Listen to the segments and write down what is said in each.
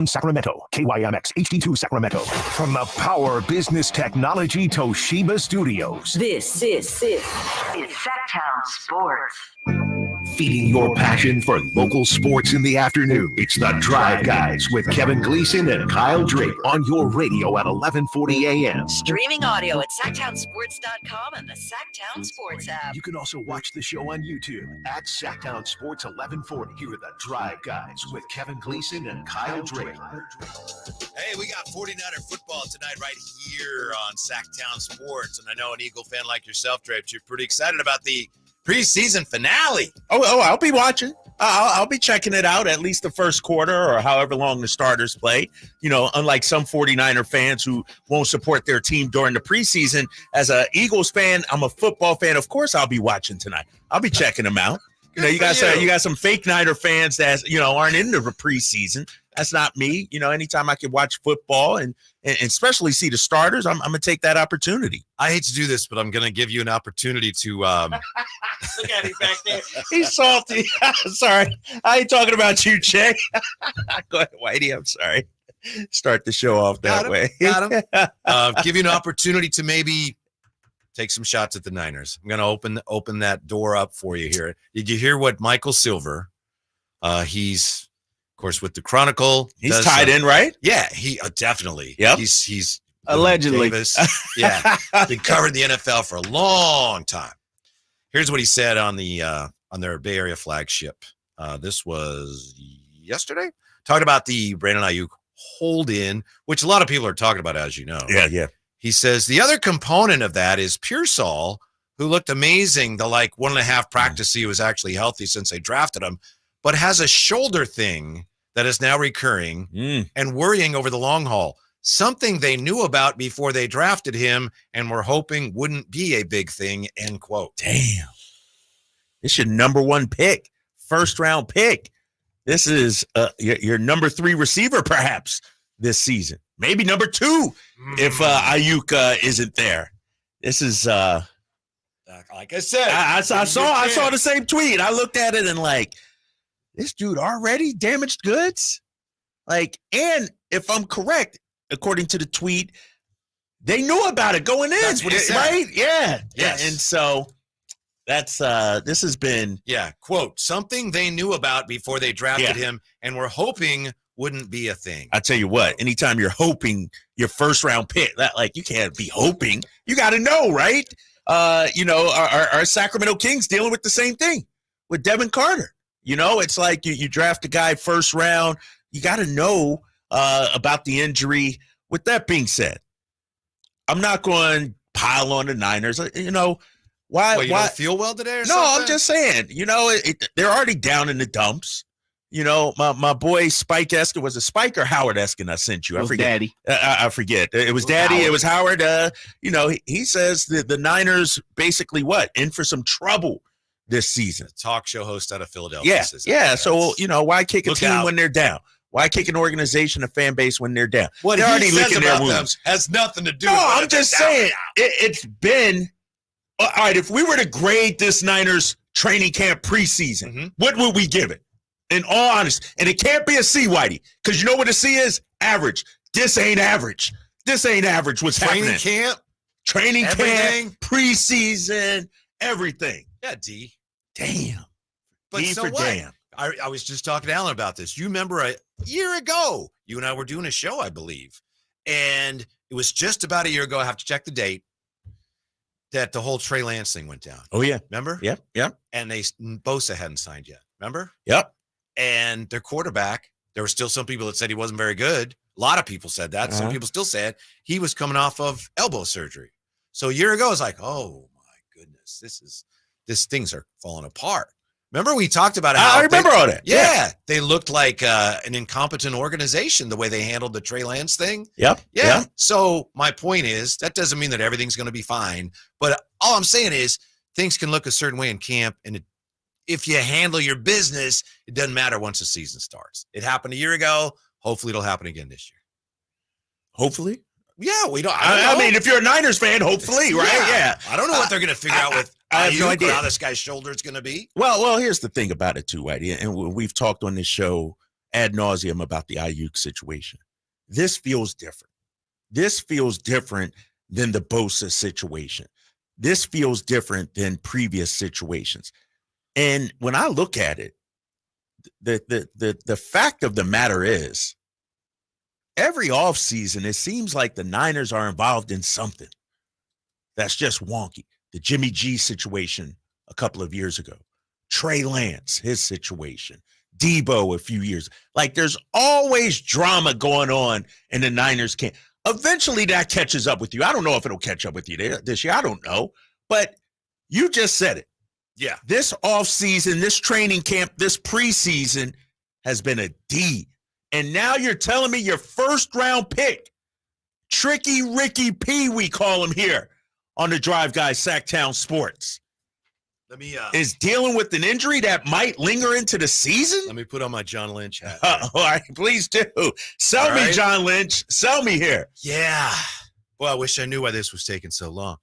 Sacramento, KYMX HD2 Sacramento. From the Power Business Technology Toshiba Studios. This is Sactown Sports. Feeding your passion for local sports in the afternoon. It's the Drive Guys with Kevin Gleason and Kyle Draper on your radio at 1140 a.m. Streaming audio at SactownSports.com and the Sactown Sports app. You can also watch the show on YouTube at Sactown Sports 1140. Here are the Drive Guys with Kevin Gleason and Kyle Draper. Hey, we got 49er football tonight right here on Sactown Sports. And I know an Eagle fan like yourself, Drapes, you're pretty excited about the preseason finale. Oh, I'll be watching. I'll be checking it out at least the first quarter or however long the starters play. You know, unlike some 49er fans who won't support their team during the preseason. As a Eagles fan, I'm a football fan. Of course, I'll be watching tonight. I'll be checking them out. You know, you got some fake Niner fans that, you know, aren't into the preseason. That's not me. You know, anytime I can watch football and especially see the starters, I'm going to take that opportunity. I hate to do this, but I'm going to give you an opportunity to look at him back there. He's salty. Sorry. I ain't talking about you, Jay. Go ahead, Whitey. I'm sorry. Start the show off that way. Got him. Give you an opportunity to maybe take some shots at the Niners. I'm going to open that door up for you here. Did you hear what Michael Silver, he's, of course, with the Chronicle. He's tied in, right? Yeah, he definitely. Yep. He's allegedly. Davis. Yeah, been covering the NFL for a long time. Here's what he said on their Bay Area flagship. This was yesterday. Talking about the Brandon Ayuk hold-in, which a lot of people are talking about, as you know. Yeah. He says the other component of that is Pearsall, who looked amazing the 1.5 practice he was actually healthy since they drafted him, but has a shoulder thing that is now recurring and worrying over the long haul. Something they knew about before they drafted him and were hoping wouldn't be a big thing, end quote. Damn. This is your number one pick, first-round pick. This is your number 3 receiver, perhaps, this season. Maybe number 2 if Ayuk isn't there. This is like I said. I saw the same tweet. I looked at it and this dude already damaged goods? And if I'm correct, according to the tweet, they knew about it going in. That's what he said. Right? Yeah. Yes. And so that's this has been. Yeah. Quote, something they knew about before they drafted him and were hoping wouldn't be a thing. I tell you what, anytime you're hoping your first round pick, you can't be hoping. You got to know, right? Our Sacramento Kings dealing with the same thing with Devin Carter. You know, it's like you draft a guy first round. You got to know about the injury. With that being said, I'm not going to pile on the Niners. You know, why? You don't feel well today or no, something? I'm just saying, you know, they're already down in the dumps. You know, my boy Spike Eskin, was it Spike or Howard Eskin I sent you? I forget. Daddy. I forget. It was Daddy. Howard. It was Howard. You know, he says the Niners basically in for some trouble this season. Talk show host out of Philadelphia. Yeah. So, you know, why kick a team out when they're down? Why kick an organization, a fan base when they're down? What they're he already says licking their about them wounds. has nothing to do No, with I'm just saying, it's been all right. If we were to grade this Niners training camp preseason, what would we give it? In all honesty, and it can't be a C, Whitey, because you know what a C is? Average. This ain't average. This ain't average. What's happening? Training camp, preseason, everything. Yeah, D. Damn. But D so for what? damn. I was just talking to Alan about this. You remember a year ago, you and I were doing a show, I believe, and it was just about a year ago, I have to check the date, that the whole Trey Lance thing went down. Oh, yeah. Remember? Yep. And Bosa hadn't signed yet. Remember? Yep. And their quarterback, there were still some people that said he wasn't very good. A lot of people said that. Some people still said he was coming off of elbow surgery. So a year ago, I was like, oh my goodness, these things are falling apart. Remember we talked about how I remember all that. Yeah. They looked like an incompetent organization, the way they handled the Trey Lance thing. Yep. Yeah. So my point is, that doesn't mean that everything's going to be fine. But all I'm saying is things can look a certain way in camp, and if you handle your business, it doesn't matter once the season starts. It happened a year ago. Hopefully it'll happen again this year. Hopefully? Yeah, we don't. I mean, if you're a Niners fan, hopefully, right? Yeah. I don't know what they're going to figure out with I have no Ayuk, idea how this guy's shoulder is going to be. Well, here's the thing about it too, Whitey, and we've talked on this show ad nauseum about the Ayuk situation. This feels different. This feels different than the Bosa situation. This feels different than previous situations. And when I look at it, the fact of the matter is, every offseason, it seems like the Niners are involved in something that's just wonky. The Jimmy G situation a couple of years ago, Trey Lance, his situation, Debo a few years. Like, there's always drama going on in the Niners camp. Eventually that catches up with you. I don't know if it'll catch up with you this year. I don't know. But you just said it. Yeah. This offseason, this training camp, this preseason has been a D. And now you're telling me your first-round pick, Tricky Ricky P, we call him here on the Drive Guys Sactown Sports, is dealing with an injury that might linger into the season? Let me put on my John Lynch hat. All right, please do. Sell me, John Lynch. Sell me here. Yeah. Well, I wish I knew why this was taking so long.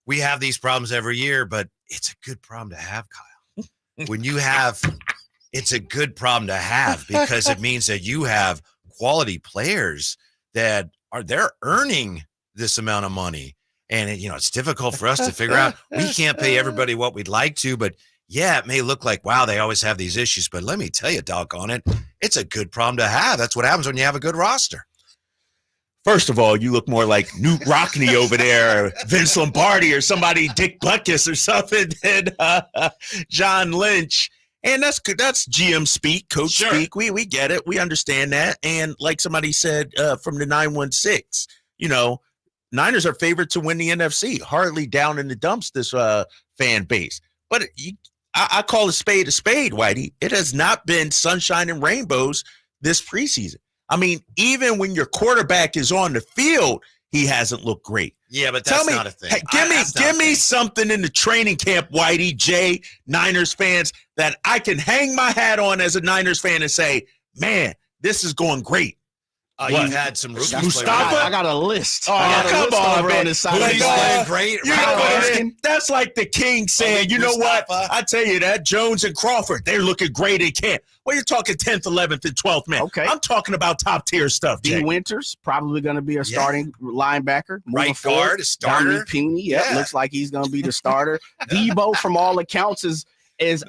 We have these problems every year, but it's a good problem to have, Kyle. When you have, it's a good problem to have because it means that you have quality players that they're earning this amount of money. And, it's difficult for us to figure out. We can't pay everybody what we'd like to, but yeah, it may look like, wow, they always have these issues. But let me tell you, doggone it, it's a good problem to have. That's what happens when you have a good roster. First of all, you look more like Newt Rockney over there, or Vince Lombardi, or somebody, Dick Butkus or something, than John Lynch. And that's good. That's GM speak, coach speak. We get it. We understand that. And like somebody said from the 916, Niners are favored to win the NFC. Hardly down in the dumps, this fan base. But I call a spade, Whitey. It has not been sunshine and rainbows this preseason. I mean, even when your quarterback is on the field, he hasn't looked great. Yeah, but that's not a thing. Hey, give me something in the training camp, Whitey, Jay, Niners fans, that I can hang my hat on as a Niners fan and say, man, this is going great. You've had some rookies. Mustafa? I got a list. Oh, come on, man. On this side. He's playing great. That's like the King saying, you know what? I tell you that, Jones and Crawford, they're looking great in camp. Well, you're talking 10th, 11th, and 12th, man. Okay. I'm talking about top-tier stuff, Jay. D. Winters, probably going to be a starting linebacker. Right guard, a starter. Dominic Puny, looks like he's going to be the starter. Debo, from all accounts, is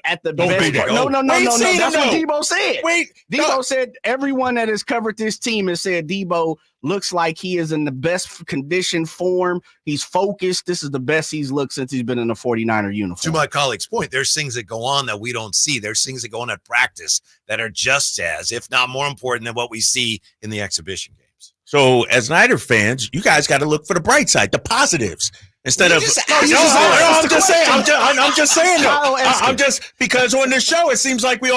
at the best. No. That's what Debo said. Debo said everyone that has covered this team has said Debo looks like he is in the best condition form. He's focused. This is the best he's looked since he's been in a 49er uniform. To my colleague's point, there's things that go on that we don't see. There's things that go on at practice that are just as, if not more important than what we see in the exhibition games. So as Niner fans, you guys got to look for the bright side, the positives. Instead of, I'm just saying, because on this show, it seems like we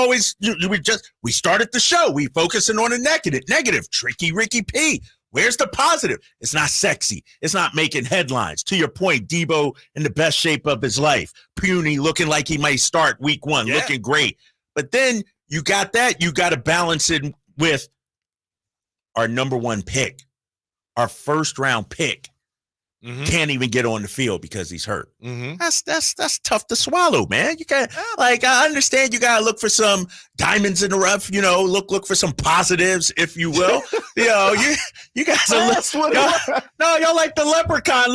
started the show. We focusing on the negative, Tricky Ricky P. Where's the positive? It's not sexy. It's not making headlines. To your point, Debo in the best shape of his life. Puny looking like he might start week 1, looking great. But then you got that. You got to balance it with our number 1 pick, our first round pick. Can't even get on the field because he's hurt. That's tough to swallow, man. You can't, I understand you gotta look for some diamonds in the rough, look for some positives, if you will. You guys are y'all like the leprechaun,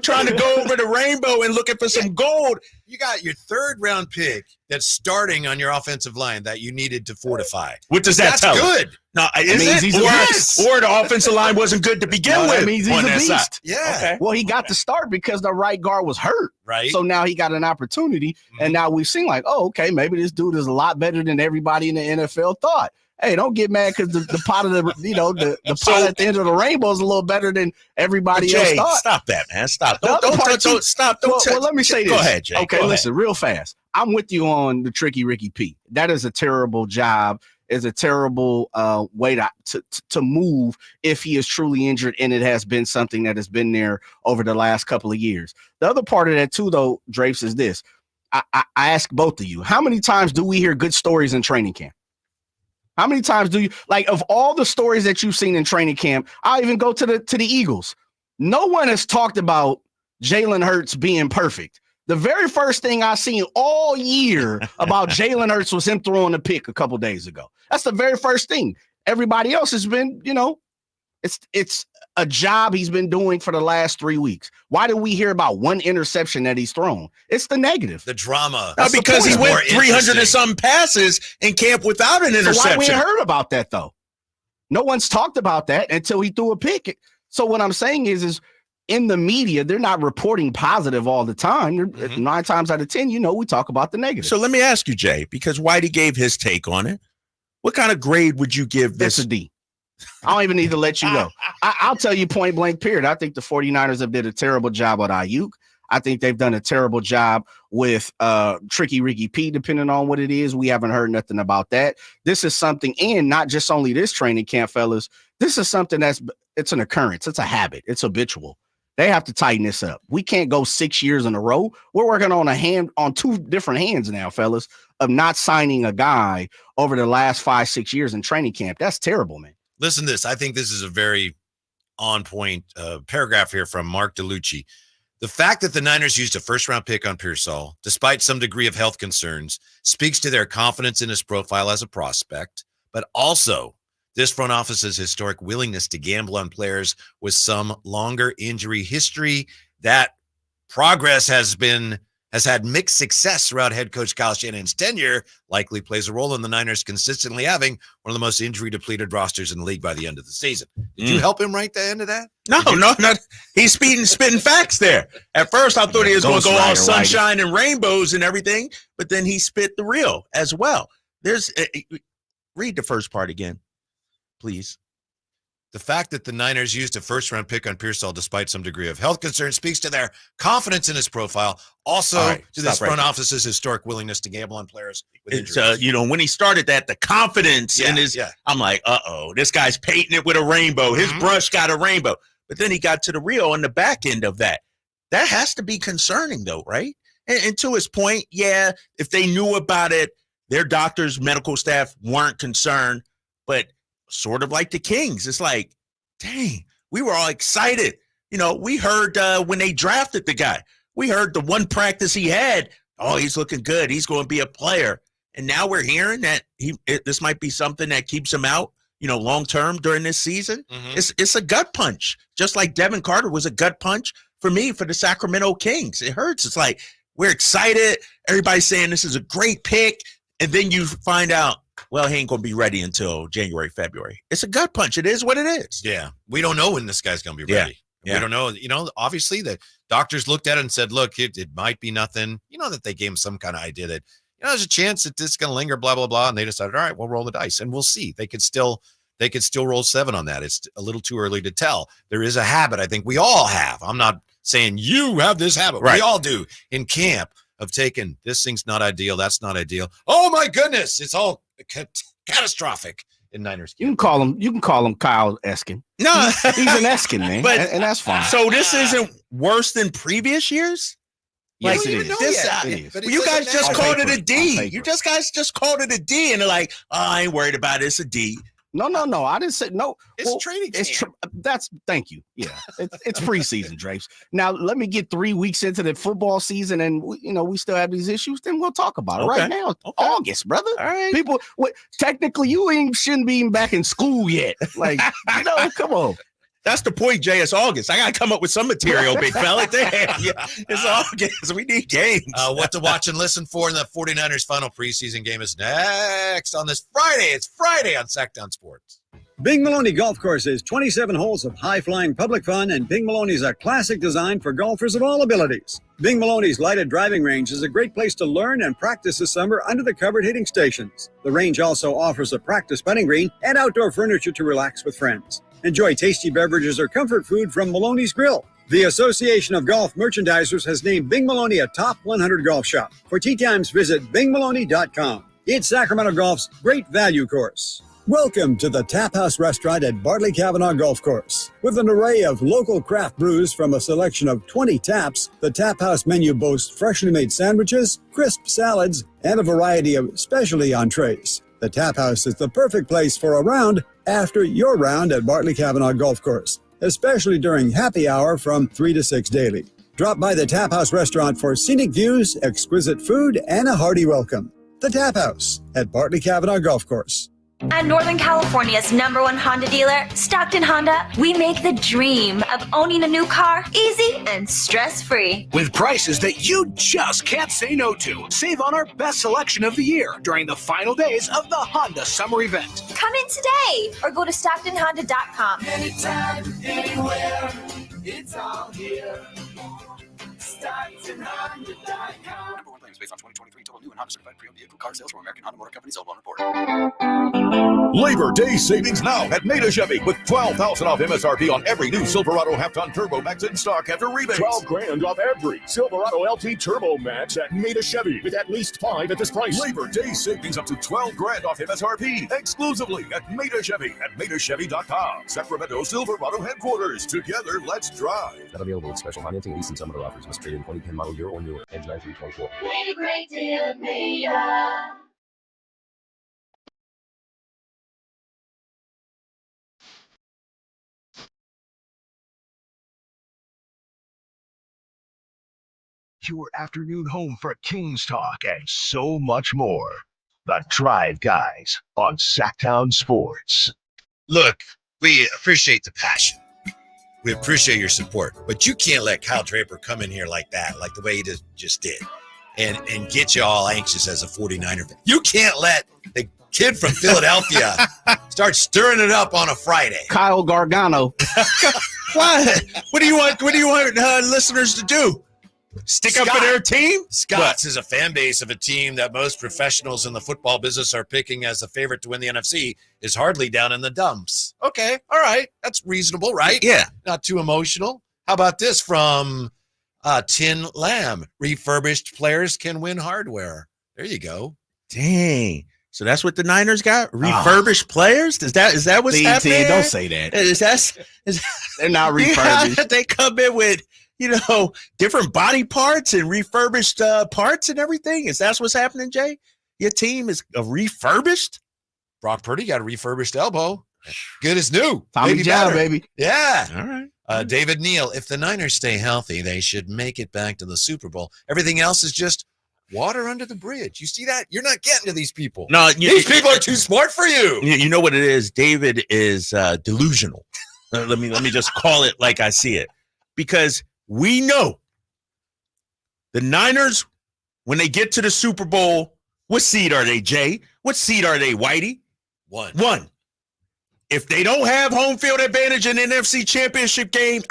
trying to go over the rainbow and looking for some gold. You got your 3rd round pick that's starting on your offensive line that you needed to fortify. What does that tell? That's good. No, or the offensive line wasn't good to begin with. That means he's a beast. Side. Yeah. Okay. Well, he got the start because the right guard was hurt. Right. So now he got an opportunity, and now we've seen okay, maybe this dude is a lot better than everybody in the NFL thought. Hey, don't get mad because the pot of the pot at the end of the rainbow is a little better than everybody else thought. Stop that, man. Stop. Don't stop. Well, let me say this. Go ahead, Jay. Okay, listen, real fast. I'm with you on the Tricky Ricky P. That is a terrible job. Is a terrible way to move if he is truly injured, and it has been something that has been there over the last couple of years. The other part of that too, though, Drapes, is this. I ask both of you, how many times do we hear good stories in training camp? How many times do you, of all the stories that you've seen in training camp, I'll even go to the Eagles. No one has talked about Jalen Hurts being perfect. The very first thing I seen all year about Jalen Hurts was him throwing a pick a couple days ago. That's the very first thing. Everybody else has been, it's a job he's been doing for the last 3 weeks. Why do we hear about one interception that he's thrown? It's the negative. The drama. Because he went 300 and some passes in camp without an interception. So why we ain't heard about that, though? No one's talked about that until he threw a pick. So what I'm saying is in the media, they're not reporting positive all the time. 9 times out of 10, we talk about the negative. So let me ask you, Jay, because Whitey gave his take on it. What kind of grade would you give this? That's a D. I don't even need to let you go. I'll tell you point blank, period. I think the 49ers have did a terrible job with Ayuk. I think they've done a terrible job with Tricky Ricky P, depending on what it is. We haven't heard nothing about that. This is something, and not just only this training camp, fellas. This is something it's an occurrence. It's a habit. It's habitual. They have to tighten this up. We can't go 6 years in a row. We're working on 2 different hands now, fellas, of not signing a guy over the last 5-6 years in training camp. That's terrible, man. Listen to this. I think this is a very on-point paragraph here from Mark DeLucci. The fact that the Niners used a first-round pick on Pearsall, despite some degree of health concerns, speaks to their confidence in his profile as a prospect, but also this front office's historic willingness to gamble on players with some longer injury history. That progress has had mixed success throughout head coach Kyle Shanahan's tenure, likely plays a role in the Niners consistently having one of the most injury-depleted rosters in the league by the end of the season. Did you help him write the end of that? No. He's spitting facts there. At first, I thought he was going to go all sunshine and rainbows and everything, but then he spit the real as well. Read the first part again, please. The fact that the Niners used a first-round pick on Pearsall despite some degree of health concern speaks to their confidence in his profile. Also, to this front office's historic willingness to gamble on players with injuries. When he started that, the confidence in his, I'm like, this guy's painting it with a rainbow. His brush got a rainbow. But then he got to the real on the back end of that. That has to be concerning, though, right? And to his point, if they knew about it, their doctors, medical staff weren't concerned, but sort of like the Kings. It's like, dang, we were all excited. We heard when they drafted the guy, we heard the one practice he had, he's looking good. He's going to be a player. And now we're hearing that this might be something that keeps him out, long-term during this season. It's a gut punch, just like Devin Carter was a gut punch for me for the Sacramento Kings. It hurts. It's like, we're excited. Everybody's saying this is a great pick. And then you find out, well, he ain't going to be ready until January, February. It's a gut punch. It is what it is. Yeah. We don't know when this guy's going to be ready. We don't know. Obviously, the doctors looked at it and said, look, it might be nothing. That they gave him some kind of idea that, there's a chance that this is going to linger, blah, blah, blah. And they decided, all right, we'll roll the dice and we'll see. They could still roll 7 on that. It's a little too early to tell. There is a habit I think we all have. I'm not saying you have this habit. Right. We all do in camp of taking this thing's not ideal. That's not ideal. Oh my goodness. It's all catastrophic in Niners. You can call him Kyle Eskin. No, he's an Eskin, man, and that's fine. So this isn't worse than previous years? Yes, it is. You guys just called it a D. You guys just called it a D, and they're like, I ain't worried about it. It's a D. No. I didn't say no. It's training camp. Thank you. Yeah, it's preseason, Drapes. Now let me get 3 weeks into the football season, and we still have these issues. Then we'll talk about it. Right now, August, brother. All right, people. Technically, you shouldn't be even back in school yet. Like, come on. That's the point, Jay. It's August. I got to come up with some material, big fella. Damn, it's August. We need games. What to watch and listen for in the 49ers final preseason game is next on this Friday. It's Friday on Sactown Sports. Bing Maloney Golf Course is 27 holes of high-flying public fun, and Bing Maloney's a classic design for golfers of all abilities. Bing Maloney's lighted driving range is a great place to learn and practice this summer under the covered hitting stations. The range also offers a practice putting green and outdoor furniture to relax with friends. Enjoy tasty beverages or comfort food from Maloney's Grill. The Association of Golf Merchandisers has named Bing Maloney a top 100 golf shop. For tee times, visit bingmaloney.com. It's Sacramento Golf's great value course. Welcome to the Tap House Restaurant at Bartley Cavanaugh Golf Course. With an array of local craft brews from a selection of 20 taps, the Tap House menu boasts freshly made sandwiches, crisp salads, and a variety of specialty entrees. The Tap House is the perfect place for a round after your round at Bartley Cavanaugh Golf Course, especially during happy hour from 3 to 6 daily. Drop by the Tap House Restaurant for scenic views, exquisite food, and a hearty welcome. The Tap House at Bartley Cavanaugh Golf Course. At Northern California's #1 Honda dealer, Stockton Honda, we make the dream of owning a new car easy and stress-free. With prices that you just can't say no to. Save on our best selection of the year during the final days of the Honda Summer Event. Come in today or go to StocktonHonda.com. Anytime, anywhere, it's all here. StocktonHonda.com. Number one claims based on 2023 total new and Honda certified pre-owned vehicle car sales from American Honda Motor Company sold on report. Labor Day savings now at Maida Chevy with $12,000 off MSRP on every new Silverado half-ton Turbo Max in stock after rebates. $12,000 off every Silverado LT Turbo Max at Maida Chevy with at least 5 at this price. Labor Day savings up to $12,000 off MSRP exclusively at Maida Chevy at MaidaChevy.com. Sacramento Silverado headquarters. Together, let's drive. Not available with special financing, lease, and some other offers. Must trade in 2010 model year or newer. Ends 9/3/24. Made a great deal of Maida. Your afternoon home for Kings talk and so much more. The Drive Guys on Sactown Sports. Look, we appreciate the passion. We appreciate your support, but you can't let Kyle Draper come in here like that, like the way he just did, and get you all anxious as a 49er fan. You can't let the kid from Philadelphia start stirring it up on a Friday. Kyle Gargano. What? What do you want listeners to do? Stick up for their team? Scott's is a fan base of a team that most professionals in the football business are picking as a favorite to win the NFC is hardly down in the dumps. Okay, all right. That's reasonable, right? Yeah. Not too emotional. How about this from Tin Lamb? Refurbished players can win hardware. There you go. Dang. So that's what the Niners got? Refurbished players? Is that what's happening? Don't say that. They're not refurbished. They come in with different body parts and refurbished parts and everything. Is that what's happening, Jay? Your team is refurbished? Brock Purdy got a refurbished elbow. Good as new. Tommy John, baby. Yeah. All right. David Neal, if the Niners stay healthy, they should make it back to the Super Bowl. Everything else is just water under the bridge. You see that? You're not getting to these people. No, these people are too smart for you. You know what it is? David is delusional. Let me just call it like I see it. Because we know the Niners, when they get to the Super Bowl, what seed are they, Jay? What seed are they, Whitey? One. If they don't have home field advantage in the NFC Championship game,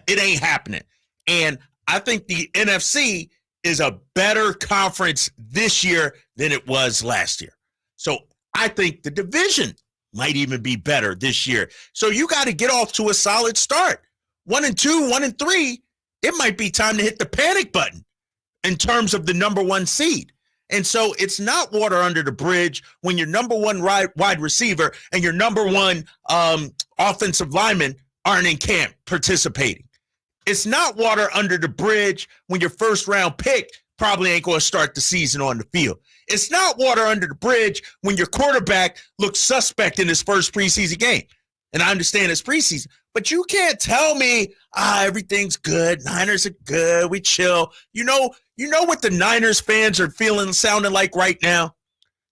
it ain't happening. And I think the NFC is a better conference this year than it was last year. So I think the division might even be better this year. So you got to get off to a solid start. 1-2, 1-3. It might be time to hit the panic button in terms of the number one seed. And so it's not water under the bridge when your number one wide receiver and your number one offensive lineman aren't in camp participating. It's not water under the bridge when your first round pick probably ain't going to start the season on the field. It's not water under the bridge when your quarterback looks suspect in his first preseason game. And I understand it's preseason, but you can't tell me, everything's good. Niners are good. We chill. You know what the Niners fans are sounding like right now?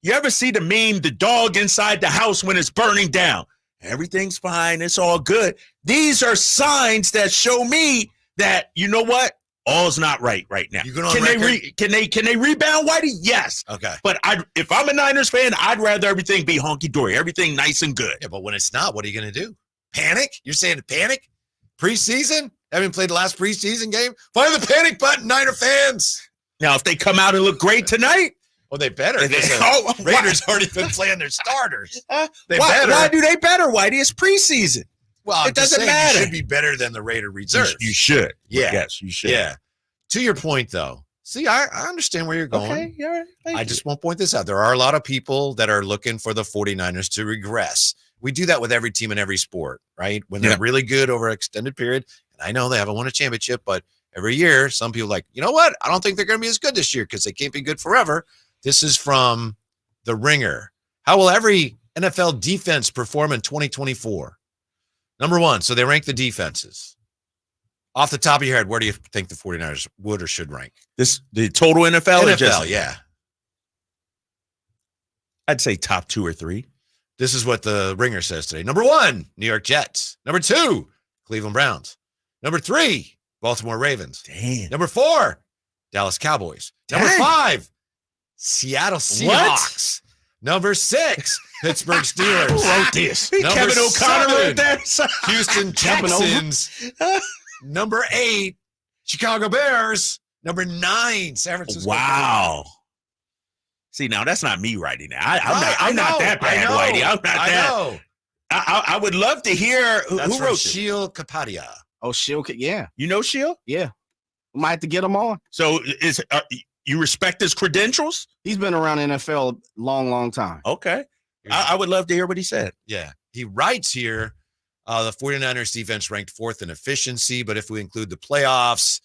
You ever see the meme, the dog inside the house when it's burning down? Everything's fine. It's all good. These are signs that show me that, you know what? All's not right now. Can they rebound, Whitey? Yes. Okay. But if I'm a Niners fan, I'd rather everything be honky-dory, everything nice and good. Yeah, but when it's not, what are you going to do? Panic? You're saying panic? Preseason? Haven't played the last preseason game? Find the panic button, Niner fans. Now, if they come out and look great tonight, well, they better. Raiders already been playing their starters. They better. Why do they better, Whitey? It's preseason. Well, it doesn't matter. You should be better than the Raider reserves. You should. Yeah. Yes, you should. Yeah. To your point, though, see, I understand where you're going. Okay, all right. I just want to point this out. There are a lot of people that are looking for the 49ers to regress. We do that with every team in every sport, right? When they're really good over an extended period, and I know they haven't won a championship, but every year, some people are like, you know what? I don't think they're going to be as good this year because they can't be good forever. This is from The Ringer. How will every NFL defense perform in 2024? Number one, so they rank the defenses. Off the top of your head, where do you think the 49ers would or should rank? The total NFL? NFL, yeah. I'd say top 2 or 3. This is what the Ringer says today. Number 1, New York Jets. Number 2, Cleveland Browns. Number 3, Baltimore Ravens. Damn. Number 4, Dallas Cowboys. Number 5, Seattle Seahawks. Number 6, Pittsburgh Steelers. Who wrote this? Number Kevin O'Connor 7, wrote that. Houston Texans. Number 8, Chicago Bears. Number 9, San Francisco. Wow. See, now that's not me writing that. I'm not that bad, Whitey. I'm not that. I would love to hear who wrote Sheil Kapadia. Oh, Sheil, yeah. You know Sheil? Yeah. We might have to get him on. So you respect his credentials? He's been around NFL a long time. Okay. I would love to hear what he said. Yeah. He writes here, the 49ers defense ranked 4th in efficiency, but if we include the playoffs,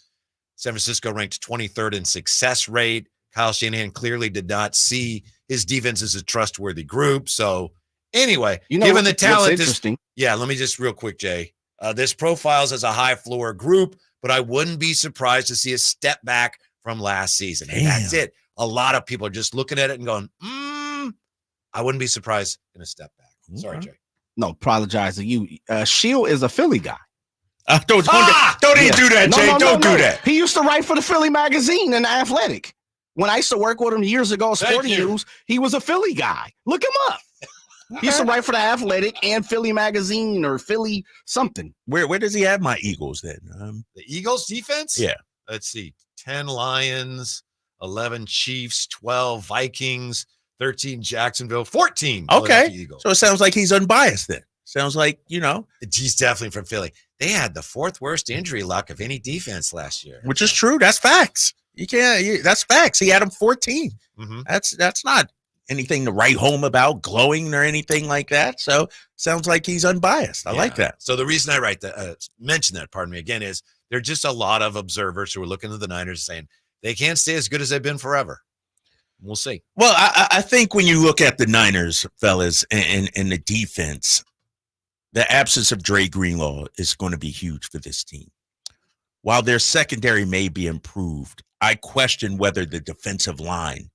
San Francisco ranked 23rd in success rate. Kyle Shanahan clearly did not see his defense as a trustworthy group. So anyway, given the talent, interesting. Let me just real quick, Jay. This profiles as a high floor group, but I wouldn't be surprised to see a step back from last season. And that's it. A lot of people are just looking at it and going, I wouldn't be surprised in a step back. Sorry, Jay. No, apologize to you. Sheil is a Philly guy. Don't do that, Jay. Don't do that. He used to write for the Philly magazine and The Athletic. When I used to work with him years ago, Sporting News, he was a Philly guy. Look him up. He used to write for The Athletic and Philly magazine or Philly something. Where does he have my Eagles then? The Eagles defense? Yeah. Let's see. 10 Lions, 11 Chiefs, 12 Vikings, 13 Jacksonville, 14 Okay. Eagles. So it sounds like he's unbiased then. Sounds like, He's definitely from Philly. They had the 4th worst injury luck of any defense last year. Which is true. That's facts. That's facts. He had him 14. Mm-hmm. That's not anything to write home about, glowing or anything like that. So sounds like he's unbiased. I like that. So the reason I mention that, again, is there are just a lot of observers who are looking at the Niners saying they can't stay as good as they've been forever. We'll see. Well, I think when you look at the Niners, fellas, and the defense, the absence of Dre Greenlaw is going to be huge for this team. While their secondary may be improved, I question whether the defensive line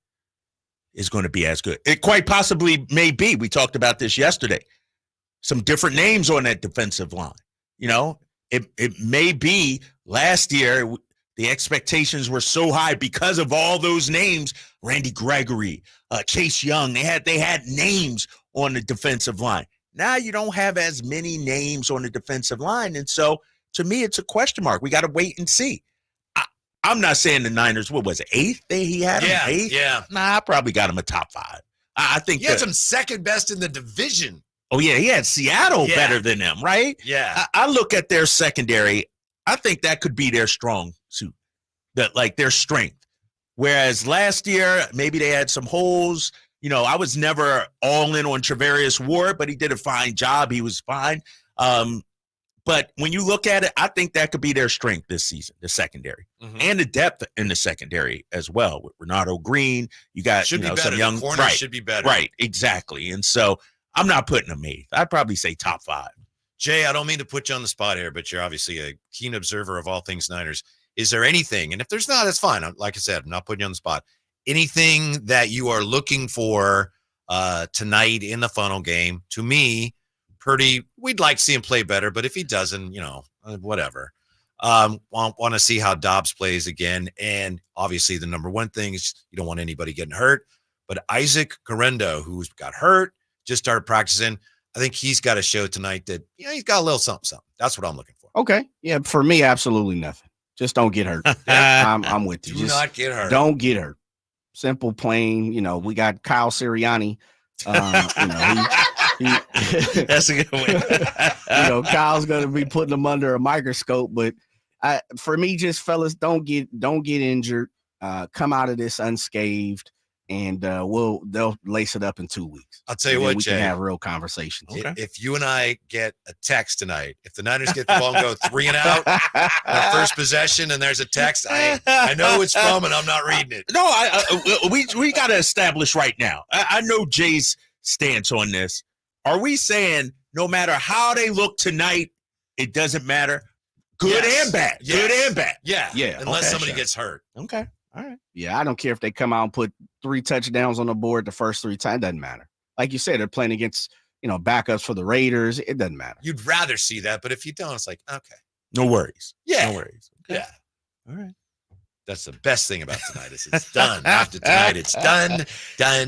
is going to be as good. It quite possibly may be. We talked about this yesterday. Some different names on that defensive line. It may be last year the expectations were so high because of all those names. Randy Gregory, Chase Young. They had names on the defensive line. Now you don't have as many names on the defensive line, and so to me, it's a question mark. We got to wait and see. I'm not saying the Niners, what was it, 8th? He had him 8th? Yeah. Nah, I probably got him a top 5. I think he had some second best in the division. Oh, yeah, he had Seattle better than them, right? Yeah. I look at their secondary. I think that could be their strong suit, their strength. Whereas last year, maybe they had some holes. I was never all in on Travarius Ward, but he did a fine job. He was fine. But when you look at it, I think that could be their strength this season, the secondary, and the depth in the secondary as well. With Renato Green, you got some young corners should be better. Right, exactly. And so I'm not putting them 8th. I'd probably say top 5. Jay, I don't mean to put you on the spot here, but you're obviously a keen observer of all things Niners. Is there anything, and if there's not, it's fine. Like I said, I'm not putting you on the spot. Anything that you are looking for tonight in the funnel game? To me, Purdy, we'd like to see him play better, but if he doesn't, whatever. Want to see how Dobbs plays again. And obviously the number one thing is you don't want anybody getting hurt. But Isaac Guerrero, who's got hurt, just started practicing. I think he's got to show tonight that, he's got a little something. That's what I'm looking for. Okay. Yeah, for me, absolutely nothing. Just don't get hurt. I'm with you. Do not get hurt. Don't get hurt. Simple, plain. We got Kyle Sirianni. That's a good one. Kyle's gonna be putting them under a microscope, but for me, just fellas, don't get injured. Come out of this unscathed, and they'll lace it up in 2 weeks. I'll tell you what, we Jay, can have real conversations. Okay. If you and I get a text tonight, if the Niners get the ball and go 3 and out, our first possession, and there's a text, I know it's from, and I'm not reading it. No, we got to establish right now. I know Jay's stance on this. Are we saying no matter how they look tonight, it doesn't matter? Good and bad. Yes. Good and bad. Yeah. Unless somebody gets hurt. Okay. All right. Yeah, I don't care if they come out and put 3 touchdowns on the board the first 3 times. It doesn't matter. Like you said, they're playing against backups for the Raiders. It doesn't matter. You'd rather see that, but if you don't, it's like, okay. No worries. Yeah. No worries. Okay. Yeah. All right. That's the best thing about tonight is it's done. After tonight, it's done.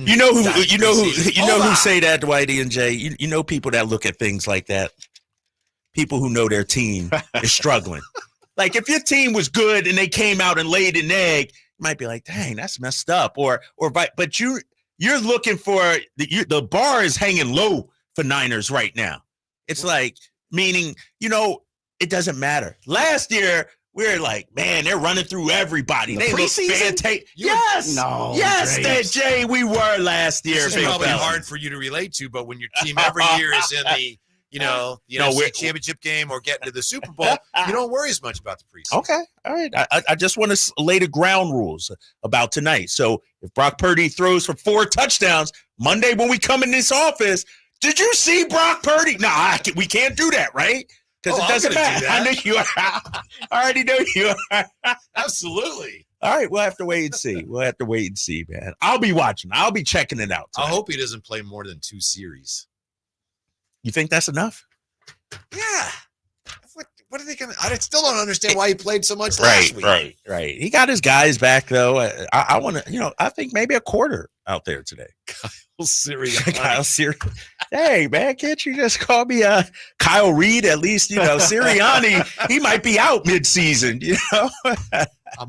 You know who say that, Whitey and Jay? You know people that look at things like that. People who know their team is struggling. Like if your team was good and they came out and laid an egg, you might be like, dang, that's messed up. But you're looking for the bar is hanging low for Niners right now. It's like, meaning, it doesn't matter. Last year, we were like, man, they're running through everybody. They look fantastic. Yes. No. Yes, Jay, we were last year. This is probably hard for you to relate to, but when your team every year is in the NFC championship game or getting to the Super Bowl, you don't worry as much about the preseason. Okay. All right. I just want to lay the ground rules about tonight. So if Brock Purdy throws for 4 touchdowns Monday when we come in this office, did you see Brock Purdy? No, we can't do that, right? Because it doesn't matter. I know you are. I already know you are. Absolutely. All right. We'll have to wait and see. Man. I'll be watching. I'll be checking it out tonight. I hope he doesn't play more than 2 series. You think that's enough? Yeah. What are they going to? I still don't understand why he played so much last week. Right. He got his guys back, though. I want to, I think maybe a quarter out there today. Kyle Sirianni. Hey, man, can't you just call me Kyle Reed? At least, Sirianni, he might be out midseason,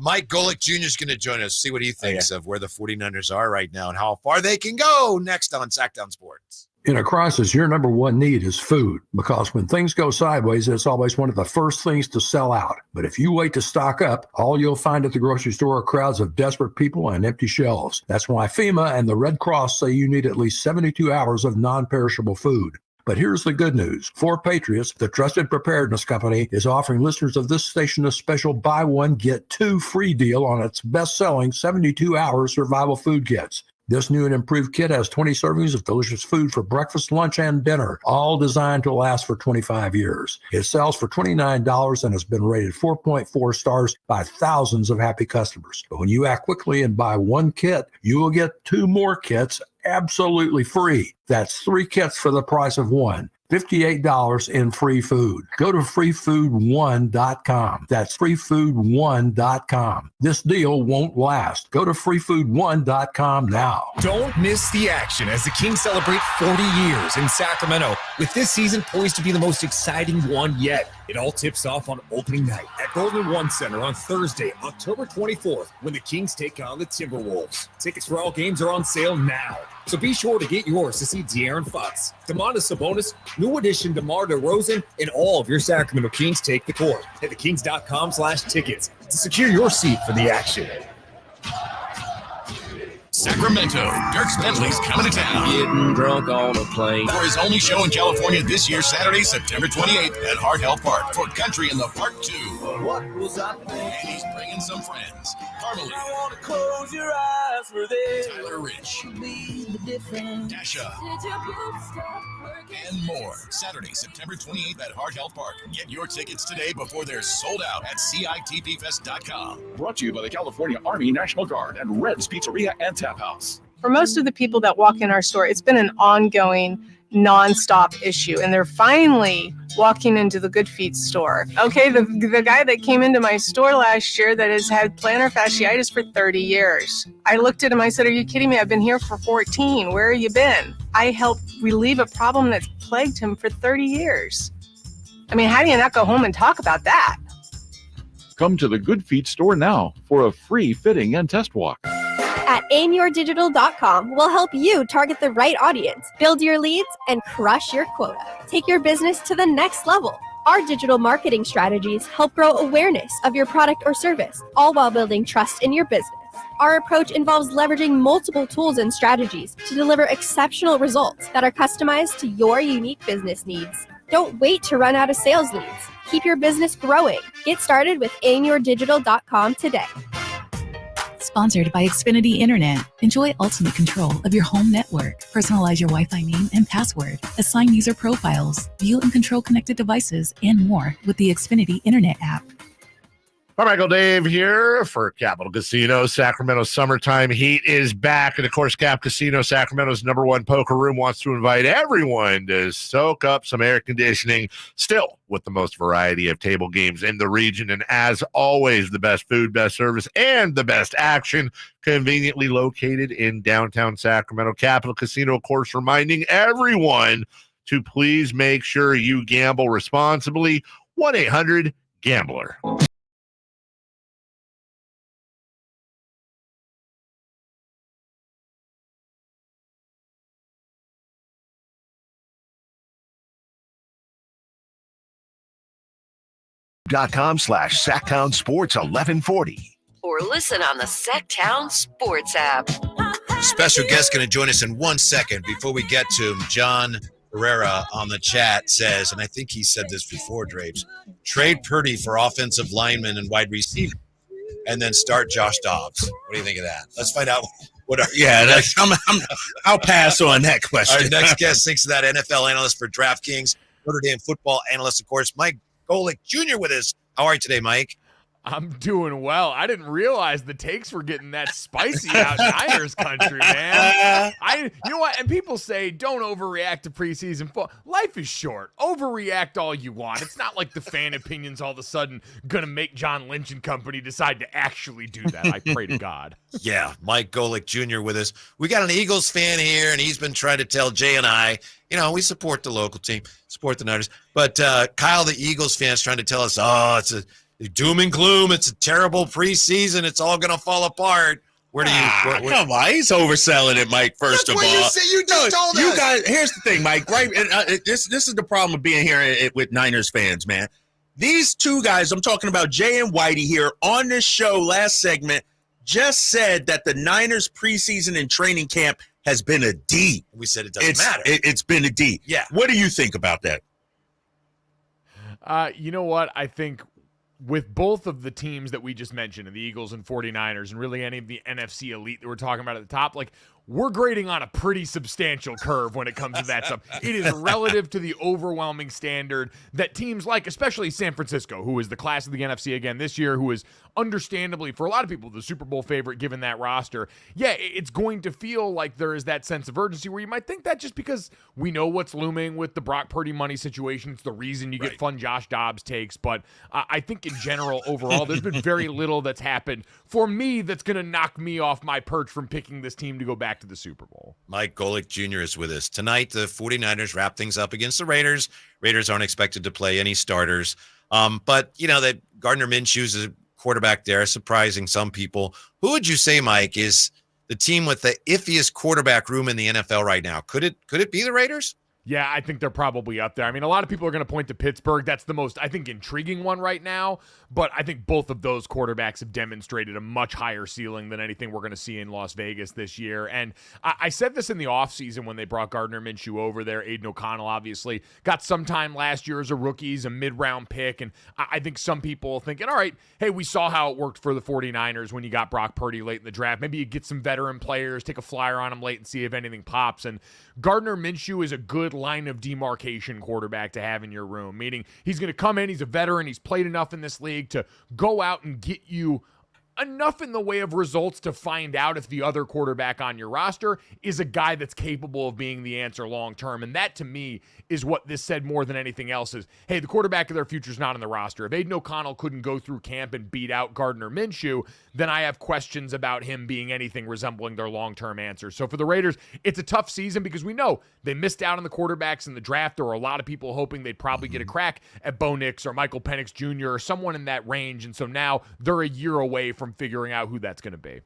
Mike Golic Jr. is going to join us, see what he thinks of where the 49ers are right now and how far they can go next on Sactown Sports. In a crisis, your number one need is food, because when things go sideways, it's always one of the first things to sell out. But if you wait to stock up, all you'll find at the grocery store are crowds of desperate people and empty shelves. That's why FEMA and the Red Cross say you need at least 72 hours of non-perishable food. But here's the good news. For Patriots, the trusted preparedness company is offering listeners of this station a special buy one, get 2 free deal on its best-selling 72-hour survival food kits. This new and improved kit has 20 servings of delicious food for breakfast, lunch, and dinner, all designed to last for 25 years. It sells for $29 and has been rated 4.4 stars by thousands of happy customers. But when you act quickly and buy 1 kit, you will get 2 more kits absolutely free. That's 3 kits for the price of 1. $58 in free food. Go to freefood1.com. That's freefood1.com. This deal won't last. Go to freefood1.com now. Don't miss the action as the Kings celebrate 40 years in Sacramento, with this season poised to be the most exciting one yet. It all tips off on opening night at Golden One Center on Thursday, October 24th, when the Kings take on the Timberwolves. Tickets for all games are on sale now, so be sure to get yours to see De'Aaron Fox, Domantas Sabonis, new addition DeMar DeRozan, and all of your Sacramento Kings take the court. Head to kings.com/tickets to secure your seat for the action. Sacramento, Dirk Bentley's coming to town. Getting drunk on a plane. For his only show in California this year, Saturday, September 28th at Hard Health Park for Country in the Park 2. What was I thinking? And he's bringing some friends. Carmelie. I want to close your eyes for this. Tyler Rich. Be the difference. Dasha. And more. Saturday, September 28th at Hard Health Park. Get your tickets today before they're sold out at CITPFest.com. Brought to you by the California Army National Guard and Red's Pizzeria and Tap House. For most of the people that walk in our store, it's been an ongoing, nonstop issue, and they're finally walking into the Good Feet store. Okay, the guy that came into my store last year that has had plantar fasciitis for 30 years. I looked at him, I said, "Are you kidding me? I've been here for 14. Where have you been?" I helped relieve a problem that's plagued him for 30 years. I mean, how do you not go home and talk about that? Come to the Good Feet store now for a free fitting and test walk. At aimyourdigital.com, we'll help you target the right audience, build your leads, and crush your quota. Take your business to the next level. Our digital marketing strategies help grow awareness of your product or service, all while building trust in your business. Our approach involves leveraging multiple tools and strategies to deliver exceptional results that are customized to your unique business needs. Don't wait to run out of sales leads. Keep your business growing. Get started with aimyourdigital.com today. Sponsored by Xfinity Internet. Enjoy ultimate control of your home network. Personalize your Wi-Fi name and password. Assign user profiles. View and control connected devices and more with the Xfinity Internet app. Michael Dave here for Capital Casino. Sacramento Summertime Heat is back. And, of course, Cap Casino, Sacramento's #1 poker room, wants to invite everyone to soak up some air conditioning, still with the most variety of table games in the region. And, as always, the best food, best service, and the best action, conveniently located in downtown Sacramento. Capital Casino, of course, reminding everyone to please make sure you gamble responsibly. 1-800-GAMBLER. .com/Sactown Sports 1140. Or listen on the Sactown Sports app. Special guest going to join us in 1 second. Before we get to him, John Herrera on the chat says, and I think he said this before, Drapes, trade Purdy for offensive lineman and wide receiver, and then start Josh Dobbs. What do you think of that? Let's find out what our I'll pass on that question. Our next guest thinks of that. NFL analyst for DraftKings, Notre Dame football analyst, of course, Mike Golic Jr. with us. How are you today, Mike? I'm doing well. I didn't realize the takes were getting that spicy out in Niners country, man. You know what? And people say don't overreact to preseason football. Life is short. Overreact all you want. It's not like the fan opinions all of a sudden gonna make John Lynch and company decide to actually do that. I pray to God. Yeah, Mike Golic Jr. with us. We got an Eagles fan here, and he's been trying to tell Jay and I, we support the local team, support the Niners. But Kyle, the Eagles fan, is trying to tell us, it's a doom and gloom. It's a terrible preseason. It's all going to fall apart. Where do you? Come on, he's overselling it, Mike. First of all, you just told us. You guys. Here's the thing, Mike. Right, and this is the problem of being here with Niners fans, man. These two guys, I'm talking about Jay and Whitey here on this show. Last segment just said that the Niners preseason and training camp has been a D. We said it doesn't matter. It's been a D. Yeah. What do you think about that? You know what? I think with both of the teams that we just mentioned, the Eagles and 49ers, and really any of the NFC elite that we're talking about at the top, we're grading on a pretty substantial curve when it comes to that stuff. It is relative to the overwhelming standard that teams like, especially San Francisco, who is the class of the NFC again this year, who is understandably, for a lot of people, the Super Bowl favorite given that roster. Yeah, it's going to feel like there is that sense of urgency where you might think that just because we know what's looming with the Brock Purdy money situation. It's the reason you get fun Josh Dobbs takes. But I think in general, overall, there's been very little that's happened for me that's going to knock me off my perch from picking this team to go back to the Super Bowl. Mike Golic Jr. is with us. Tonight, the 49ers wrap things up against the Raiders. Raiders aren't expected to play any starters. But, that Gardner Minshew is a quarterback there, surprising some people. Who would you say, Mike, is the team with the iffiest quarterback room in the NFL right now? Could it be the Raiders? Yeah, I think they're probably up there. I mean, a lot of people are going to point to Pittsburgh. That's the most, I think, intriguing one right now. But I think both of those quarterbacks have demonstrated a much higher ceiling than anything we're going to see in Las Vegas this year. And I said this in the offseason when they brought Gardner Minshew over there. Aiden O'Connell, obviously, got some time last year as a rookie, as a mid-round pick. And I think some people thinking, all right, hey, we saw how it worked for the 49ers when you got Brock Purdy late in the draft. Maybe you get some veteran players, take a flyer on them late and see if anything pops. And Gardner Minshew is a good line of demarcation quarterback to have in your room, meaning he's going to come in, he's a veteran, he's played enough in this league to go out and get you enough in the way of results to find out if the other quarterback on your roster is a guy that's capable of being the answer long term. And that, to me, is what this said more than anything else is, hey, the quarterback of their future is not on the roster. If Aiden O'Connell couldn't go through camp and beat out Gardner Minshew, then I have questions about him being anything resembling their long-term answer. So for the Raiders, it's a tough season because we know they missed out on the quarterbacks in the draft. There were a lot of people hoping they'd probably get a crack at Bo Nix or Michael Penix Jr. or someone in that range. And so now they're a year away from figuring out who that's going to be.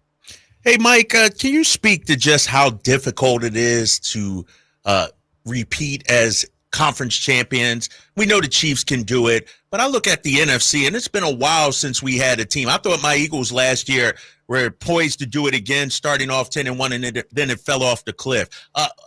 Hey, Mike, can you speak to just how difficult it is to repeat as conference champions? We know the Chiefs can do it, but I look at the NFC, and it's been a while since we had a team. I thought my Eagles last year were poised to do it again, starting off 10-1, and then it fell off the cliff.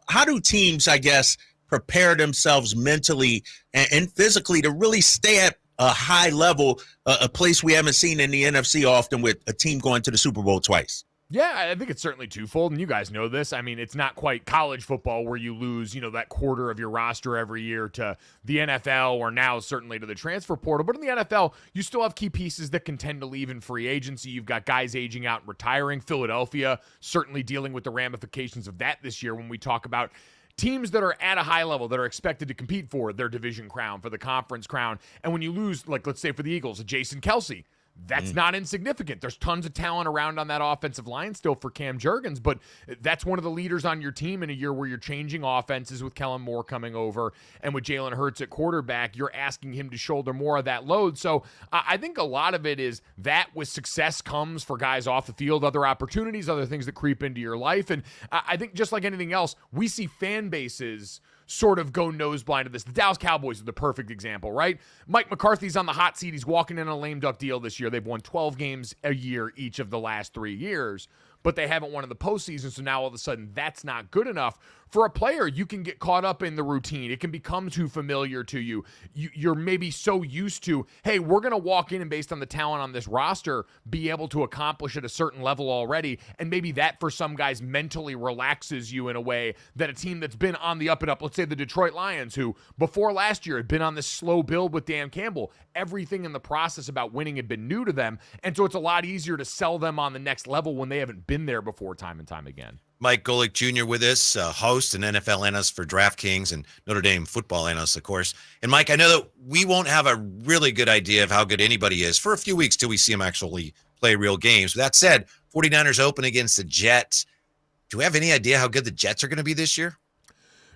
How do teams, I guess, prepare themselves mentally and physically to really stay at a high level, a place we haven't seen in the NFC often with a team going to the Super Bowl twice? Yeah, I think it's certainly twofold, and you guys know this. I mean, it's not quite college football where you lose, that quarter of your roster every year to the NFL or now certainly to the transfer portal. But in the NFL, you still have key pieces that can tend to leave in free agency. You've got guys aging out and retiring. Philadelphia certainly dealing with the ramifications of that this year when we talk about teams that are at a high level that are expected to compete for their division crown, for the conference crown. And when you lose, like let's say for the Eagles, a Jason Kelsey, that's not insignificant. There's tons of talent around on that offensive line still for Cam Jurgens, but that's one of the leaders on your team in a year where you're changing offenses with Kellen Moore coming over and with Jalen Hurts at quarterback. You're asking him to shoulder more of that load. So I think a lot of it is that with success comes for guys off the field, other opportunities, other things that creep into your life. And I think just like anything else, we see fan bases sort of go nose blind to this. The Dallas Cowboys are the perfect example, right? Mike McCarthy's on the hot seat. He's walking in a lame duck deal this year. They've won 12 games a year each of the last 3 years, but they haven't won in the postseason, so now all of a sudden that's not good enough. For a player, you can get caught up in the routine. It can become too familiar to you. You're maybe so used to, hey, we're going to walk in and based on the talent on this roster, be able to accomplish at a certain level already, and maybe that for some guys mentally relaxes you in a way that a team that's been on the up and up, let's say the Detroit Lions, who before last year had been on this slow build with Dan Campbell, everything in the process about winning had been new to them, and so it's a lot easier to sell them on the next level when they haven't been there before time and time again. Mike Golic Jr. with us, host and NFL analyst for DraftKings and Notre Dame football analyst, of course. And Mike, I know that we won't have a really good idea of how good anybody is for a few weeks till we see them actually play real games. With that said, 49ers open against the Jets. Do we have any idea how good the Jets are going to be this year?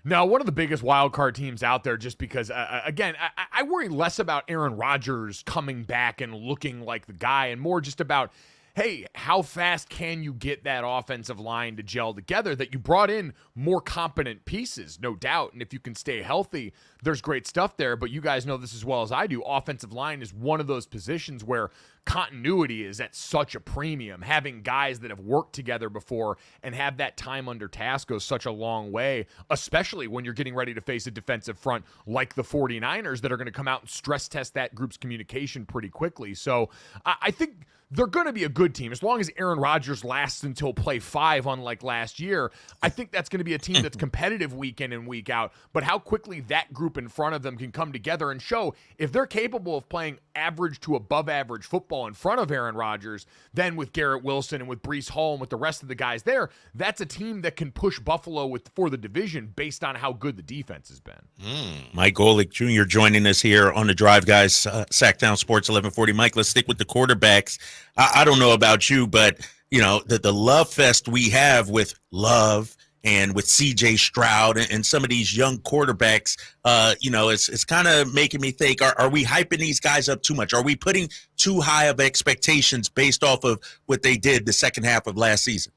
No, one of the biggest wild card teams out there just because, again, I worry less about Aaron Rodgers coming back and looking like the guy and more just about, hey, how fast can you get that offensive line to gel together that you brought in more competent pieces, no doubt. And if you can stay healthy, there's great stuff there. But you guys know this as well as I do. Offensive line is one of those positions where continuity is at such a premium. Having guys that have worked together before and have that time under task goes such a long way, especially when you're getting ready to face a defensive front like the 49ers that are going to come out and stress test that group's communication pretty quickly. So I think they're going to be a good team. As long as Aaron Rodgers lasts until play 5, unlike last year, I think that's going to be a team that's competitive week in and week out. But how quickly that group in front of them can come together and show if they're capable of playing average to above average football in front of Aaron Rodgers, then with Garrett Wilson and with Breece Hall and with the rest of the guys there, that's a team that can push Buffalo for the division based on how good the defense has been. Mike Golic Jr. joining us here on the Drive, guys. Sactown Sports 1140. Mike, let's stick with the quarterbacks. I don't know about you, but the love fest we have with Love and with C.J. Stroud and some of these young quarterbacks, it's kind of making me think: Are we hyping these guys up too much? Are we putting too high of expectations based off of what they did the second half of last season?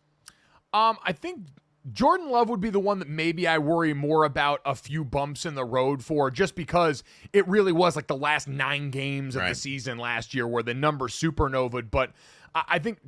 I think Jordan Love would be the one that maybe I worry more about a few bumps in the road for, just because it really was like the last 9 games of the season last year where the numbers supernovaed. But I think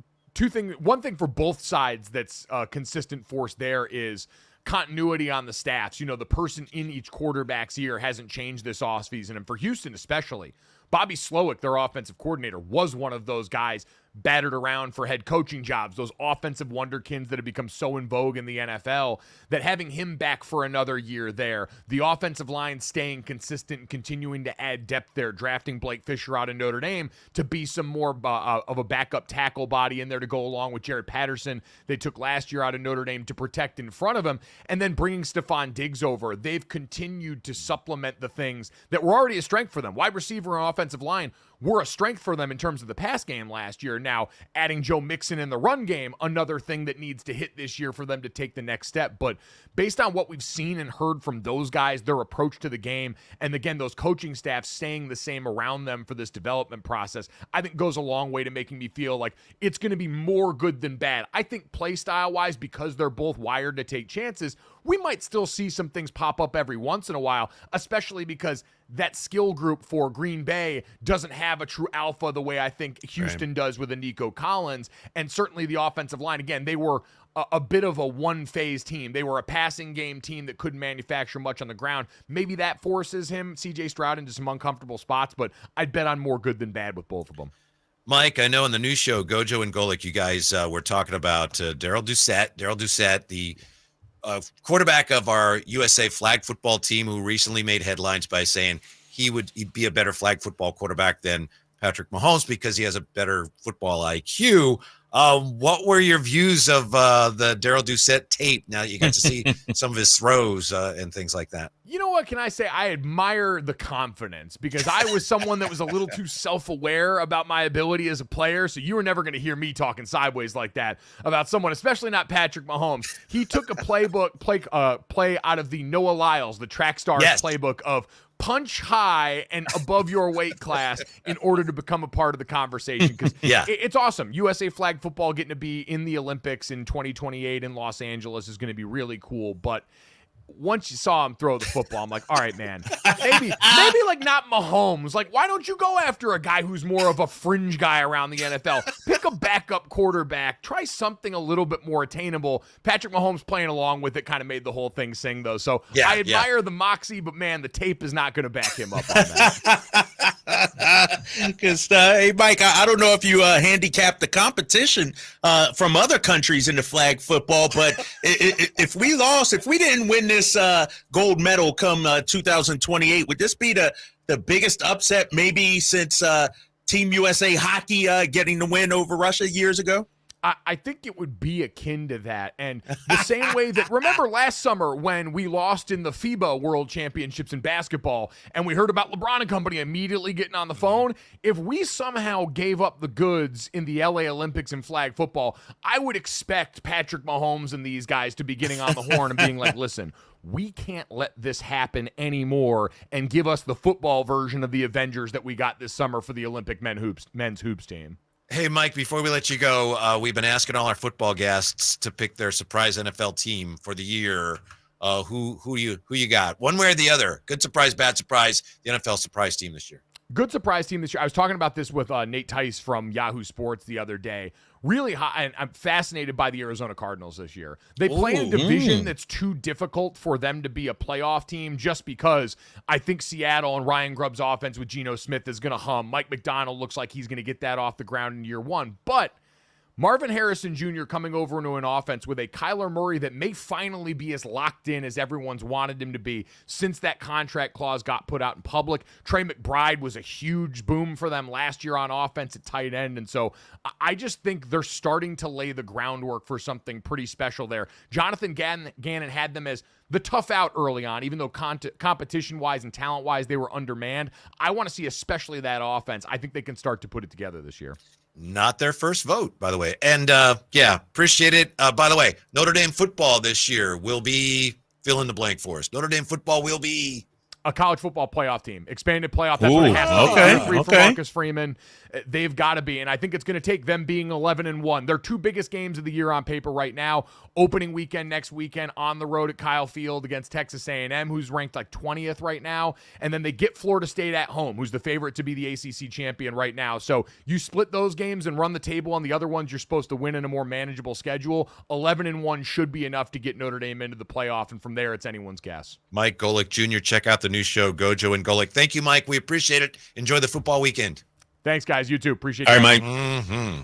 one thing for both sides that's a consistent force there is continuity on the staffs. The person in each quarterback's ear hasn't changed this offseason. And for Houston especially, Bobby Slowick, their offensive coordinator, was one of those guys battered around for head coaching jobs, those offensive wonderkins that have become so in vogue in the NFL, that having him back for another year there, the offensive line staying consistent and continuing to add depth there, drafting Blake Fisher out of Notre Dame to be some more of a backup tackle body in there to go along with Jared Patterson they took last year out of Notre Dame to protect in front of him, and then bringing Stephon Diggs over. They've continued to supplement the things that were already a strength for them. Wide receiver and offensive line were a strength for them in terms of the pass game last year. Now, adding Joe Mixon in the run game, another thing that needs to hit this year for them to take the next step. But based on what we've seen and heard from those guys, their approach to the game, and again, those coaching staffs staying the same around them for this development process, I think goes a long way to making me feel like it's going to be more good than bad. I think play style-wise, because they're both wired to take chances, we might still see some things pop up every once in a while, especially because that skill group for Green Bay doesn't have a true alpha the way I think Houston does with a Nico Collins. And certainly the offensive line, again, they were a bit of a one-phase team. They were a passing game team that couldn't manufacture much on the ground. Maybe that forces him, C.J. Stroud, into some uncomfortable spots, but I'd bet on more good than bad with both of them. Mike, I know in the new show, Gojo and Golic, you guys were talking about Darryl Doucette, the quarterback of our USA flag football team, who recently made headlines by saying he'd be a better flag football quarterback than Patrick Mahomes because he has a better football IQ. What were your views of the Darryl Doucette tape now that you got to see some of his throws and things like that? You know what can I say? I admire the confidence because I was someone that was a little too self-aware about my ability as a player, so you were never going to hear me talking sideways like that about someone, especially not Patrick Mahomes. He took a play out of the Noah Lyles, the track stars playbook of punch high and above your weight class in order to become a part of the conversation. Because it's awesome. USA flag football getting to be in the Olympics in 2028 in Los Angeles is going to be really cool. But once you saw him throw the football, I'm like, all right, man, maybe like not Mahomes. Like, why don't you go after a guy who's more of a fringe guy around the NFL? Pick a backup quarterback. Try something a little bit more attainable. Patrick Mahomes playing along with it kind of made the whole thing sing, though. So I admire the moxie, but, man, the tape is not going to back him up on that. Because, hey, Mike, I don't know if you handicapped the competition from other countries in the flag football, but if we didn't win this gold medal come 2028, would this be the biggest upset maybe since Team USA hockey getting the win over Russia years ago? I think it would be akin to that. And the same way that, remember last summer when we lost in the FIBA World Championships in basketball and we heard about LeBron and company immediately getting on the phone? If we somehow gave up the goods in the LA Olympics in flag football, I would expect Patrick Mahomes and these guys to be getting on the horn and being like, listen, we can't let this happen anymore and give us the football version of the Avengers that we got this summer for the Olympic men's hoops team. Hey, Mike, before we let you go, we've been asking all our football guests to pick their surprise NFL team for the year. Who you got? One way or the other. Good surprise, bad surprise, the NFL surprise team this year. Good surprise team this year. I was talking about this with Nate Tice from Yahoo Sports the other day. Really high, and I'm fascinated by the Arizona Cardinals this year. They play in a division that's too difficult for them to be a playoff team just because I think Seattle and Ryan Grubb's offense with Geno Smith is going to hum. Mike McDonald looks like he's going to get that off the ground in year one. But Marvin Harrison Jr. coming over into an offense with a Kyler Murray that may finally be as locked in as everyone's wanted him to be since that contract clause got put out in public. Trey McBride was a huge boom for them last year on offense at tight end. And so I just think they're starting to lay the groundwork for something pretty special there. Jonathan Gannon had them as the tough out early on, even though competition-wise and talent-wise they were undermanned. I want to see especially that offense. I think they can start to put it together this year. Not their first vote, by the way. And, appreciate it. By the way, Notre Dame football this year will be fill in the blank for us. Notre Dame football will be a college football playoff team, expanded playoff. That's what it has to be. For Marcus Freeman, they've got to be, and I think it's going to take them being 11-1. Their two biggest games of the year on paper right now. Opening weekend next weekend on the road at Kyle Field against Texas A&M, who's ranked like 20th right now, and then they get Florida State at home, who's the favorite to be the ACC champion right now. So you split those games and run the table on the other ones you're supposed to win in a more manageable schedule. 11-1 should be enough to get Notre Dame into the playoff, and from there it's anyone's guess. Mike Golic Jr., check out the new show, Gojo and Golic. Thank you, Mike. We appreciate it. Enjoy the football weekend. Thanks, guys. You too. Appreciate it. All right, Mike. Mm-hmm.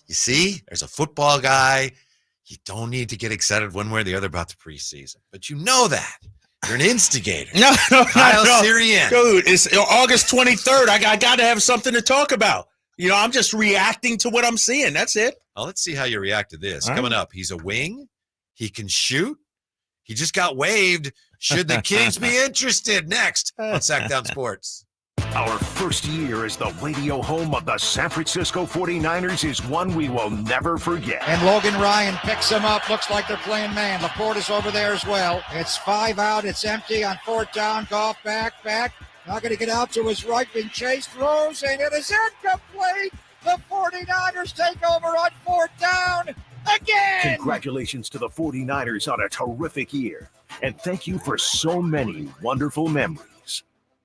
You see, there's a football guy. You don't need to get excited one way or the other about the preseason, but you know that. You're an instigator. No. Sirian. Dude, it's August 23rd. I got to have something to talk about. I'm just reacting to what I'm seeing. That's it. Well, let's see how you react to this. All Coming right. up, he's a wing. He can shoot. He just got waived. Should the Kings be interested? Next on Sactown Sports. Our first year as the radio home of the San Francisco 49ers is one we will never forget. And Logan Ryan picks him up. Looks like they're playing man. Laporta's over there as well. It's 5 out. It's empty on 4th down. Goff back. Not going to get out to his right. Being chased. Throws, and it is incomplete. The 49ers take over on 4th down again. Congratulations to the 49ers on a terrific year. And thank you for so many wonderful memories.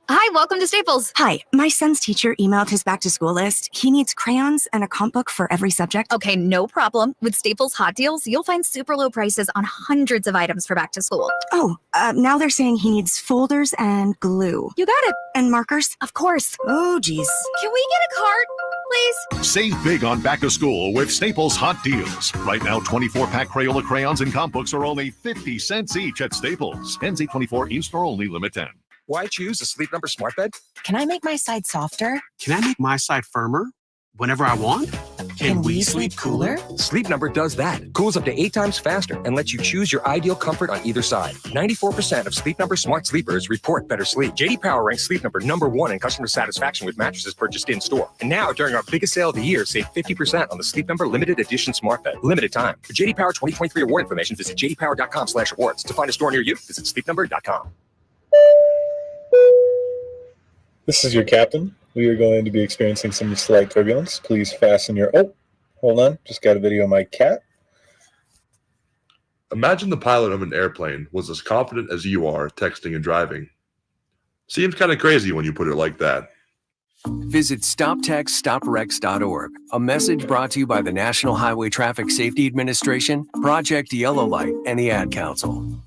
Hi, welcome to Staples. Hi, my son's teacher emailed his back-to-school list. He needs crayons and a comp book for every subject. Okay, no problem. With Staples Hot Deals, you'll find super low prices on hundreds of items for back to school. Oh, now they're saying he needs folders and glue. You got it. And markers? Of course. Oh, geez. Can we get a cart? please. Save big on back to school with Staples Hot Deals. Right now, 24-pack Crayola crayons and comp books are only 50 cents each at Staples. NC24 in-store only, limit 10. Why choose a Sleep Number smart bed? Can I make my side softer? Can I make my side firmer whenever I want? Can we sleep cooler? Sleep Number does that. Cools up to 8 times faster and lets you choose your ideal comfort on either side. 94% of Sleep Number smart sleepers report better sleep. JD Power ranks Sleep Number #1 in customer satisfaction with mattresses purchased in-store. And now, during our biggest sale of the year, save 50% on the Sleep Number limited edition smart bed. Limited time. For JD Power 2023 award information, visit jdpower.com/awards. To find a store near you, visit sleepnumber.com. This is your captain. We are going to be experiencing some slight turbulence. Please fasten your... Oh, hold on. Just got a video of my cat. Imagine the pilot of an airplane was as confident as you are texting and driving. Seems kind of crazy when you put it like that. Visit StopTextStopWrecks.org. A message brought to you by the National Highway Traffic Safety Administration, Project Yellow Light, and the Ad Council.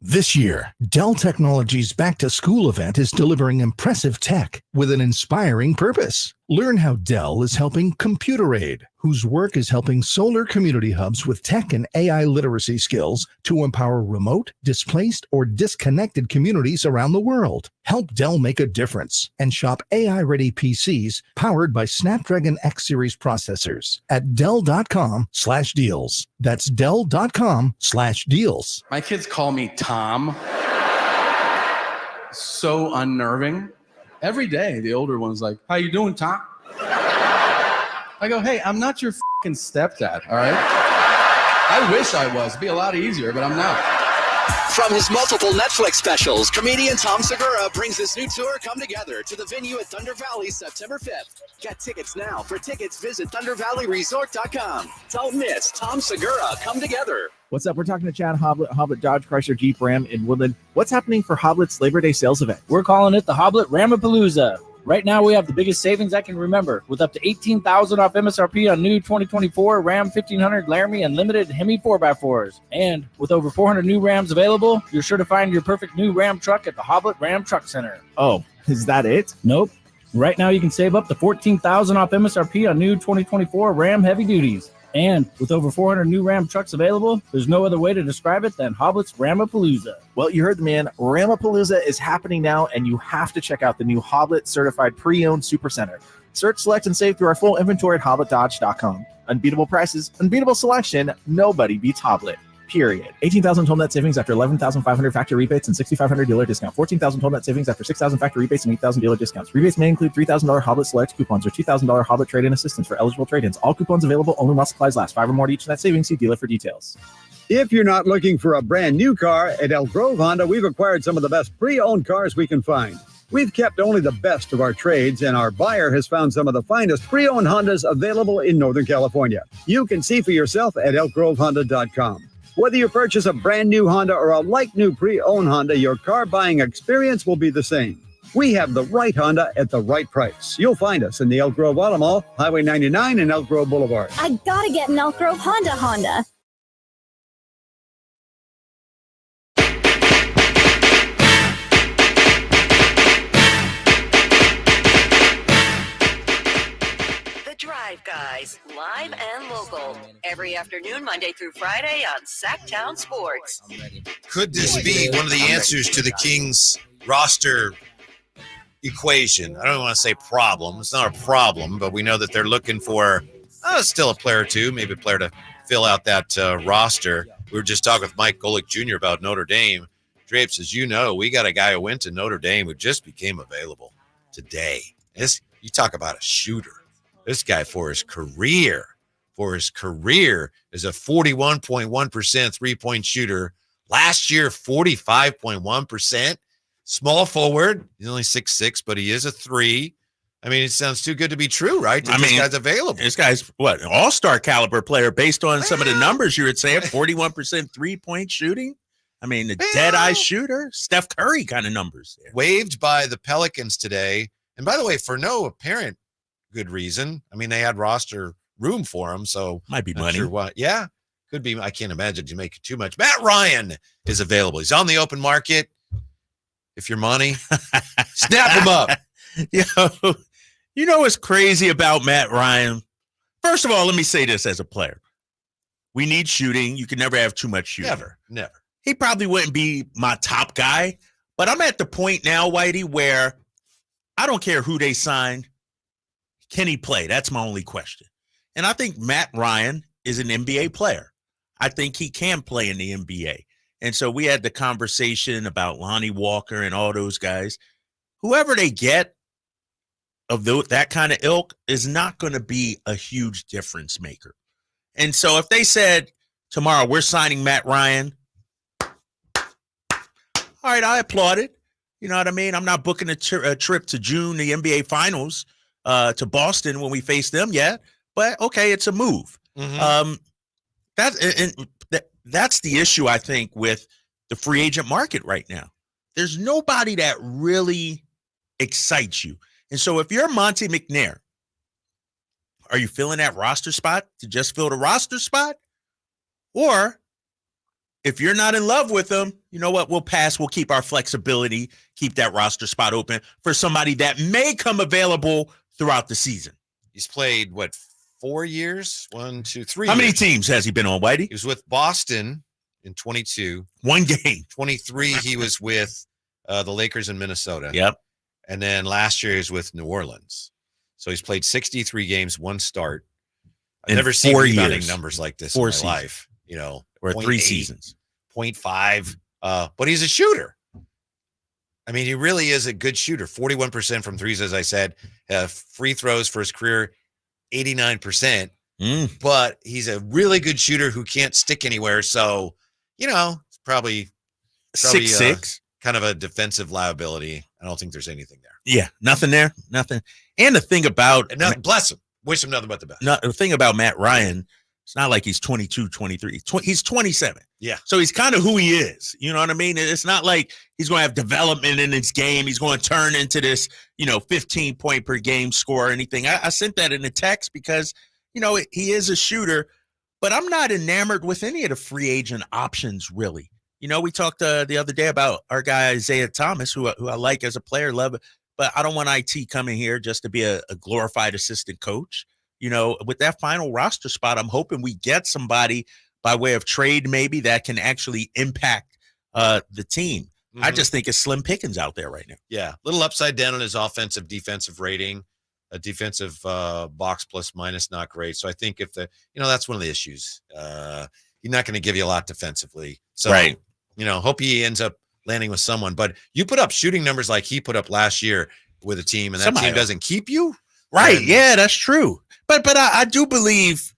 This year, Dell Technologies' Back to School event is delivering impressive tech with an inspiring purpose. Learn how Dell is helping Computer Aid, whose work is helping solar community hubs with tech and AI literacy skills to empower remote, displaced, or disconnected communities around the world. Help Dell make a difference and shop AI-ready PCs powered by Snapdragon X Series processors at Dell.com/deals. That's Dell.com/deals. My kids call me Tom. So unnerving. Every day, the older one's like, "How you doing, Tom?" I go, "Hey, I'm not your fucking stepdad, all right?" I wish I was. It'd be a lot easier, but I'm not. From his multiple Netflix specials, comedian Tom Segura brings his new tour, Come Together, to the venue at Thunder Valley September 5th. Get tickets now. For tickets, visit ThunderValleyResort.com. Don't miss Tom Segura, Come Together. What's up? We're talking to Chad Hoblet Dodge Chrysler Jeep Ram in Woodland. What's happening for Hoblet's Labor Day sales event? We're calling it the Hoblet Ramapalooza. Right now, we have the biggest savings I can remember, with up to $18,000 off MSRP on new 2024 Ram 1500 Laramie and limited Hemi 4x4s. And with over 400 new Rams available, you're sure to find your perfect new Ram truck at the Hoblet Ram Truck Center. Oh, is that it? Nope. Right now, you can save up to $14,000 off MSRP on new 2024 Ram Heavy Duties. And with over 400 new Ram trucks available, there's no other way to describe it than Hoblet's Ramapalooza. Well, you heard the man. Ramapalooza is happening now, and you have to check out the new Hoblet certified pre-owned Supercenter. Search, select, and save through our full inventory at HobletDodge.com. Unbeatable prices, unbeatable selection. Nobody beats Hoblet. Period. 18,000 total net savings after 11,500 factory rebates and 6,500 dealer discount. 14,000 total net savings after 6,000 factory rebates and 8,000 dealer discounts. Rebates may include $3,000 Hoblet Select coupons or $2,000 Hoblet trade-in assistance for eligible trade-ins. All coupons available only while supplies last. 5 or more to each net savings. See dealer for details. If you're not looking for a brand new car, at Elk Grove Honda, we've acquired some of the best pre-owned cars we can find. We've kept only the best of our trades, and our buyer has found some of the finest pre-owned Hondas available in Northern California. You can see for yourself at elkgrovehonda.com. Whether you purchase a brand new Honda or a like-new pre-owned Honda, your car buying experience will be the same. We have the right Honda at the right price. You'll find us in the Elk Grove Auto Mall, Highway 99 and Elk Grove Boulevard. I gotta get an Elk Grove Honda. Drive Guys, live and local, every afternoon, Monday through Friday on Sactown Sports. Could this be one of the answers to the Kings roster equation? I don't want to say problem. It's not a problem, but we know that they're looking for still a player or two, maybe a player to fill out that roster. We were just talking with Mike Golic Jr. about Notre Dame. Drapes, as you know, we got a guy who went to Notre Dame who just became available today. You talk about a shooter. This guy, for his career, is a 41.1% three-point shooter. Last year, 45.1%. Small forward. He's only 6'6", but he is a 3. I mean, it sounds too good to be true, right? This guy's available. This guy's, an all-star caliber player based on some of the numbers you would say, 41% three-point shooting. I mean, a dead-eye shooter. Steph Curry kind of numbers. Waived by the Pelicans today. And by the way, for no apparent good reason. I mean, they had roster room for him, so might be money. Sure what? Yeah, could be. I can't imagine you make it too much. Matt Ryan is available. He's on the open market. If you're money, snap him up. You know what's crazy about Matt Ryan? First of all, let me say this as a player. We need shooting. You can never have too much shooting. Never. He probably wouldn't be my top guy, but I'm at the point now, Whitey, where I don't care who they sign. Can he play? That's my only question. And I think Matt Ryan is an NBA player. I think he can play in the NBA. And so we had the conversation about Lonnie Walker and all those guys. Whoever they get of that kind of ilk is not going to be a huge difference maker. And so if they said tomorrow we're signing Matt Ryan, all right, I applaud it. You know what I mean? I'm not booking a trip to June, the NBA Finals, to Boston when we face them yet. But, okay, it's a move. Mm-hmm. That's the issue, I think, with the free agent market right now. There's nobody that really excites you. And so if you're Monte McNair, are you filling that roster spot to just fill the roster spot? Or if you're not in love with them, you know what? We'll pass. We'll keep our flexibility, keep that roster spot open for somebody that may come available throughout the season. He's played, 4 years? 1, 2, 3 How many years. teams has he been on, Whitey? He was with Boston in 22. One game. 23, he was with the Lakers in Minnesota. Yep. And then last year he was with New Orleans. So he's played 63 games, one start. I've never seen rebounding numbers like this in my life. You know, or 3 seasons. 0.5. But he's a shooter. I mean, he really is a good shooter. 41% from threes, as I said. Free throws for his career, 89%. But he's a really good shooter who can't stick anywhere. So, you know, it's probably 6'6". Kind of a defensive liability. I don't think there's anything there. Yeah, nothing there. Nothing. And the thing about bless him. Wish him nothing but the best. The thing about Matt Ryan, it's not like he's 22, 23. He's 27. Yeah. So he's kind of who he is. You know what I mean? It's not like he's going to have development in his game. He's going to turn into this, 15-point per game score or anything. I sent that in the text because, he is a shooter, but I'm not enamored with any of the free agent options, really. We talked the other day about our guy, Isaiah Thomas, who I like as a player, love it, but I don't want IT coming here just to be a glorified assistant coach. With that final roster spot, I'm hoping we get somebody by way of trade maybe that can actually impact the team. Mm-hmm. I just think it's slim pickings out there right now. Yeah, little upside down on his offensive defensive rating, a defensive box plus minus not great. So I think if that's one of the issues. He's not going to give you a lot defensively. So, right. Hope he ends up landing with someone. But you put up shooting numbers like he put up last year with a team, and that team doesn't keep you. Right. Yeah, that's true. But I do believe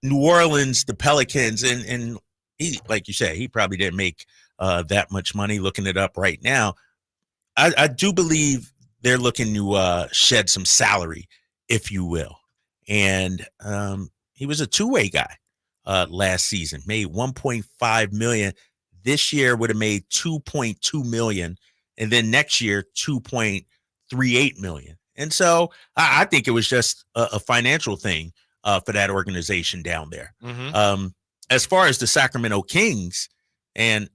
New Orleans, the Pelicans, and he, like you said, he probably didn't make that much money. Looking it up right now, I do believe they're looking to shed some salary, if you will. And he was a two-way guy last season, made $1.5 million. This year would have made $2.2 million, and then next year $2.38 million. And so I think it was just a financial thing for that organization down there. Mm-hmm. As far as the Sacramento Kings, and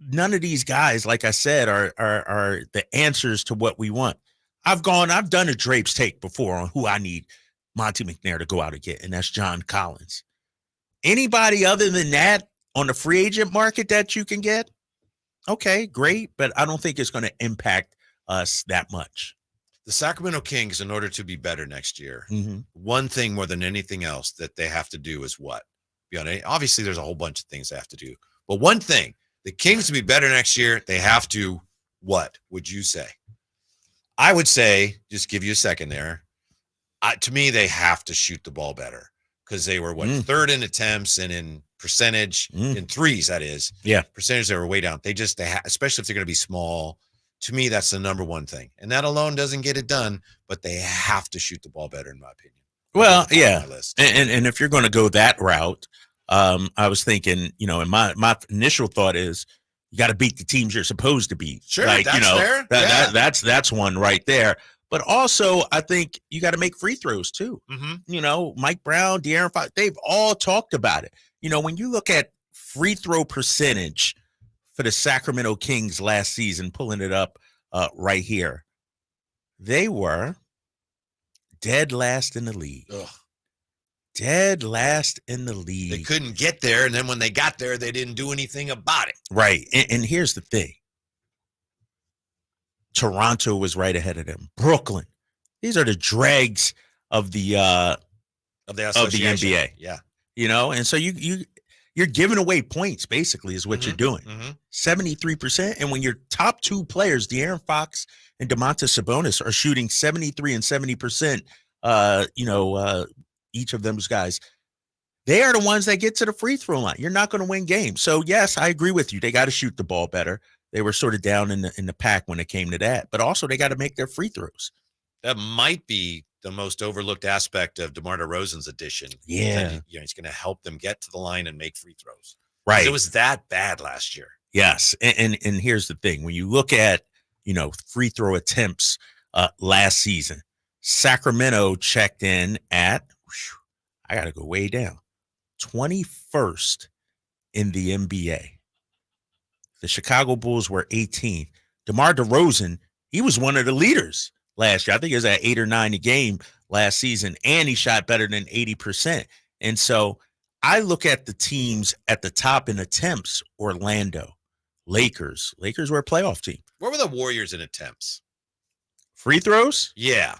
none of these guys, like I said, are the answers to what we want. I've done a Drapes take before on who I need Monte McNair to go out and get, and that's John Collins. Anybody other than that on the free agent market that you can get, okay, great, but I don't think it's going to impact us that much. The Sacramento Kings, in order to be better next year, mm-hmm. one thing more than anything else that they have to do is what? Obviously, there's a whole bunch of things they have to do. But one thing, the Kings to be better next year, they have to what, would you say? I would say, just give you a second there, to me, they have to shoot the ball better because they were, third in attempts and in percentage, in threes, that is. Yeah. Percentage, they were way down. They just, especially if they're going to be small, to me, that's the number one thing. And that alone doesn't get it done, but they have to shoot the ball better, in my opinion. Well, yeah. And if you're going to go that route, I was thinking, and my initial thought is you got to beat the teams you're supposed to beat. Sure, like, fair. That's one right there. But also, I think you got to make free throws too. Mm-hmm. Mike Brown, De'Aaron Fox, they've all talked about it. When you look at free throw percentage for the Sacramento Kings last season, pulling it up right here, They were dead last in the league. Ugh. Dead last in the league. They couldn't get there, and then when they got there, they didn't do anything about it. Right. And here's the thing. Toronto was right ahead of them. Brooklyn. These are the dregs of the NBA. Yeah. You know, and so you're giving away points, basically, is what you're doing. 73%. And when your top two players, De'Aaron Fox and Domantas Sabonis, are shooting 73 and 70%, each of those guys, they are the ones that get to the free throw line. You're not going to win games. So, yes, I agree with you. They got to shoot the ball better. They were sort of down in the pack when it came to that. But also they got to make their free throws. That might be the most overlooked aspect of DeMar DeRozan's addition. Yeah. He's going to help them get to the line and make free throws. Right. It was that bad last year. Yes. And here's the thing. When you look at, free throw attempts last season, Sacramento checked in at, I got to go way down, 21st in the NBA. The Chicago Bulls were 18th. DeMar DeRozan, he was one of the leaders last year. I think he was at 8 or 9 a game last season, and he shot better than 80%. And so I look at the teams at the top in attempts. Orlando, Lakers. Lakers were a playoff team. Where were the Warriors in attempts? Free throws? Yeah.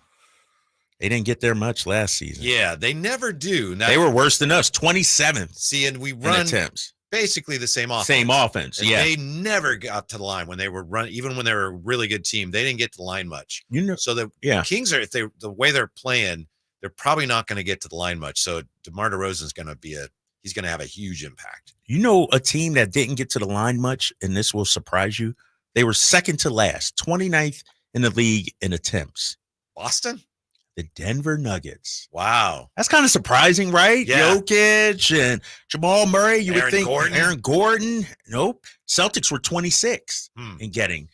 They didn't get there much last season. Yeah, they never do. They were worse than us, 27th. See, and we run attempts. Basically the same offense. Same offense, and yeah. They never got to the line when they were running, even when they were a really good team. They didn't get to the line much. So the Kings are, the way they're playing, they're probably not going to get to the line much. So DeMar DeRozan's going to he's going to have a huge impact. A team that didn't get to the line much, and this will surprise you, they were second to last, 29th in the league in attempts. Boston? The Denver Nuggets. Wow. That's kind of surprising, right? Yeah. Jokic and Jamal Murray. You would think Aaron Gordon. Nope. Celtics were 26th in getting.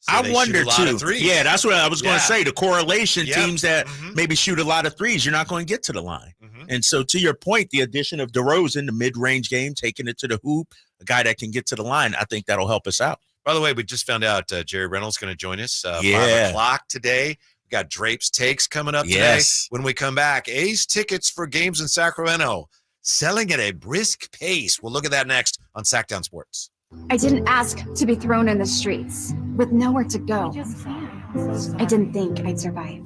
So I wonder, too. Yeah, that's what I was going to say. The correlation, teams that maybe shoot a lot of threes, you're not going to get to the line. And so, to your point, the addition of DeRozan, the mid-range game, taking it to the hoop, a guy that can get to the line, I think that'll help us out. By the way, we just found out Jerry Reynolds going to join us 5 o'clock today. We got Drape's Takes coming up today. When we come back, A's tickets for games in Sacramento selling at a brisk pace. We'll look at that next on Sactown Sports. I didn't ask to be thrown in the streets with nowhere to go. I didn't think I'd survive.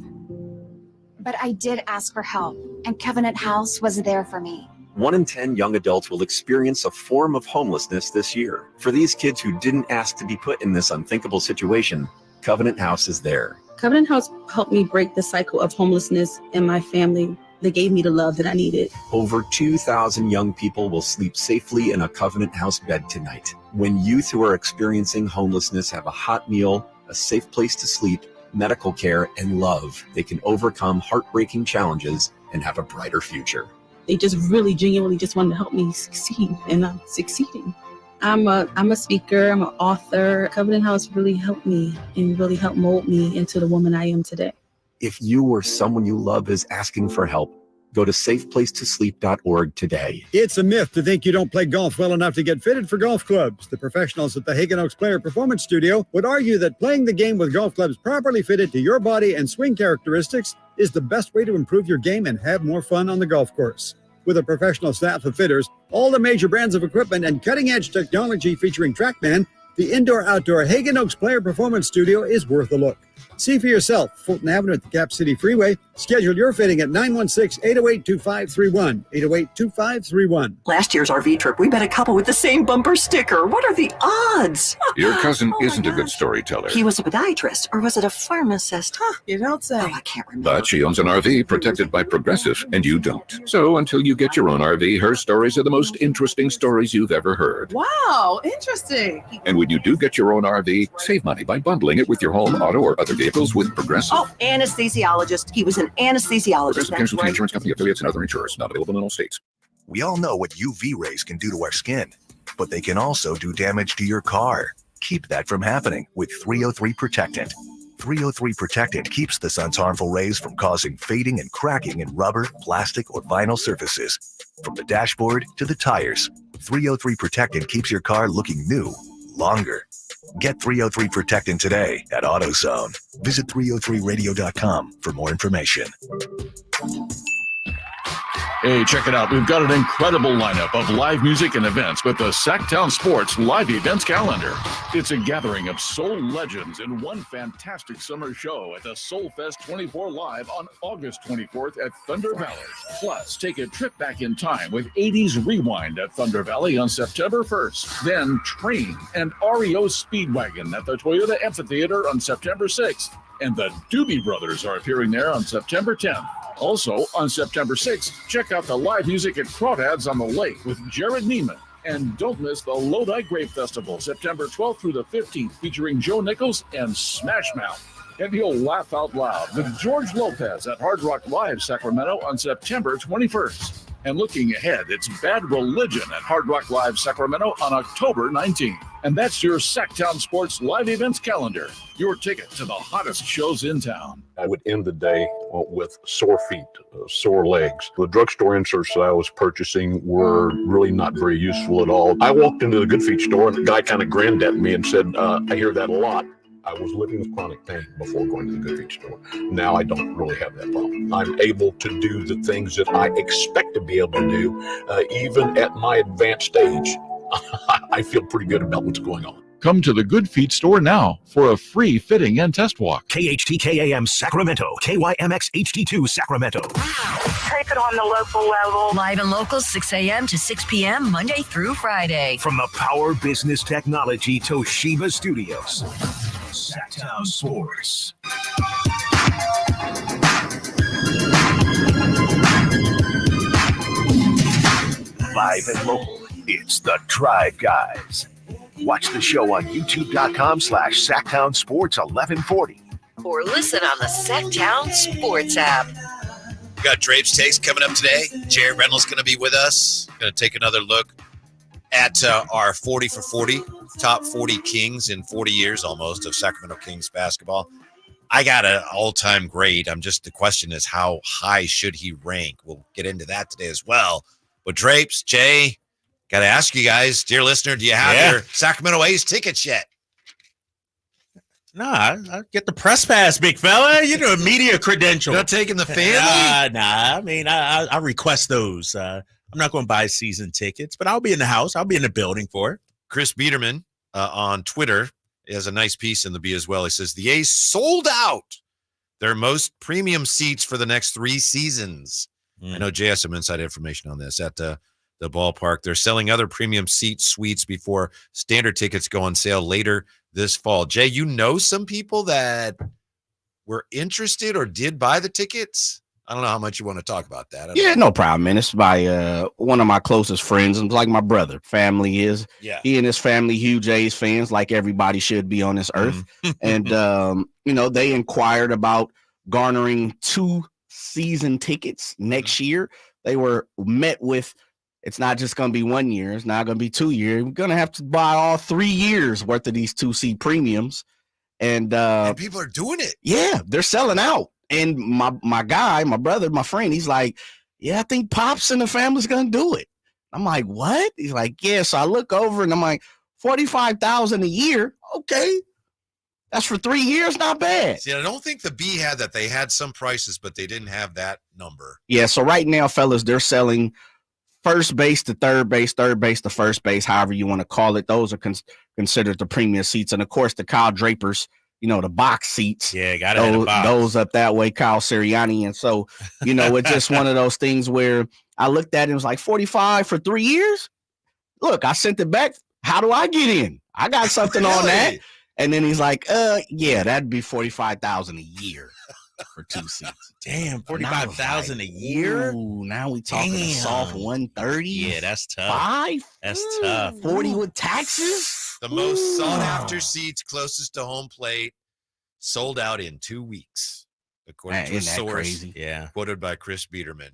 But I did ask for help, and Covenant House was there for me. 1 in 10 young adults will experience a form of homelessness this year. For these kids who didn't ask to be put in this unthinkable situation, Covenant House is there. Covenant House helped me break the cycle of homelessness in my family. They gave me the love that I needed. Over 2,000 young people will sleep safely in a Covenant House bed tonight. When youth who are experiencing homelessness have a hot meal, a safe place to sleep, medical care, and love, they can overcome heartbreaking challenges and have a brighter future. They just really genuinely just wanted to help me succeed, and I'm succeeding. I'm a speaker, I'm an author. Covenant House really helped me and really helped mold me into the woman I am today. If you or someone you love is asking for help, go to safeplacetosleep.org today. It's a myth to think you don't play golf well enough to get fitted for golf clubs. The professionals at the Hagen Oaks Player Performance Studio would argue that playing the game with golf clubs properly fitted to your body and swing characteristics is the best way to improve your game and have more fun on the golf course. With a professional staff of fitters, all the major brands of equipment, and cutting-edge technology featuring TrackMan, the indoor-outdoor Hagen Oaks Player Performance Studio is worth a look. See for yourself, Fulton Avenue at the Cap City Freeway. Schedule your fitting at 916-808-2531, 808-2531. Last year's RV trip, we met a couple with the same bumper sticker. What are the odds? Your cousin isn't a good storyteller. He was a podiatrist, or was it a pharmacist? You don't say. Oh, I can't remember. But she owns an RV protected by Progressive, and you don't. So until you get your own RV, her stories are the most interesting stories you've ever heard. Wow, interesting. And when you do get your own RV, save money by bundling it with your home, auto, or other vehicles with Progressive. Oh, anesthesiologist. He was an anesthesiologist. Progressive Casualty Insurance Company affiliates and other insurers. Not available in all states. We all know what UV rays can do to our skin, but they can also do damage to your car. Keep that from happening with 303 Protectant. 303 Protectant keeps the sun's harmful rays from causing fading and cracking in rubber, plastic, or vinyl surfaces. From the dashboard to the tires, 303 Protectant keeps your car looking new longer. Get 303 Protectant today at AutoZone. Visit 303radio.com for more information. Hey, check it out. We've got an incredible lineup of live music and events with the Sactown Sports live events calendar. It's a gathering of soul legends in one fantastic summer show at the Soul Fest 24 Live on August 24th at Thunder Valley. Plus, take a trip back in time with 80s Rewind at Thunder Valley on September 1st. Then Train and REO Speedwagon at the Toyota Amphitheater on September 6th. And the Doobie Brothers are appearing there on September 10th. Also, on September 6th, check out the live music at Crawdads on the Lake with Jared Neiman. And don't miss the Lodi Grape Festival, September 12th through the 15th, featuring Joe Nichols and Smash Mouth. And you'll laugh out loud with George Lopez at Hard Rock Live Sacramento on September 21st. And looking ahead, it's Bad Religion at Hard Rock Live Sacramento on October 19th. And that's your Sactown Sports live events calendar, your ticket to the hottest shows in town. I would end the day with sore feet, sore legs. The drugstore inserts that I was purchasing were really not very useful at all. I walked into the Good Feet store and the guy kind of grinned at me and said, I hear that a lot. I was living with chronic pain before going to the Good Feet store. Now I don't really have that problem. I'm able to do the things that I expect to be able to do, even at my advanced age. I feel pretty good about what's going on. Come to the Good Feet store now for a free fitting and test walk. KHTKAM Sacramento, KYMX HD2 Sacramento. Take it on the local level. Live and local, 6 a.m. to 6 p.m. Monday through Friday. From the Power Business Technology Toshiba Studios. Sactown Sports. Live and local, it's the Drive Guys. Watch the show on youtube.com/Sactown Sports 1140. Or listen on the Sactown Sports app. We got Drape's Takes coming up today. Jared Reynolds going to be with us. Going to take another look at our 40 for 40, top 40 Kings in 40 years almost of Sacramento Kings basketball. I got an all-time grade. The question is, how high should he rank? We'll get into that today as well. But Drapes, Jay, got to ask you guys, dear listener, do you have your Sacramento A's tickets yet? Nah, I get the press pass, big fella. You know, media credential. You're not taking the family? Nah. I mean, I request those. I'm not going to buy season tickets, but I'll be in the house. I'll be in the building for it. Chris Biederman on Twitter has a nice piece in the B as well. He says, the A's sold out their most premium seats for the next 3 seasons. I know Jay has some inside information on this. At the ballpark, they're selling other premium suites before standard tickets go on sale later this fall. Jay, you know some people that were interested or did buy the tickets? I don't know how much you want to talk about that. Yeah, no problem, man. It's by one of my closest friends. It's like my brother. Family is. Yeah. He and his family, huge A's fans, like everybody should be on this earth. And, they inquired about garnering 2 season tickets next year. They were met with, it's not just going to be 1 year. It's not going to be 2 years. We're going to have to buy all 3 years worth of these 2-seat premiums. And people are doing it. Yeah, they're selling out. And my guy, my brother, my friend, he's like, yeah, I think Pops and the family's going to do it. I'm like, what? He's like, yeah. So I look over and I'm like, $45,000 a year. Okay. That's for 3 years. Not bad. See, I don't think the B had that. They had some prices, but they didn't have that number. Yeah. So right now, fellas, they're selling first base to third base to first base, however you want to call it. Those are considered the premium seats. And of course, the Kyle Drapers, the box seats. Yeah, got it. Those up that way, Kyle Sirianni. And so, it's just one of those things where I looked at it and was like, 45 for 3 years? Look, I sent it back. How do I get in? I got something on that. And then he's like, yeah, that'd be $45,000 a year for 2 seats. Damn, $45,000 a year? Ooh, now we talking a soft 130. Yeah, that's tough. 5? That's tough. 40 with taxes? The most sought after seats closest to home plate sold out in 2 weeks, according to a source quoted by Chris Biederman.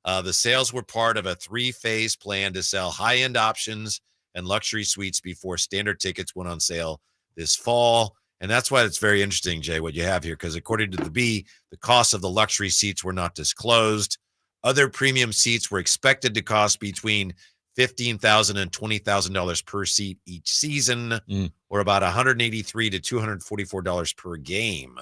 The sales were part of a 3-phase plan to sell high-end options and luxury suites before standard tickets went on sale this fall. And that's why it's very interesting, Jay, what you have here, because according to the B, the cost of the luxury seats were not disclosed. Other premium seats were expected to cost between $15,000 and $20,000 per seat each season, or about $183 to $244 per game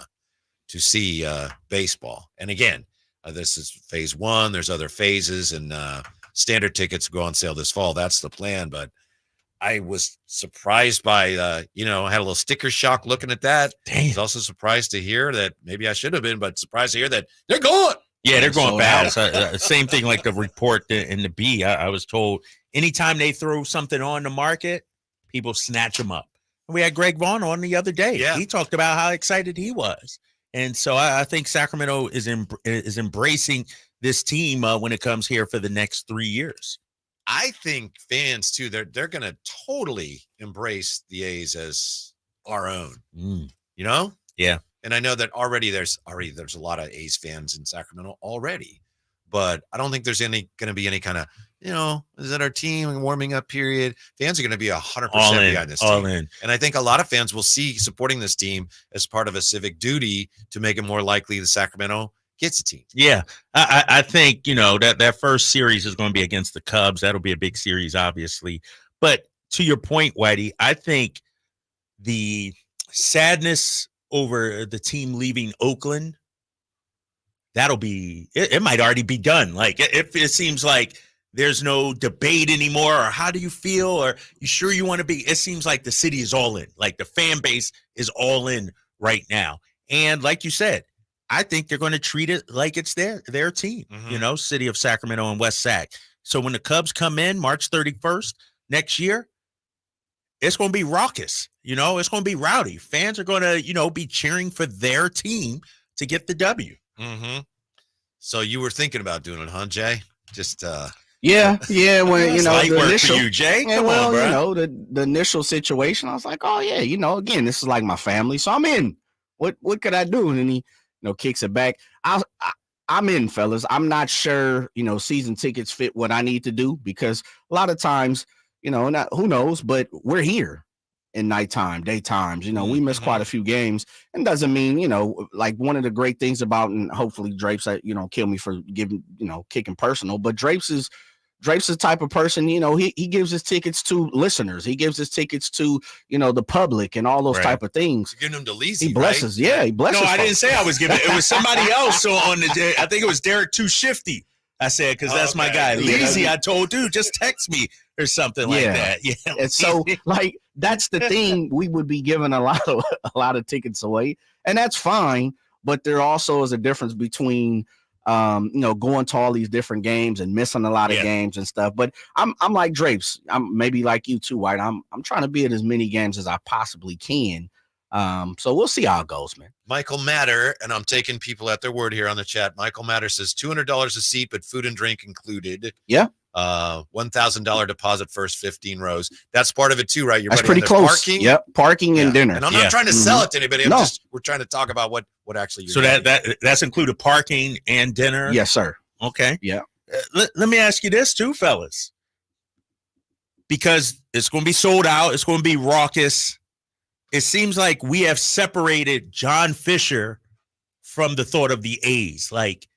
to see baseball. And again, this is phase one. There's other phases, and standard tickets go on sale this fall. That's the plan. But I was surprised by, I had a little sticker shock looking at that. I was also surprised to hear that, maybe I should have been, but surprised to hear that they're going. Yeah, they're going fast. Same thing like the report in the B. I was told anytime they throw something on the market, people snatch them up. We had Greg Vaughn on the other day. Yeah. He talked about how excited he was. And so I think Sacramento is embracing this team when it comes here for the next 3 years. I think fans, too, they're going to totally embrace the A's as our own, Yeah. And I know that there's a lot of A's fans in Sacramento already, but I don't think there's going to be any kind of, is that our team warming up period? Fans are going to be 100% behind this team. And I think a lot of fans will see supporting this team as part of a civic duty to make it more likely the Sacramento gets a team. Yeah. I think, that first series is going to be against the Cubs. That'll be a big series, obviously. But to your point, Whitey, I think the sadness over the team leaving Oakland, it might already be done. Like, if it seems like there's no debate anymore, or how do you feel, or you sure you want to be, it seems like the city is all in, like the fan base is all in right now. And like you said, I think they're going to treat it like it's their team, city of Sacramento and West Sac. So when the Cubs come in March 31st next year, it's going to be raucous. It's going to be rowdy. Fans are going to, be cheering for their team to get the W. Mm-hmm. So you were thinking about doing it, huh, Jay? Just Yeah. When light the work initial, for you, Jay. Yeah, Come on, bro. the initial situation, I was like, oh yeah, again, this is like my family, so I'm in. What could I do? And then he, kicks it back. I'm in, fellas. I'm not sure, season tickets fit what I need to do, because a lot of times, who knows, but we're here in nighttime, daytimes. We miss quite a few games, and doesn't mean, like one of the great things about, and hopefully Drapes, kill me for giving, kicking personal, but Drapes is the type of person, he gives his tickets to listeners. He gives his tickets to, the public and all those type of things. You're giving them to Lizzie, he blesses. Right? Yeah, he blesses. No, I didn't say I was giving it. It was somebody else on the, I think it was Derek Too Shifty. I said, because that's my guy. Lizzie, I told, dude, just text me or something like that. Yeah. And so, like, that's the thing. We would be giving a lot of tickets away, and that's fine. But there also is a difference between, going to all these different games and missing a lot of games and stuff. But I'm like Drapes. I'm maybe like you too, White. I'm trying to be at as many games as I possibly can. So we'll see how it goes, man. Michael Matter, and I'm taking people at their word here on the chat. Michael Matter says $200 a seat, but food and drink included. Yeah. $1,000 deposit first 15 rows. That's part of it too, right? That's pretty close. Parking. Yep, parking and dinner. And I'm not trying to sell it to anybody. We're trying to talk about what actually. So that's included parking and dinner. Yes, sir. Okay. Yeah. Let me ask you this too, fellas, because it's going to be sold out. It's going to be raucous. It seems like we have separated John Fisher from the thought of the A's. Like,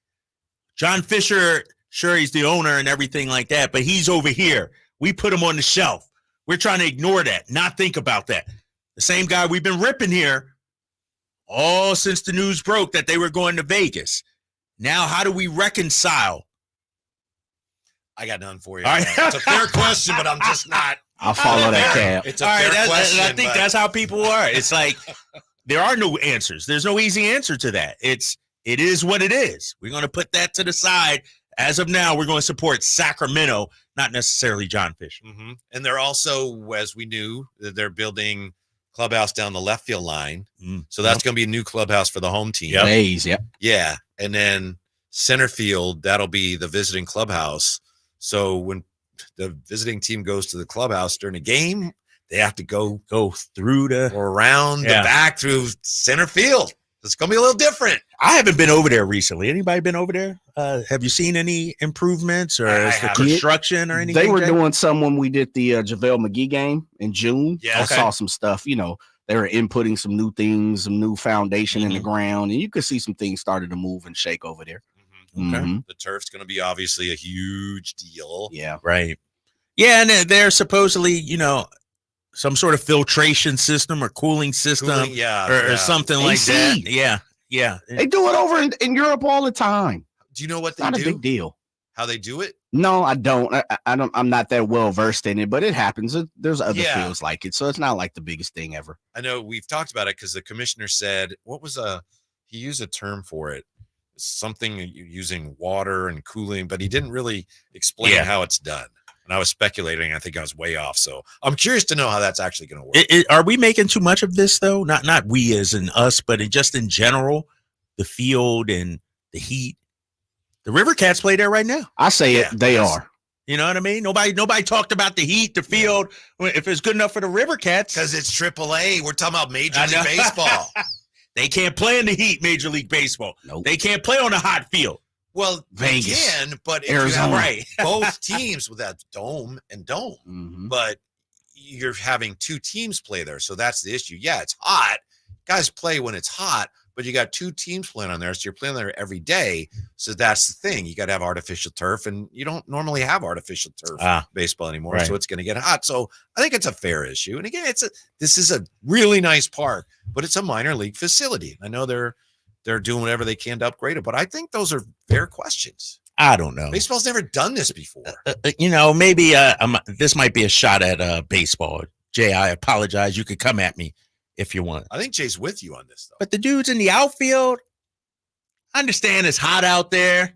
John Fisher, sure, he's the owner and everything like that, but he's over here. We put him on the shelf. We're trying to ignore that, not think about that. The same guy we've been ripping here all since the news broke that they were going to Vegas. Now, how do we reconcile? I got none for you. All right. It's a fair question, but I'm just not. I'll follow that cab. It's a fair question. I think that's how people are. It's like there are no answers. There's no easy answer to that. It is what it is. We're going to put that to the side. As of now, we're going to support Sacramento, not necessarily John Fisher. Mm-hmm. And they're also, as we knew, they're building clubhouse down the left field line. So that's going to be a new clubhouse for the home team. Yep. Yeah. And then center field, that'll be the visiting clubhouse. So when the visiting team goes to the clubhouse during a game, they have to go through or around the back through center field. It's going to be a little different. I haven't been over there recently. Anybody been over there? Have you seen any improvements or construction or anything? They were doing some when we did the JaVale McGee game in June. Yeah, I saw some stuff, they were inputting some new things, some new foundation in the ground, and you could see some things started to move and shake over there. Okay. The turf's going to be obviously a huge deal. Yeah. Right. Yeah, and they're supposedly, some sort of filtration system or cooling system, or something like that. Yeah. They do it over in Europe all the time. Do you know what It's not a big deal. How they do it? No, I don't. I don't. I'm not that well versed in it, but it happens. There's other fields like it, so it's not like the biggest thing ever. I know we've talked about it because the commissioner said, he used a term for it, something using water and cooling, but he didn't really explain how it's done. And I was speculating. I think I was way off. So I'm curious to know how that's actually going to work. Are we making too much of this, though? Not we as in us, but just in general, the field and the heat. The River Cats play there right now. I say it. They are. You know what I mean? Nobody talked about the heat, the field, if it's good enough for the River Cats. Because it's AAA. We're talking about Major League Baseball. They can't play in the heat, Major League Baseball. Nope. They can't play on a hot field. Well, Vegas, they can, but if Arizona. you have both teams with that dome, but you're having two teams play there. So that's the issue. Yeah, it's hot. Guys play when it's hot, but you got two teams playing on there. So you're playing there every day. So that's the thing. You got to have artificial turf, and you don't normally have artificial turf baseball anymore. Right. So it's going to get hot. So I think it's a fair issue. And again, this is a really nice park, but it's a minor league facility. I know they're doing whatever they can to upgrade it, but I think those are fair questions. I don't know. Baseball's never done this before. Maybe this might be a shot at baseball. Jay, I apologize. You could come at me if you want. I think Jay's with you on this, though. But the dudes in the outfield, I understand it's hot out there,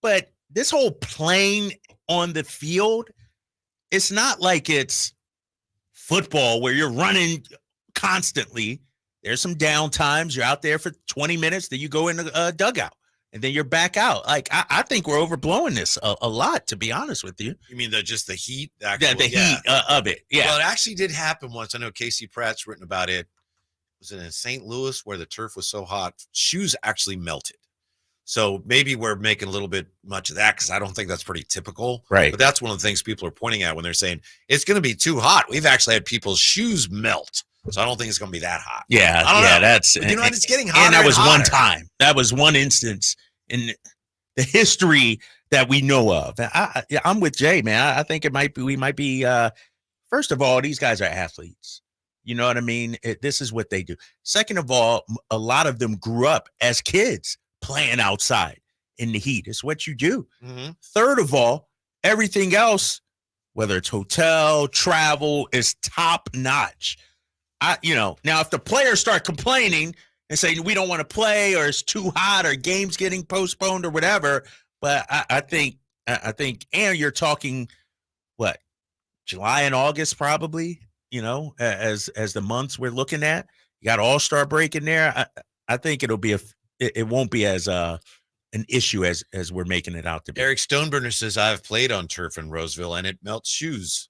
but this whole playing on the field, it's not like it's football where you're running constantly. There's some down times. You're out there for 20 minutes, then you go in the dugout, and then you're back out. Like, I think we're overblowing this a lot, to be honest with you. You mean just the heat? The heat of it, yeah. Well, it actually did happen once. I know Casey Pratt's written about it. Was it in St. Louis where the turf was so hot, shoes actually melted? So maybe we're making a little bit much of that because I don't think that's pretty typical. Right. But that's one of the things people are pointing at when they're saying it's going to be too hot. We've actually had people's shoes melt. So I don't think it's going to be that hot. Yeah, I don't know. that's But it's getting hotter. And that was hotter. one time. That was one instance in the history that we know of. I'm with Jay, man. I think we might be. First of all, these guys are athletes. You know what I mean? This is what they do. Second of all, a lot of them grew up as kids playing outside in the heat. It's what you do. Mm-hmm. Third of all, everything else, whether it's hotel, travel, is top notch. Now if the players start complaining and saying we don't want to play or it's too hot or games getting postponed or whatever, but I think, and you're talking what, July and August probably, as the months we're looking at. You got All-Star break in there. I think it won't be as an issue as we're making it out to be. Eric Stoneburner says I've played on turf in Roseville and it melts shoes.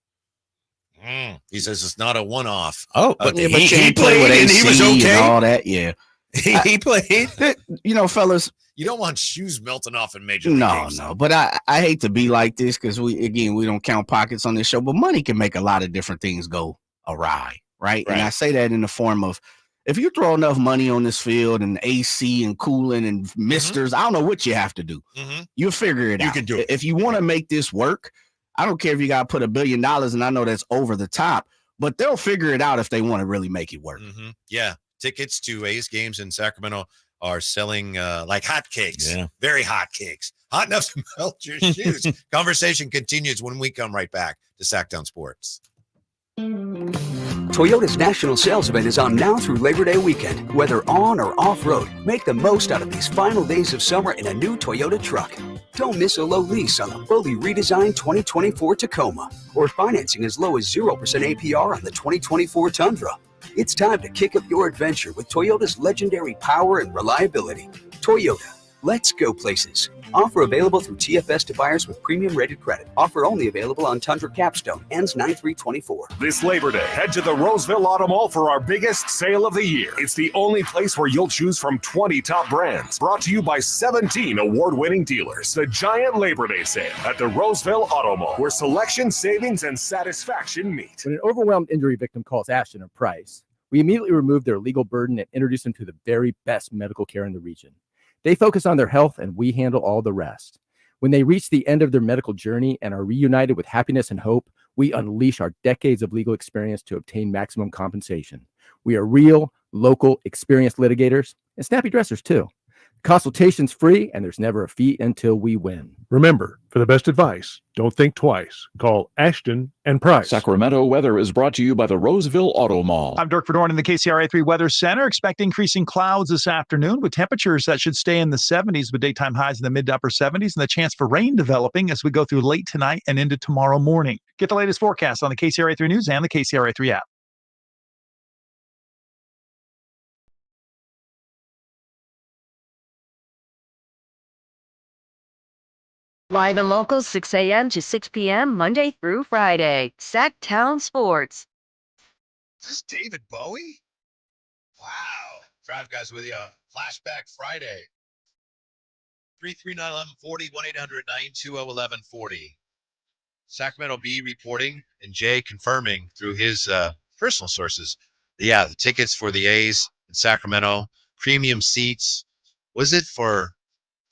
He says it's not a one-off. Oh, but he played with AC and he was okay and all that. Yeah, he played. Fellas, you don't want shoes melting off in major league games. No. But I hate to be like this because we don't count pockets on this show, but money can make a lot of different things go awry, right? And I say that in the form of if you throw enough money on this field and AC and cooling and misters, I don't know what you have to do. You'll figure it out. You can do it. If you want to make this work, I don't care if you got to put $1 billion, and I know that's over the top, but they'll figure it out if they want to really make it work. Yeah. Tickets to A's games in Sacramento are selling like hotcakes. Yeah. Very hot cakes. Hot enough to melt your shoes. Conversation continues when we come right back to Sactown Sports. Toyota's national sales event is on now through Labor Day weekend. Whether on or off-road, make the most out of these final days of summer in a new Toyota truck. Don't miss a low lease on the fully redesigned 2024 Tacoma or financing as low as 0% APR on the 2024 Tundra. It's time to kick up your adventure with Toyota's legendary power and reliability. Toyota, let's go places. Offer available through TFS to buyers with premium rated credit. Offer only available on Tundra Capstone. Ends 9/3/24. This Labor Day, head to the Roseville Auto Mall for our biggest sale of the year. It's the only place where you'll choose from 20 top brands. Brought to you by 17 award-winning dealers. The giant Labor Day sale at the Roseville Auto Mall, where selection, savings, and satisfaction meet. When an overwhelmed injury victim calls Ashton or Price, we immediately remove their legal burden and introduce them to the very best medical care in the region. They focus on their health, and we handle all the rest. When they reach the end of their medical journey and are reunited with happiness and hope, We unleash our decades of legal experience to obtain maximum compensation. We are real, local, experienced litigators and snappy dressers, too. Consultation's free, and there's never a fee until we win. Remember, for the best advice, don't think twice. Call Ashton and Price. Sacramento weather is brought to you by the Roseville Auto Mall. I'm Dirk Verdorn in the KCRA 3 Weather Center. Expect increasing clouds this afternoon with temperatures that should stay in the 70s with daytime highs in the mid to upper 70s and the chance for rain developing as we go through late tonight and into tomorrow morning. Get the latest forecast on the KCRA 3 News and the KCRA 3 app. Live and local, 6 a.m. to 6 p.m., Monday through Friday. Sactown Sports. Is this David Bowie? Wow. Drive Guys with you. Flashback Friday. 339-1140, 1-800-920-1140. Sacramento Bee reporting and Jay confirming through his personal sources. Yeah, the tickets for the A's in Sacramento, premium seats. Was it for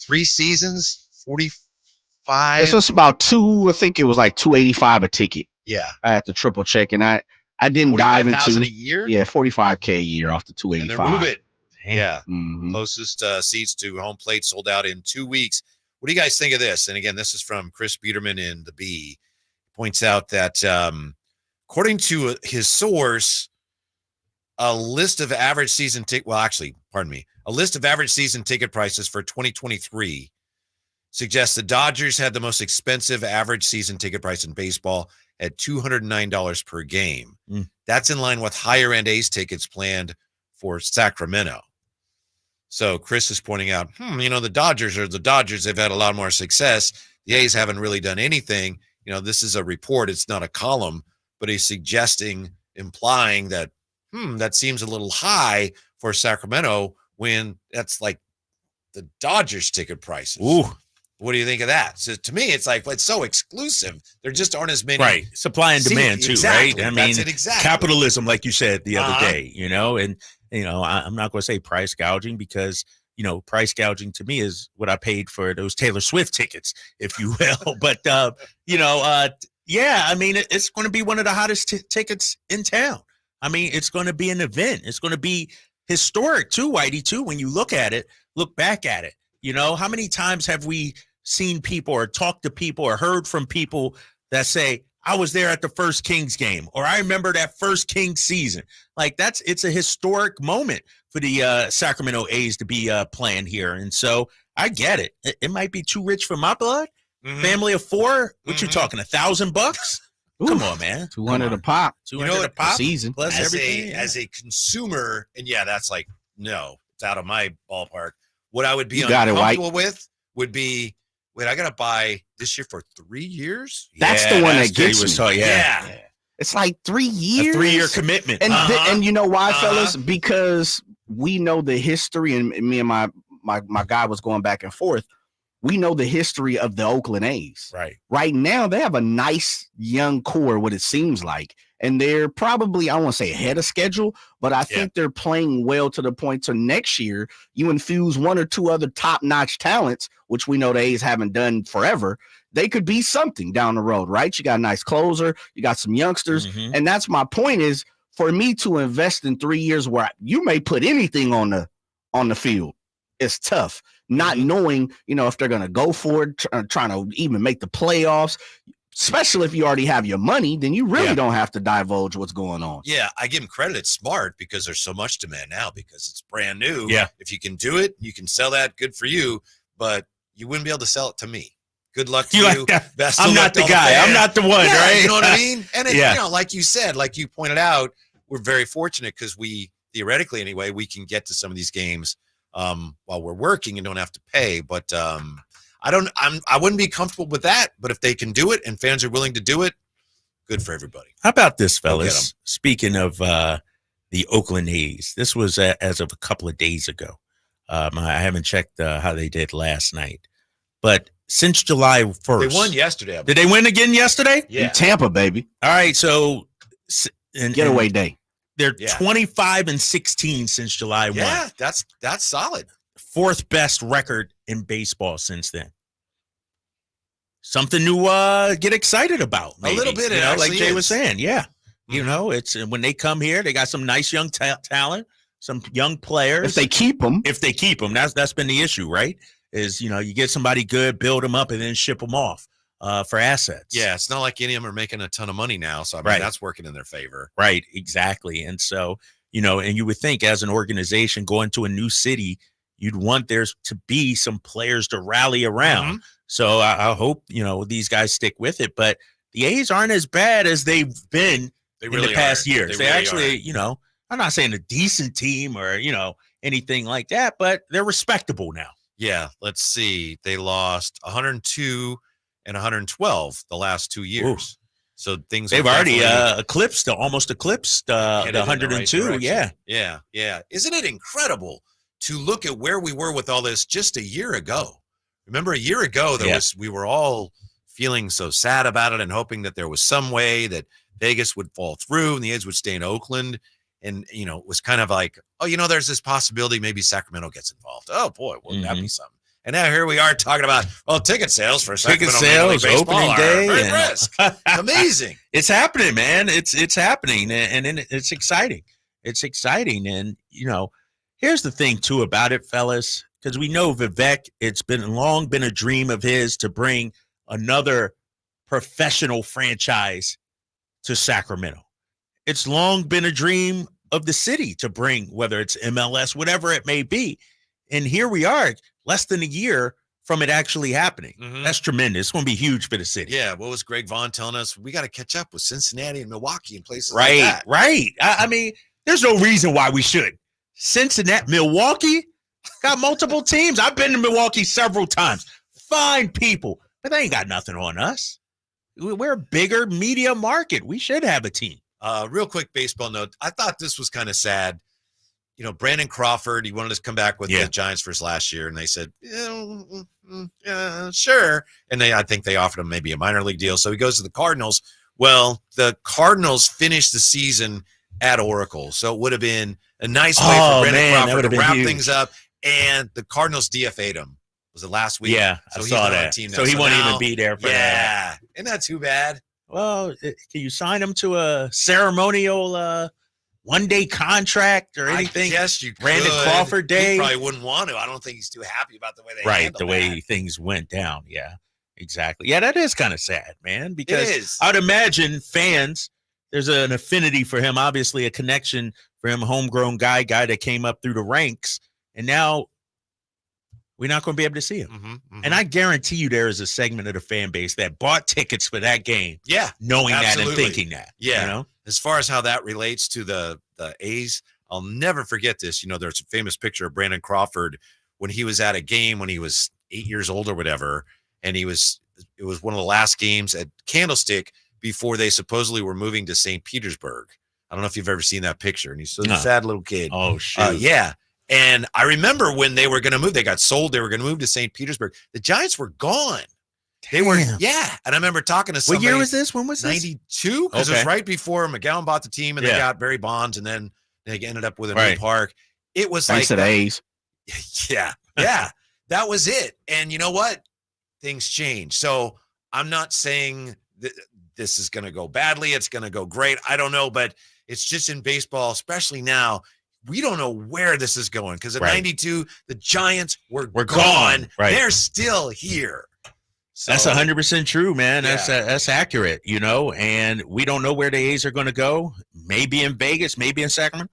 3 seasons? 45? This was about I think it was like $285 a ticket. Yeah. I had to triple check, and I didn't dive into $45,000 a year? Yeah, $45K a year off the $285. And they're moving. Yeah. Closest seats to home plate sold out in 2 weeks. What do you guys think of this? And again, this is from Chris Biederman in the Bee. Points out that according to his source, a list of average season ticket prices for 2023 suggests the Dodgers had the most expensive average season ticket price in baseball at $209 per game. That's in line with higher end A's tickets planned for Sacramento. So Chris is pointing out, the Dodgers are the Dodgers. They've had a lot more success. The A's haven't really done anything. This is a report. It's not a column, but he's implying that, that seems a little high for Sacramento when that's like the Dodgers ticket prices. Ooh. What do you think of that? So to me, it's like, it's so exclusive. There just aren't as many. Right. Supply and demand too, exactly. right? I That's mean, it exactly. Capitalism, like you said the other day, and I'm not going to say price gouging because, price gouging to me is what I paid for those Taylor Swift tickets, if you will. But, it's going to be one of the hottest tickets in town. I mean, it's going to be an event. It's going to be historic too, Whitey, too, when you look back at it. How many times have we seen people or talked to people or heard from people that say, I was there at the first Kings game, or I remember that first Kings season. Like it's a historic moment for the Sacramento A's to be playing here. And so I get it. It might be too rich for my blood. Family of 4, what you talking, $1,000? Come on, man. $200 a pop. $200 a pop season. Plus everything. As a consumer, and that's like, no, it's out of my ballpark. What I would be uncomfortable with would be, wait, I got to buy this year for 3 years? That's the one that gets me. Yeah. It's like 3 years. A 3-year commitment. And and you know why, fellas? Because we know the history, and me and my guy was going back and forth. We know the history of the Oakland A's. Right. Right now, they have a nice young core, what it seems like. And they're probably, I don't want to say ahead of schedule, but I think they're playing well to the point to next year, you infuse 1 or 2 other top-notch talents, which we know the A's haven't done forever. They could be something down the road, right? You got a nice closer. You got some youngsters. And that's my point is, for me to invest in 3 years where you may put anything on the field, it's tough. Not knowing, if they're going to go for it, trying to even make the playoffs. Especially if you already have your money, then you really don't have to divulge what's going on. Yeah, I give them credit. It's smart because there's so much demand now because it's brand new. Yeah. If you can do it, you can sell that. Good for you. But you wouldn't be able to sell it to me. Good luck to you. Best I'm of luck not the to guy. I'm not the one, right? You know what I mean? And like you said, like you pointed out, we're very fortunate because we, theoretically anyway, we can get to some of these games while we're working and don't have to pay. But I wouldn't be comfortable with that, but if they can do it and fans are willing to do it, good for everybody. How about this, fellas? Speaking of the Oakland A's, this was as of a couple of days ago. I haven't checked how they did last night, but since July 1st. They won yesterday. Did they win again yesterday? Yeah. In Tampa, baby. All right, so getaway day. They're 25-16 since July 1. Yeah, that's solid. 4th best record in baseball since then. something to get excited about. Maybe. A little bit, like Jay was is. saying. Yeah. You know, it's when they come here, they got some nice young talent, some young players. If they keep them. That's been the issue, right? Is, you get somebody good, build them up, and then ship them off for assets. Yeah, it's not like any of them are making a ton of money now. So, I mean, that's working in their favor. Right, exactly. And so, and you would think as an organization going to a new city, you'd want there to be some players to rally around. Mm-hmm. So I hope, these guys stick with it. But the A's aren't as bad as they've been in the past years. They actually, I'm not saying a decent team or, anything like that, but they're respectable now. Yeah, let's see. They lost 102 and 112 the last 2 years. Ooh. So they've already almost eclipsed the 102. Right, yeah. Isn't it incredible to look at where we were with all this just a year ago? Remember a year ago, we were all feeling so sad about it and hoping that there was some way that Vegas would fall through and the A's would stay in Oakland. And, it was kind of like, there's this possibility maybe Sacramento gets involved. Oh, boy, wouldn't that be something? And now here we are talking about, ticket sales for Sacramento opening day. Very brisk. It's amazing. It's happening, man. It's happening. And it's exciting. It's exciting. And, here's the thing, too, about it, fellas, because we know Vivek, it's long been a dream of his to bring another professional franchise to Sacramento. It's long been a dream of the city to bring, whether it's MLS, whatever it may be. And here we are, less than a year from it actually happening. Mm-hmm. That's tremendous. It's going to be huge for the city. Yeah. What was Greg Vaughn telling us? We got to catch up with Cincinnati and Milwaukee and places like that. Right. I mean, there's no reason why we should. Cincinnati, Milwaukee got multiple teams. I've been to Milwaukee several times. Fine people, but they ain't got nothing on us. We're a bigger media market. We should have a team. Real quick baseball note. I thought this was kind of sad. Brandon Crawford, he wanted to come back with the Giants for his last year, and they said, sure. And I think they offered him maybe a minor league deal. So he goes to the Cardinals. Well, the Cardinals finished the season at Oracle. So it would have been a nice way for Brandon Crawford to wrap things up. And the Cardinals DFA'd him. Was it last week? Yeah, so I saw that. So he won't even be there for that. Yeah, isn't that too bad? Well, can you sign him to a ceremonial one-day contract or anything? Yes, you could. Brandon Crawford Day. He probably wouldn't want to. I don't think he's too happy about the way they handled the way things went down. Yeah, exactly. Yeah, that is kind of sad, man, because it is. I'd imagine fans, there's an affinity for him, obviously a connection for him, homegrown guy that came up through the ranks, and now we're not going to be able to see him. Mm-hmm. And I guarantee you there is a segment of the fan base that bought tickets for that game. Yeah. Knowing that and thinking that. Yeah. As far as how that relates to the A's, I'll never forget this. There's a famous picture of Brandon Crawford when he was at a game when he was 8 years old or whatever. And it was one of the last games at Candlestick before they supposedly were moving to St. Petersburg. I don't know if you've ever seen that picture. And he's a sad little kid. Oh, shoot. Yeah. And I remember when they were going to move, they got sold. They were going to move to St. Petersburg. The Giants were gone. They were, yeah. And I remember talking to somebody. What year was this? When was this? 92. Because it was right before McGowan bought the team and they got Barry Bonds and then they ended up with a new park. It was Thanks to the A's. Yeah. Yeah. That was it. And you know what? Things change. So I'm not saying that this is going to go badly. It's going to go great. I don't know. But it's just in baseball, especially now, we don't know where this is going because at 92, the Giants were gone. Right. They're still here. So, that's 100% true, man. That's accurate, and we don't know where the A's are going to go. Maybe in Vegas, maybe in Sacramento.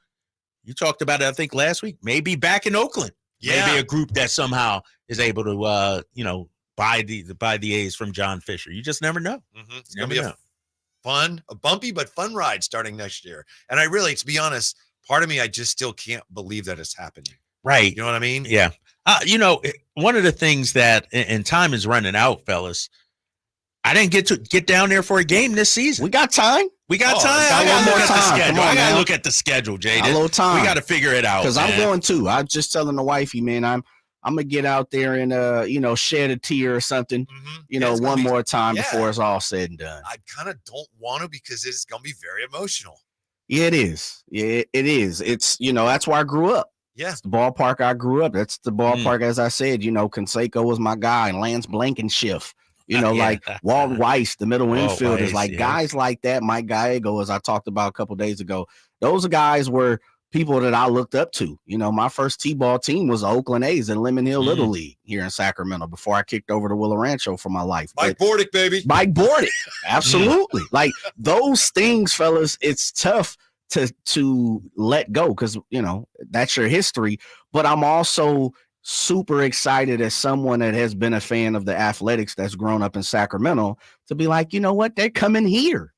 You talked about it, I think, last week. Maybe back in Oakland. Yeah. Maybe a group that somehow is able to, buy the A's from John Fisher. You just never know. Mm-hmm. It's going to be a bumpy but fun ride starting next year. And I really, to be honest, part of me, I just still can't believe that it's happening. Right. You know what I mean? Yeah. One of the things that, and time is running out, fellas, I didn't get down there for a game this season. We got time. We got time. I got to look at the schedule, Jay. A little time. We got to figure it out. Because I'm going too. I'm just telling the wifey, man, I'm going to get out there and, shed a tear or something, one more time before it's all said and done. I kind of don't want to because it's going to be very emotional. Yeah, it is. Yeah, it is. It's, that's where I grew up. Yeah. It's the ballpark I grew up. That's the ballpark, as I said, Canseco was my guy and Lance Blankenship, Like Walt Weiss, the middle Walt infielders, Weiss, guys like that, Mike Gallego, as I talked about a couple days ago. Those guys were people that I looked up to. My first T-ball team was the Oakland A's in Lemon Hill Little League here in Sacramento before I kicked over to Willow Rancho for my life. Mike Bordick, baby. Mike Bordick. Absolutely. Those things, fellas, it's tough to let go because, that's your history. But I'm also super excited as someone that has been a fan of the athletics that's grown up in Sacramento to be like, you know what? They're coming here.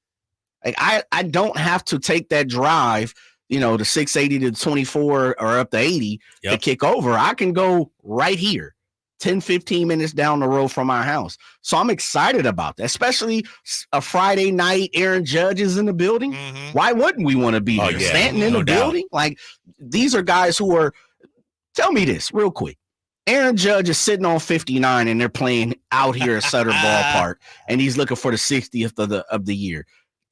I don't have to take that drive, the 680 to 24 or up to 80 to kick over. I can go right here, 10, 15 minutes down the road from our house. So I'm excited about that, especially a Friday night. Aaron Judge is in the building. Why wouldn't we want to be there? Stanton in the building. These are guys who are, tell me this real quick. Aaron Judge is sitting on 59 and they're playing out here at Sutter Ballpark and he's looking for the 60th of the year.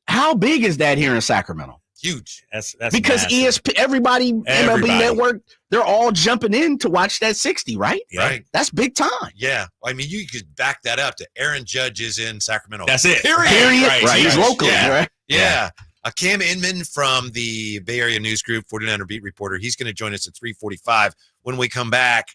How big is that here in Sacramento? Huge. That's because massive. everybody, MLB Network, they're all jumping in to watch that 60, right? Right. That's big time. Yeah. I mean, you could back that up to Aaron Judge is in Sacramento. That's it. Period. Right. He's locally, right? Yeah. Cam Inman from the Bay Area News Group, 49er beat reporter. He's going to join us at 3:45 when we come back.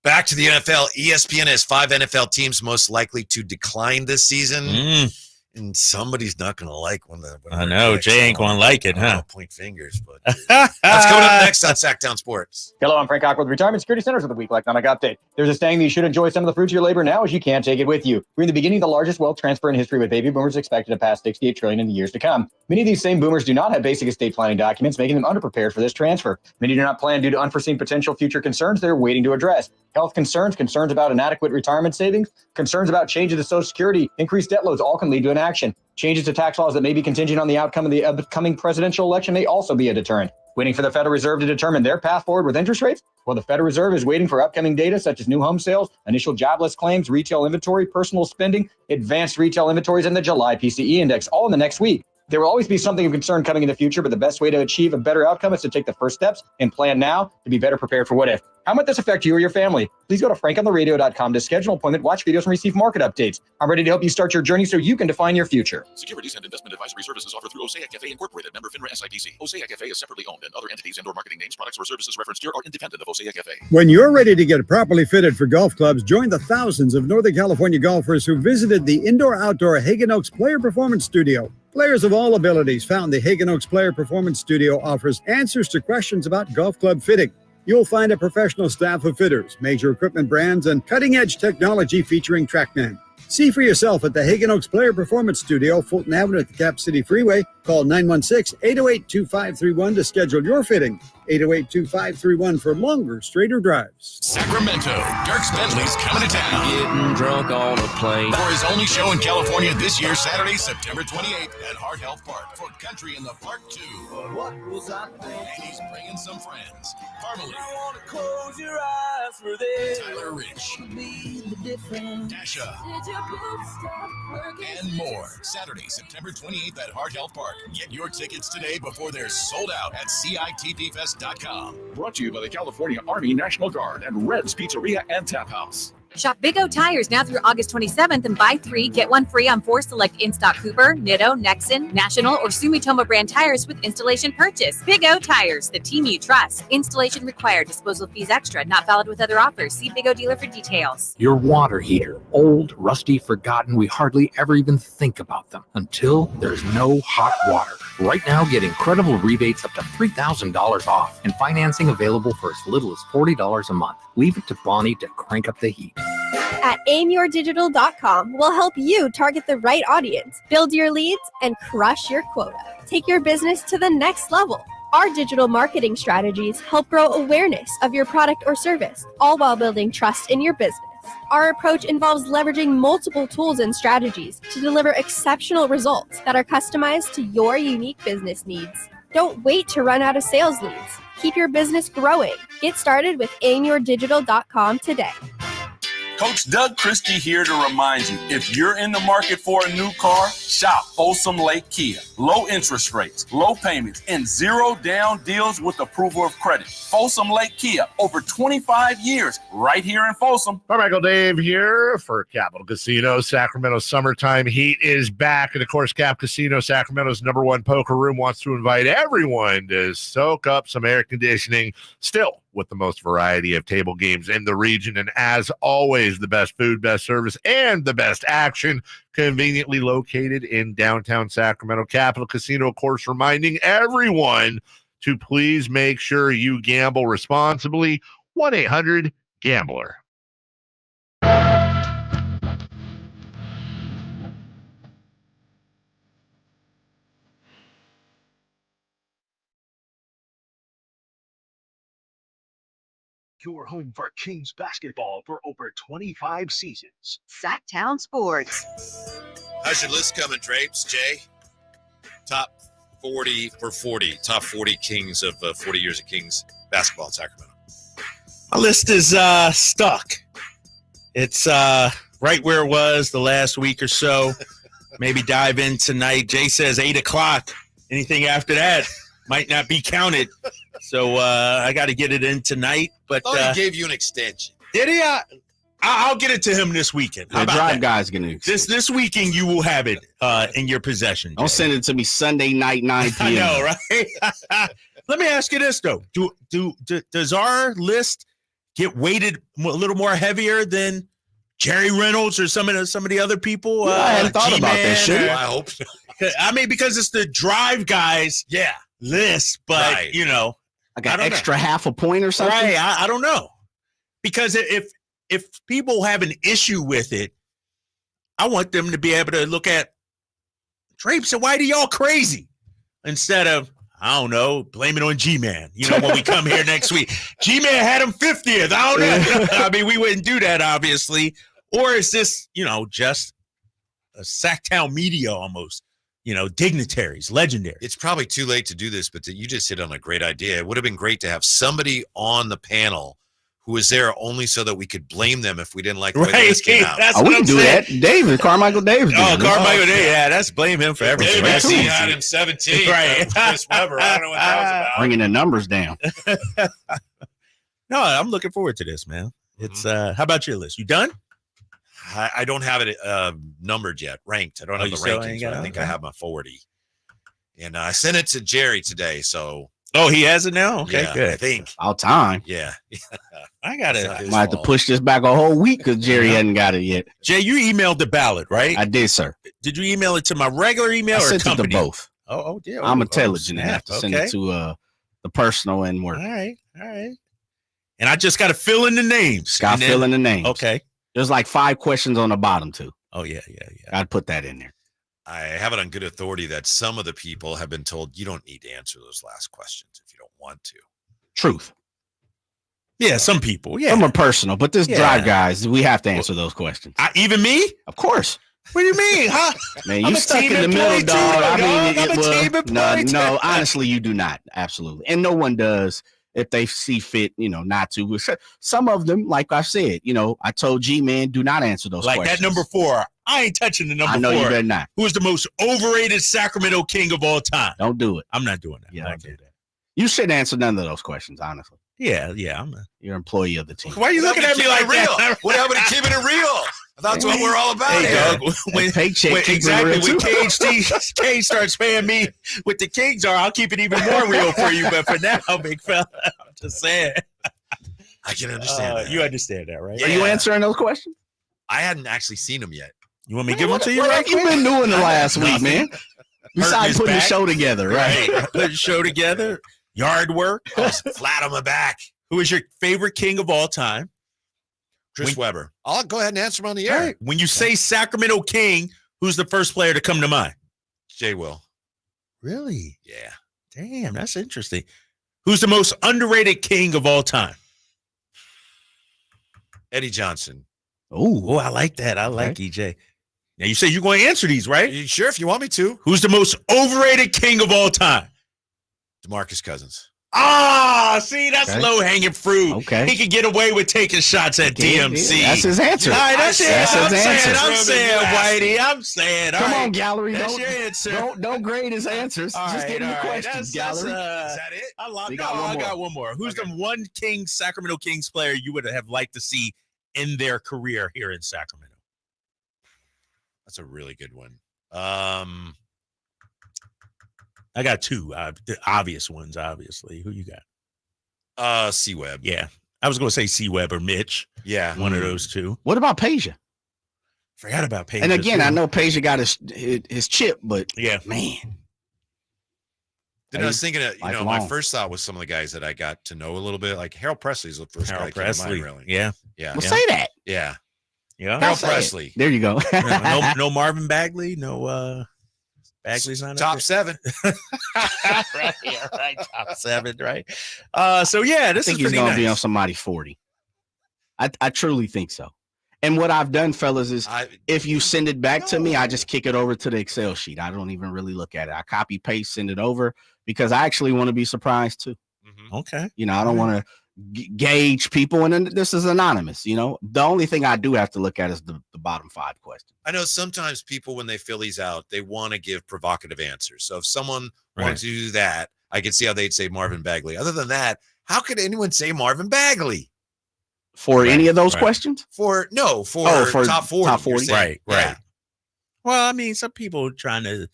Back to the NFL. ESPN has 5 NFL teams most likely to decline this season. And somebody's not going to like when I know. Jay ain't going to like it, huh? Point fingers, but that's coming up next on Sactown Sports. Hello, I'm Frank Cock with Retirement Security Centers with a weekly economic update. There's a saying that you should enjoy some of the fruits of your labor now as you can't take it with you. We're in the beginning of the largest wealth transfer in history with baby boomers expected to pass $68 trillion in the years to come. Many of these same boomers do not have basic estate planning documents, making them underprepared for this transfer. Many do not plan due to unforeseen potential future concerns they're waiting to address. Health concerns, concerns about inadequate retirement savings, concerns about changes to Social Security, increased debt loads all can lead to inaction. Changes to tax laws that may be contingent on the outcome of the upcoming presidential election may also be a deterrent. Waiting for the Federal Reserve to determine their path forward with interest rates? Well, the Federal Reserve is waiting for upcoming data such as new home sales, initial jobless claims, retail inventory, personal spending, advanced retail inventories, and the July PCE index, all in the next week. There will always be something of concern coming in the future, but the best way to achieve a better outcome is to take the first steps and plan now to be better prepared for what if. How might this affect you or your family? Please go to frankontheradio.com to schedule an appointment, watch videos, and receive market updates. I'm ready to help you start your journey so you can define your future. Securities and investment advisory services offered through Osaic FA Incorporated, member FINRA SIPC. Osaic FA is separately owned, and other entities and/or marketing names, products, or services referenced here are independent of Osaic FA. When you're ready to get properly fitted for golf clubs, join the thousands of Northern California golfers who visited the indoor-outdoor Hagen Oaks Player Performance Studio. Players of all abilities found the Hagen Oaks Player Performance Studio offers answers to questions about golf club fitting. You'll find a professional staff of fitters, major equipment brands, and cutting-edge technology featuring TrackMan. See for yourself at the Hagen Oaks Player Performance Studio, Fulton Avenue at the Cap City Freeway. Call 916-808-2531 to schedule your fitting. 808-2531 for longer, straighter drives. Sacramento, Dirk Bentley's coming to town. Getting drunk on a plane. For his only show in California this year, Saturday, September 28th at Heart Health Park for Country in the Park 2. What was I thinking? And he's bringing some friends. Parmalee. You want to close your eyes for this. Tyler Rich. Be the difference. Dasha. Did your boots stop working? And more. Saturday, September 28th at Heart Health Park. Get your tickets today before they're sold out at CITPFest.com. Brought to you by the California Army National Guard and Red's Pizzeria and Tap House. Shop Big O Tires now through August 27th and buy 3, get 1 free on 4 select in-stock Cooper, Nitto, Nexen, National, or Sumitomo brand tires with installation purchase. Big O Tires, the team you trust. Installation required. Disposal fees extra. Not valid with other offers. See Big O dealer for details. Your water heater. Old, rusty, forgotten. We hardly ever even think about them until there's no hot water. Right now, get incredible rebates up to $3,000 off and financing available for as little as $40 a month. Leave it to Bonnie to crank up the heat. At aimyourdigital.com, we'll help you target the right audience, build your leads, and crush your quota. Take your business to the next level. Our digital marketing strategies help grow awareness of your product or service, all while building trust in your business. Our approach involves leveraging multiple tools and strategies to deliver exceptional results that are customized to your unique business needs. Don't wait to run out of sales leads. Keep your business growing. Get started with aimyourdigital.com today. Coach Doug Christie here to remind you, if you're in the market for a new car, shop Folsom Lake Kia. Low interest rates, low payments, and 0 down deals with approval of credit. Folsom Lake Kia, over 25 years, right here in Folsom. Carmichael Dave here for Capital Casino. Sacramento summertime heat is back. And of course, Cap Casino, Sacramento's #1 poker room, wants to invite everyone to soak up some air conditioning, still with the most variety of table games in the region. And as always, the best food, best service, and the best action, conveniently located in downtown Sacramento. Capital Casino, of course, reminding everyone to please make sure you gamble responsibly. 1-800-GAMBLER. Your home for Kings basketball for over 25 seasons. Sactown Sports. How's your list coming, Drapes? Jay? Top 40 for 40. Top 40 Kings of 40 years of Kings basketball in Sacramento. My list is stuck. It's right where it was the last week or so. Maybe dive in tonight. Jay says 8 o'clock. Anything after that might not be counted. So I got to get it in tonight. But he gave you an extension. Did he? I'll get it to him this weekend. The drive guy's gonna this weekend you will have it in your possession. Don't send it to me Sunday night 9 p.m. I know, right? Let me ask you this though: does our list get weighted a little more heavier than Jerry Reynolds or some of the other people? Yeah, I hadn't thought about that shit. I hope so. I mean, because it's the drive guys, list, but Right. you know, I got extra half a point or something. right? I don't know, because if people have an issue with it, I want them to be able to look at Drapes and Whitey, y'all crazy, instead of, I don't know, blame it on G-Man. You know, when we come here next week, G-Man had him 50th. I don't know. I mean, we wouldn't do that, obviously. Or is this, just a Sactown media almost? Dignitaries, legendary. It's probably too late to do this, but you just hit on a great idea. It would have been great to have somebody on the panel who was there only so that we could blame them if we didn't like the way this came out. That's we what can I'm do saying. that. Carmichael Davis. Carmichael Davis. Yeah, that's blame him for everything. David That's C easy. had him 17. Right. Chris Webber. I don't know what that was about. Bringing the numbers down. No, I'm looking forward to this, man. It's how about your list? You done? I don't have it numbered yet, ranked. I don't have you the still rankings, ain't but got I it? think Okay. I have my 40. And I sent it to Jerry today, so Oh, he has it now? Okay, yeah, I good. think. All time. Yeah. I got It's it. not his Might have to fault. push this back a whole week because Jerry hadn't got it yet. Jay, you emailed the ballot, right? I did, sir. Did you email it to my regular email I or sent it to company? both. Oh, dear. I'm Oh, intelligent and have to send okay. it to the personal and work. All right. And I just got to fill in the names. Got and to then- fill in the names. Okay. There's like 5 questions on the bottom, too. Oh, yeah. I'd put that in there. I have it on good authority that some of the people have been told you don't need to answer those last questions if you don't want to. Truth. Yeah, some people. Yeah. Some are personal, but this Yeah. drive, guys, we have to answer those questions. Even me? Of course. What do you mean? Huh? Man, I'm you a stuck team in the middle, employee dog. too, I mean, dog. I'm a team employee too. no, honestly, you do not. Absolutely. And no one does if they see fit, not to. Some of them, like I said, I told G-Man, do not answer those Like questions. that number 4. I ain't touching the number 4. I know you better not. Who is the most overrated Sacramento King of all time? Don't do it. I'm not doing that. Yeah, don't do that. You shouldn't answer none of those questions, honestly. Yeah. You're an employee of the team. Why are you looking at me like real? that? What happened to keeping it real? That's what we're all about Hey, here. dog, when, paycheck when, keep it exactly. real, When too. Cage starts paying me what the Kings are, I'll keep it even more real for you. But for now, big fella, I'm just saying. I can understand that. You understand that, right? Are you answering those questions? I hadn't actually seen them yet. You want me to give them to you? What Right have you been doing the last week, Nothing. man? Besides his putting the back. show together, right? Put the show together. Yard work. Flat on my back. Who is your favorite King of all time? Chris Webber. I'll go ahead and answer him on the All air. right. When you say Sacramento King, who's the first player to come to mind? Jay Will. Really? Yeah. Damn, that's interesting. Who's the most underrated King of all time? Eddie Johnson. Oh, I like that. I like EJ. Now you say you're going to answer these, right? You sure if you want me to. Who's the most overrated King of all time? DeMarcus Cousins. See, that's low hanging fruit. Okay. He could get away with taking shots at DMC. That's his answer. All right, that's it. I'm saying, Whitey. I'm saying. Come all on, gallery. That's your answer. Don't grade his answers. Just give him the questions, gallery. Is that it? I got one more. Who's Okay. the one Sacramento Kings player you would have liked to see in their career here in Sacramento? That's a really good one. I got two. The obvious ones, obviously. Who you got? C-Web. Yeah. I was going to say C-Web or Mitch. Yeah. One of those two. What about Peja? Forgot about Peja. And again, too. I know Peja got his chip, but yeah, man. Then I was thinking of, Lifelong. my first thought was some of the guys that I got to know a little bit. Like Harold Presley's the first guy that came to mind, really. Yeah. Yeah. Well, say that. Yeah. Yeah. Harold Presley. There you go. no Marvin Bagley. No Bagley's not top 7. right. Yeah, right. Top 7, right? So yeah, this I think is he's gonna nice. be on somebody 40. I truly think so. And what I've done, fellas, is if you send it back to me, I just kick it over to the Excel sheet. I don't even really look at it. I copy, paste, send it over because I actually want to be surprised too. Okay. I don't want to gauge people, and then this is anonymous. The only thing I do have to look at is the bottom 5 questions. I know sometimes people, when they fill these out, they want to give provocative answers. So if someone wanted to do that, I could see how they'd say Marvin Bagley. Other than that, how could anyone say Marvin Bagley? For any of those questions? For top 40. Top 40. Right. Yeah. Well, I mean, some people are trying to,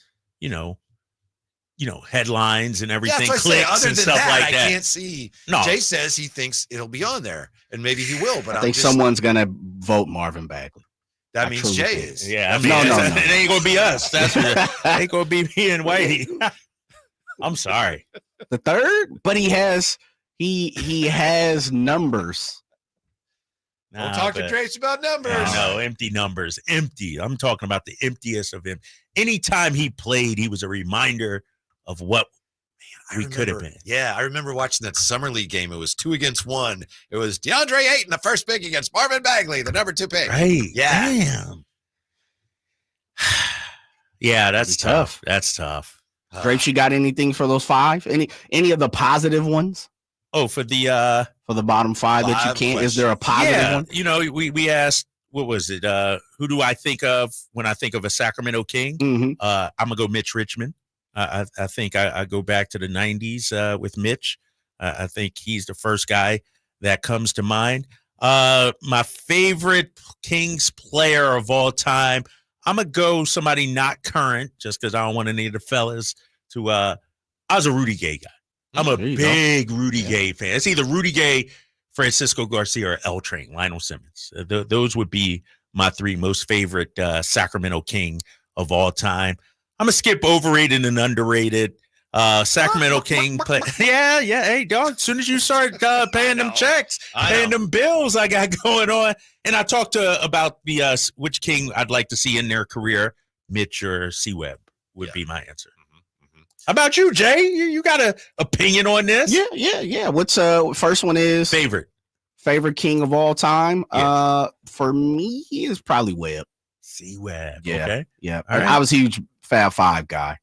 headlines and everything, clicks and stuff like that. I can't see. No. Jay says he thinks it'll be on there, and maybe he will. But I think someone's gonna vote Marvin Bagley. That means Jay is. Yeah, I mean, no. It ain't gonna be us. That's what it ain't gonna be me and Whitey. I'm sorry. The third, but he has numbers. Don't talk to Trace about numbers. No, empty numbers. Empty. I'm talking about the emptiest of him. Anytime he played, he was a reminder of what we could have been. Yeah, I remember watching that summer league game. It was 2 against 1. It was DeAndre Ayton, the first pick, against Marvin Bagley, the number 2 pick. Right. Yeah. Damn. Yeah, that's tough. That's tough. Drapes, you got anything for those 5? Any of the positive ones? Oh, for the bottom 5 that you can't. Is there a positive one? We asked, what was it? Who do I think of when I think of a Sacramento King? Mm-hmm. I'm gonna go Mitch Richmond. I think I go back to the 90s with Mitch. I think he's the first guy that comes to mind. My favorite Kings player of all time, I'm going to go somebody not current just because I don't want any of the fellas to I was a Rudy Gay guy. I'm a big Rudy Gay fan. It's either Rudy Gay, Francisco Garcia, or L Train, Lionel Simmons. Those would be my 3 most favorite Sacramento King of all time. I'm going to skip overrated and underrated. Sacramento King play. Yeah. Hey, dog, as soon as you start paying them checks, paying them bills I got going on. And I talked about the which King I'd like to see in their career, Mitch or C-Web would be my answer. How about you, Jay? You got an opinion on this? Yeah. What's first one is favorite King of all time? Yeah. For me, he is probably Webb. C-Web. Yeah. Okay. Yeah. All right. I was a huge Fab 5 guy.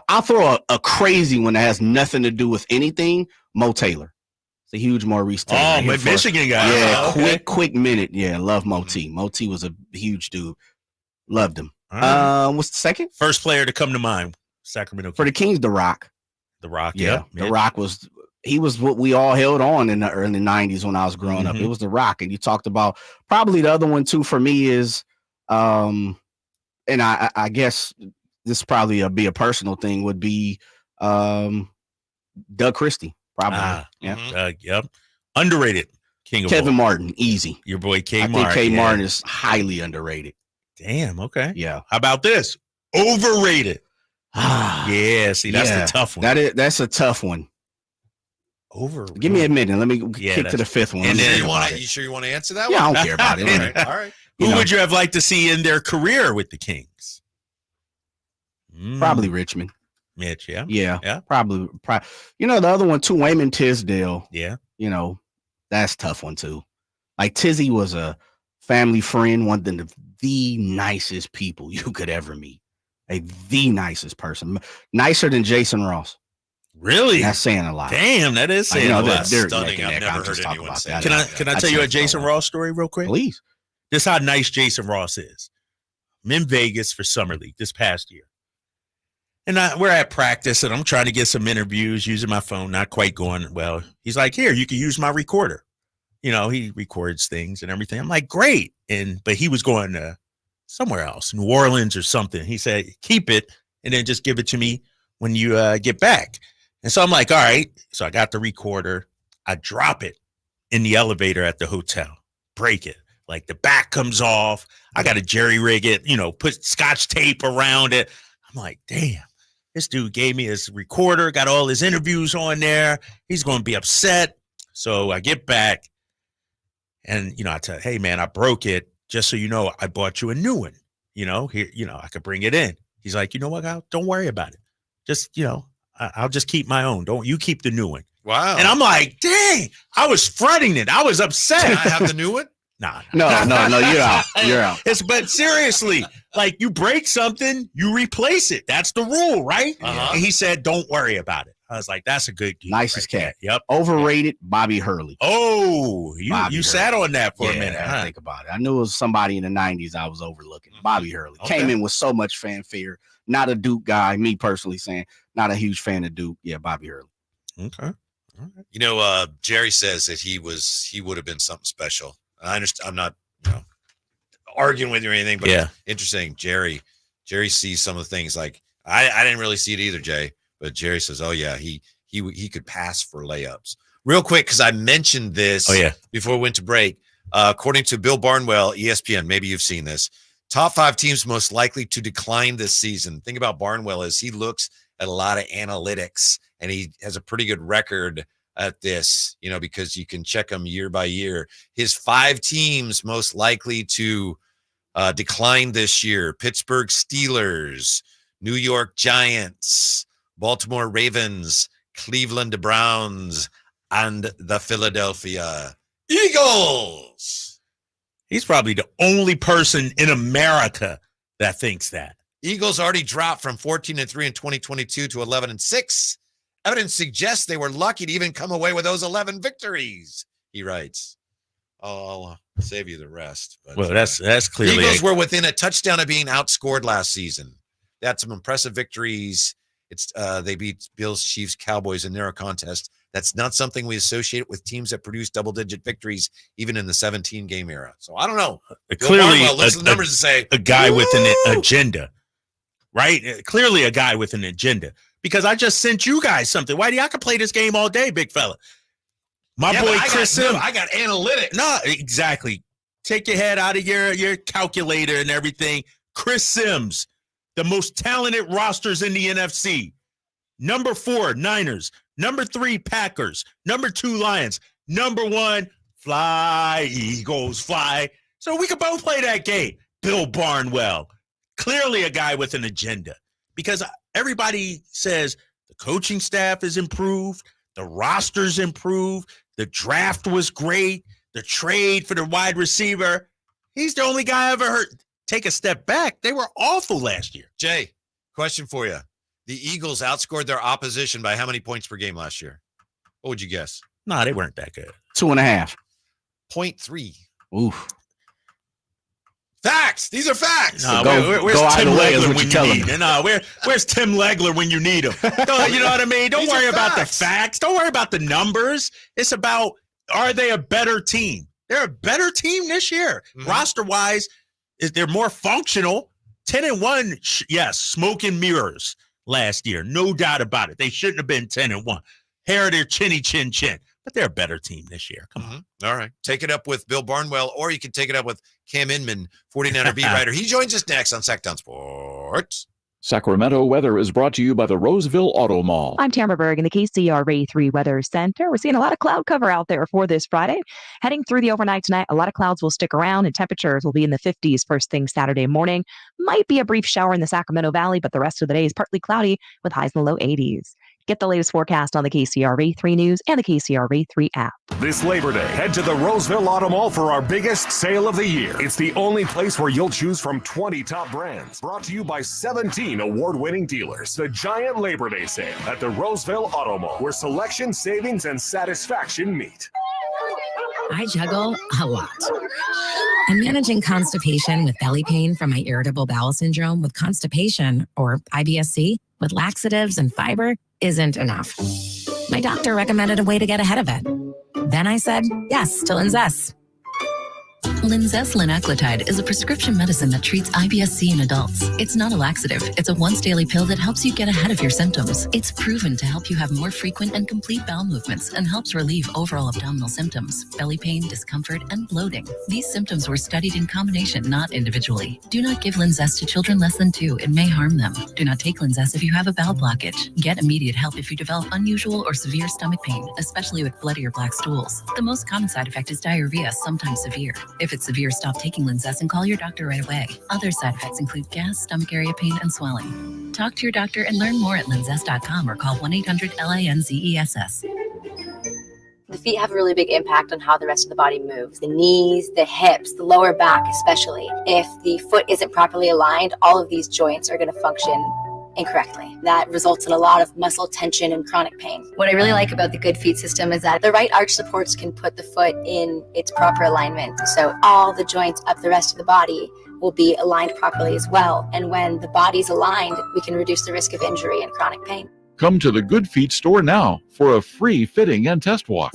I'll throw a crazy one that has nothing to do with anything. Mo Taylor. It's a huge Maurice Taylor. Oh, Michigan guy. Yeah, okay. quick minute. Yeah, love Mo T. Mo T was a huge dude. Loved him. Right. What's the second? First player to come to mind, Sacramento Kings. For the Kings, The Rock. The Rock, yeah. The Rock was what we all held on in the early 90s when I was growing up. It was The Rock. And you talked about probably the other one too for me is and I guess this probably be a personal thing would be Doug Christie. Probably. Yep. Underrated King of Kevin Martin, easy. Your boy K. I think K. Martin is highly underrated. Damn, okay. Yeah. How about this? Overrated. Yeah, see, that's the tough one. That's a tough one. Overrated. Give me a minute. Let me kick to the 5th one. And then you sure you want to answer that one? Yeah, I don't care about it. All right. Who would you have liked to see in their career with the Kings? Probably Richmond. Mitch, yeah. Yeah. Probably. The other one too, Wayman Tisdale. Yeah. That's a tough one too. Like Tizzy was a family friend, one of the nicest people you could ever meet. The nicest person. Nicer than Jason Ross. Really? That's saying a lot. Damn, that is saying a lot. Stunning. I've never heard anyone say that. Can I tell you a Jason Ross story real quick? Please. This is how nice Jason Ross is. I'm in Vegas for Summer League this past year. And we're at practice, and I'm trying to get some interviews using my phone, not quite going well. He's like, here, you can use my recorder. You know, he records things and everything. I'm like, great. But he was going to somewhere else, New Orleans or something. He said, keep it, and then just give it to me when you get back. And so I'm like, all right. So I got the recorder. I drop it in the elevator at the hotel, break it. Like the back comes off. I got to jerry rig it, put scotch tape around it. I'm like, damn. This dude gave me his recorder, got all his interviews on there. He's going to be upset. So I get back and, I tell, hey, man, I broke it. Just so you know, I bought you a new one. Here, I could bring it in. He's like, you know what, Kyle? Don't worry about it. Just, I'll just keep my own. Don't you keep the new one. Wow. And I'm like, dang, I was fronting it. I was upset. Can I have the new one? No, you're out. You're out. But seriously, like you break something, you replace it. That's the rule, right? Uh-huh. And he said, don't worry about it. I was like, that's a good deal. Nicest cat. Yep. Overrated, Bobby Hurley. Oh, you sat on that for a minute. I think about it. I knew it was somebody in the 90s I was overlooking. Bobby Hurley. Came in with so much fanfare. Not a Duke guy, me personally saying, not a huge fan of Duke. Yeah, Bobby Hurley. Okay. Jerry says that he would have been something special. I understand. I'm not, arguing with you or anything, but yeah, interesting. Jerry sees some of the things like I didn't really see it either, Jay. But Jerry says, "Oh yeah, he could pass for layups." Real quick, because I mentioned this. Oh yeah. Before we went to break, according to Bill Barnwell, ESPN, maybe you've seen this. Top 5 teams most likely to decline this season. Thing about Barnwell is he looks at a lot of analytics, and he has a pretty good record at this, because you can check them year by year. His 5 teams most likely to decline this year: Pittsburgh Steelers, New York Giants, Baltimore Ravens, Cleveland Browns, and the Philadelphia Eagles. He's probably the only person in America that thinks that. Eagles already dropped from 14-3 in 2022 to 11-6. Evidence suggests they were lucky to even come away with those 11 victories, he writes. I'll save you the rest. But, well, that's clearly. Eagles were within a touchdown of being outscored last season. They had some impressive victories. They beat Bills, Chiefs, Cowboys in narrow contest. That's not something we associate with teams that produce double-digit victories, even in the 17-game era. So I don't know. Clearly, listen to the numbers and say a guy with an agenda, right? Clearly, a guy with an agenda. Because I just sent you guys something. Whitey, I could play this game all day, big fella. My boy Chris Sims. I got analytics. No, exactly. Take your head out of your calculator and everything. Chris Sims, the most talented rosters in the NFC. Number 4, Niners. Number 3, Packers. Number 2, Lions. Number 1, fly, Eagles, fly. So we could both play that game. Bill Barnwell. Clearly a guy with an agenda. Because everybody says the coaching staff is improved, the roster's improved, the draft was great, the trade for the wide receiver. He's the only guy I ever heard take a step back. They were awful last year. Jay, question for you. The Eagles outscored their opposition by how many points per game last year? What would you guess? No, they weren't that good. 2.5. 0.3. Oof. Facts. These are facts. No, where's Tim Legler when you need him? No, where's Tim Legler when you need him? You know what I mean? Don't worry about the facts. Don't worry about the numbers. It's about, are they a better team? They're a better team this year. Mm-hmm. Roster-wise, they're more functional. 10-1, yes, smoke and mirrors last year. No doubt about it. They shouldn't have been 10-1. Hair their chinny chin chin. But they're a better team this year. Come on. All right. Take it up with Bill Barnwell, or you can take it up with Cam Inman, 49er beat writer. He joins us next on Sactown Sports. Sacramento weather is brought to you by the Roseville Auto Mall. I'm Tamara Berg in the KCRA 3 Weather Center. We're seeing a lot of cloud cover out there for this Friday. Heading through the overnight tonight, a lot of clouds will stick around and temperatures will be in the 50s first thing Saturday morning. Might be a brief shower in the Sacramento Valley, but the rest of the day is partly cloudy with highs in the low 80s. Get the latest forecast on the KCRA 3 News and the KCRA 3 app. This Labor Day, head to the Roseville Auto Mall for our biggest sale of the year. It's the only place where you'll choose from 20 top brands. Brought to you by 17 award-winning dealers. The giant Labor Day sale at the Roseville Auto Mall, where selection, savings, and satisfaction meet. I juggle a lot. I'm managing constipation with belly pain from my irritable bowel syndrome with constipation, or IBS-C, with laxatives and fiber isn't enough. My doctor recommended a way to get ahead of it. Then I said yes to Linzess. Linzess linaclotide is a prescription medicine that treats IBS-C in adults. It's not a laxative. It's a once-daily pill that helps you get ahead of your symptoms. It's proven to help you have more frequent and complete bowel movements and helps relieve overall abdominal symptoms, belly pain, discomfort, and bloating. These symptoms were studied in combination, not individually. Do not give Linzess to children less than 2. It may harm them. Do not take Linzess if you have a bowel blockage. Get immediate help if you develop unusual or severe stomach pain, especially with bloody or black stools. The most common side effect is diarrhea, sometimes severe. If it's severe, stop taking Linzess and call your doctor right away. Other side effects include gas, stomach area pain, and swelling. Talk to your doctor and learn more at linzess.com or call 1-800-LINZESS. The feet have a really big impact on how the rest of the body moves. The knees, the hips, the lower back especially. If the foot isn't properly aligned, all of these joints are going to function incorrectly. That results in a lot of muscle tension and chronic pain. What I really like about the Good Feet system is that the right arch supports can put the foot in its proper alignment. So all the joints up the rest of the body will be aligned properly as well. And when the body's aligned, we can reduce the risk of injury and chronic pain. Come to the Good Feet store now for a free fitting and test walk.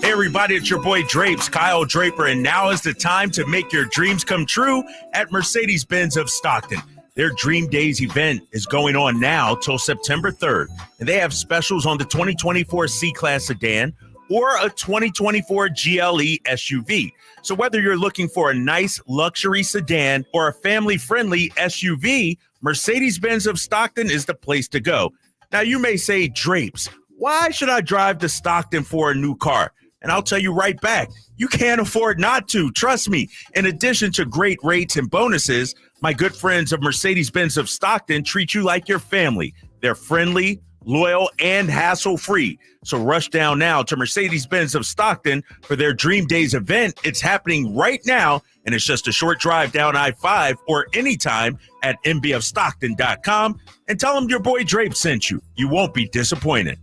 Hey everybody, it's your boy Drapes, Kyle Draper, and now is the time to make your dreams come true at Mercedes-Benz of Stockton. Their Dream Days event is going on now till September 3rd, and they have specials on the 2024 C-Class sedan or a 2024 GLE SUV. So whether you're looking for a nice luxury sedan or a family-friendly SUV, Mercedes-Benz of Stockton is the place to go. Now you may say, Drapes, why should I drive to Stockton for a new car? And I'll tell you right back, you can't afford not to. Trust me. In addition to great rates and bonuses, my good friends of Mercedes-Benz of Stockton treat you like your family. They're friendly, loyal, and hassle-free. So rush down now to Mercedes-Benz of Stockton for their Dream Days event. It's happening right now, and it's just a short drive down I-5 or anytime at mbfstockton.com. And tell them your boy Drape sent you. You won't be disappointed.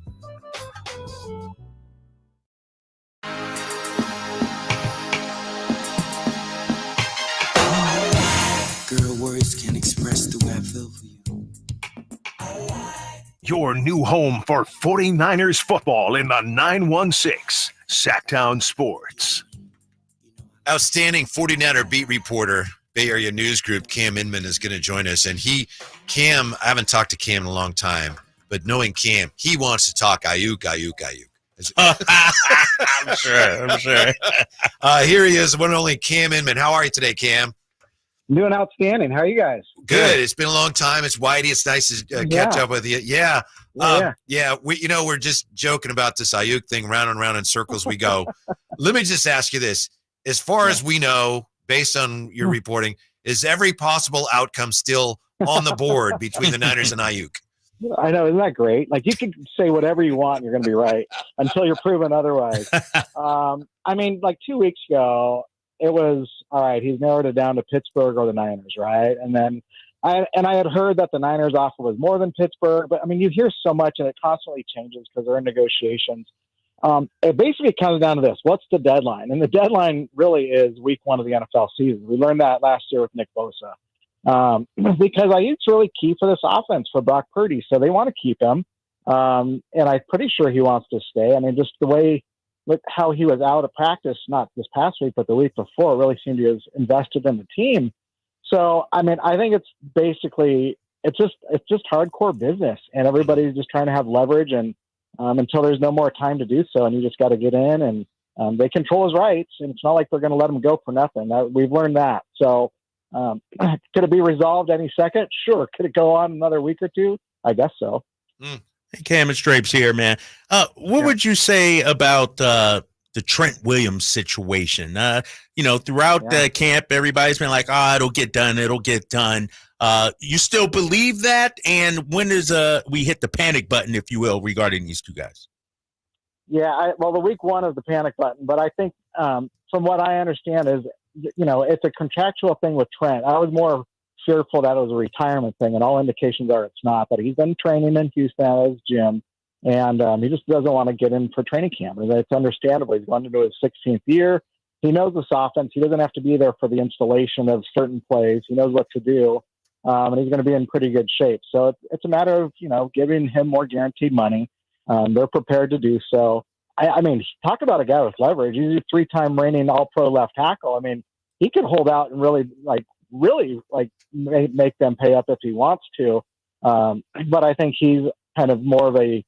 Girl, words can't express the way I feel for you. Your new home for 49ers football in the 916 Sactown Sports. Outstanding 49er beat reporter, Bay Area News Group, Cam Inman, is going to join us. And Cam, I haven't talked to Cam in a long time, but knowing Cam, he wants to talk Ayuk. I'm sure. Here he is, one and only Cam Inman. How are you today, Cam? I'm doing outstanding. How are you guys? Good. It's been a long time. It's Whitey. It's nice to catch up with you. Yeah. We're just joking about this Ayuk thing. Round and round in circles we go. Let me just ask you this. As far as we know, based on your reporting, is every possible outcome still on the board between the Niners and Ayuk? I know. Isn't that great? Like, you can say whatever you want and you're going to be right until you're proven otherwise. 2 weeks ago, it was, all right, he's narrowed it down to Pittsburgh or the Niners, right? And then I had heard that the Niners offer was more than Pittsburgh, but you hear so much and it constantly changes because they're in negotiations. It basically comes down to this. What's the deadline? And the deadline really is week 1 of the NFL season. We learned that last year with Nick Bosa. Because Ayuk's really key for this offense for Brock Purdy. So they want to keep him. And I'm pretty sure he wants to stay. Just the way, how he was out of practice, not this past week, but the week before, really seemed to have invested in the team. So, I think it's basically, it's just hardcore business, and everybody's just trying to have leverage, and until there's no more time to do so, and you just got to get in, and they control his rights, and it's not like they're going to let him go for nothing. We've learned that. So, could it be resolved any second? Sure. Could it go on another week or two? I guess so. Hey, Cam, it's Drapes here, man. What would you say about the Trent Williams situation. Throughout the camp, everybody's been like, it'll get done. It'll get done. You still believe that? And when does we hit the panic button, if you will, regarding these two guys? Yeah, the week one is the panic button. But I think from what I understand is, it's a contractual thing with Trent. I was more fearful that it was a retirement thing, and all indications are it's not. But he's been training in Houston at his gym, and he just doesn't want to get in for training camp. And it's understandable. He's going into his 16th year. He knows this offense. He doesn't have to be there for the installation of certain plays. He knows what to do, and he's going to be in pretty good shape. So it's a matter of, giving him more guaranteed money. They're prepared to do so. I mean, talk about a guy with leverage. He's a 3-time reigning All-Pro left tackle. I mean, he could hold out and really make them pay up if he wants to. But I think he's kind of more of he's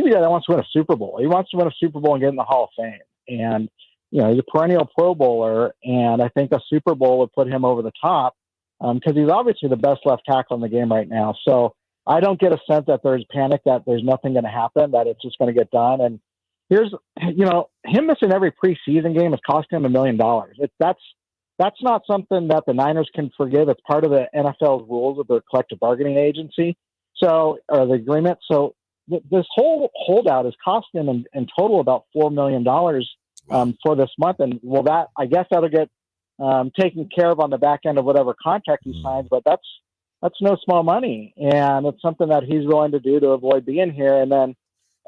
a guy that wants to win a Super Bowl. He wants to win a Super Bowl and get in the Hall of Fame. And, he's a perennial Pro Bowler. And I think a Super Bowl would put him over the top because he's obviously the best left tackle in the game right now. So I don't get a sense that there's panic, that there's nothing going to happen, that it's just going to get done. And here's, him missing every preseason game has cost him $1 million. That's not something that the Niners can forgive. It's part of the NFL's rules of their collective bargaining agency. So, or the agreement. So this whole holdout is costing him in total about $4 million for this month. And I guess that'll get taken care of on the back end of whatever contract he signs, but that's no small money. And it's something that he's willing to do to avoid being here. And then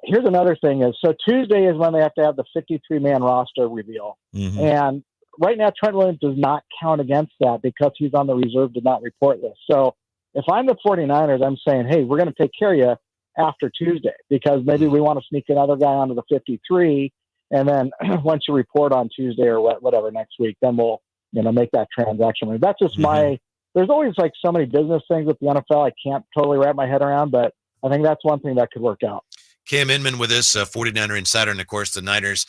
here's another thing so Tuesday is when they have to have the 53-man roster reveal. Mm-hmm. And right now, Trent Williams does not count against that because he's on the reserve did not report list. So if I'm the 49ers, I'm saying, hey, we're going to take care of you after Tuesday because maybe we want to sneak another guy onto the 53. And then once you report on Tuesday or whatever next week, then we'll, make that transaction. That's just there's always so many business things with the NFL I can't totally wrap my head around, but I think that's one thing that could work out. Cam Inman with us, 49er Insider, and of course the Niners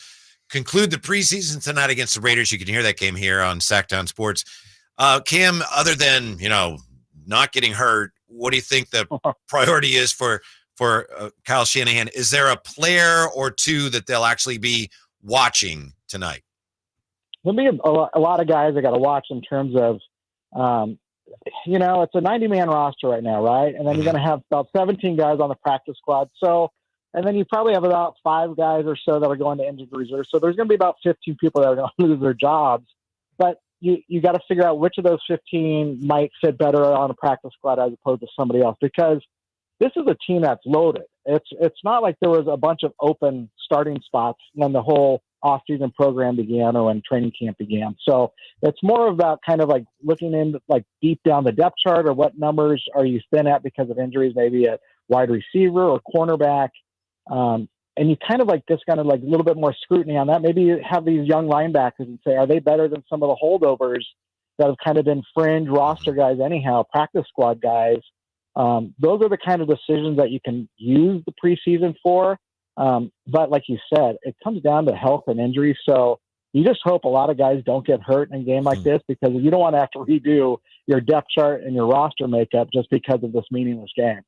conclude the preseason tonight against the Raiders. You can hear that game here on Sactown Sports. Cam, other than, not getting hurt, what do you think the priority is for Kyle Shannahan? Is there a player or two that they'll actually be watching tonight? There'll be a lot of guys I got to watch in terms of, it's a 90-man roster right now, right? And then you're going to have about 17 guys on the practice squad. So, and then you probably have about 5 guys or so that are going to injured reserve. So there's going to be about 15 people that are going to lose their jobs. But you got to figure out which of those 15 might fit better on a practice squad as opposed to somebody else, because this is a team that's loaded. It's not like there was a bunch of open starting spots when the whole off-season program began or when training camp began. So it's more about kind of looking in deep down the depth chart, or what numbers are you thin at because of injuries, maybe a wide receiver or cornerback. And you kind of just kind of a little bit more scrutiny on that. Maybe you have these young linebackers and say, are they better than some of the holdovers that have kind of been fringe roster guys anyhow, practice squad guys? Those are the kind of decisions that you can use the preseason for. But like you said, it comes down to health and injury. So you just hope a lot of guys don't get hurt in a game like this, because you don't want to have to redo your depth chart and your roster makeup just because of this meaningless game.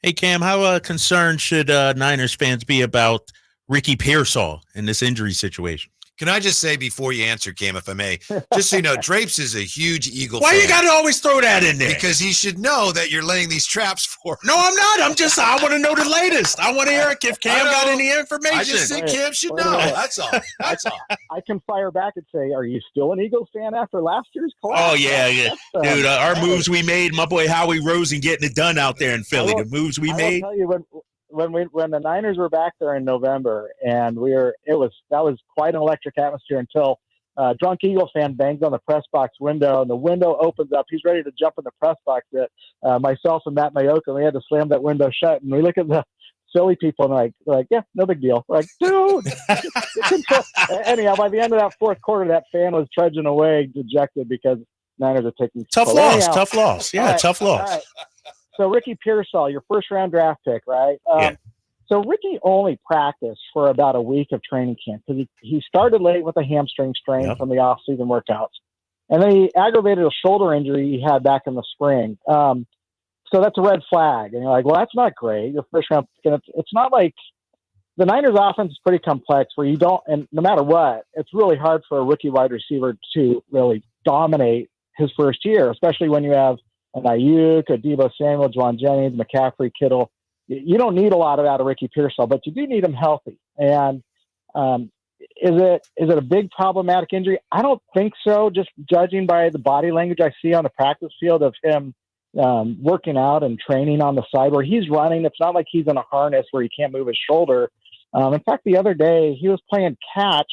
Hey, Cam, how concerned should Niners fans be about Ricky Pearsall in this injury situation? Can I just say before you answer, Cam, if I may, just so you know, Drapes is a huge Eagle fan. Why you got to always throw that in there? Because he should know that you're laying these traps for him. No, I'm not. I want to know the latest. I want to hear if Cam got any information. I just think Cam should know. That's all. That's all. I can fire back and say, are you still an Eagles fan after last year's collapse? Oh, yeah. Dude, our moves we made, my boy Howie Rosen getting it done out there in Philly. The moves we made. I'll tell you, when the Niners were back there in November, and that was quite an electric atmosphere until drunk Eagle fan bangs on the press box window, and the window opens up. He's ready to jump in the press box. Myself and Matt Mayoka, we had to slam that window shut, and we look at the Philly people and they're like, yeah, no big deal. We're like, dude. Anyhow, by the end of that fourth quarter, that fan was trudging away dejected because Niners are taking tough loss. Yeah, right, tough loss. Right. So Ricky Pearsall, your first-round draft pick, right? So Ricky only practiced for about a week of training camp because he started late with a hamstring strain from the off-season workouts. And then he aggravated a shoulder injury he had back in the spring. So that's a red flag. And you're like, well, that's not great. Your first-round pick. It's not like the Niners offense is pretty complex where you don't, and no matter what, it's really hard for a rookie wide receiver to really dominate his first year, especially when you have an Ayuk, a Deebo Samuel, Juwan Jennings, McCaffrey, Kittle. You don't need a lot of that of Ricky Pearsall, but you do need him healthy. And is it a big problematic injury? I don't think so, just judging by the body language I see on the practice field of him working out and training on the side where he's running. It's not like he's in a harness where he can't move his shoulder. In fact, the other day he was playing catch,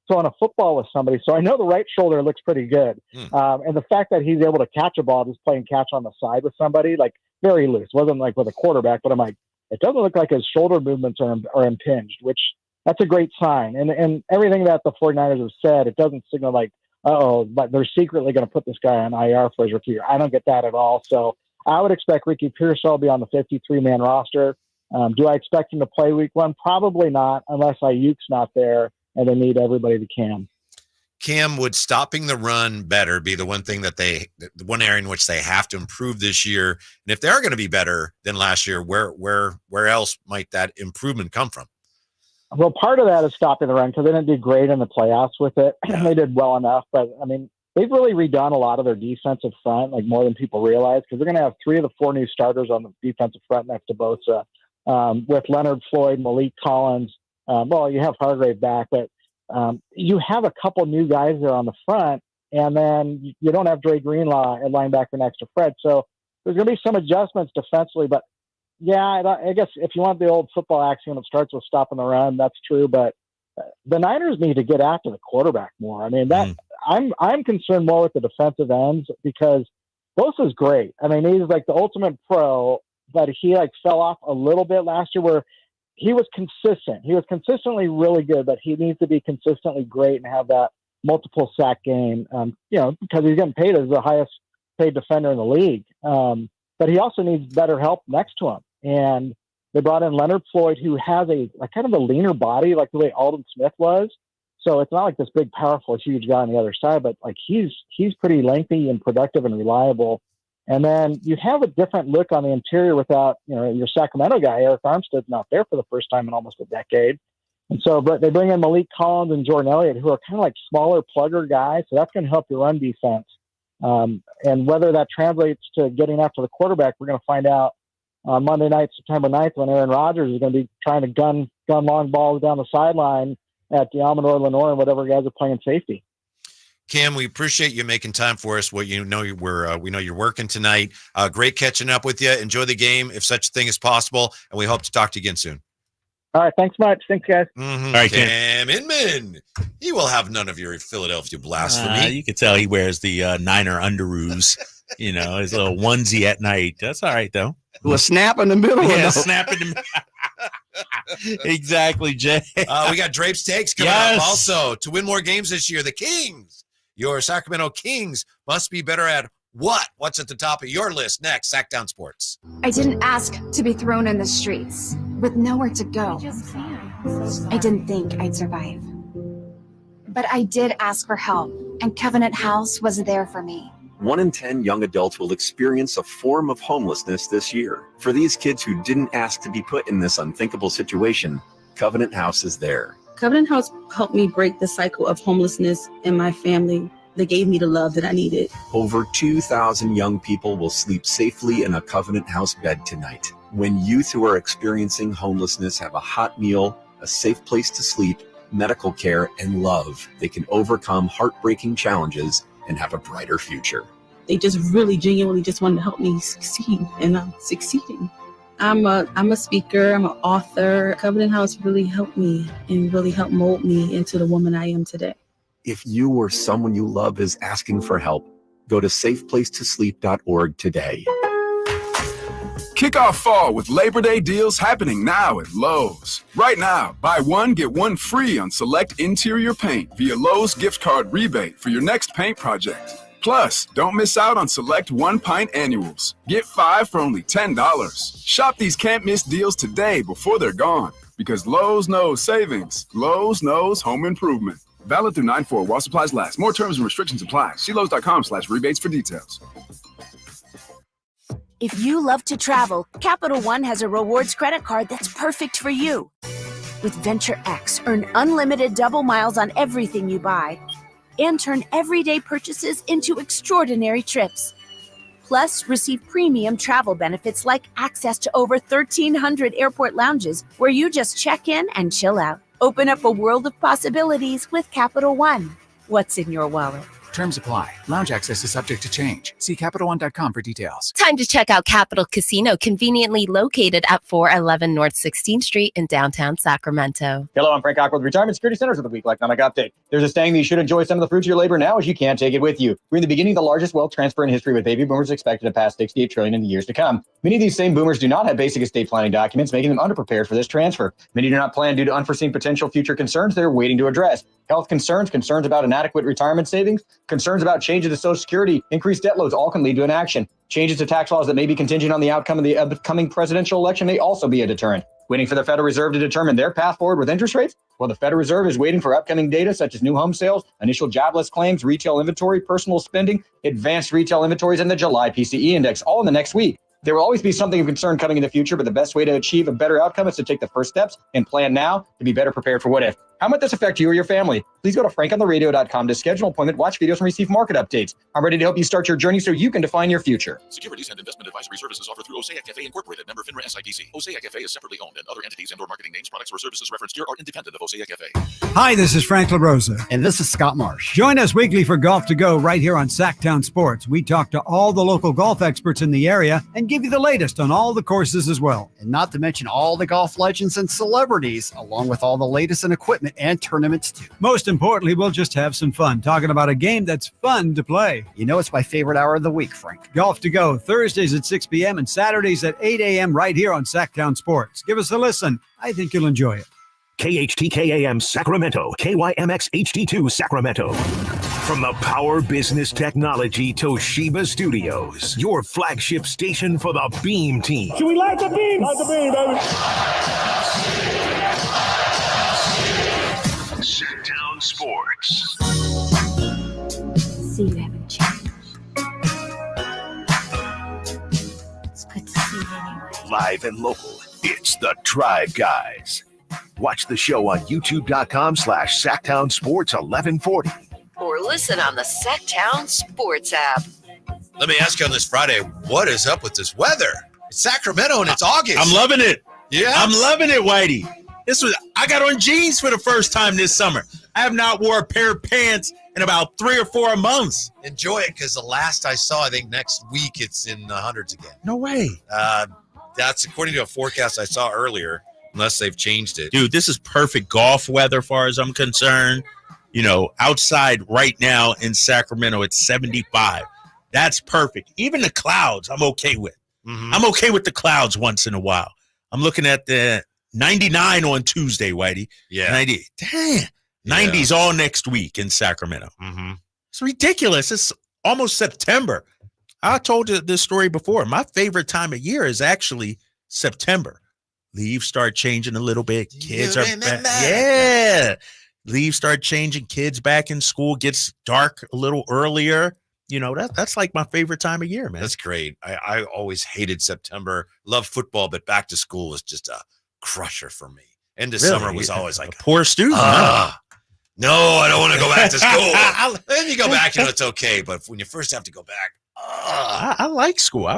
throwing a football with somebody. So I know the right shoulder looks pretty good. And the fact that he's able to catch a ball just playing catch on the side with somebody, like very loose, wasn't like with a quarterback, but I'm like, it doesn't look like his shoulder movements are impinged, which that's a great sign. And everything that the 49ers have said, it doesn't signal like, but they're secretly going to put this guy on IR for his rookie year. I don't get that at all. So I would expect Ricky Pearsall to be on the 53-man roster. Do I expect him to play week 1? Probably not, unless Ayuk's not there and they need everybody to Cam. Cam, would stopping the run better be the one thing that the one area in which they have to improve this year? And if they are going to be better than last year, where else might that improvement come from? Well, part of that is stopping the run because they didn't do great in the playoffs with it. They did well enough, but I mean, they've really redone a lot of their defensive front, like more than people realize, because they're going to have 3 of the 4 new starters on the defensive front next to Bosa, with Leonard Floyd, Malik Collins. Well, you have Hargrave back, but you have a couple new guys there on the front, and then you don't have Dre Greenlaw at linebacker next to Fred. So there's going to be some adjustments defensively, but yeah, I guess if you want the old football axiom, it starts with stopping the run. That's true, but the Niners need to get after the quarterback more. I mean, I'm concerned more with the defensive ends because Bosa's great. I mean, he's like the ultimate pro, but he like fell off a little bit last year where he was consistent. He was consistently really good, but he needs to be consistently great and have that multiple sack game, because he's getting paid as the highest paid defender in the league. But he also needs better help next to him. And they brought in Leonard Floyd, who has a kind of a leaner body, like the way Aldon Smith was. So it's not like this big, powerful, huge guy on the other side, but like he's pretty lengthy and productive and reliable. And then you have a different look on the interior without, your Sacramento guy, Eric Armstead's not there for the first time in almost a decade. And so, but they bring in Malik Collins and Jordan Elliott, who are kind of like smaller plugger guys. So that's going to help your run defense. And whether that translates to getting after the quarterback, we're going to find out on Monday night, September 9th, when Aaron Rodgers is going to be trying to gun long balls down the sideline at the Amador Lenore and whatever guys are playing safety. Cam, we appreciate you making time for us. We know you're working tonight. Great catching up with you. Enjoy the game if such a thing is possible, and we hope to talk to you again soon. All right, thanks much. Thanks, guys. Mm-hmm. All right, Cam Inman. He will have none of your Philadelphia blasphemy. You can tell he wears the Niner underoos, his little onesie at night. That's all right, though. With a snap in the middle. Yeah, snap in the middle. Exactly, Jay. We got Drape's takes coming up also. To win more games this year, the Kings, your Sacramento Kings, must be better at what? What's at the top of your list next? Sactown Sports. I didn't ask to be thrown in the streets with nowhere to go. I didn't think I'd survive. But I did ask for help, and Covenant House was there for me. 1 in 10 young adults will experience a form of homelessness this year. For these kids who didn't ask to be put in this unthinkable situation, Covenant House is there. Covenant House helped me break the cycle of homelessness in my family. They gave me the love that I needed. Over 2,000 young people will sleep safely in a Covenant House bed tonight. When youth who are experiencing homelessness have a hot meal, a safe place to sleep, medical care, and love, they can overcome heartbreaking challenges and have a brighter future. They just really genuinely just wanted to help me succeed, and I'm succeeding. I'm a speaker, I'm an author. Covenant House really helped me and really helped mold me into the woman I am today. If you or someone you love is asking for help, go to safeplacetosleep.org today. Kick off fall with Labor Day deals happening now at Lowe's. Right now, buy one, get one free on select interior paint via Lowe's gift card rebate for your next paint project. Plus, don't miss out on select 1-pint annuals. Get 5 for only $10. Shop these can't-miss deals today before they're gone. Because Lowe's knows savings. Lowe's knows home improvement. Valid through 9/4 while supplies last. More terms and restrictions apply. See Lowe's.com/rebates for details. If you love to travel, Capital One has a rewards credit card that's perfect for you. With Venture X, earn unlimited double miles on everything you buy and turn everyday purchases into extraordinary trips. Plus, receive premium travel benefits like access to over 1,300 airport lounges where you just check in and chill out. Open up a world of possibilities with Capital One. What's in your wallet? Terms apply. Lounge access is subject to change. See CapitalOne.com for details. Time to check out Capital Casino, conveniently located at 411 North 16th Street in downtown Sacramento. Hello, I'm Frank Ackworth, Retirement Security Centers of the Week Economic Update. There's a saying that you should enjoy some of the fruits of your labor now as you can't take it with you. We're in the beginning of the largest wealth transfer in history, with baby boomers expected to pass $68 trillion in the years to come. Many of these same boomers do not have basic estate planning documents, making them underprepared for this transfer. Many do not plan due to unforeseen potential future concerns they're waiting to address. Health concerns, concerns about inadequate retirement savings, concerns about changes to Social Security, increased debt loads all can lead to inaction. Changes to tax laws that may be contingent on the outcome of the upcoming presidential election may also be a deterrent. Waiting for the Federal Reserve to determine their path forward with interest rates? Well, the Federal Reserve is waiting for upcoming data such as new home sales, initial jobless claims, retail inventory, personal spending, advanced retail inventories, and the July PCE index, all in the next week. There will always be something of concern coming in the future, but the best way to achieve a better outcome is to take the first steps and plan now to be better prepared for what if. How might this affect you or your family? Please go to frankontheradio.com to schedule an appointment, watch videos, and receive market updates. I'm ready to help you start your journey so you can define your future. Securities and investment advisory services offered through Osaic FA Incorporated, member FINRA SIPC. Osaic FA is separately owned, and other entities and/or marketing names, products, or services referenced here are independent of Osaic FA. Hi, this is Frank LaRosa. And this is Scott Marsh. Join us weekly for Golf to Go right here on Sactown Sports. We talk to all the local golf experts in the area and give you the latest on all the courses as well. And not to mention all the golf legends and celebrities, along with all the latest in equipment and tournaments too. Most importantly, we'll just have some fun talking about a game that's fun to play. You know, it's my favorite hour of the week, Frank. Golf to Go, Thursdays at 6 p.m. and Saturdays at 8 a.m. right here on Sactown Sports. Give us a listen. I think you'll enjoy it. KHTKAM Sacramento, KYMX HD2 Sacramento. From the Power Business Technology Toshiba Studios, your flagship station for the Beam Team. Should we light the beam? Light the beam, baby. Sactown Sports. See, you haven't changed. It's good to see you anyway. Live and local, it's the Drive Guys. Watch the show on youtube.com/Sactown Sports 1140. Or listen on the Sactown Sports app. Let me ask you on this Friday, what is up with this weather? It's Sacramento and it's August. I'm loving it. Yeah. I'm loving it, Whitey. I got on jeans for the first time this summer. I have not wore a pair of pants in about 3 or 4 months. Enjoy it, because the last I saw, I think next week it's in the hundreds again. No way. That's according to a forecast I saw earlier, unless they've changed it. Dude, this is perfect golf weather as far as I'm concerned. You know, outside right now in Sacramento, it's 75. That's perfect. Even the clouds, I'm okay with. Mm-hmm. I'm okay with the clouds once in a while. I'm looking at the 99 on Tuesday, Whitey. Yeah. 90. Damn. 90's all next week in Sacramento. Mm-hmm. It's ridiculous. It's almost September. I told you this story before. My favorite time of year is actually September. Leaves start changing a little bit. Kids are back. Yeah. Leaves start changing. Kids back in school. Gets dark a little earlier. You know, that's like my favorite time of year, man. That's great. I always hated September. Love football, but back to school was just a crusher for me. End of summer was always like a poor student. No, I don't want to go back to school. Then you go back, you know, it's okay. But when you first have to go back, I like school.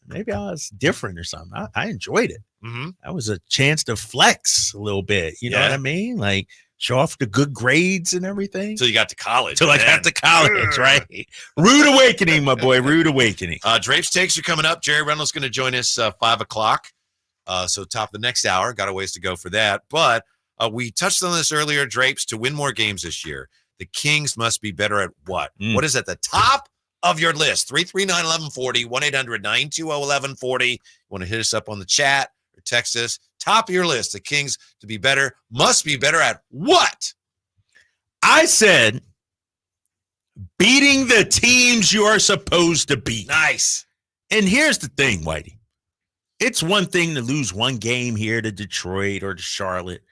Maybe I was different or something. I enjoyed it. Mm-hmm. That was a chance to flex a little bit. You know what I mean? Like show off the good grades and everything. Until you got to college. Until I got to college, right? Rude awakening, my boy. Rude awakening. Drape's Takes are coming up. Jerry Reynolds going to join us 5 o'clock. So top of the next hour. Got a ways to go for that. But we touched on this earlier, Drapes. To win more games this year, the Kings must be better at what? What is at the top of your list? 339-1140, 1-800-920-1140. You want to hit us up on the chat or text us. Top of your list. The Kings, to be better, must be better at what? I said beating the teams you are supposed to beat. Nice. And here's the thing, Whitey. It's one thing to lose one game here to Detroit or to Charlotte,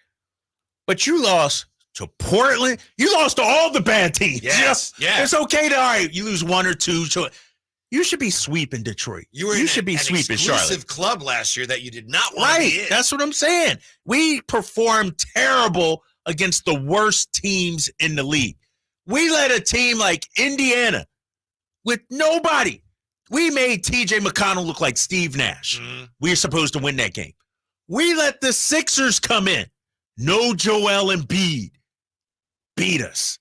but you lost to Portland. You lost to all the bad teams. Yes. You know? Yeah. It's okay to, all right, you lose one or two. You should be sweeping Detroit. You should be sweeping Charlotte. Exclusive club last year that you did not want to be in. That's what I'm saying. We performed terrible against the worst teams in the league. We let a team like Indiana with nobody. We made TJ McConnell look like Steve Nash. We were supposed to win that game. We let the Sixers come in. No Joel Embiid. Beat us.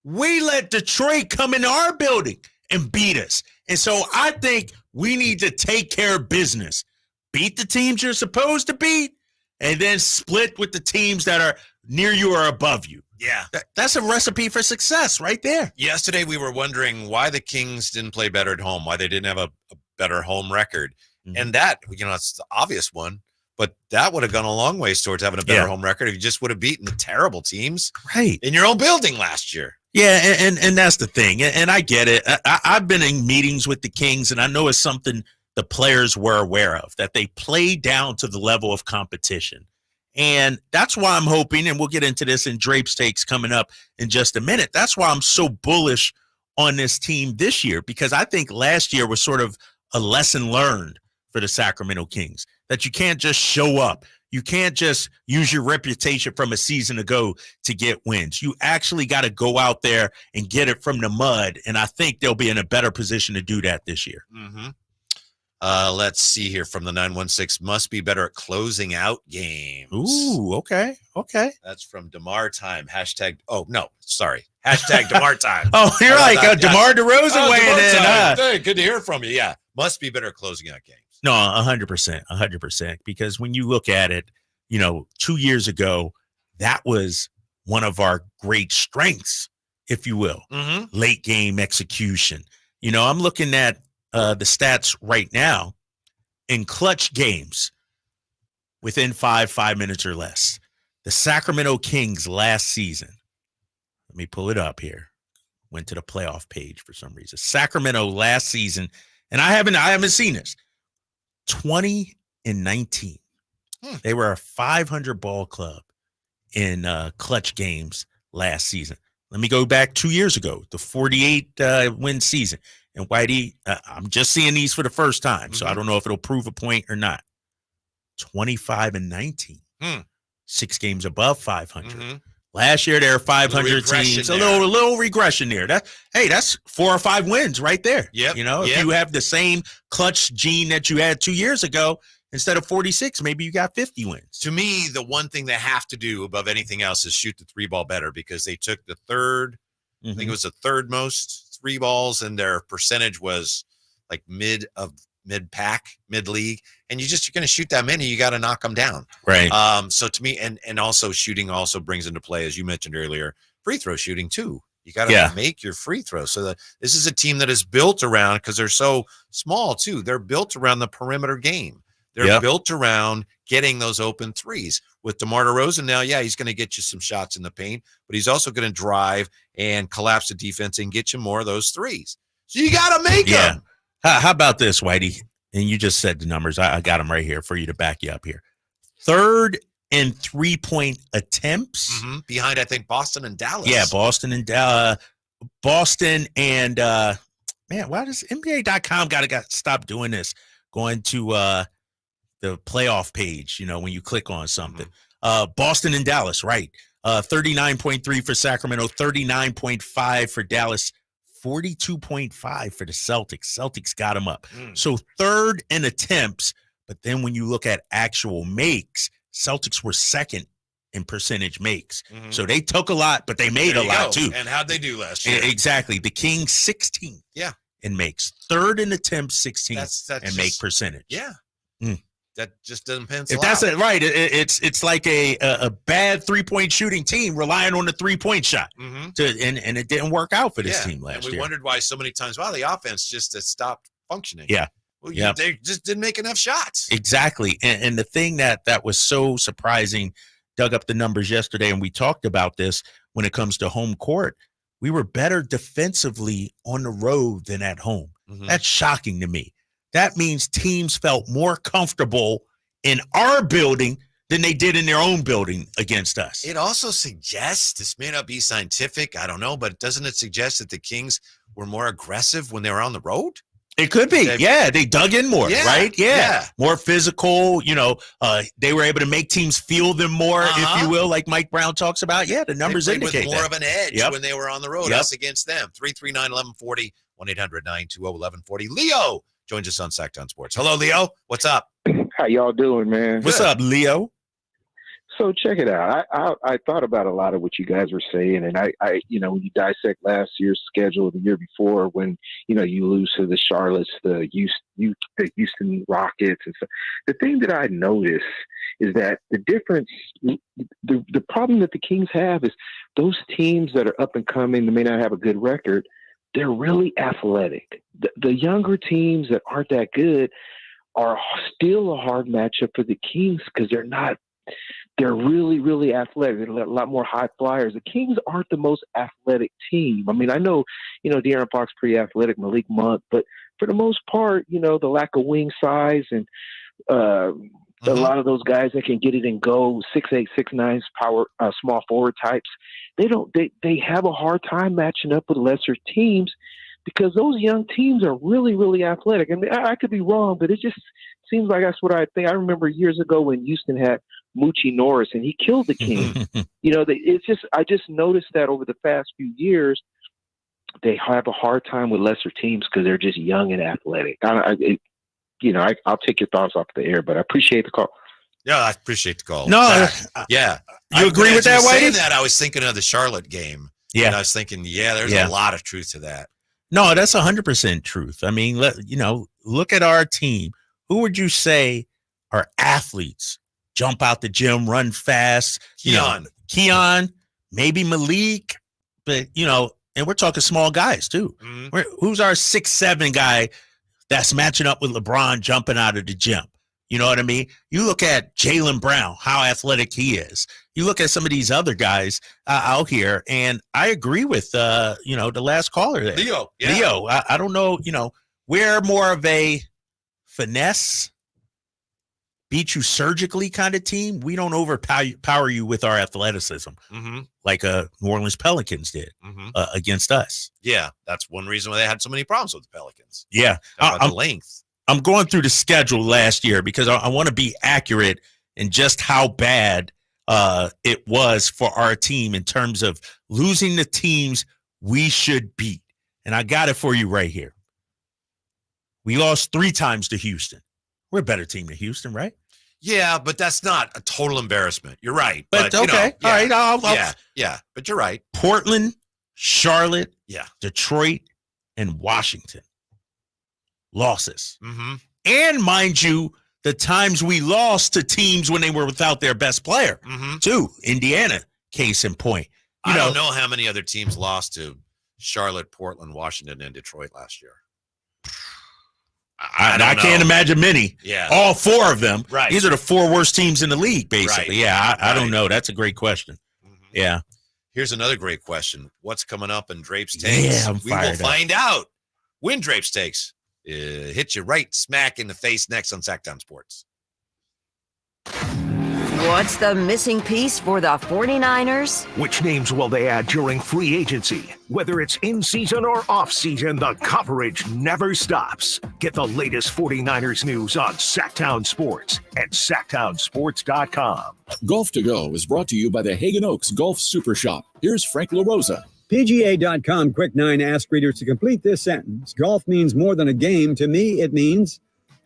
We let Detroit come into our building and beat us. And so I think we need to take care of business. Beat the teams you're supposed to beat, and then split with the teams that are near you or above you. Yeah. That's a recipe for success right there. Yesterday, we were wondering why the Kings didn't play better at home, why they didn't have a better home record. And that, it's the obvious one, but that would have gone a long ways towards having a better home record if you just would have beaten the terrible teams in your own building last year. Yeah, and that's the thing. And I get it. I've been in meetings with the Kings, and I know it's something the players were aware of, that they play down to the level of competition. And that's why I'm hoping, and we'll get into this in Drape's takes coming up in just a minute. That's why I'm so bullish on this team this year, because I think last year was sort of a lesson learned for the Sacramento Kings, that you can't just show up. You can't just use your reputation from a season ago to get wins. You actually got to go out there and get it from the mud, and I think they'll be in a better position to do that this year. Let's see here from the 916. Must be better at closing out games. Ooh, okay. That's from DeMar Time. Hashtag. Oh no, sorry. Hashtag DeMar Time. Oh, you're like DeMar DeRozan weighing in. Hey, good to hear from you. Yeah, must be better at closing out games. No, 100%. Because when you look at it, 2 years ago, that was one of our great strengths, if you will. Late game execution. I'm looking at the stats right now in clutch games within 5 minutes or less. The Sacramento Kings last season, let me pull it up here. Went to the playoff page for some reason. Sacramento last season, and I haven't seen this. 20-19. They were a 500 ball club in clutch games last season. Let me go back 2 years ago, the 48 win season. And Whitey, I'm just seeing these for the first time, so I don't know if it'll prove a point or not. 25-19. 6 games above 500. Last year, there were 500 teams. A little regression there. That's 4 or 5 wins right there. Yep. If you have the same clutch gene that you had 2 years ago, instead of 46, maybe you got 50 wins. To me, the one thing they have to do above anything else is shoot the 3-ball better, because they took the third, I think it was the third most 3 balls, and their percentage was like mid-pack, mid-league, and you're going to shoot that many, you got to knock them down. Right. So to me, and also shooting also brings into play, as you mentioned earlier, free throw shooting too. You got to make your free throws. So this is a team that is built around, because they're so small too, they're built around the perimeter game. They're built around getting those open threes. With DeMar DeRozan now, he's going to get you some shots in the paint, but he's also going to drive and collapse the defense and get you more of those threes. So you got to make them. How about this, Whitey? And you just said the numbers. I got them right here for you to back you up here. 3rd in 3-point attempts. Behind, I think, Boston and Dallas. Yeah, Boston and man, why does NBA.com got to stop doing this? Going to the playoff page, when you click on something. Boston and Dallas, right? 39.3 for Sacramento, 39.5 for Dallas, 42.5 for the Celtics. Celtics got them up. So 3rd in attempts, but then when you look at actual makes, Celtics were 2nd in percentage makes. So they took a lot, but they made a lot too. And how'd they do last year? Exactly. The Kings 16th in makes. 3rd in attempts, 16th in make percentage. Yeah. That just doesn't pencil If that's out. it, right? It's like a bad 3-point shooting team relying on the 3-point shot, and it didn't work out for this team last year. And we wondered why so many times. Wow, the offense just stopped functioning. Yeah, well, they just didn't make enough shots. Exactly. And the thing that was so surprising, dug up the numbers yesterday, and we talked about this when it comes to home court. We were better defensively on the road than at home. That's shocking to me. That means teams felt more comfortable in our building than they did in their own building against us. It also suggests, this may not be scientific, I don't know, but doesn't it suggest that the Kings were more aggressive when they were on the road? It could be. Yeah, they dug in more, right? Yeah. More physical, they were able to make teams feel them more, if you will, like Mike Brown talks about. Yeah, the numbers indicate with more that. of an edge when they were on the road, us against them. 339-1140, 1-800-920-1140. Leo joins us on Sactown Sports. Hello, Leo. What's up? How y'all doing, man? What's up, Leo? So check it out. I thought about a lot of what you guys were saying, and I when you dissect last year's schedule, the year before, when you lose to the Charlottes, the Houston Rockets, and stuff. The thing that I noticed is that the difference, the problem that the Kings have is those teams that are up and coming, that may not have a good record, they're really athletic. The younger teams that aren't that good are still a hard matchup for the Kings because they're really, really athletic. They're a lot more high flyers. The Kings aren't the most athletic team. I mean, I know, De'Aaron Fox pretty athletic, Malik Monk, but for the most part, the lack of wing size and a lot of those guys that can get it and go 6'8", 6'9", power small forward types, they have a hard time matching up with lesser teams because those young teams are really, really athletic. I mean, I could be wrong, but it just seems like that's what I think. I remember years ago when Houston had Moochie Norris and he killed the Kings. I just noticed that over the past few years, they have a hard time with lesser teams because they're just young and athletic. I'll take your thoughts off the air, but I appreciate the call. Yeah, I appreciate the call. No, you agree with that, Whitey? Saying that, I was thinking of the Charlotte game. Yeah, and I was thinking, there's a lot of truth to that. No, that's 100% truth. I mean, look at our team. Who would you say are athletes? Jump out the gym, run fast. Keon, maybe Malik, but and we're talking small guys too. Mm-hmm. Who's our 6'7" guy that's matching up with LeBron jumping out of the gym? You know what I mean? You look at Jaylen Brown, how athletic he is. You look at some of these other guys out here, and I agree with the last caller there, Leo. Yeah. Leo, I don't know. We're more of a finesse, beat you surgically kind of team. We don't overpower you with our athleticism, like New Orleans Pelicans did against us. Yeah, that's one reason why they had so many problems with the Pelicans. Yeah, the length. I'm going through the schedule last year because I want to be accurate in just how bad it was for our team in terms of losing the teams we should beat. And I got it for you right here. We lost 3 times to Houston. We're a better team than Houston, right? Yeah, but that's not a total embarrassment. You're right. But okay. All right. Yeah, but you're right. Portland, Charlotte, Detroit, and Washington. Losses. And mind you, the times we lost to teams when they were without their best player, too. Indiana, case in point. I don't know how many other teams lost to Charlotte, Portland, Washington, and Detroit last year. I can't imagine many. Yeah. All 4 of them. Right. These are the 4 worst teams in the league, basically. Right. Yeah, I don't know. That's a great question. Yeah. Here's another great question. What's coming up in Drapes Takes? Yeah, we will find out when Drapes Takes hit you right smack in the face next on Sactown Sports. What's the missing piece for the 49ers? Which names will they add during free agency? Whether it's in season or off season, the coverage never stops. Get the latest 49ers news on Sactown Sports at SactownSports.com. Golf to Go is brought to you by the Hagen Oaks Golf Super Shop. Here's Frank LaRosa. PGA.com Quick 9 asked readers to complete this sentence. Golf means more than a game. To me, it means...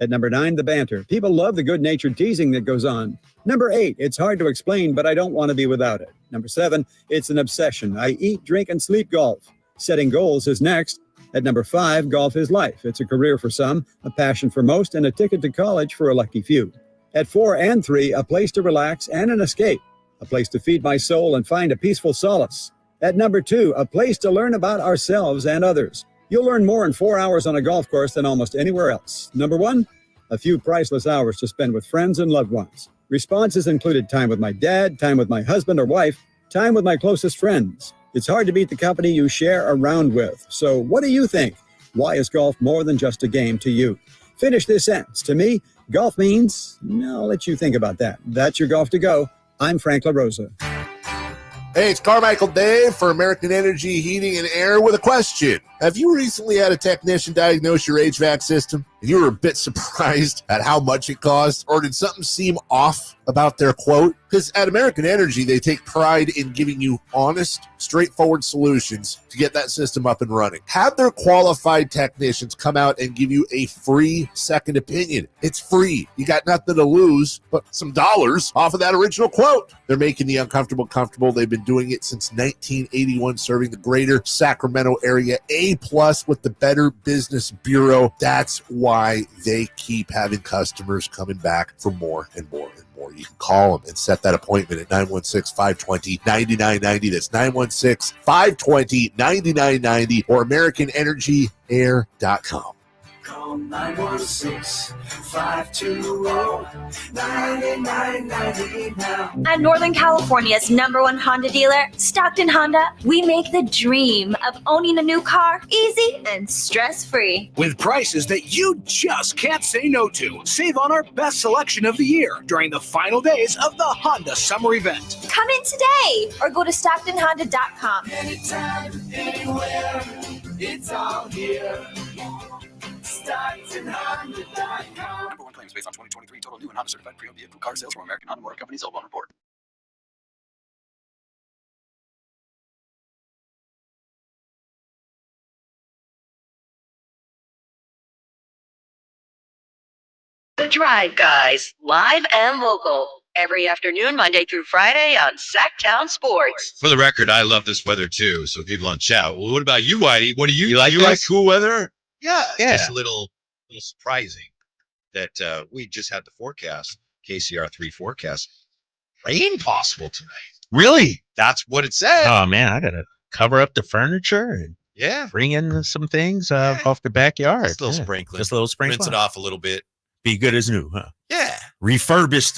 At number 9, the banter. People love the good-natured teasing that goes on. Number 8, it's hard to explain, but I don't want to be without it. Number 7, it's an obsession. I eat, drink, and sleep golf. Setting goals is next. At number 5, golf is life. It's a career for some, a passion for most, and a ticket to college for a lucky few. At 4 and 3, a place to relax and an escape. A place to feed my soul and find a peaceful solace. At number 2, a place to learn about ourselves and others. You'll learn more in 4 hours on a golf course than almost anywhere else. Number 1, a few priceless hours to spend with friends and loved ones. Responses included time with my dad, time with my husband or wife, time with my closest friends. It's hard to beat the company you share around with. So what do you think? Why is golf more than just a game to you? Finish this sentence. To me, golf means... I'll let you think about that. That's your Golf to Go. I'm Frank LaRosa. Hey, it's Carmichael Dave for American Energy Heating and Air with a question. Have you recently had a technician diagnose your HVAC system and you were a bit surprised at how much it cost? Or did something seem off about their quote? Because at American Energy, they take pride in giving you honest, straightforward solutions to get that system up and running. Have their qualified technicians come out and give you a free second opinion. It's free. You got nothing to lose but some dollars off of that original quote. They're making the uncomfortable comfortable. They've been doing it since 1981, serving the greater Sacramento area. A+ with the Better Business Bureau. That's why they keep having customers coming back for more and more and more. You can call them and set that appointment at 916-520-9990. That's 916-520-9990 or AmericanEnergyAir.com. Call 916-520-9990 now. At Northern California's #1 Honda dealer, Stockton Honda, we make the dream of owning a new car easy and stress-free. With prices that you just can't say no to. Save on our best selection of the year during the final days of the Honda Summer Event. Come in today or go to StocktonHonda.com. Anytime, anywhere, it's all here. StocktonHonda.com. #1 claims based on 2023 total new and Honda certified pre-owned vehicle car sales from American Honda Motor Company sold on report. The Drive Guys, live and local, every afternoon, Monday through Friday on Sactown Sports. For the record, I love this weather too, so people don't shout. Well, what about you, Whitey? What do you like? You like cool weather? Yeah. Yeah. It's a little surprising that we just had the forecast, KCR3 forecast. Rain possible tonight. Really? That's what it said. Oh, man, I got to cover up the furniture and bring in some things off the backyard. Just a little sprinkling. Just a little sprinkling. Rinse it off a little bit. Be good as new, huh? Yeah. Refurbished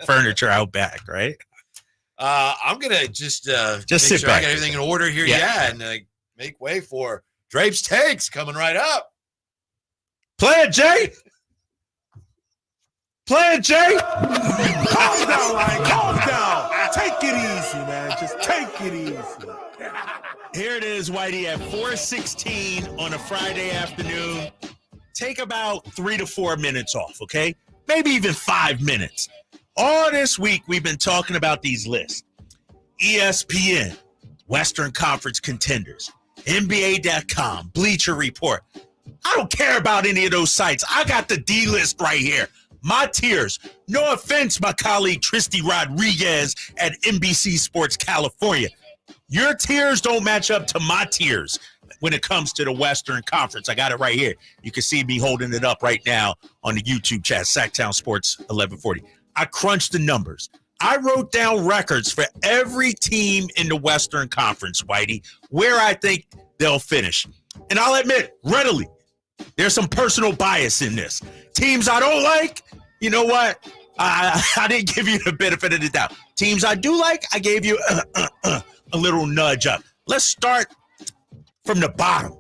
furniture out back, right? I'm going to just sit sure back. I got everything in order here. Yeah. And make way for Drape's Takes coming right up. Play it, Jay. Play it, Jay. Calm down, Ryan. Calm down. Take it easy, man. Just take it easy. Here it is, Whitey, at 4:16 on a Friday afternoon. Take about 3 to 4 minutes off, okay? Maybe even 5 minutes. All this week, we've been talking about these lists. ESPN, Western Conference contenders, NBA.com, Bleacher Report. I don't care about any of those sites. I got the D list right here. My tiers. No offense, my colleague Tristy Rodriguez at NBC Sports California. Your tiers don't match up to my tiers when it comes to the Western Conference. I got it right here. You can see me holding it up right now on the YouTube chat, Sactown Sports 1140. I crunched the numbers. I wrote down records for every team in the Western Conference, Whitey, where I think they'll finish. And I'll admit, readily, there's some personal bias in this. Teams I don't like, you know what? I didn't give you the benefit of the doubt. Teams I do like, I gave you a little nudge up. Let's start from the bottom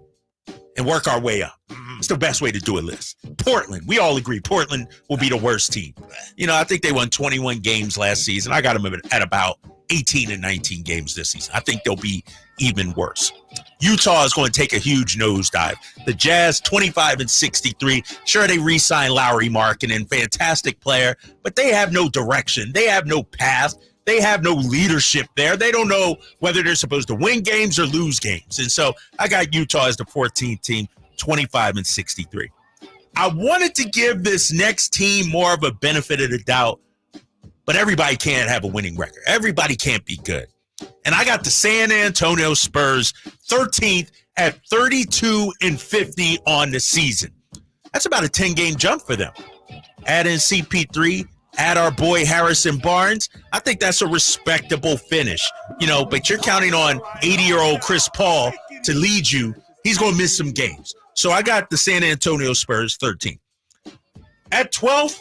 and work our way up. It's the best way to do a list. Portland, we all agree Portland will be the worst team. You know, I think they won 21 games last season. I got them at about 18 and 19 games this season. I think they'll be even worse. Utah is going to take a huge nosedive. The Jazz, 25 and 63. Sure, they re-signed Lowry Markkanen, fantastic player, but they have no direction. They have no path. They have no leadership there. They don't know whether they're supposed to win games or lose games. And so I got Utah as the 14th team, 25 and 63. I wanted to give this next team more of a benefit of the doubt, but everybody can't have a winning record. Everybody can't be good. And I got the San Antonio Spurs 13th at 32 and 50 on the season. That's about a 10-game jump for them. Add in CP3, add our boy Harrison Barnes. I think that's a respectable finish. You know, but you're counting on 80-year-old Chris Paul to lead you. He's going to miss some games. So I got the San Antonio Spurs 13th. At 12th,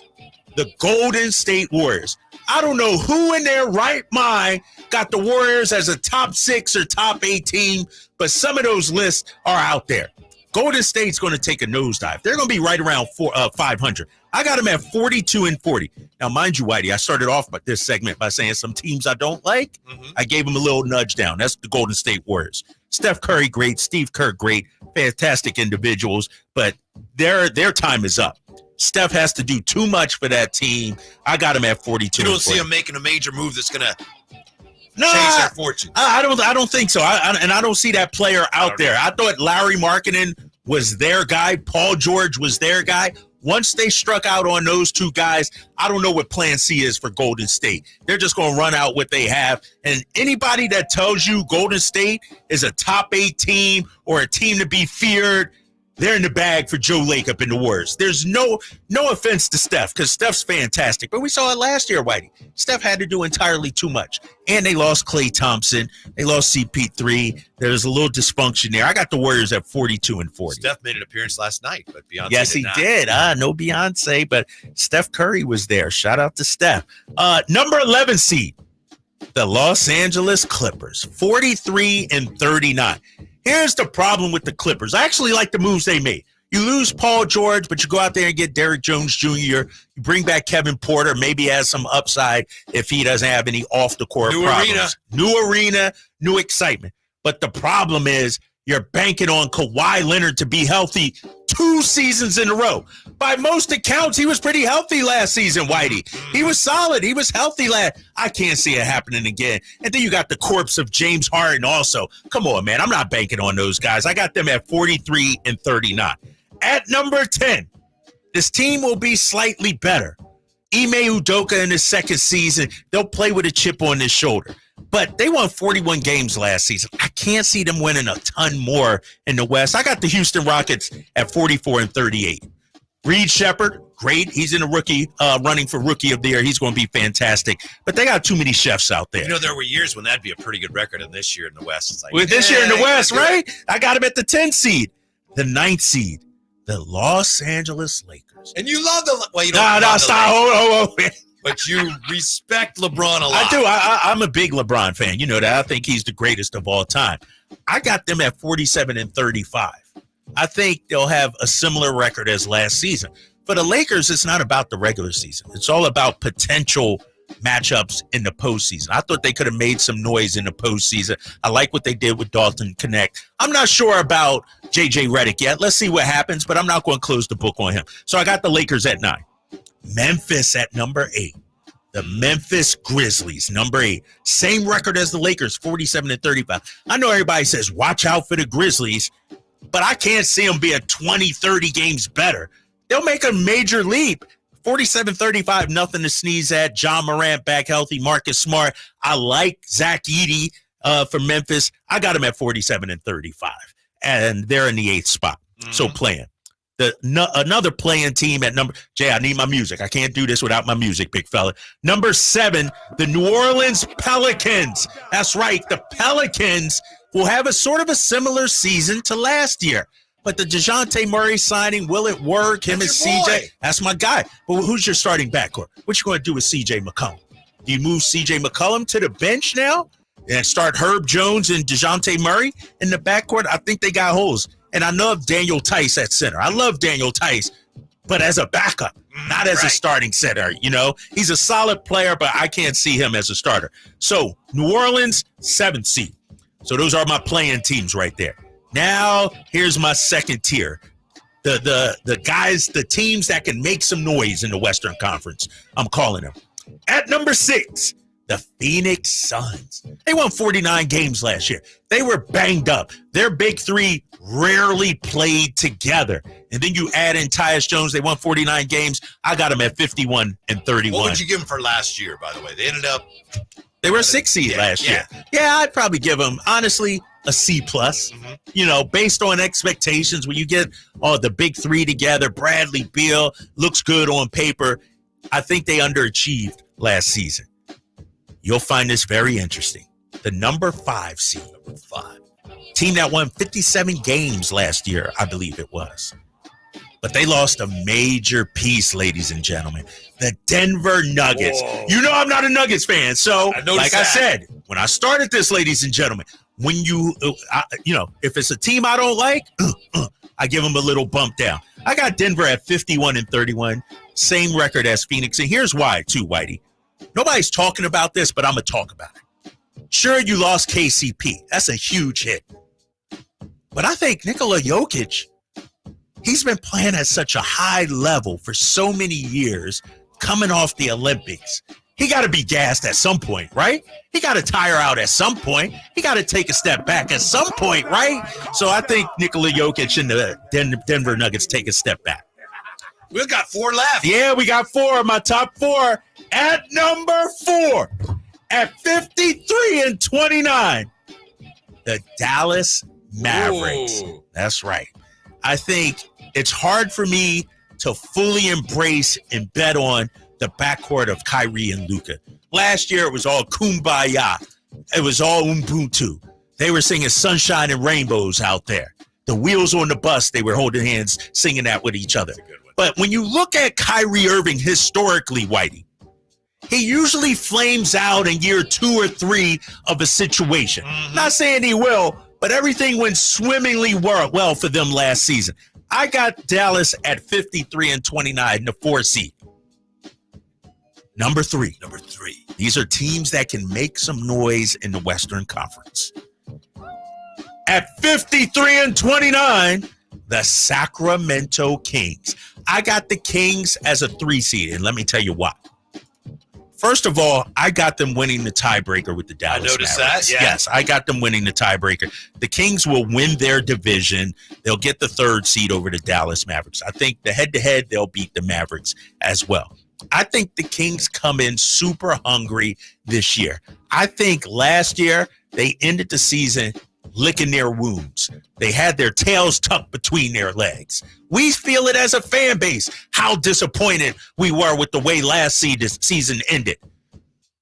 the Golden State Warriors. I don't know who in their right mind got the Warriors as a top 6 or top 8 team, but some of those lists are out there. Golden State's going to take a nosedive. They're going to be right around 500. I got them at 42-40. Now, mind you, Whitey, I started off this segment by saying some teams I don't like. I gave them a little nudge down. That's the Golden State Warriors. Steph Curry, great. Steve Kerr, great. Fantastic individuals, but their time is up. Steph has to do too much for that team. I got him at 42. You don't see him making a major move that's going to change their fortune. I don't think so. I don't see that player out there. I thought Larry Markkinen was their guy. Paul George was their guy. Once they struck out on those two guys, I don't know what plan C is for Golden State. They're just going to run out what they have. And anybody that tells you Golden State is a top 8 team or a team to be feared, they're in the bag for Joe Lacob and the Warriors. There's no offense to Steph, because Steph's fantastic. But we saw it last year, Whitey. Steph had to do entirely too much. And they lost Klay Thompson. They lost CP3. There's a little dysfunction there. I got the Warriors at 42-40. Steph made an appearance last night, but Beyonce Yes, he did. No Beyonce, but Steph Curry was there. Shout out to Steph. Number 11 seed, the Los Angeles Clippers, 43-39. Here's the problem with the Clippers. I actually like the moves they made. You lose Paul George, but you go out there and get Derrick Jones Jr. You bring back Kevin Porter, maybe has some upside if he doesn't have any off-the-court problems. New arena, new excitement. But the problem is you're banking on Kawhi Leonard to be healthy 2 seasons in a row. By most accounts, he was pretty healthy last season, Whitey. He was solid. He was healthy last. I can't see it happening again. And then you got the corpse of James Harden also. Come on, man. I'm not banking on those guys. I got them at 43-39. At number 10, this team will be slightly better. Ime Udoka in his second season, they'll play with a chip on their shoulder. But they won 41 games last season. I can't see them winning a ton more in the West. I got the Houston Rockets at 44-38. Reed Shepherd, great. He's in the rookie running for Rookie of the Year. He's going to be fantastic. But they got too many chefs out there. You know, there were years when that'd be a pretty good record, and this year in the West, it's like this year in the West, right? I got him at the 10th seed, the 9th seed, the Los Angeles Lakers. And you love the you don't no, stop. Hold. But you respect LeBron a lot. I do. I'm a big LeBron fan. You know that. I think he's the greatest of all time. I got them at 47-35. I think they'll have a similar record as last season. For the Lakers, it's not about the regular season. It's all about potential matchups in the postseason. I thought they could have made some noise in the postseason. I like what they did with Dalton Connect. I'm not sure about J.J. Redick yet. Let's see what happens, but I'm not going to close the book on him. So I got the Lakers at 9. Memphis at number 8. The Memphis Grizzlies, number 8. Same record as the Lakers, 47-35. I know everybody says, watch out for the Grizzlies, but I can't see them being 20, 30 games better. They'll make a major leap. 47-35, nothing to sneeze at. John Morant back healthy. Marcus Smart. I like Zach Edey for Memphis. I got him at 47-35, and they're in the 8th spot. So playing. Another playing team at number... Jay, I need my music. I can't do this without my music, big fella. Number 7, the New Orleans Pelicans. That's right. The Pelicans will have a sort of a similar season to last year. But the DeJounte Murray signing, will it work? Him and CJ? That's my guy. But who's your starting backcourt? What you going to do with CJ McCollum? Do you move CJ McCollum to the bench now and start Herb Jones and DeJounte Murray in the backcourt? I think they got holes. And I love Daniel Tice at center. I love Daniel Tice, but as a backup, not as a starting center. You know, he's a solid player, but I can't see him as a starter. So New Orleans, 7th seed. So those are my playing teams right there. Now, here's my second tier. The guys, the teams that can make some noise in the Western Conference. I'm calling them. At number 6, the Phoenix Suns. They won 49 games last year. They were banged up. Their big 3 rarely played together. And then you add in Tyus Jones. They won 49 games. I got them at 51-31. What would you give them for last year, by the way? They ended up... They were a 6th seed last year. Yeah, I'd probably give them, honestly, a C+. You know, based on expectations, when you get the big 3 together, Bradley Beal looks good on paper. I think they underachieved last season. You'll find this very interesting. The number 5 seed, team that won 57 games last year, I believe it was. But they lost a major piece, ladies and gentlemen. The Denver Nuggets. Whoa. You know I'm not a Nuggets fan. So, I said, when I started this, ladies and gentlemen, when if it's a team I don't like, I give them a little bump down. I got Denver at 51-31, same record as Phoenix. And here's why, too, Whitey. Nobody's talking about this, but I'm going to talk about it. Sure, you lost KCP. That's a huge hit. But I think Nikola Jokic, he's been playing at such a high level for so many years, coming off the Olympics. He got to be gassed at some point, right? He got to tire out at some point. He got to take a step back at some point, right? So I think Nikola Jokic and the Denver Nuggets take a step back. We've got 4 left. Yeah, we got 4. My top 4 at number 4 at 53-29. The Dallas Mavericks. Ooh. That's right. I think it's hard for me to fully embrace and bet on the backcourt of Kyrie and Luka. Last year, it was all kumbaya. It was all Ubuntu. They were singing sunshine and rainbows out there. The wheels on the bus, they were holding hands, singing that with each other. But when you look at Kyrie Irving historically, Whitey, he usually flames out in year 2 or 3 of a situation. Not saying he will, but everything went swimmingly well for them last season. I got Dallas at 53-29, the 4 seed. Number 3. These are teams that can make some noise in the Western Conference. At 53-29, the Sacramento Kings. I got the Kings as a 3 seed, and let me tell you why. First of all, I got them winning the tiebreaker with the Dallas noticed Mavericks. that, yeah. Yes, I got them winning the tiebreaker. The Kings will win their division. They'll get the 3rd seed over the Dallas Mavericks. I think the head-to-head, they'll beat the Mavericks as well. I think the Kings come in super hungry this year. I think last year they ended the season licking their wounds. They had their tails tucked between their legs. We feel it as a fan base, how disappointed we were with the way last season ended.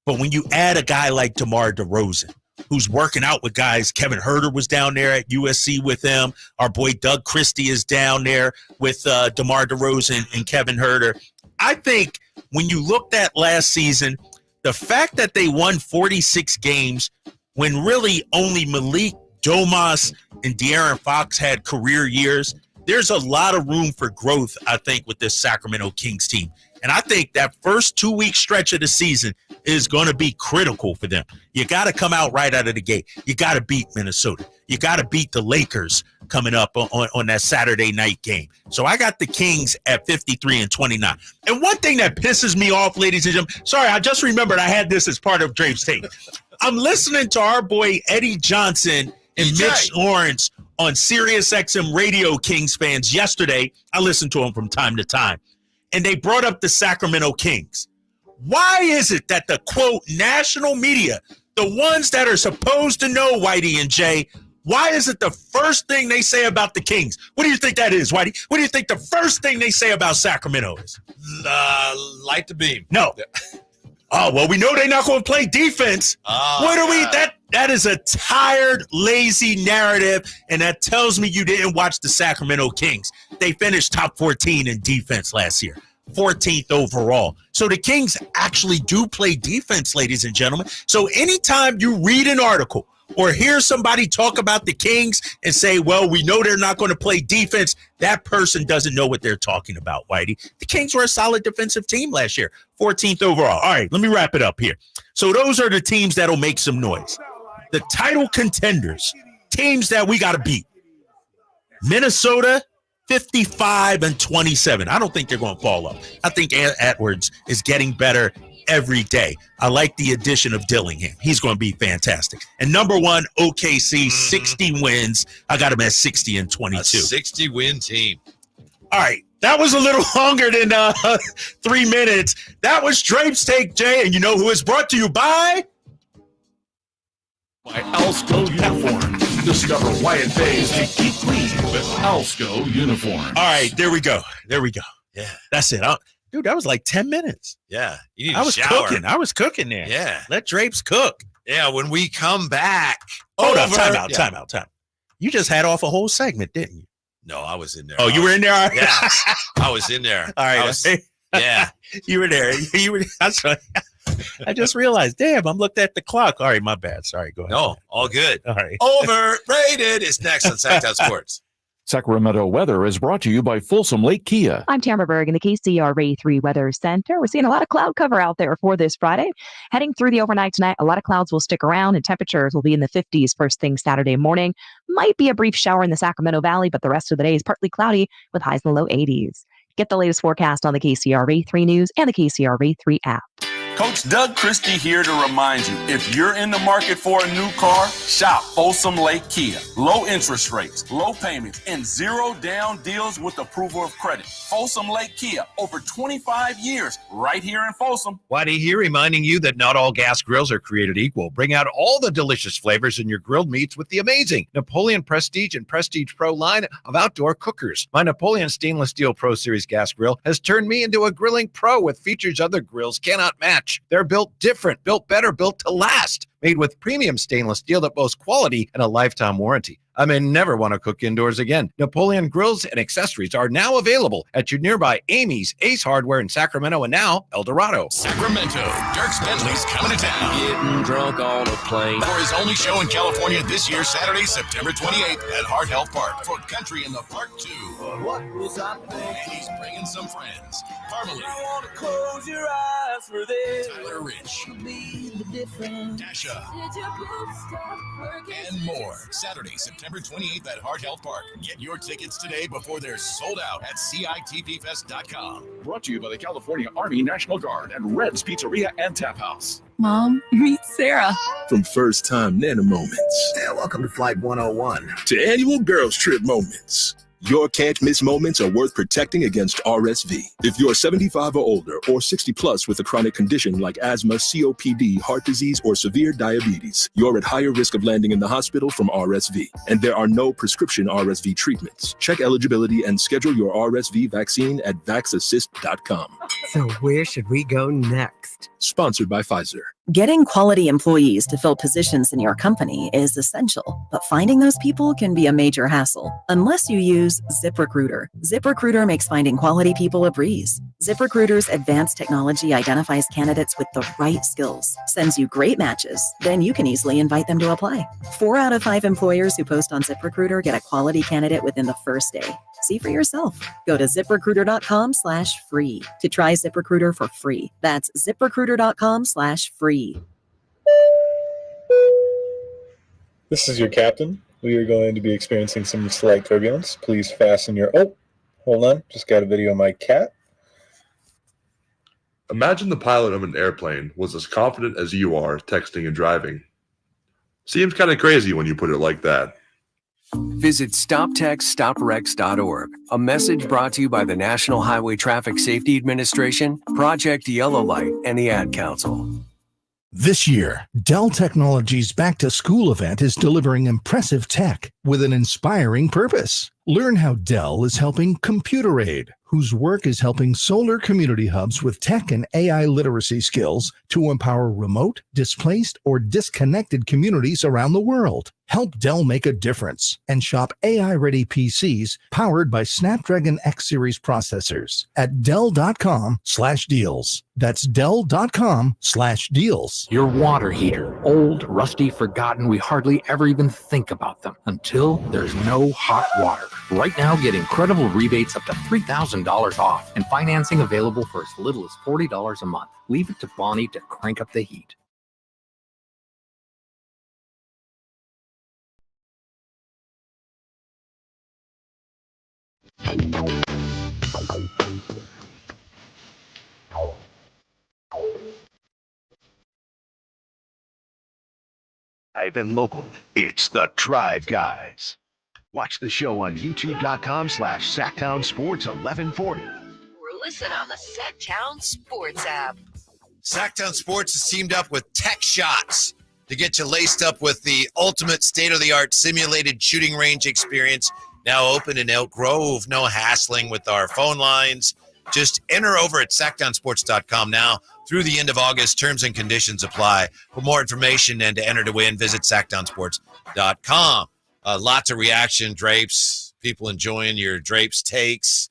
But when you add a guy like DeMar DeRozan, who's working out with guys, Kevin Huerter was down there at USC with him. Our boy Doug Christie is down there with DeMar DeRozan and Kevin Huerter. I think when you looked at last season, the fact that they won 46 games when really only Malik Domas and De'Aaron Fox had career years, there's a lot of room for growth, I think, with this Sacramento Kings team. And I think that first 2-week stretch of the season is going to be critical for them. You got to come out right out of the gate. You got to beat Minnesota. You got to beat the Lakers coming up on that Saturday night game. So I got the Kings at 53-29. And one thing that pisses me off, ladies and gentlemen, sorry, I just remembered I had this as part of Drape's Tape. I'm listening to our boy Eddie Johnson and Mitch Lawrence on SiriusXM Radio Kings fans yesterday. I listen to them from time to time. And they brought up the Sacramento Kings. Why is it that the, quote, national media, the ones that are supposed to know Whitey and Jay, why is it the first thing they say about the Kings? What do you think that is, Whitey? What do you think the first thing they say about Sacramento is? Light the beam. No. Oh, well, we know they're not going to play defense. What are we? That is a tired, lazy narrative, and that tells me you didn't watch the Sacramento Kings. They finished top 14 in defense last year, 14th overall. So the Kings actually do play defense, ladies and gentlemen. So anytime you read an article or hear somebody talk about the Kings and say, well, we know they're not going to play defense, that person doesn't know what they're talking about, Whitey. The Kings were a solid defensive team last year, 14th overall. All right, let me wrap it up here. So those are the teams that'll make some noise. The title contenders, teams that we got to beat. Minnesota, 55-27. I don't think they're going to fall off. I think Edwards is getting better every day. I like the addition of Dillingham. He's going to be fantastic. And number 1, OKC, 60 wins. I got him at 60-22. A 60-win team. All right. That was a little longer than 3 minutes. That was Drape's Take, Jay. And you know who is brought to you by Alsco Uniforms. Discover why it pays to keep clean with Alsco Uniforms. All right, there we go. Yeah. That's it. Dude, that was like 10 minutes. Yeah. You need I was shower. cooking. I was cooking there. Yeah. Let Drapes cook. Yeah, when we come back. Hold up. Time out. You just had off a whole segment, didn't you? No, I was in there. Oh, you were in there? Yeah. I was in there. All right. Yeah. You were there. That's right. I just realized, damn, I'm looked at the clock. All right, my bad. Sorry, go ahead. No, all good. All right. Overrated is next on Sactown Sports. Sacramento weather is brought to you by Folsom Lake Kia. I'm Tamara Berg in the KCRA3 Weather Center. We're seeing a lot of cloud cover out there for this Friday. Heading through the overnight tonight, a lot of clouds will stick around and temperatures will be in the 50s first thing Saturday morning. Might be a brief shower in the Sacramento Valley, but the rest of the day is partly cloudy with highs in the low 80s. Get the latest forecast on the KCRA3 News and the KCRA3 app. Coach Doug Christie here to remind you, if you're in the market for a new car, shop Folsom Lake Kia. Low interest rates, low payments, and zero down deals with approval of credit. Folsom Lake Kia, over 25 years, right here in Folsom. Whitey here reminding you that not all gas grills are created equal. Bring out all the delicious flavors in your grilled meats with the amazing Napoleon Prestige and Prestige Pro line of outdoor cookers. My Napoleon Stainless Steel Pro Series gas grill has turned me into a grilling pro with features other grills cannot match. They're built different, built better, built to last. Made with premium stainless steel that boasts quality and a lifetime warranty. I may never want to cook indoors again. Napoleon grills and accessories are now available at your nearby Amy's, Ace Hardware in Sacramento, and now El Dorado. Sacramento, Dierks Bentley's coming to town. Getting drunk on a plane. For his only show in California this year, Saturday, September 28th at Heart Health Park for Country in the Park 2. What was I thinking? And he's bringing some friends. Parmalee. You want to close your eyes for this. Tyler Rich. Be the difference. Dasha. Did your boobs stop working? And more. Saturday, September 28th at Heart Health Park. Get your tickets today before they're sold out at CITPFest.com. Brought to you by the California Army National Guard and Red's Pizzeria and Tap House. Mom, meet Sarah. From first time Nana moments. Yeah, welcome to Flight 101. To annual girls trip moments. Your can't miss moments are worth protecting against RSV. If you're 75 or older or 60 plus with a chronic condition like asthma, COPD, heart disease, or severe diabetes, you're at higher risk of landing in the hospital from RSV. And there are no prescription RSV treatments. Check eligibility and schedule your RSV vaccine at vaxassist.com. So where should we go next? Sponsored by Pfizer. Getting quality employees to fill positions in your company is essential, but finding those people can be a major hassle unless you use ZipRecruiter. ZipRecruiter makes finding quality people a breeze. ZipRecruiter's advanced technology identifies candidates with the right skills, sends you great matches, then you can easily invite them to apply. 4 out of 5 employers who post on ZipRecruiter get a quality candidate within the first day. See for yourself. Go to ZipRecruiter.com/free to try ZipRecruiter for free. That's ZipRecruiter.com/free. This is your captain. We are going to be experiencing some slight turbulence. Please fasten your... Oh, hold on. Just got a video of my cat. Imagine the pilot of an airplane was as confident as you are texting and driving. Seems kind of crazy when you put it like that. Visit StopTextStopWrecks.org. A message brought to you by the National Highway Traffic Safety Administration, Project Yellow Light, and the Ad Council. This year, Dell Technologies Back to School event is delivering impressive tech with an inspiring purpose. Learn how Dell is helping Computer Aid, whose work is helping solar community hubs with tech and AI literacy skills to empower remote, displaced, or disconnected communities around the world. Help Dell make a difference and shop AI-ready PCs powered by Snapdragon X Series processors at Dell.com/deals. That's Dell.com/deals. Your water heater, old, rusty, forgotten, we hardly ever even think about them until there's no hot water. Right now, get incredible rebates up to $3,000 off and financing available for as little as $40 a month. Leave it to Bonnie to crank up the heat. Live and local, it's the Drive Guys. Watch the show on youtube.com/Sactown Sports 1140. Or listen on the Sactown Sports app. Sactown Sports has teamed up with Tech Shots to get you laced up with the ultimate state-of-the-art simulated shooting range experience. Now open in Elk Grove. No hassling with our phone lines. Just enter over at SactownSports.com now through the end of August. Terms and conditions apply. For more information and to enter to win, visit SactownSports.com. Lots of reaction, Drapes. People enjoying your Drapes takes.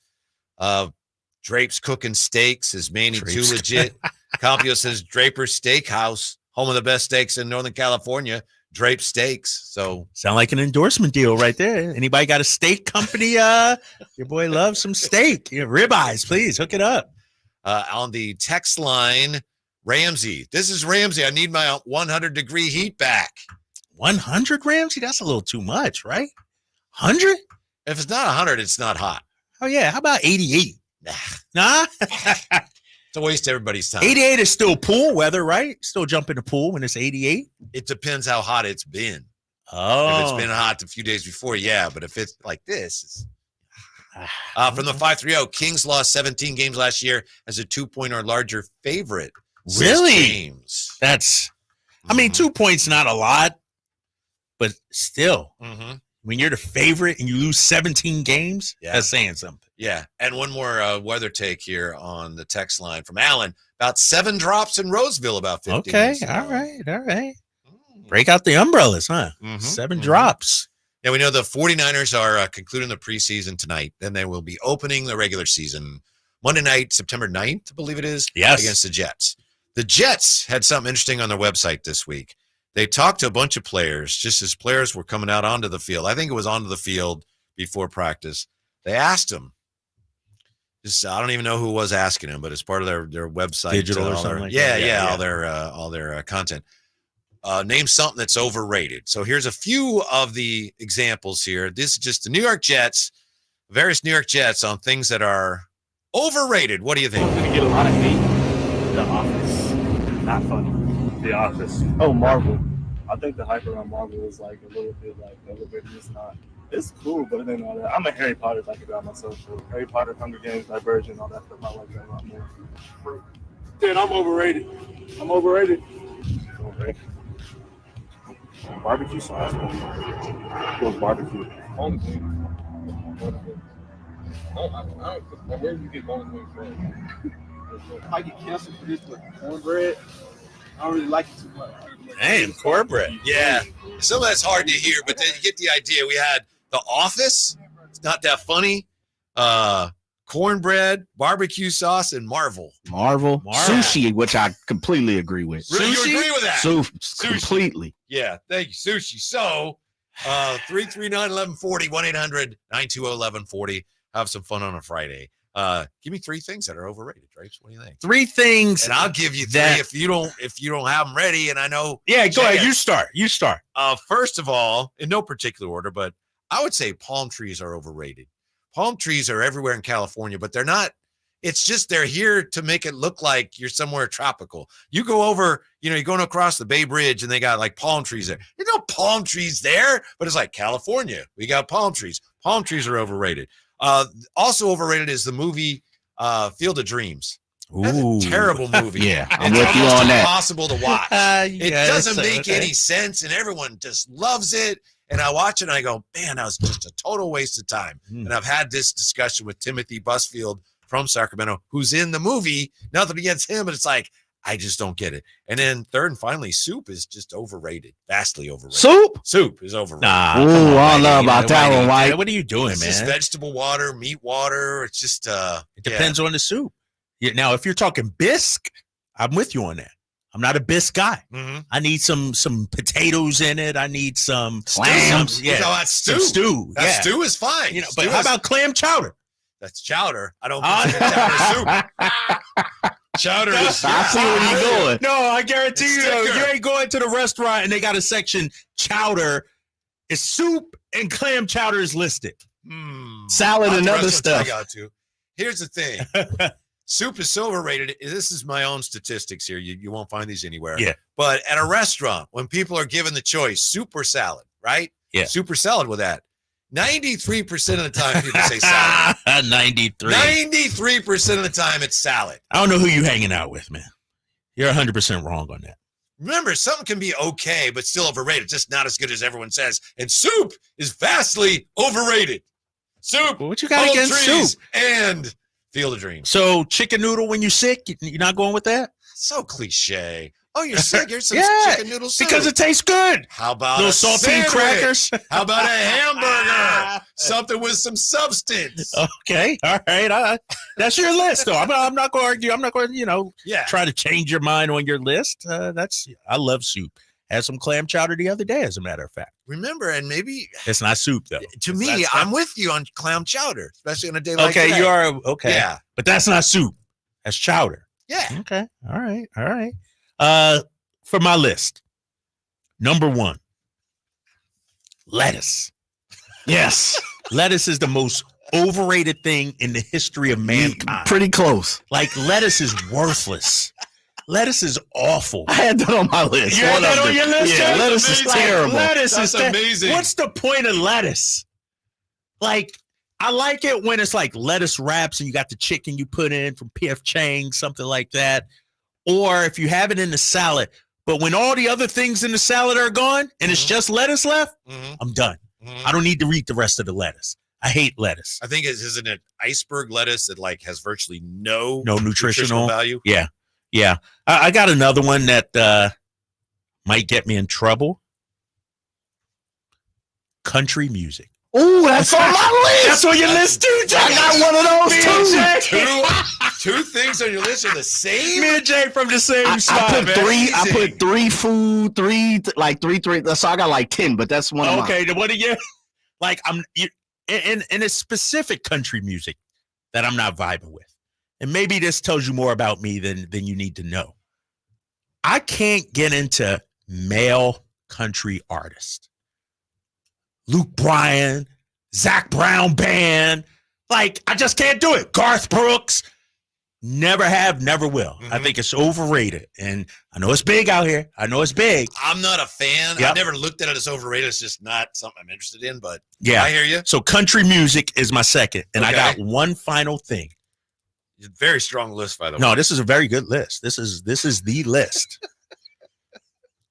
Drapes cooking steaks. Is Manny too legit? Compio says Draper Steakhouse, home of the best steaks in Northern California. Drape Steaks. So sound like an endorsement deal right there. Anybody got a steak company? Your boy loves some steak. Ribeyes, please hook it up. On the text line, Ramsey. This is Ramsey. I need my 100-degree heat back. 100, Ramsey? That's a little too much, right? 100? If it's not 100, it's not hot. Oh, yeah. How about 88? Nah? It's a waste of everybody's time. 88 is still pool weather, right? Still jump in the pool when it's 88? It depends how hot it's been. Oh. If it's been hot a few days before, yeah. But if it's like this, it's... from the 530, Kings lost 17 games last year as a 2-point or larger favorite. Really? James. That's, I mean, 2 points, not a lot, but still, when you're the favorite and you lose 17 games, that's saying something. Yeah. And one more weather take here on the text line from Alan. About 7 drops in Roseville about 15 minutes ago. All right. Break out the umbrellas, huh? 7 drops. Yeah, we know the 49ers are concluding the preseason tonight. Then they will be opening the regular season Monday night, September 9th, I believe it is, against the Jets. The Jets had something interesting on their website this week. They talked to a bunch of players just as players were coming out onto the field. I think it was onto the field before practice. They asked them, I don't even know who was asking them, but it's part of their website. Digital or something like that. Yeah, all their content. Name something that's overrated. So here's a few of the examples here. This is just the New York Jets, various New York Jets on things that are overrated. What do you think? I'm going to get a lot of hate. The Office. Not funny. The Office. Oh, Marvel. I think the hype around Marvel is like a little bit like elevated. It's not. It's cool, but it ain't all that. I'm a Harry Potter type of guy myself. So Harry Potter, Hunger Games, Divergent, all that stuff. I like that a lot more. Dude, I'm overrated. Overrated. Barbecue sauce. What's barbecue? Boneless wings. I don't. Where do you get boneless wings from? I get canceled for this with cornbread. I don't really like it too much. Damn, cornbread. Yeah. Some of that's hard to hear, but then you get the idea. We had The Office. It's not that funny. Cornbread, barbecue sauce, and Marvel. Sushi, which I completely agree with. Really? You agree with that? Sushi. Completely. Yeah, thank you, Sushi. So, 339-1140, 1-800-920-1140. Have some fun on a Friday. Give me 3 things that are overrated, Drapes. What do you think? 3 things, and I'll give you 3 if you don't have them ready. And I know. Yeah, go ahead. You start. First of all, in no particular order, but I would say palm trees are overrated. Palm trees are everywhere in California, but they're not. It's just they're here to make it look like you're somewhere tropical. You go over, you're going across the Bay Bridge and they got like palm trees there. There's no palm trees there, but it's like California. We got palm trees. Palm trees are overrated. Also overrated is the movie Field of Dreams. That's a terrible movie. Yeah, I'm with you on that. It's impossible to watch. It doesn't make any sense, and everyone just loves it. And I watch it, and I go, man, that was just a total waste of time. And I've had this discussion with Timothy Busfield from Sacramento, who's in the movie. Nothing against him, but it's like, I just don't get it. And then third and finally, soup is just overrated, vastly overrated. Soup is overrated. Nah, ooh, I don't know about that one, White. What are you doing, it's man? Just vegetable water, meat water. It's just it depends on the soup. Yeah, now, if you're talking bisque, I'm with you on that. I'm not a bisque guy. I need some potatoes in it. I need some clams. Yeah, that's stew. Stew. That stew is fine. But how about clam chowder? That's chowder. I don't consider chowder soup. Chowder is. I see where you're going. No, I guarantee you ain't going to the restaurant and they got a section chowder. It's soup and clam chowder is listed. Salad and other stuff. I got to. Here's the thing. Soup is so overrated. This is my own statistics here. You won't find these anywhere. Yeah. But at a restaurant, when people are given the choice, soup or salad, right? Yeah. Soup or salad with that. 93% of the time, people say salad. 93. 93% of the time, it's salad. I don't know who you hanging out with, man. You're 100% wrong on that. Remember, something can be okay, but still overrated. Just not as good as everyone says. And soup is vastly overrated. Soup. Well, what you got against soup? And Field of Dreams. So chicken noodle when you're sick, you're not going with that? So cliche. Oh, you're sick. Here's some chicken noodle soup. Because it tastes good. How about little a saltine crackers? How about a hamburger? Something with some substance. Okay. All right. That's your list, though. I'm not going to argue. I'm not going to, try to change your mind on your list. I love soup. Had some clam chowder the other day, as a matter of fact. Remember, and maybe it's not soup though. To me, I'm with you on clam chowder, especially on a day like today. today. You are okay. Yeah, but that's not soup. That's chowder. Yeah. Okay. All right. For my list, number 1, lettuce. Yes. Lettuce is the most overrated thing in the history of mankind. Pretty close. Like, lettuce is worthless. Lettuce is awful. I had that on my list. You had that on your list? Yeah, lettuce is terrible. Lettuce is amazing. What's the point of lettuce? Like, I like it when it's like lettuce wraps and you got the chicken you put in from P.F. Chang, something like that. Or if you have it in the salad. But when all the other things in the salad are gone and it's just lettuce left, I'm done. I don't need to eat the rest of the lettuce. I hate lettuce. I think isn't it iceberg lettuce that like has virtually no nutritional value? Yeah. I got another one that might get me in trouble. Country music. Ooh, that's on my list. That's on your list too, Jay. I got one of those too. Two things on your list are the same. Me and Jay from the same spot. I put three food, three. So I got like 10, but that's one of mine. Okay, what do you like? And it's specific country music that I'm not vibing with. And maybe this tells you more about me than you need to know. I can't get into male country artists. Luke Bryan, Zach Brown Band. Like, I just can't do it. Garth Brooks. Never have, never will. I think it's overrated. And I know it's big out here. I know it's big. I'm not a fan. Yep. I've never looked at it as overrated. It's just not something I'm interested in, but yeah, I hear you. So country music is my second. And I got one final thing. Very strong list, by the way. No, this is a very good list. This is the list.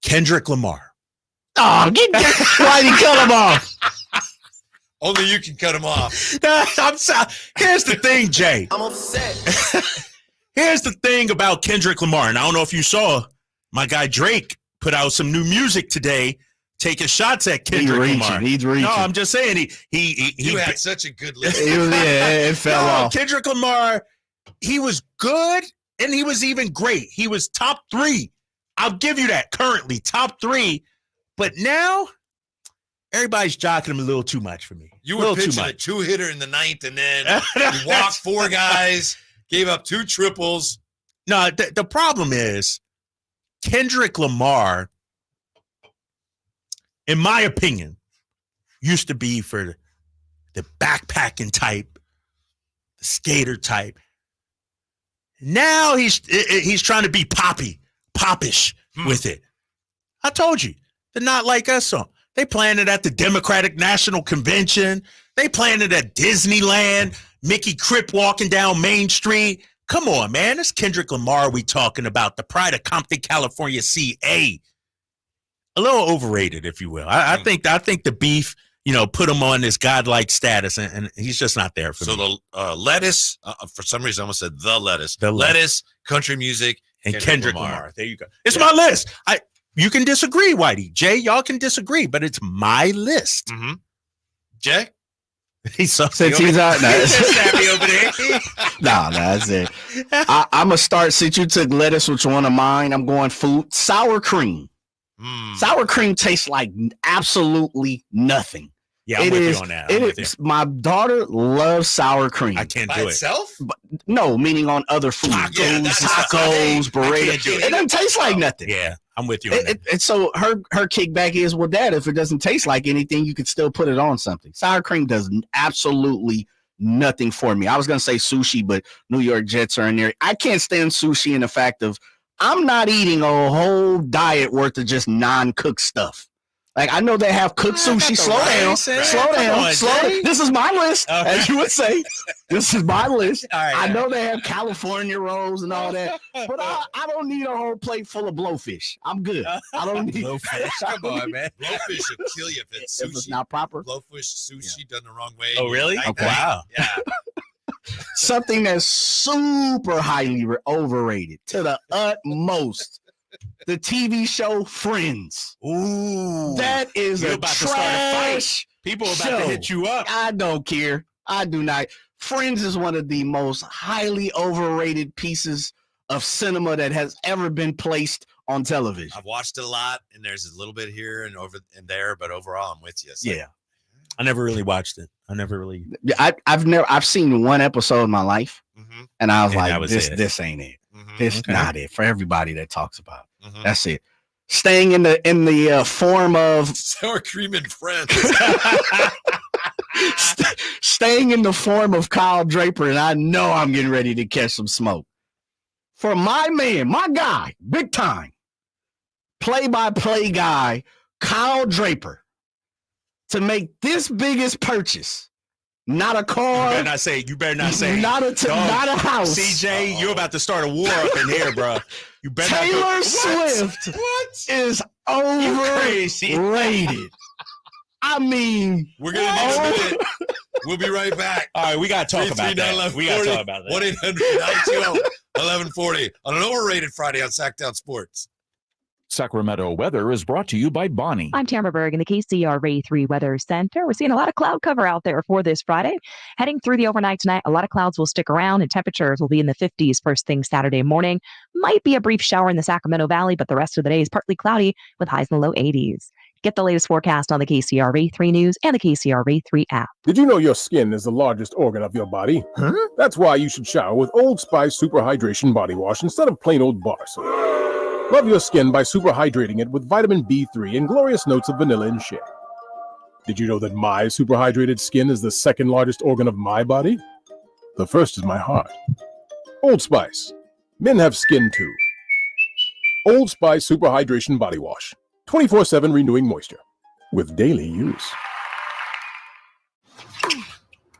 Kendrick Lamar. Oh, Whitey, cut him off. Only you can cut him off. I'm sorry. Here's the thing, Jay. I'm upset. Here's the thing about Kendrick Lamar, and I don't know if you saw my guy Drake put out some new music today, taking shots at Kendrick Lamar. He's reaching. No, I'm just saying he You had such a good list. It fell off. Kendrick Lamar, he was good and he was even great. He was top 3. I'll give you that. Currently top 3, but now everybody's jocking him a little too much for me. You were pitching a 2-hitter in the 9th, and then you walked 4 guys, gave up 2 triples. No, the problem is Kendrick Lamar, in my opinion, used to be for the backpacking type, the skater type. Now he's trying to be popish with it. I told you, the Not Like Us song. They planned it at the Democratic National Convention. They planned it at Disneyland. Mickey Crip walking down Main Street. Come on, man. It's Kendrick Lamar we talking about. The pride of Compton, California, CA. A little overrated, if you will. I think the beef, put him on this godlike status, and he's just not there for me. So the lettuce, for some reason I almost said the lettuce. The lettuce, country music, and Kendrick Lamar. There you go. It's my list. You can disagree, Whitey. Jay, y'all can disagree, but it's my list. Mm-hmm. Jay? He's so since he's out now. Snappy over there. No, that's it. I'm going to start, since you took lettuce, which one of mine, I'm going food. Sour cream. Sour cream tastes like absolutely nothing. Yeah, I'm with you on that. My daughter loves sour cream. I can't By do itself? But, no, meaning on other food. Tacos, burritos. It doesn't taste like nothing. Yeah, I'm with you on that. And so her kickback is, well, Dad, if it doesn't taste like anything, you could still put it on something. Sour cream does absolutely nothing for me. I was going to say sushi, but New York Jets are in there. I can't stand sushi in the fact of I'm not eating a whole diet worth of just non-cooked stuff. Like, I know they have cooked sushi. Slow down. This is my list, as you would say. This is my list. I know they have California rolls and all that, but I don't need a whole plate full of blowfish. I'm good. I don't need blowfish. Come on, man. Blowfish will kill you if it's sushi. If it's not proper. Blowfish sushi done the wrong way. Oh, really? Okay. Wow. Yeah. Something that's super highly overrated to the utmost. The TV show Friends. Ooh. That is You're a about to start a fight. trash People are about show. to hit you up. I don't care. I do not. Friends is one of the most highly overrated pieces of cinema that has ever been placed on television. I've watched it a lot, and there's a little bit here and over and there, but overall, I'm with you. It's like, Yeah. I never really watched it. I never really. I've seen one episode in my life, and I was And that like, was this it. this ain't it. Mhm. This Okay. not it for everybody that talks about it. Mhm. That's it. Staying in the form of sour cream and friends. staying in the form of Kyle Draper, and I know I'm getting ready to catch some smoke. For my man, my guy, big time, play-by-play guy, Kyle Draper, to make this biggest purchase. Not a car. You better not say. Not a house. CJ, you're about to start a war up in here, bro. You better Taylor not Swift What? is crazy. overrated. I mean, We're going to need a minute. We'll be right back. All right, we got to talk about that. We got to talk about that. 1-800-920-1140 on an overrated Friday on Sactown Sports. Sacramento weather is brought to you by Bonnie. I'm Tamara Berg in the KCRA 3 Weather Center. We're seeing a lot of cloud cover out there for this Friday. Heading through the overnight tonight, a lot of clouds will stick around and temperatures will be in the 50s first thing Saturday morning. Might be a brief shower in the Sacramento Valley, but the rest of the day is partly cloudy with highs in the low 80s. Get the latest forecast on the KCRA 3 News and the KCRA 3 app. Did you know your skin is the largest organ of your body? Huh? That's why you should shower with Old Spice Super Hydration Body Wash instead of plain old bar soap. Love your skin by super hydrating it with vitamin B3 and glorious notes of vanilla and shea. Did you know that my super hydrated skin is the second largest organ of my body? The first is my heart. Old Spice. Men have skin too. Old Spice Super Hydration Body Wash. 24/7 renewing moisture. With daily use.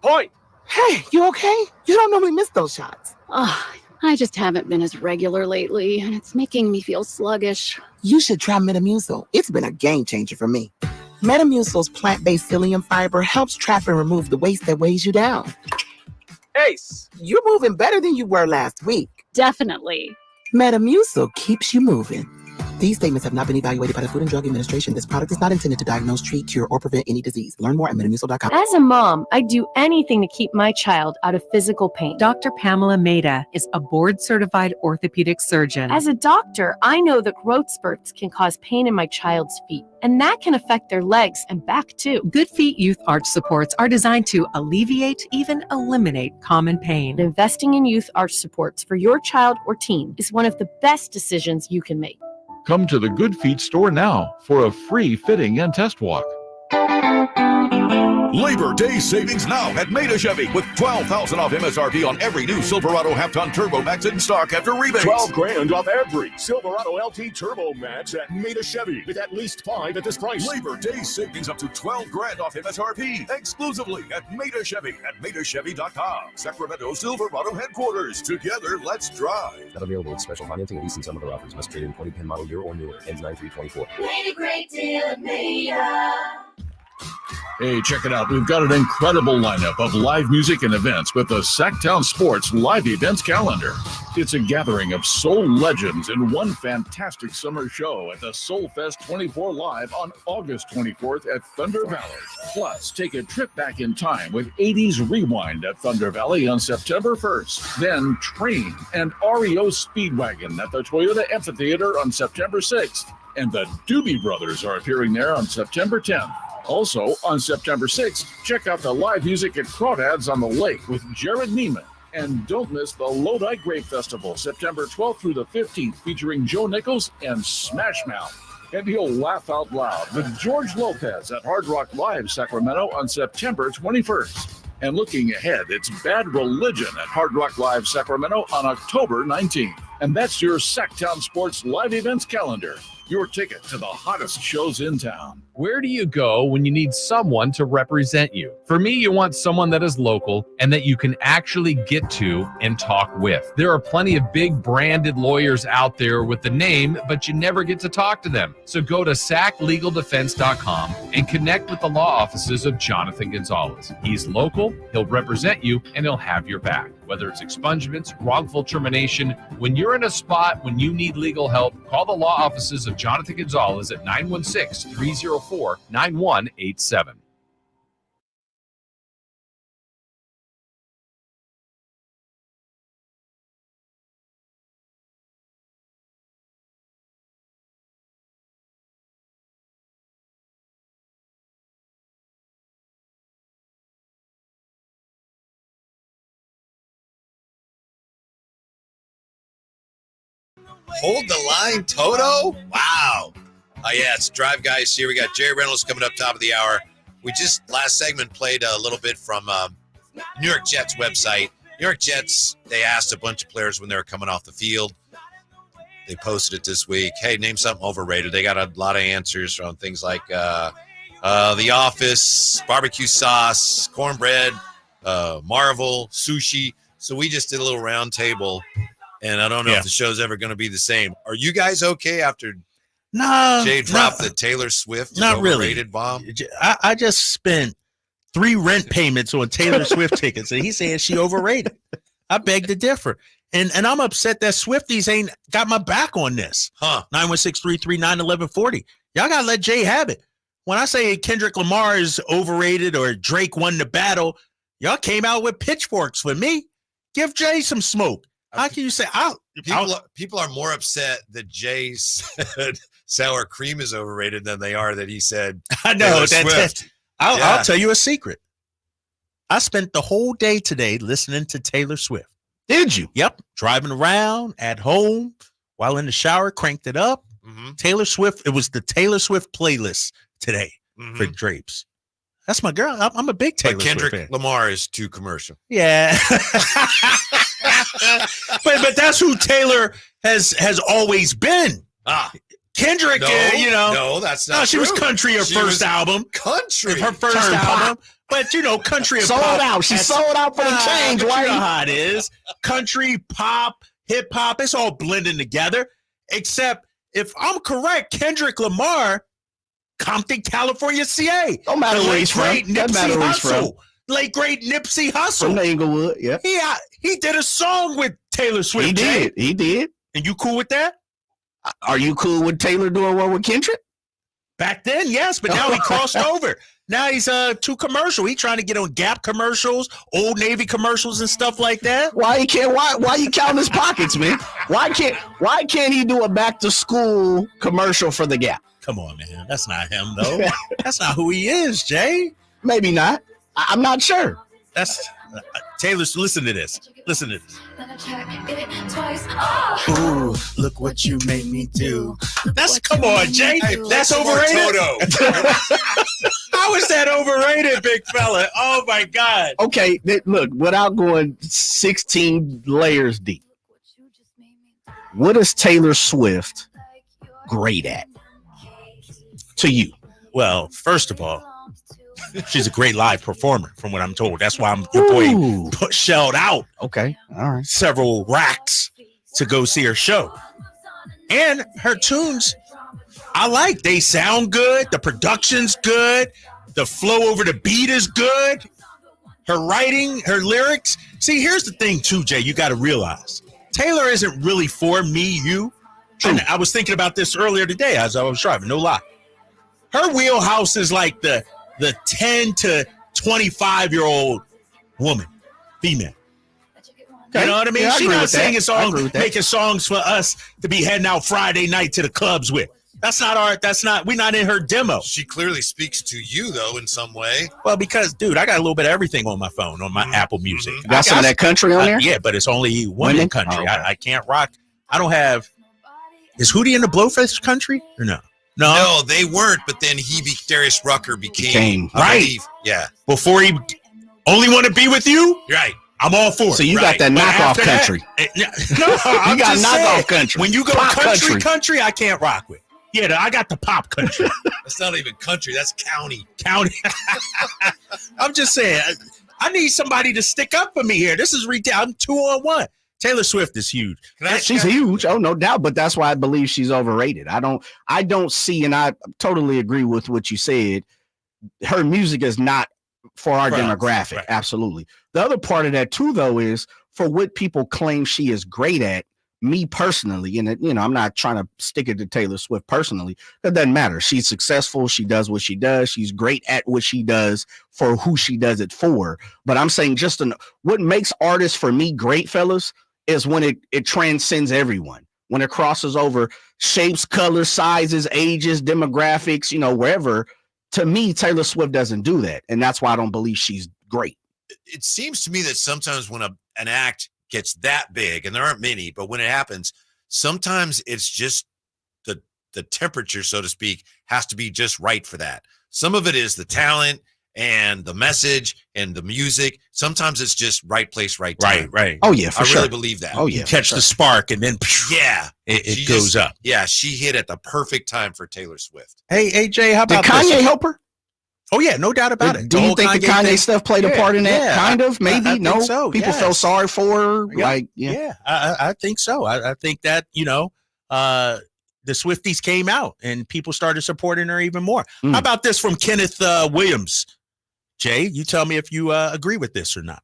Point! Hey, you okay? You don't normally miss those shots. Oh, I just haven't been as regular lately, and it's making me feel sluggish. You should try Metamucil. It's been a game changer for me. Metamucil's plant-based psyllium fiber helps trap and remove the waste that weighs you down. Ace, you're moving better than you were last week. Definitely. Metamucil keeps you moving. These statements have not been evaluated by the Food and Drug Administration. This product is not intended to diagnose, treat, cure, or prevent any disease. Learn more at metamucil.com. As a mom, I'd do anything to keep my child out of physical pain. Dr. Pamela Maida is a board-certified orthopedic surgeon. As a doctor, I know that growth spurts can cause pain in my child's feet, and that can affect their legs and back too. Good Feet Youth Arch Supports are designed to alleviate, even eliminate common pain. Investing in youth arch supports for your child or teen is one of the best decisions you can make. Come to the Good Feet store now for a free fitting and test walk. Labor Day savings now at Maida Chevy with $12,000 off MSRP on every new Silverado half-ton Turbo Max in stock after rebates. $12,000 off every Silverado LT Turbo Max at Maida Chevy with at least 5 at this price. Labor Day savings up to $12,000 off MSRP exclusively at Maida Chevy at MaidaChevy.com. Sacramento Silverado headquarters. Together, let's drive. Not available with special financing and leasing. Some other offers must trade in 2010 model year or newer. Ends 9/3/24. Made a great deal at Maida. Hey, check it out. We've got an incredible lineup of live music and events with the Sactown Sports live events calendar. It's a gathering of soul legends in one fantastic summer show at the Soul Fest 24 Live on August 24th at Thunder Valley. Plus, take a trip back in time with 80s Rewind at Thunder Valley on September 1st. Then Train and REO Speedwagon at the Toyota Amphitheater on September 6th. And the Doobie Brothers are appearing there on September 10th. Also, on September 6th, check out the live music at Crawdads on the Lake with Jared Neiman. And don't miss the Lodi Grape Festival, September 12th through the 15th, featuring Joe Nichols and Smash Mouth. And you'll laugh out loud with George Lopez at Hard Rock Live Sacramento on September 21st. And looking ahead, it's Bad Religion at Hard Rock Live Sacramento on October 19th. And that's your Sactown Sports live events calendar. Your ticket to the hottest shows in town. Where do you go when you need someone to represent you? For me, you want someone that is local and that you can actually get to and talk with. There are plenty of big branded lawyers out there with the name, but you never get to talk to them. So go to saclegaldefense.com and connect with the law offices of Jonathan Gonzalez. He's local, he'll represent you, and he'll have your back. Whether it's expungements, wrongful termination, when you're in a spot when you need legal help, call the law offices of Jonathan Gonzalez at 916-304-9187. Hold the line, Toto. Wow. Yeah, it's Drive Guys here. We got Jerry Reynolds coming up top of the hour. We just last segment played a little bit from New York Jets website. New York Jets, they asked a bunch of players when they were coming off the field. They posted it this week. Hey, name something overrated. They got a lot of answers from things like The Office, barbecue sauce, cornbread, Marvel, sushi. So we just did a little round table, and I don't know if the show's ever going to be the same. Are you guys okay after Jay dropped the Taylor Swift overrated bomb? I just spent 3 rent payments on Taylor Swift tickets, and he's saying she overrated. I beg to differ. And I'm upset that Swifties ain't got my back on this. 916-339-1140. Y'all got to let Jay have it. When I say Kendrick Lamar is overrated or Drake won the battle, y'all came out with pitchforks for me. Give Jay some smoke. How can you say people are more upset that Jay said sour cream is overrated than they are that he said I know Taylor Swift. I'll tell you a secret. I spent the whole day today listening to Taylor Swift. Did you? Yep. Driving around, at home, while in the shower, cranked it up. Taylor Swift. It was the Taylor Swift playlist today for Drapes. That's my girl. I'm a big Taylor Swift fan. Kendrick Lamar is too commercial. Yeah. but that's who Taylor has always been. Kendrick, no, that's not she true. was country her first album. Country. Her first album. But, country and sold pop. out. She sold out for the change, Whitey. You know Whitey. how it is. Country, pop, hip-hop, it's all blending together. Except, if I'm correct, Kendrick Lamar, Compton, California, CA. Don't matter where he's from. Doesn't matter where he's from. Late, great Nipsey Hussle. From the Inglewood, yeah. He did a song with Taylor Swift. He did. He did. And you cool with that? Are you cool with Taylor doing one with Kendrick? Back then, yes, but now he crossed over. Now he's too commercial. He trying to get on Gap commercials, Old Navy commercials, and stuff like that. Why he can't? Why you counting his pockets, man? Why can't he do a back to school commercial for the Gap? Come on, man. That's not him though. That's not who he is, Jay. Maybe not. I'm not sure. That's Taylor. Listen to this. Listen to this. Ooh, look what you made me do. Come on, Jay. That's overrated. How is that overrated, big fella? Oh my God. Okay, look. Without going 16 layers deep, what is Taylor Swift great at? To you? Well, first of all, she's a great live performer, from what I'm told. That's why your boy shelled out. Okay, all right. Several racks to go see her show, and her tunes. I like. They sound good. The production's good. The flow over the beat is good. Her writing, her lyrics. See, here's the thing, too, Jay. You got to realize Taylor isn't really for me, you. And I was thinking about this earlier today as I was driving. No lie. Her wheelhouse is like the 10 to 25-year-old woman, female. Okay. You know what I mean? Yeah, She's not singing songs, making songs for us to be heading out Friday night to the clubs with. We're not in her demo. She clearly speaks to you, though, in some way. Well, because, dude, I got a little bit of everything on my phone, on my Apple Music. You got some of that country on there? Yeah, but it's only women country. Oh, okay. I can't rock. I don't have. Is Hootie and the Blowfish country or no? No, they weren't. But then Darius Rucker became right. Believe, yeah. Before he only want to be with you. Right. I'm all for it. So you got that knockoff country. No, you got knockoff country. When you go country, I can't rock with. Yeah, I got the pop country. That's not even country. That's county. I'm just saying, I need somebody to stick up for me here. This is retail. I'm 2-on-1. Taylor Swift is huge. She's huge. Oh, no doubt. But that's why I believe she's overrated. I don't see, and I totally agree with what you said. Her music is not for our demographic. Right. Absolutely. The other part of that too, though, is for what people claim she is great at. Me personally, and I'm not trying to stick it to Taylor Swift personally. It doesn't matter. She's successful. She does what she does. She's great at what she does for who she does it for. But I'm saying what makes artists for me great, fellas, is when it transcends everyone. When it crosses over shapes, colors, sizes, ages, demographics, wherever. To me, Taylor Swift doesn't do that. And that's why I don't believe she's great. It seems to me that sometimes when an act gets that big, and there aren't many, but when it happens, Sometimes it's just the temperature, so to speak, has to be just right for that. Some of it is the talent and the message and the music. Sometimes it's just right place, right time. Right. Oh yeah, for I sure. really believe that. Oh yeah, You catch the spark and then Yeah. it goes up. Yeah, she hit at the perfect time for Taylor Swift. Hey, Jay, how Did about Kanye this? help her? Oh yeah, no doubt about it. Do you whole think the Kanye thing- stuff played a Yeah, part in that? yeah, Kind of, maybe. I think No, so, people felt yes. sorry for her. Yeah. Like, yeah. I think so. I think that, the Swifties came out and people started supporting her even more. How about this from Kenneth Williams? Jay, you tell me if you agree with this or not.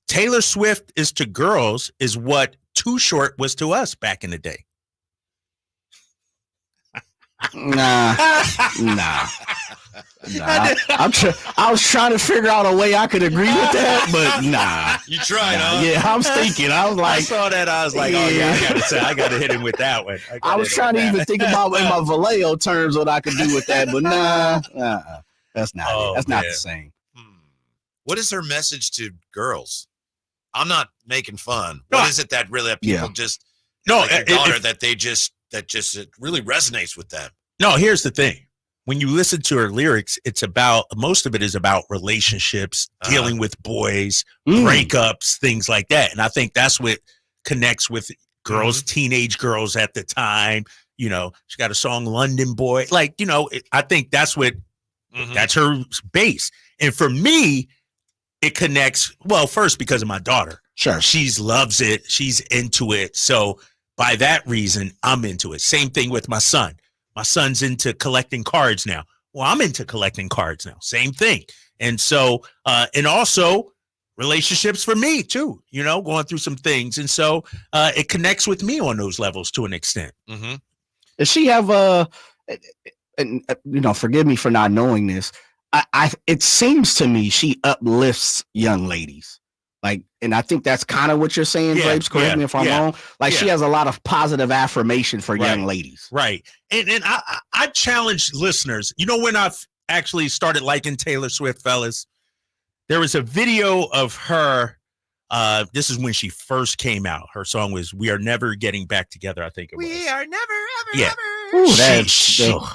Taylor Swift is to girls is what Too Short was to us back in the day. Nah. I was trying to figure out a way I could agree with that, but nah. You tried, huh? Yeah, I was thinking. I was like, I saw that. I was like, oh yeah, I gotta hit him with that one. I was trying to even think about in my Vallejo terms what I could do with that, but nah, that's not it. That's not the same. What is her message to girls? I'm not making fun. What is it that really people just like your daughter that it really resonates with them? No, here's the thing. When you listen to her lyrics, most of it is about relationships, dealing with boys, breakups, things like that. And I think that's what connects with girls, teenage girls at the time. She got a song, London Boy. I think that's what, that's her base. And for me, it connects, well, first because of my daughter. Sure. She loves it. She's into it. So by that reason, I'm into it. Same thing with my son. My son's into collecting cards now. Well, I'm into collecting cards now. Same thing. And so, and also relationships for me too, going through some things. And so it connects with me on those levels to an extent. Does she have forgive me for not knowing this. It seems to me she uplifts young ladies. And I think that's kind of what you're saying, Drapes. Correct me if I'm wrong. She has a lot of positive affirmation for young ladies. Right. And I challenge listeners. When I've actually started liking Taylor Swift, fellas, there was a video of her. This is when she first came out. Her song was "We Are Never Getting Back Together." I think it was. We are never, ever, Yeah. ever.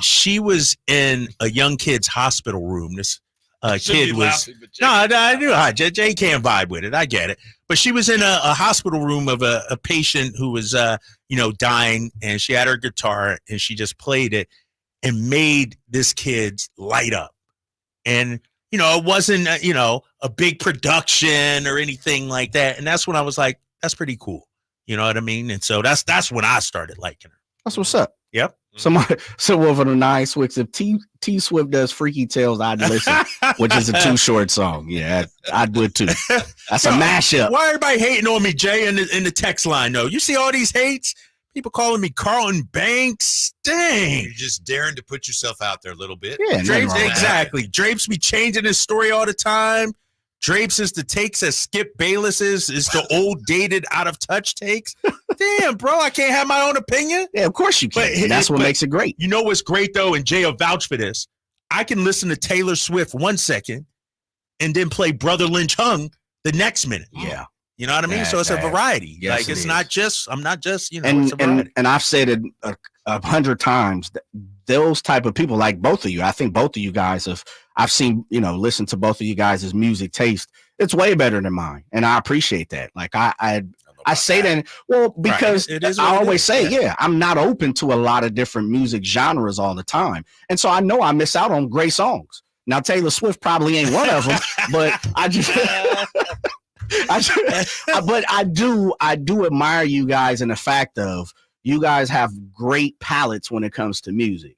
She was in a young kid's hospital room. This kid was I knew Jay can't vibe with it. I get it, but she was in a hospital room of a patient who was dying, and she had her guitar and she just played it and made this kid light up. And it wasn't a big production or anything like that. And that's when I was like, that's pretty cool. You know what I mean? And so that's when I started liking her. That's what's up. Yep. Someone over the 9 Swicks. If T Swift does Freaky Tales, I'd listen, which is a Too Short song. Yeah, I would too. That's a mashup. Why everybody hating on me, Jay, in the text line, though? You see all these hates? People calling me Carlton Banks. Dang. You're just daring to put yourself out there a little bit. Yeah, Drapes, exactly. Drapes be changing his story all the time. Drapes is the takes as Skip Bayless is the old dated out of touch takes. Damn, bro, I can't have my own opinion. Yeah, of course you can. That's what makes it great. You know what's great though, and Jay will vouch for this. I can listen to Taylor Swift 1 second and then play Brother Lynch Hung the next minute. Yeah. You know what I mean? So it's a variety. Yes, it's it not just, I'm not just, it's a variety. And I've said it 100 times, those type of people, like both of you, I think both of you guys I've seen, listen to both of you guys' music taste. It's way better than mine. And I appreciate that. Like I say that, well, because I always say, I'm not open to a lot of different music genres all the time. And so I know I miss out on great songs. Now, Taylor Swift probably ain't one of them, but but I do admire you guys in the fact of you guys have great palettes when it comes to music.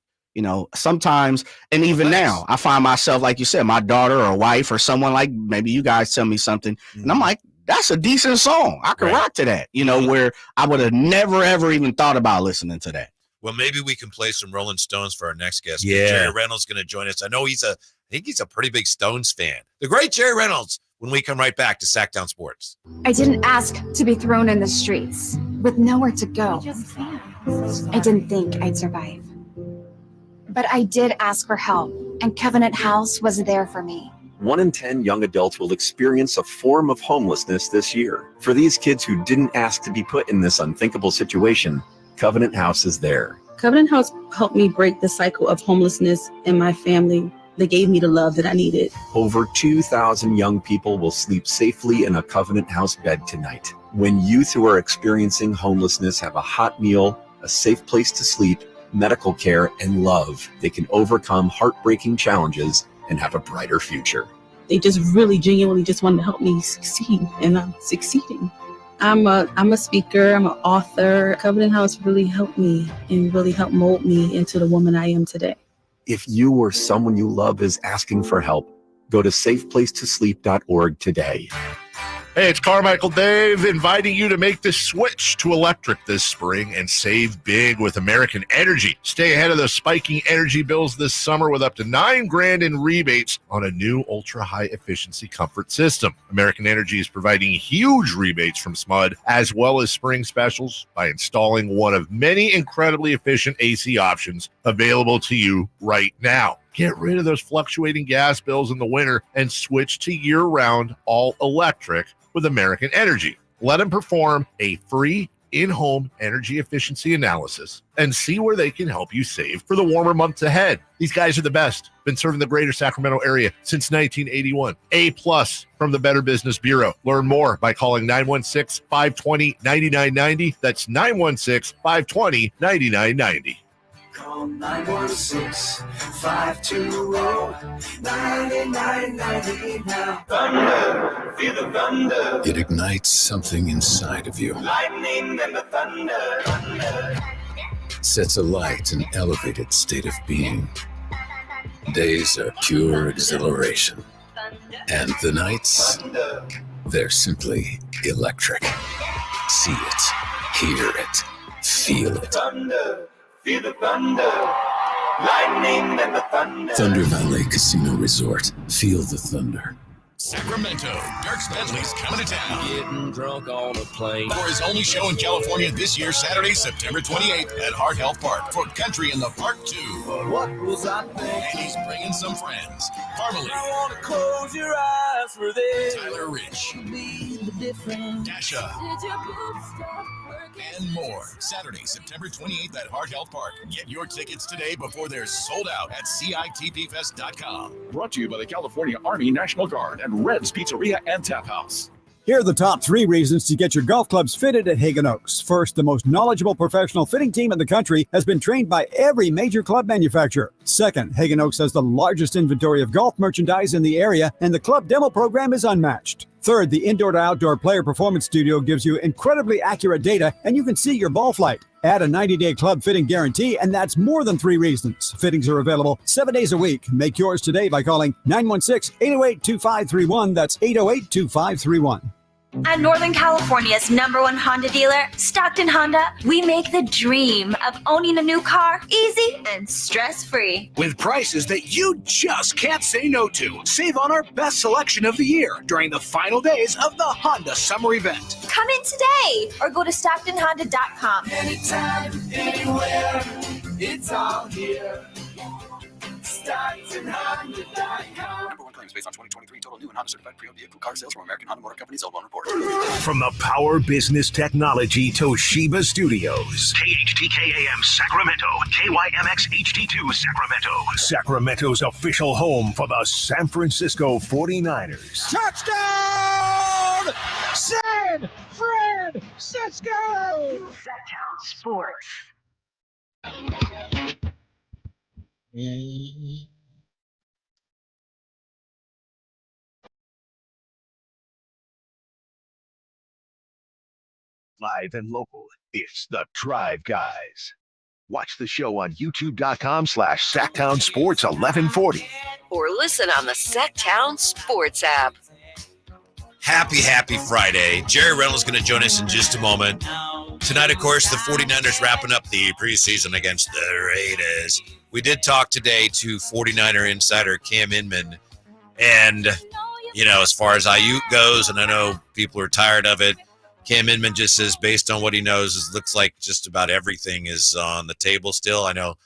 Sometimes, and even now, I find myself, like you said, my daughter or wife or someone, like maybe you guys tell me something, and I'm like, that's a decent song. I can rock to that, where I would have never, ever even thought about listening to that. Well, maybe we can play some Rolling Stones for our next guest. Yeah. Jerry Reynolds going to join us. I know I think he's a pretty big Stones fan. The great Jerry Reynolds, when we come right back to Sactown Sports. I didn't ask to be thrown in the streets with nowhere to go. I didn't think I'd survive. But I did ask for help, and Covenant House was there for me. 1 in 10 young adults will experience a form of homelessness this year. For these kids who didn't ask to be put in this unthinkable situation, Covenant House is there. Covenant House helped me break the cycle of homelessness in my family. They gave me the love that I needed. Over 2,000 young people will sleep safely in a Covenant House bed tonight. When youth who are experiencing homelessness have a hot meal, a safe place to sleep, medical care, and love, they can overcome heartbreaking challenges and have a brighter future. They just really genuinely just wanted to help me succeed, and I'm succeeding. I'm a speaker, I'm an author. Covenant House really helped me and really helped mold me into the woman I am today. If you or someone you love is asking for help, go to safeplacetosleep.org today. Hey, it's Carmichael Dave inviting you to make the switch to electric this spring and save big with American Energy. Stay ahead of the spiking energy bills this summer with up to $9,000 in rebates on a new ultra-high efficiency comfort system. American Energy is providing huge rebates from SMUD as well as spring specials by installing one of many incredibly efficient AC options available to you right now. Get rid of those fluctuating gas bills in the winter and switch to year-round all-electric with American Energy. Let them perform a free in-home energy efficiency analysis and see where they can help you save for the warmer months ahead. These guys are the best. Been serving the greater Sacramento area since 1981. A+ from the Better Business Bureau. Learn more by calling 916-520-9990. That's 916-520-9990. Call 916-520-9990 now. Thunder, feel the thunder. It ignites something inside of you. Lightning and the thunder. Sets alight an elevated state of being. Days are pure exhilaration. And the nights, they're simply electric. See it, hear it, feel it. Thunder. Feel the thunder, lightning and the thunder. Thunder Valley Casino Resort. Feel the thunder. Sacramento, Dierks Bentley's coming to town. Getting drunk on a plane. For his only show in California this year, Saturday, September 28th at Heart Health Park for Country in the Park 2. What was I thinking? And he's bringing some friends. Parmalee. I want to close your eyes for this. Tyler Rich. Dasha. And more. Saturday, September 28th at Heart Health Park. Get your tickets today before they're sold out at CITPFest.com. Brought to you by the California Army National Guard and Red's Pizzeria and Tap House. Here are the top 3 reasons to get your golf clubs fitted at Hagen Oaks. First, the most knowledgeable professional fitting team in the country has been trained by every major club manufacturer. Second, Hagen Oaks has the largest inventory of golf merchandise in the area, and the club demo program is unmatched. Third, the indoor to outdoor player performance studio gives you incredibly accurate data, and you can see your ball flight. Add a 90-day club fitting guarantee, and that's more than 3 reasons. Fittings are available 7 days a week. Make yours today by calling 916-808-2531. That's 808-2531. At Northern California's #1 Honda dealer, Stockton Honda, we make the dream of owning a new car easy and stress-free. With prices that you just can't say no to. Save on our best selection of the year during the final days of the Honda Summer Event. Come in today or go to StocktonHonda.com. Anytime, anywhere, it's all here. StocktonHonda.com. #1 claims based on 2023 total new and Honda certified pre-owned vehicle car sales from American Honda Motor Company. Sold on report. From the Power Business Technology Toshiba Studios. KHTKAM Sacramento. KYMX HD2 Sacramento. Sacramento's official home for the San Francisco 49ers. Touchdown! San Francisco! Sactown Sports. Live and local, it's the Drive Guys. Watch the show on youtube.com/Sactown Sports 1140. Or listen on the Sactown Sports app. Happy Friday. Jerry Reynolds going to join us in just a moment. Tonight, of course, the 49ers wrapping up the preseason against the Raiders. We did talk today to 49er insider Cam Inman. And, you know, as far as Ayuk goes, and I know people are tired of it, Cam Inman just says, based on what he knows, it looks like just about everything is on the table still. I know,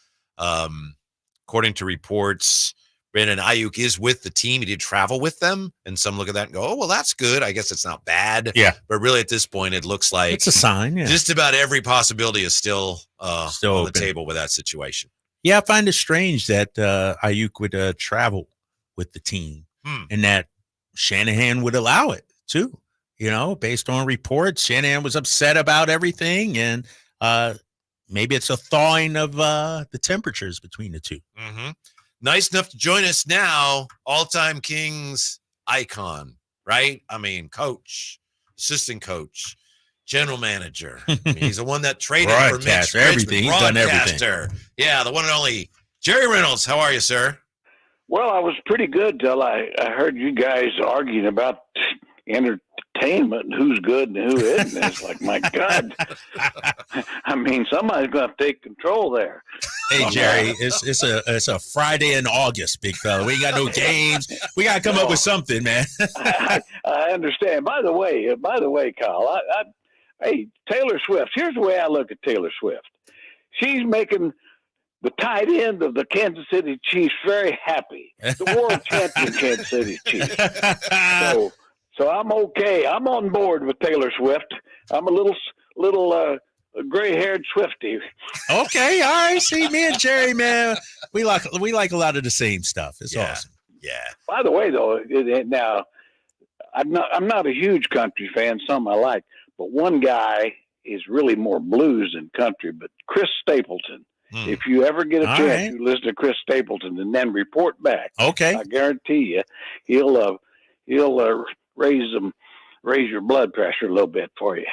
according to reports, Brandon Ayuk is with the team. He did travel with them, and some look at that and go, oh, well, that's good. I guess it's not bad. Yeah. But really at this point, it looks like It's a sign, yeah. just about every possibility is still on open. the table with that situation. Yeah, I find it strange that Ayuk would travel with the team and that Shanahan would allow it too. You know, based on reports, Shanahan was upset about everything, and maybe it's a thawing of the temperatures between the two. Mm-hmm. Nice enough to join us now, all-time Kings icon, right? I mean, coach, assistant coach, general manager. I mean, he's the one that traded for Mitch Broadcaster, everything. He's done everything. Broadcaster. Yeah, the one and only Jerry Reynolds. How are you, sir? Well, I was pretty good till I heard you guys arguing about entertainment and who's good and who isn't. It's like, my God. I mean, somebody's going to take control there. Hey, Jerry, it's a Friday in August, big fella. We ain't got no games. We got to come up with something, man. I understand. By the way, Kyle, hey, Taylor Swift. Here's the way I look at Taylor Swift. She's making the tight end of the Kansas City Chiefs very happy. The world champion Kansas City Chiefs. So I'm okay. I'm on board with Taylor Swift. I'm a little gray-haired Swiftie. Okay, all right. See, me and Jerry, man, we like a lot of the same stuff. It's awesome. Yeah. By the way, though, now I'm not a huge country fan. Some I like, but one guy is really more blues than country. But Chris Stapleton. If you ever get a chance to listen to Chris Stapleton and then report back, okay, I guarantee you, he'll raise your blood pressure a little bit for you.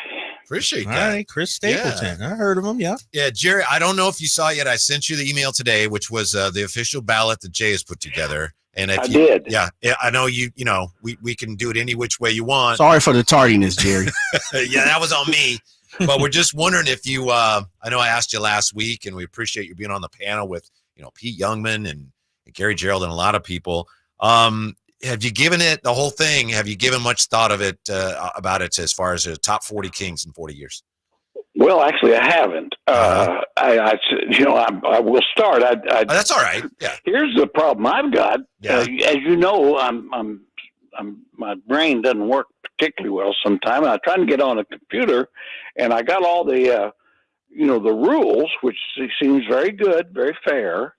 Appreciate All that. right, Chris Stapleton. Yeah. I heard of him. Yeah. Yeah, Jerry, I don't know if you saw it yet. I sent you the email today, which was the official ballot that Jay has put together. And if I did. Yeah, I know you know, we can do it any which way you want. Sorry for the tardiness, Jerry. Yeah, that was on me. But we're just wondering if you I know I asked you last week, and we appreciate you being on the panel with, Pete Youngman and Gary Gerald and a lot of people. Have you given it the whole thing? Have you given much thought of it about it as far as the top 40 Kings in 40 years? Well, actually, I haven't. I will start. That's all right. Yeah. Here's the problem I've got. Yeah. As you know, my brain doesn't work particularly well sometimes. I'm trying to get on a computer, and I got all the, the rules, which seems very good, very fair,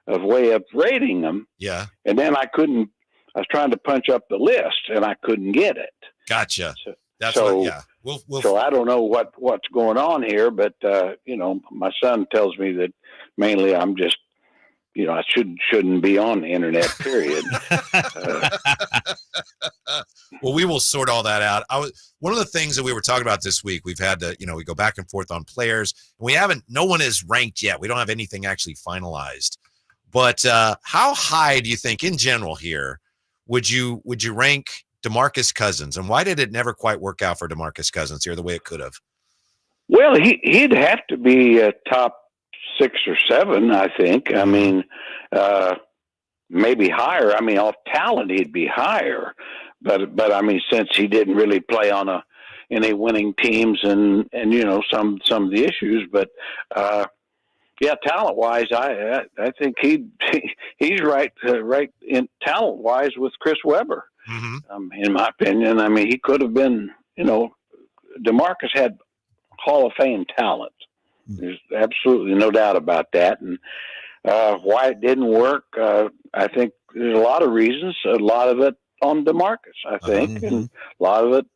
of way of rating them. Yeah. And then I was trying to punch up the list, and I couldn't get it. Gotcha. So I don't know what's going on here, but my son tells me that mainly I'm just, I shouldn't be on the internet, period. Well, we will sort all that out. One of the things that we were talking about this week, we've had to, we go back and forth on players. No one is ranked yet. We don't have anything actually finalized. But how high do you think, in general here, would you rank DeMarcus Cousins, and why did it never quite work out for DeMarcus Cousins here the way it could have? Well, he'd have to be top 6 or 7, I think. I mean, maybe higher. I mean, off talent, he'd be higher. But I mean, since he didn't really play on any winning teams and some of the issues, but yeah, talent wise, I think he's right in talent wise with Chris Webber. Mm-hmm. In my opinion, I mean, he could have been. DeMarcus had Hall of Fame talent. There's absolutely no doubt about that. And why it didn't work, I think there's a lot of reasons. A lot of it on DeMarcus, I think, and a lot of it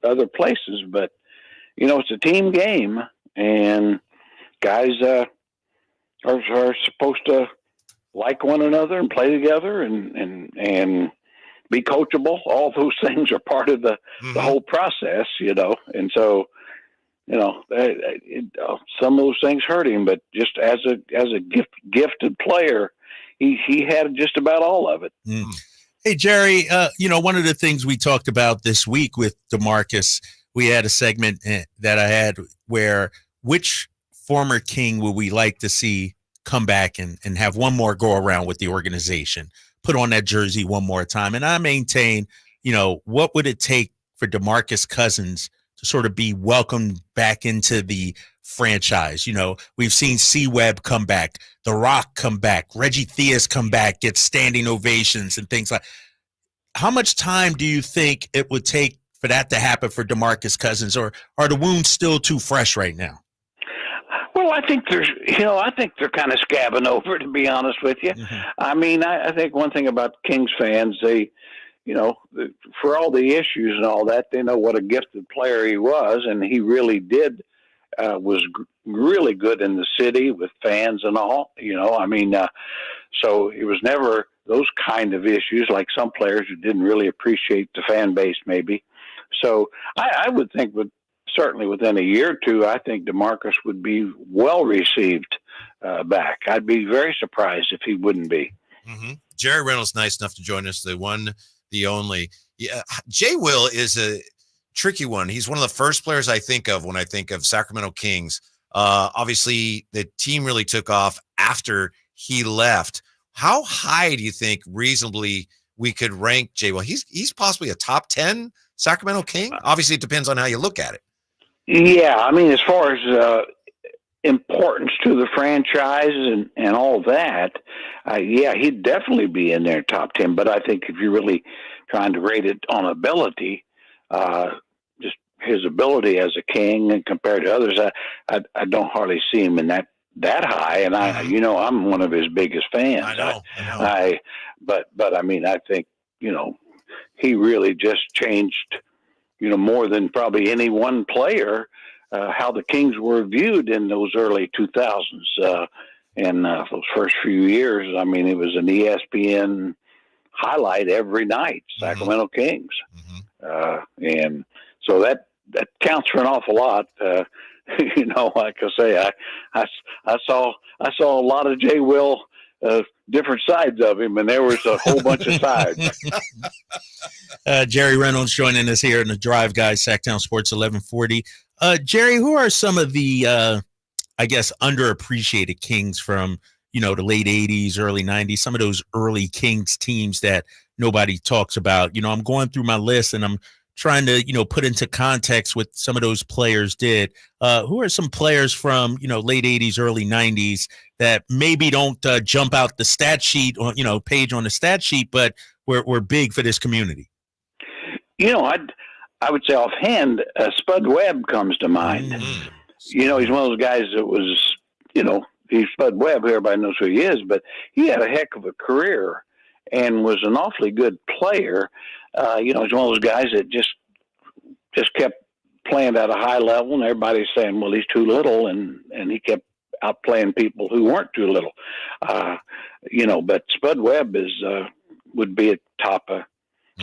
other places. But it's a team game, and guys are supposed to like one another and play together and be coachable. All those things are part of the whole process, and so. Some of those things hurt him, but just as a gifted player, he had just about all of it. Hey, Jerry, one of the things we talked about this week with DeMarcus, we had a segment that I had where which former King would we like to see come back and have one more go around with the organization, put on that jersey one more time. And I maintain, what would it take for DeMarcus Cousins to sort of be welcomed back into the franchise? You know, we've seen C-Webb come back, The Rock come back, Reggie Theus come back, get standing ovations and things like. How much time do you think it would take for that to happen for DeMarcus Cousins, or are the wounds still too fresh right now? Well, I think they're kind of scabbing over, to be honest with you. Mm-hmm. I mean, I think one thing about Kings fans, they, you know, for all the issues and all that, they know what a gifted player he was, and he really did, was really good in the city with fans and all, you know. I mean, so it was never those kind of issues like some players who didn't really appreciate the fan base maybe. So I would think certainly within a year or two, I think DeMarcus would be well received back. I'd be very surprised if he wouldn't be. Mm-hmm. Jerry Reynolds, nice enough to join us. The one, the only. Yeah, Jay Will is a tricky one. He's one of the first players I think of when I think of Sacramento Kings. Obviously, the team really took off after he left. How high do you think reasonably we could rank Jay Will? He's possibly a top 10 Sacramento King. Obviously, it depends on how you look at it. Yeah, I mean, as far as importance to the franchise and all that, yeah, he'd definitely be in there top 10. But I think if you're really trying to rate it on ability, just his ability as a King and compared to others, I don't hardly see him in that high. And I'm one of his biggest fans. I know. But I mean, I think, you know, he really just changed, you know, more than probably any one player, how the Kings were viewed in those early 2000s. And those first few years, I mean, it was an ESPN highlight every night, Sacramento Kings. And so that counts for an awful lot. You know, like I say, I saw a lot of Jay Will, different sides of him, and there was a whole bunch of sides. Jerry Reynolds joining us here in the Drive Guys, Sactown Sports 1140. Jerry, who are some of the, I guess, underappreciated Kings from, you know, the late 80s, early 90s, some of those early Kings teams that nobody talks about? You know, I'm going through my list and I'm trying to, you know, put into context what some of those players did. Who are some players from, you know, late 80s, early 90s that maybe don't jump out the stat sheet or, you know, page on the stat sheet, but were big for this community? You know, I would say offhand, Spud Webb comes to mind. You know, he's one of those guys that was, you know, he's Spud Webb. Everybody knows who he is, but he had a heck of a career and was an awfully good player. You know, he's one of those guys that just kept playing at a high level, and everybody's saying, well, he's too little, and he kept outplaying people who weren't too little. You know, but Spud Webb would be at top of,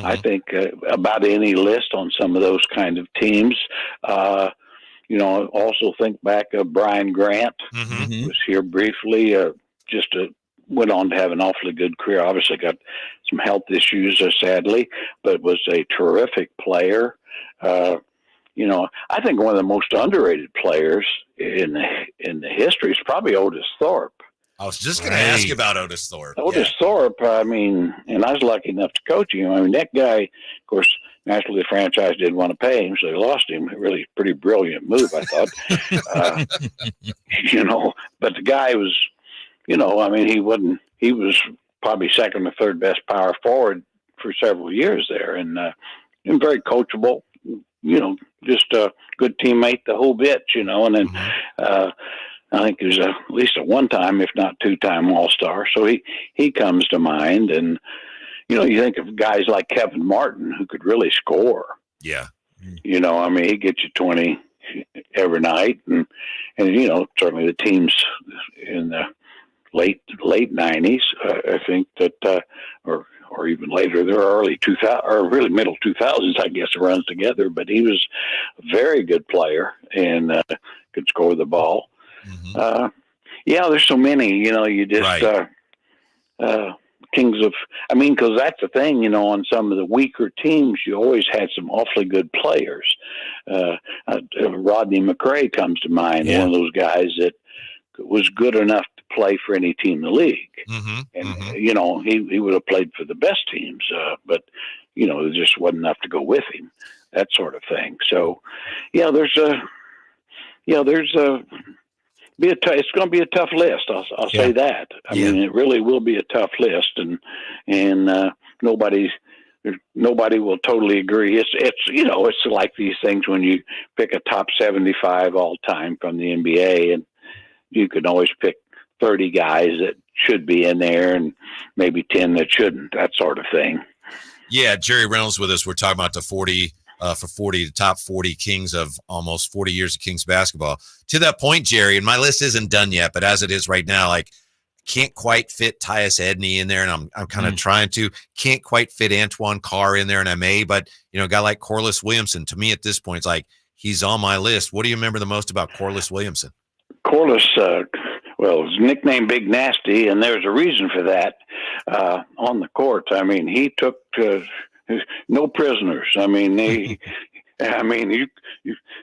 I think, about any list on some of those kind of teams. You know, also think back of Brian Grant, was here briefly, went on to have an awfully good career. Obviously got some health issues, sadly, but was a terrific player. You know, I think one of the most underrated players in the history is probably Otis Thorpe. I was just going to ask you about Otis Thorpe. Otis Thorpe, I mean, and I was lucky enough to coach him. I mean, that guy, of course, naturally the franchise didn't want to pay him, so they lost him. Really pretty brilliant move, I thought. You know, but the guy was, you know, I mean, he was probably second or third best power forward for several years there, and very coachable, you know, just a good teammate the whole bit, you know. And then I think he was at least a one-time, if not two-time All-Star. So he comes to mind. And, you know, you think of guys like Kevin Martin who could really score. Yeah. You know, I mean, he gets you 20 every night. And you know, certainly the teams in the late 90s, I think that, or even later, there are early 2000 or really middle 2000s, I guess, it runs together. But he was a very good player and could score the ball. Yeah, there's so many, you know, you just, Kings of, I mean, because that's the thing, you know, on some of the weaker teams, you always had some awfully good players. Rodney McRae comes to mind, one of those guys that was good enough to play for any team in the league. And, you know, he would have played for the best teams, but, you know, there just wasn't enough to go with him. that sort of thing. So, it's going to be a tough list. I'll say that. I mean, it really will be a tough list, and nobody will totally agree. It's like these things when you pick a top 75 all time from the NBA, and you can always pick 30 guys that should be in there and maybe 10 that shouldn't, that sort of thing. Yeah, Jerry Reynolds with us. We're talking about the top 40 Kings of almost 40 years of Kings basketball. To that point, Jerry, and my list isn't done yet, but as it is right now, like, can't quite fit Tyus Edney in there, and I'm kind of trying to. Can't quite fit Antoine Carr in there, and I may, but a guy like Corliss Williamson, to me at this point, it's like he's on my list. What do you remember the most about Corliss Williamson? Corliss, his nickname Big Nasty, and there's a reason for that on the court. I mean, he took no prisoners. I mean, you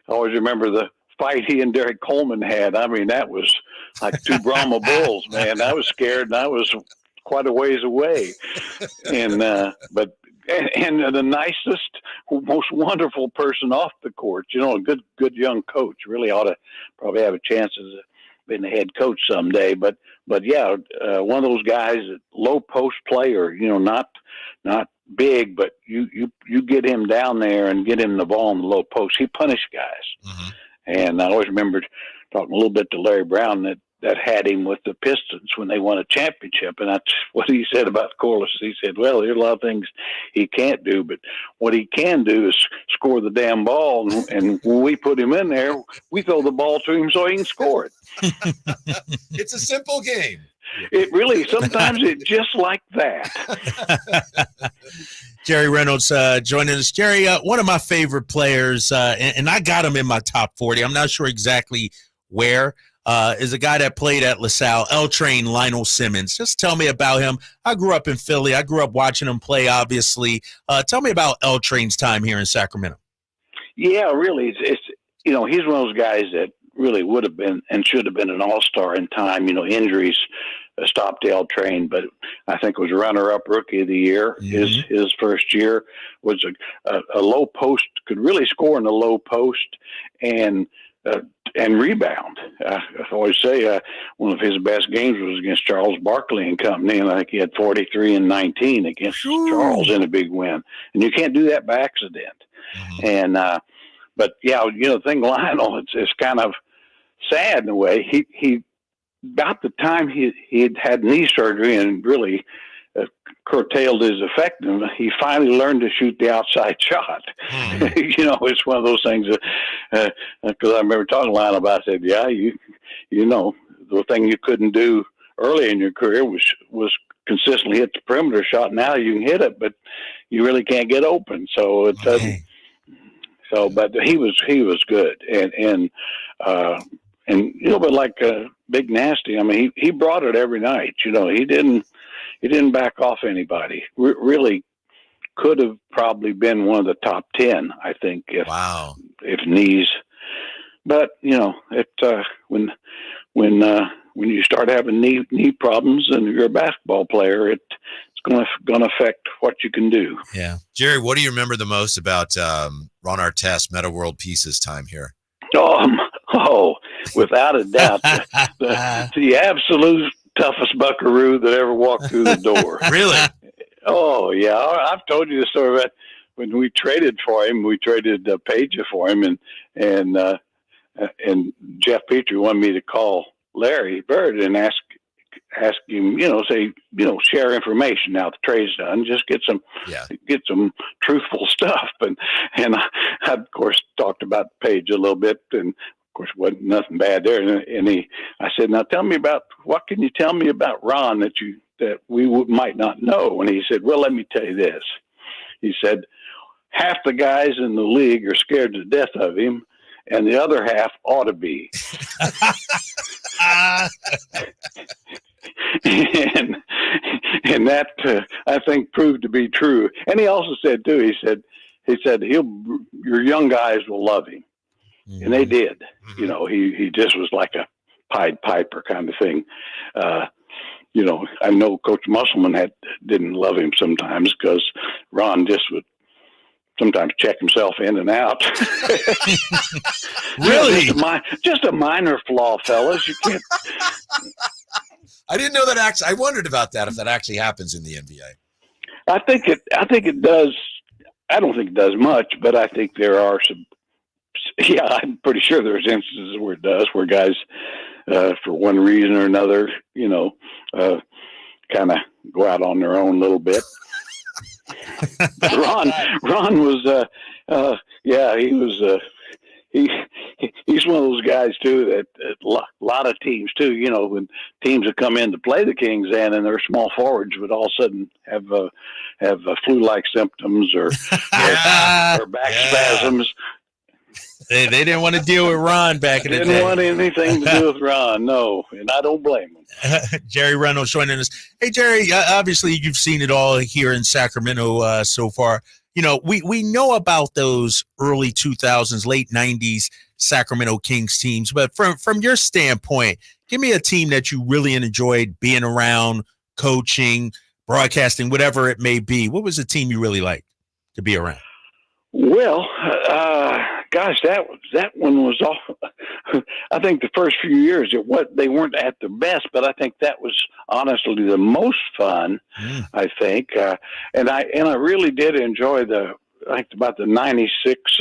always remember the fight he and Derek Coleman had. I mean, that was like two Brahma bulls, man. I was scared, and I was quite a ways away. And the nicest, most wonderful person off the court. A good young coach. Really ought to probably have a chance as being the head coach someday. But yeah, one of those guys, low post player. Not big, but you get him down there and get him the ball in the low post. He punished guys. Mm-hmm. And I always remember talking a little bit to Larry Brown that had him with the Pistons when they won a championship. And that's what he said about Corliss. He said, well, there's a lot of things he can't do, but what he can do is score the damn ball. And when we put him in there, we throw the ball to him so he can score it. It's a simple game. It really, sometimes it's just like that. Jerry Reynolds joining us. Jerry, one of my favorite players, and I got him in my top 40. I'm not sure exactly where, is a guy that played at LaSalle, L-Train Lionel Simmons. Just tell me about him. I grew up in Philly. I grew up watching him play, obviously. Tell me about L-Train's time here in Sacramento. Yeah, really. It's he's one of those guys that really would have been and should have been an all-star in time. Injuries stopped L-Train, but I think it was runner-up rookie of the year. Mm-hmm. His first year was a low post, could really score in the low post and rebound. I always say one of his best games was against Charles Barkley and company, and I think he had 43 and 19 against Charles in a big win. And you can't do that by accident. Mm-hmm. And but yeah, the thing, Lionel, it's kind of sad in a way. He about the time he had knee surgery and really curtailed his effectiveness, he finally learned to shoot the outside shot. It's one of those things that, because I remember talking to Lionel about it, I said, yeah, the thing you couldn't do early in your career was consistently hit the perimeter shot. Now you can hit it, but you really can't get open. So it doesn't. So, but he was good. And but like Big Nasty, I mean, he brought it every night. He didn't back off anybody. Really could have probably been one of the top 10, I think, if knees. But when you start having knee problems and you're a basketball player, it's going to affect what you can do. Yeah, Jerry, what do you remember the most about Ron Artest, Meta World Peace's time here? Oh, without a doubt, the absolute toughest buckaroo that ever walked through the door. Really? Oh, yeah. I've told you the story about when we traded for him. We traded Page for him, and Jeff Petrie wanted me to call Larry Bird and ask him, share information. Now the trade's done, just get some truthful stuff. And I of course talked about Page a little bit, and of course wasn't nothing bad there. And I said, now what can you tell me about Ron that we might not know? And he said, well, let me tell you this. He said, half the guys in the league are scared to death of him, and the other half ought to be. and that I think proved to be true. And he also said too, he said your young guys will love him. Mm-hmm. And they did. He just was like a Pied Piper kind of thing. I know Coach Musselman didn't love him sometimes because Ron just would sometimes check himself in and out. Really? Just a minor flaw, fellas. You can't. I didn't know that. I wondered about that, if that actually happens in the NBA. I think it does. I don't think it does much, but I think there are some. Yeah, I'm pretty sure there's instances where it does, where guys, for one reason or another, kind of go out on their own a little bit. Ron was, he was. He's one of those guys too that a lot of teams too. When teams have come in to play the Kings and their small forwards would all of a sudden have flu-like symptoms or back spasms. They didn't want to deal with Ron back in the day. Didn't want anything to do with Ron, no, and I don't blame him. Jerry Reynolds joining us. Hey, Jerry, obviously you've seen it all here in Sacramento so far. We know about those early 2000s, late 90s Sacramento Kings teams, but from your standpoint, give me a team that you really enjoyed being around, coaching, broadcasting, whatever it may be. What was the team you really liked to be around? Well, gosh, that one was off. I think the first few years they weren't at their best, but I think that was honestly the most fun. I think, and I really did enjoy about the '96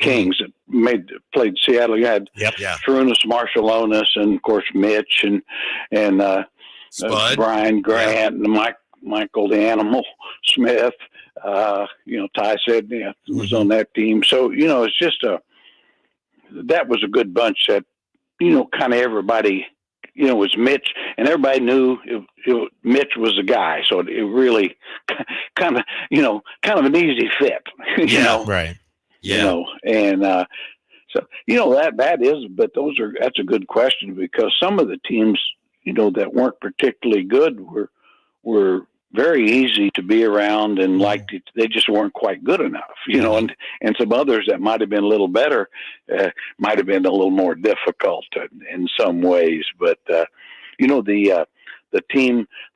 Kings that played Seattle. You had Trunas, Marshallonis, and of course Mitch and Brian Grant and Michael the Animal Smith. Ty said was on that team. So, it's just that was a good bunch that, kind of everybody, was Mitch, and everybody knew Mitch was the guy. So it really kind of an easy fit, Right. Yeah. And, so, that's a good question, because some of the teams, that weren't particularly good were very easy to be around and liked it. They just weren't quite good enough, and some others that might have been a little better, might have been a little more difficult in some ways. But, the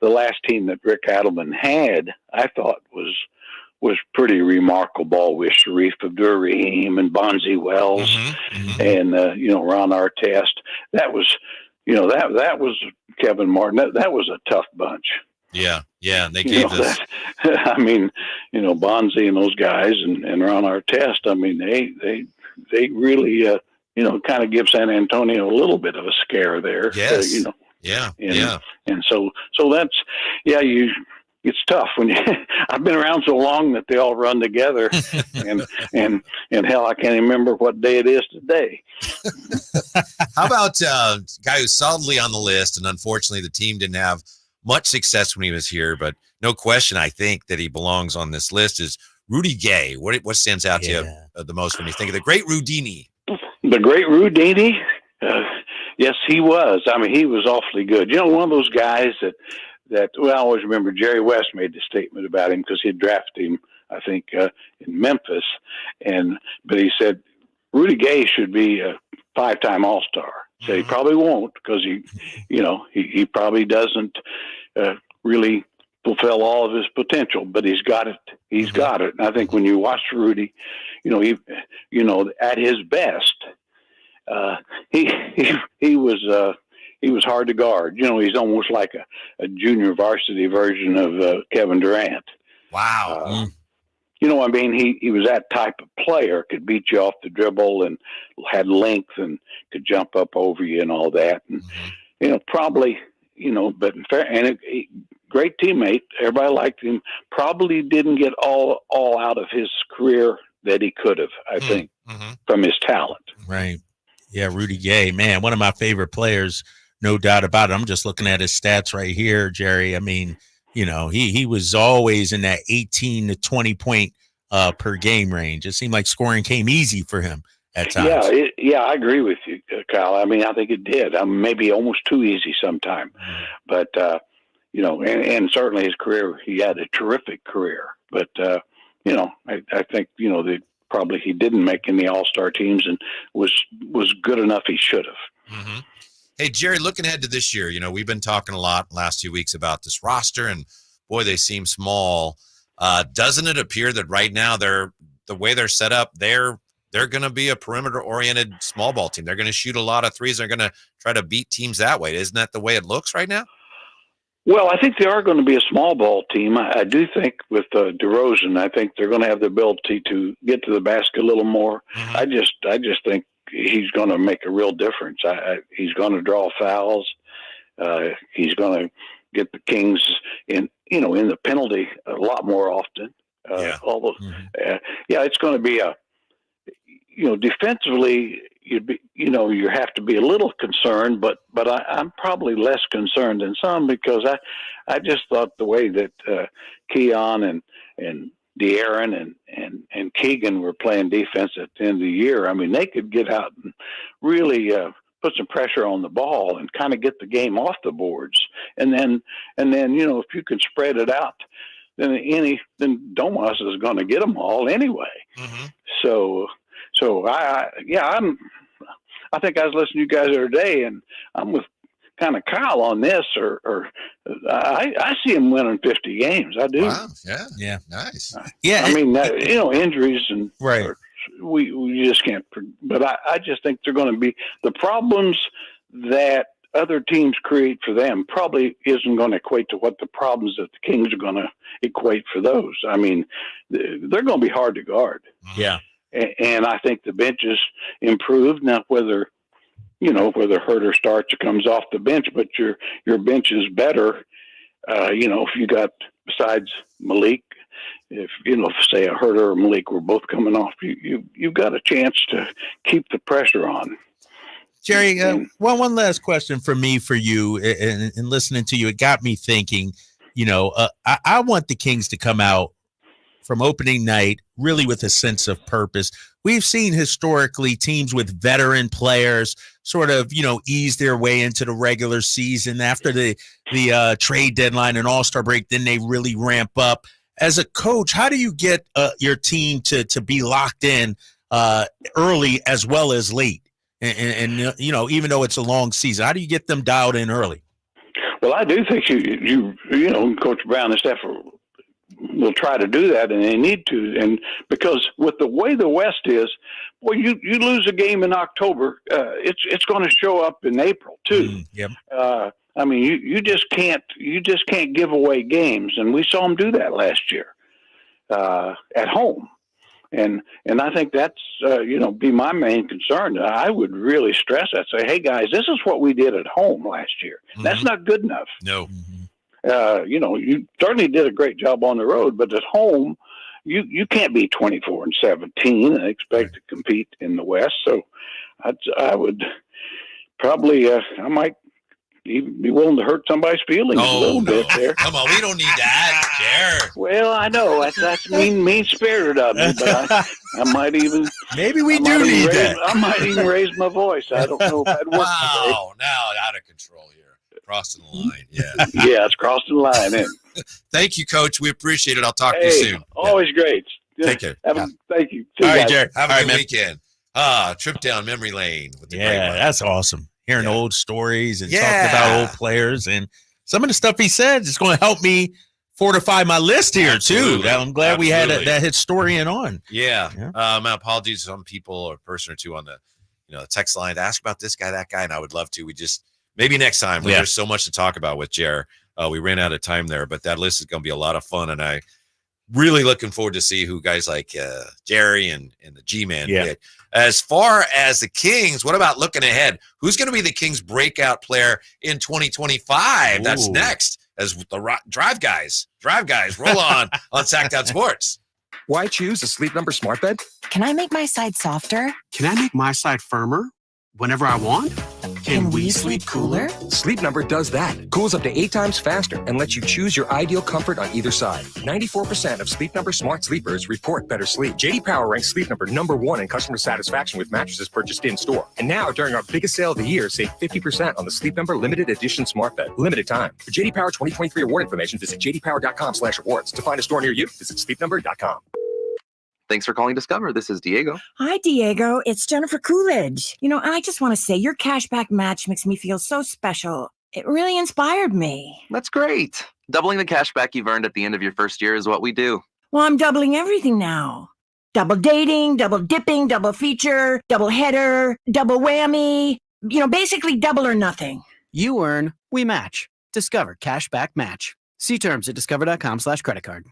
last team that Rick Adelman had, I thought was pretty remarkable, with Sharif Abdur-Rahim and Bonzi Wells and, Ron Artest. That was, that was Kevin Martin. That was a tough bunch. Yeah, they gave this. I mean, Bonzi and those guys and Ron Artest. I mean, they really, kind of give San Antonio a little bit of a scare there. Yes. And so that's it's tough when I've been around so long that they all run together, and hell, I can't even remember what day it is today. How about a guy who's solidly on the list, and unfortunately the team didn't have much success when he was here, but no question, I think that he belongs on this list, is Rudy Gay. What stands out to you the most when you think of the great Rudini? The great Rudini? Yes, he was. I mean, he was awfully good. One of those guys that I always remember Jerry West made the statement about him, because he had drafted him, I think, in Memphis. But he said, Rudy Gay should be a 5-time All-Star. So he probably won't, because he probably doesn't really fulfill all of his potential, but he's got it. He's got it. And I think when you watch Rudy, at his best, he was hard to guard. He's almost like a junior varsity version of Kevin Durant. Wow. I mean, he was that type of player, could beat you off the dribble and had length and could jump up over you and all that. And, probably, but fair, and great teammate. Everybody liked him. Probably didn't get all out of his career that he could have, I think, from his talent. Right. Yeah, Rudy Gay, man, one of my favorite players, no doubt about it. I'm just looking at his stats right here, Jerry. I mean, he was always in that 18 to 20 point per game range. It seemed like scoring came easy for him at times. Yeah, I agree with you, Kyle. I mean, I think it did. maybe almost too easy sometime. But, and certainly his career, he had a terrific career. But, I think, probably he didn't make any all-star teams and was good enough he should have. Hey, Jerry, looking ahead to this year, we've been talking a lot last few weeks about this roster, and boy, they seem small. Doesn't it appear that right now they're the way they're set up, they're going to be a perimeter-oriented small ball team. They're going to shoot a lot of threes. They're going to try to beat teams that way. Isn't that the way it looks right now? Well, I think they are going to be a small ball team. I do think with DeRozan, I think they're going to have the ability to get to the basket a little more. Mm-hmm. I just think he's going to make a real difference. He's going to draw fouls. He's going to get the Kings in the penalty a lot more often. It's going to be defensively, you have to be a little concerned, but I'm probably less concerned than some, because I just thought the way that Keon and De'Aaron and Keegan were playing defense at the end of the year. I mean, they could get out and really put some pressure on the ball and kind of get the game off the boards. And then if you can spread it out, then Domas is going to get them all anyway. Mm-hmm. So I think I was listening to you guys the other day, and I'm with kind of Kyle on this, or I see him winning 50 games. I do. Wow. Yeah. Nice. Yeah. I mean, injuries and right. We just can't. But I just think they're going to be the problems that other teams create for them probably isn't going to equate to what the problems that the Kings are going to equate for those. I mean, they're going to be hard to guard. Yeah. And I think the bench is improved now. Whether Herter starts or comes off the bench, but your bench is better. If you got, besides Malik, if say a Herter or Malik were both coming off, you've got a chance to keep the pressure on. Jerry, one last question from me for you, and listening to you, it got me thinking. I want the Kings to come out from opening night really with a sense of purpose. We've seen historically teams with veteran players sort of, ease their way into the regular season after the trade deadline and All-Star break. Then they really ramp up. As a coach, how do you get your team to be locked in early as well as late? And even though it's a long season, how do you get them dialed in early? Well, I do think you Coach Brown and staff will try to do that, and they need to. And because with the way the West is, well, you lose a game in October, it's going to show up in April too. Yep. I mean, you just can't give away games, and we saw them do that last year at home. And I think that's be my main concern. I would really stress that. Say, hey guys, this is what we did at home last year. Mm-hmm. That's not good enough. No. You certainly did a great job on the road, but at home, you can't be 24-17 and expect to compete in the West. So I would probably I might even be willing to hurt somebody's feelings a little bit there. Come on, we don't need that, Jared. Well, I know that's mean spirited of me, but I might even maybe we do need that. I might even raise my voice. I don't know if that'd work. Wow, now out of control here. Crossing the line, yeah. Yeah, it's crossing the line. Thank you, Coach. We appreciate it. I'll talk to you soon. Always great. Take care. Thank you. All right, Jared. Have a good weekend. Trip down memory lane with the great one. That's awesome. Hearing old stories and talking about old players, and some of the stuff he said is going to help me fortify my list here too. I'm glad we had that historian on. My apologies to some people or a person or two on the text line to ask about this guy, that guy, and I would love to. We just maybe next time. There's so much to talk about with Jer. We ran out of time there, but that list is going to be a lot of fun, and I really looking forward to see who guys like Jerry and the G-Man get. As far as the Kings, what about looking ahead? Who's going to be the Kings breakout player in 2025? Ooh. That's next as the Drive Guys roll on Sactown Sports. Why choose a Sleep Number smart bed? Can I make my side softer? Can I make my side firmer whenever I want? Can we sleep cooler? Sleep Number does that. Cools up to 8 times faster and lets you choose your ideal comfort on either side. 94% of Sleep Number smart sleepers report better sleep. J.D. Power ranks Sleep Number #1 in customer satisfaction with mattresses purchased in-store. And now, during our biggest sale of the year, save 50% on the Sleep Number Limited Edition Smart Bed. Limited time. For J.D. Power 2023 award information, visit jdpower.com/awards. To find a store near you, visit sleepnumber.com. Thanks for calling Discover. This is Diego. Hi, Diego. It's Jennifer Coolidge. I just want to say your cashback match makes me feel so special. It really inspired me. That's great. Doubling the cashback you've earned at the end of your first year is what we do. Well, I'm doubling everything now. Double dating, double dipping, double feature, double header, double whammy. Basically double or nothing. You earn, we match. Discover Cashback Match. See terms at discover.com/credit card.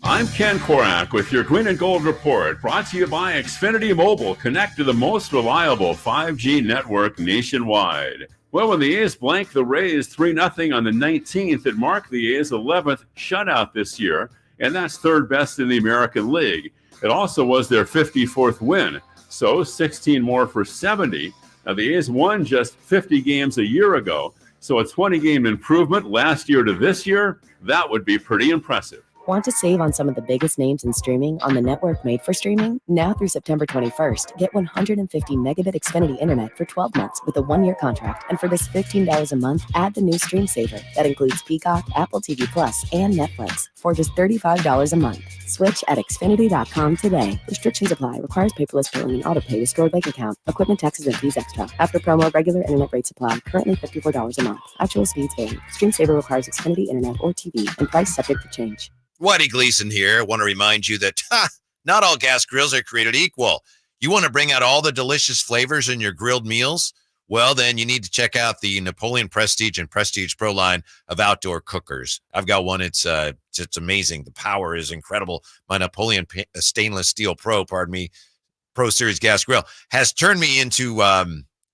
I'm Ken Korak with your Green and Gold Report, brought to you by Xfinity Mobile. Connect to the most reliable 5G network nationwide. Well, when the A's blanked the Rays 3-0 on the 19th, it marked the A's 11th shutout this year, and that's third best in the American League. It also was their 54th win, so 16 more for 70. Now, the A's won just 50 games a year ago, so a 20-game improvement last year to this year, that would be pretty impressive. Want to save on some of the biggest names in streaming on the network made for streaming? Now through September 21st, get 150 megabit Xfinity internet for 12 months with a 1-year contract. And for this $15 a month, add the new Stream Saver. That includes Peacock, Apple TV Plus, and Netflix for just $35 a month. Switch at Xfinity.com today. Restrictions apply. Requires paperless billing and auto pay to store bank account. Equipment, taxes, and fees extra. After promo, regular internet rates apply. Currently $54 a month. Actual speeds vary. Stream Saver requires Xfinity internet or TV and price subject to change. Whitey Gleason here. I want to remind you that not all gas grills are created equal. You want to bring out all the delicious flavors in your grilled meals? Well, then you need to check out the Napoleon Prestige and Prestige Pro line of outdoor cookers. I've got one. It's amazing. The power is incredible. My Napoleon stainless steel Pro Series gas grill has turned me into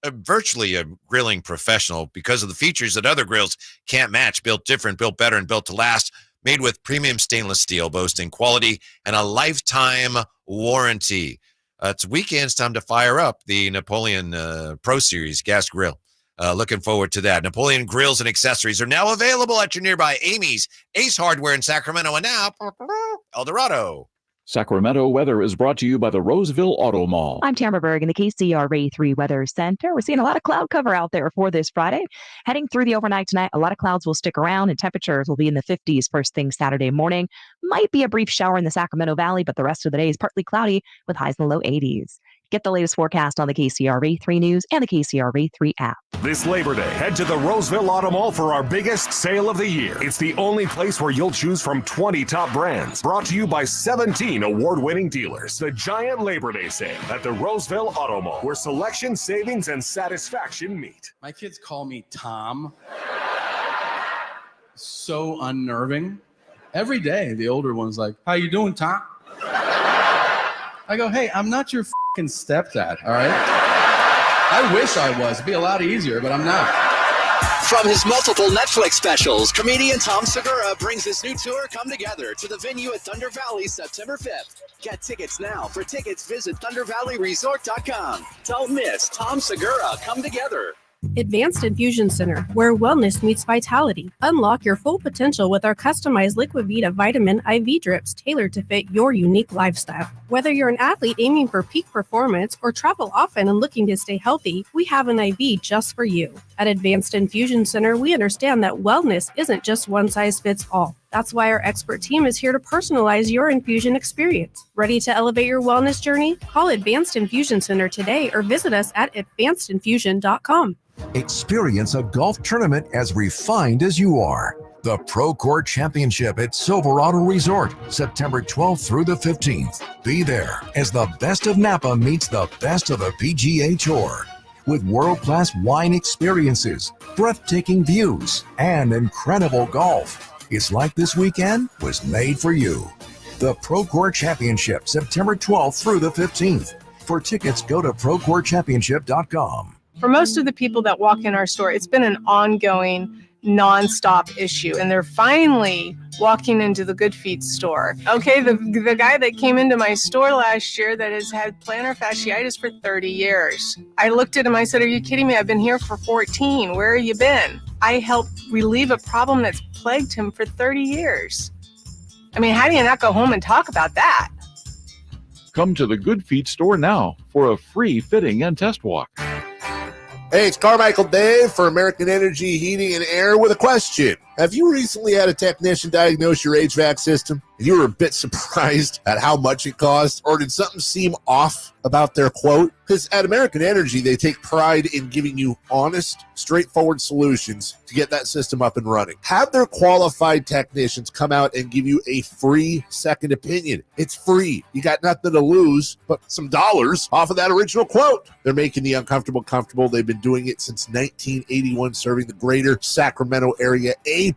virtually a grilling professional because of the features that other grills can't match. Built different, built better, and built to last. Made with premium stainless steel, boasting quality and a lifetime warranty. It's weekends, time to fire up the Napoleon Pro Series gas grill. Looking forward to that. Napoleon grills and accessories are now available at your nearby Amy's, Ace Hardware in Sacramento, and now El Dorado. Sacramento weather is brought to you by the Roseville Auto Mall. I'm Tamara Berg in the KCRA 3 Weather Center. We're seeing a lot of cloud cover out there for this Friday. Heading through the overnight tonight, a lot of clouds will stick around and temperatures will be in the 50s first thing Saturday morning. Might be a brief shower in the Sacramento Valley, but the rest of the day is partly cloudy with highs in the low 80s. Get the latest forecast on the KCRA 3 News and the KCRA 3 app. This Labor Day, head to the Roseville Auto Mall for our biggest sale of the year. It's the only place where you'll choose from 20 top brands. Brought to you by 17 award-winning dealers. The giant Labor Day sale at the Roseville Auto Mall, where selection, savings, and satisfaction meet. My kids call me Tom. So unnerving. Every day, the older one's like, "How you doing, Tom?" I go, "Hey, I'm not your fucking stepdad, all right? I wish I was. It'd be a lot easier, but I'm not." From his multiple Netflix specials, comedian Tom Segura brings his new tour, Come Together, to the venue at Thunder Valley September 5th. Get tickets now. For tickets, visit ThunderValleyResort.com. Don't miss Tom Segura, Come Together. Advanced Infusion Center, where wellness meets vitality. Unlock your full potential with our customized Liquivita vitamin IV drips tailored to fit your unique lifestyle. Whether you're an athlete aiming for peak performance or travel often and looking to stay healthy, we have an IV just for you. At Advanced Infusion Center, we understand that wellness isn't just one size fits all. That's why our expert team is here to personalize your infusion experience. Ready to elevate your wellness journey? Call Advanced Infusion Center today or visit us at advancedinfusion.com. Experience a golf tournament as refined as you are. The Pro Court Championship at Silverado Resort, September 12th through the 15th. Be there as the best of Napa meets the best of the PGA Tour. With world-class wine experiences, breathtaking views, and incredible golf. It's like this weekend was made for you. The Pro Court Championship, September 12th through the 15th. For tickets, go to ProCourtChampionship.com. For most of the people that walk in our store, it's been an ongoing, nonstop issue, and they're finally walking into the Good Feet store. Okay, the guy that came into my store last year that has had plantar fasciitis for 30 years. I looked at him, I said, "Are you kidding me? I've been here for 14. Where have you been?" I helped relieve a problem that's plagued him for 30 years. I mean, how do you not go home and talk about that? Come to the Good Feet store now for a free fitting and test walk. Hey, it's Carmichael Dave for American Energy Heating and Air with a question. Have you recently had a technician diagnose your HVAC system? and you were a bit surprised at how much it cost? Or did something seem off about their quote? Because at American Energy, they take pride in giving you honest, straightforward solutions to get that system up and running. Have their qualified technicians come out and give you a free second opinion. It's free. You got nothing to lose but some dollars off of that original quote. They're making the uncomfortable comfortable. They've been doing it since 1981, serving the greater Sacramento area. A+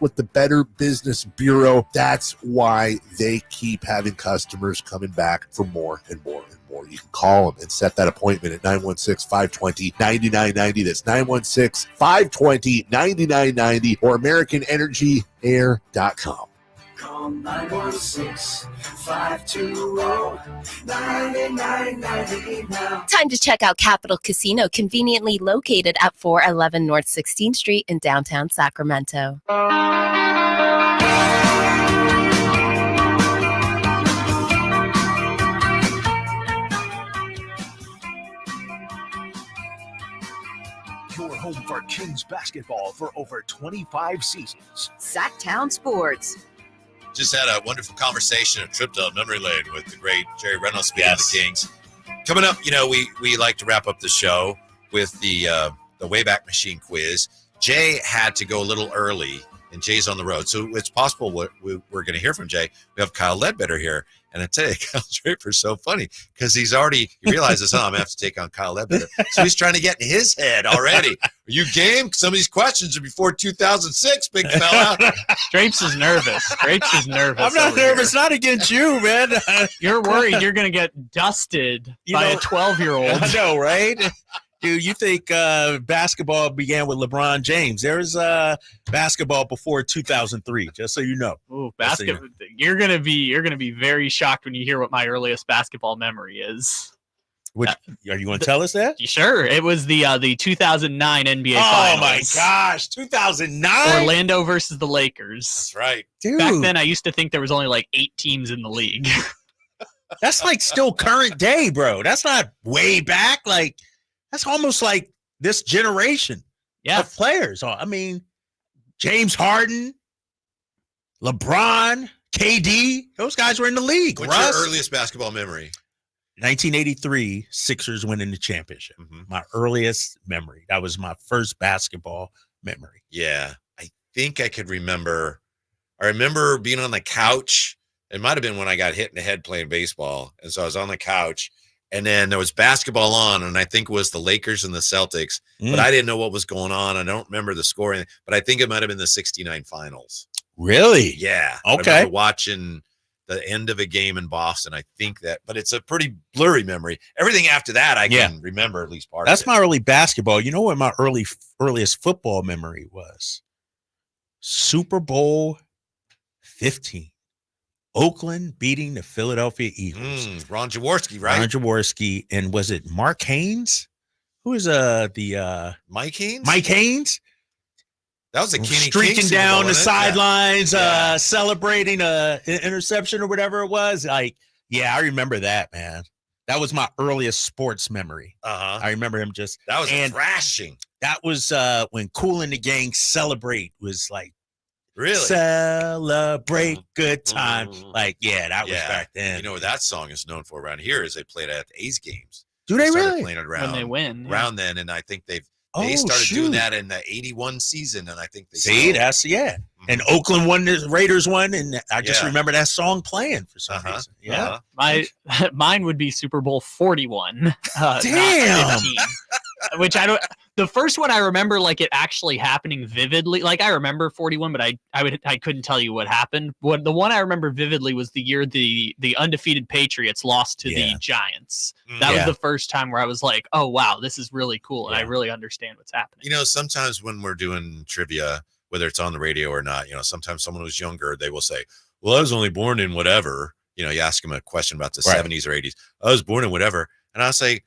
with the Better Business Bureau. That's why they keep having customers coming back for more and more and more. You can call them and set that appointment at 916-520-9990. That's 916-520-9990 or AmericanEnergyAir.com. Call 916-520-9990 now. Time to check out Capital Casino, conveniently located at 411 North 16th Street in downtown Sacramento. Your home for Kings basketball for over 25 seasons. Sactown Sports. Just had a wonderful conversation, a trip down memory lane with the great Jerry Reynolds speaking of the Kings. Coming up, we like to wrap up the show with the Wayback Machine quiz. Jay had to go a little early, and Jay's on the road. So it's possible we're going to hear from Jay. We have Kyle Ledbetter here. And I tell you, Kyle Draper's so funny because he realizes, I'm going to have to take on Kyle Ledbetter. So he's trying to get in his head already. Are you game? Some of these questions are before 2006, big fella. Drapes is nervous. I'm not nervous. Not against you, man. You're worried you're going to get dusted by a 12-year-old. I know, right? Dude, you think basketball began with LeBron James? There's basketball before 2003, just so you know. Ooh, basketball! You're gonna be very shocked when you hear what my earliest basketball memory is. Which are you going to tell us that? Sure. It was the 2009 NBA Finals. Oh my gosh, 2009! Orlando versus the Lakers. That's right, dude. Back then, I used to think there was only like 8 teams in the league. That's like still current day, bro. That's not way back. Like. That's almost like this generation of players. I mean, James Harden, LeBron, KD, those guys were in the league. What's your earliest basketball memory? 1983, Sixers winning the championship. Mm-hmm. My earliest memory. That was my first basketball memory. Yeah, I think I could remember. I remember being on the couch. It might have been when I got hit in the head playing baseball. And so I was on the couch. And then there was basketball on, and I think it was the Lakers and the Celtics, but I didn't know what was going on. I don't remember the score, but I think it might have been the 69 finals. Really? Yeah. Okay. I remember watching the end of a game in Boston. I think that, but it's a pretty blurry memory. Everything after that, I can remember at least part of it. That's my early basketball. You know what my earliest football memory was? Super Bowl 15. Oakland beating the Philadelphia Eagles. Ron Jaworski, right? Ron Jaworski, and was it Mark Haynes? Who is the Mike Haynes? Mike Haynes. That was a Kenny streaking King down the Bowl, sidelines, celebrating an interception or whatever it was. Like, yeah, I remember that, man. That was my earliest sports memory. I remember him just that was thrashing. That was when Kool and the Gang Celebrate was like. Really? Celebrate good time. Like, that was back then. You know what that song is known for around here is they played it at the A's games. Do they really? Playing it around, when they win. Around then, and I think they started doing that in the 81 season, and I think they And Oakland won, the Raiders won, and I just remember that song playing for some reason. Yeah. Mine would be Super Bowl 41. Damn. Which the first one I remember like it actually happening vividly. Like I remember 41, but I couldn't tell you what happened. The one I remember vividly was the year the undefeated Patriots lost to the Giants. That was the first time where I was like, oh wow, this is really cool, and I really understand what's happening. You know, sometimes when we're doing trivia, whether it's on the radio or not, sometimes someone who's younger, they will say, well, I was only born in whatever. You ask them a question about the 70s or 80s. I was born in whatever. And I'll say,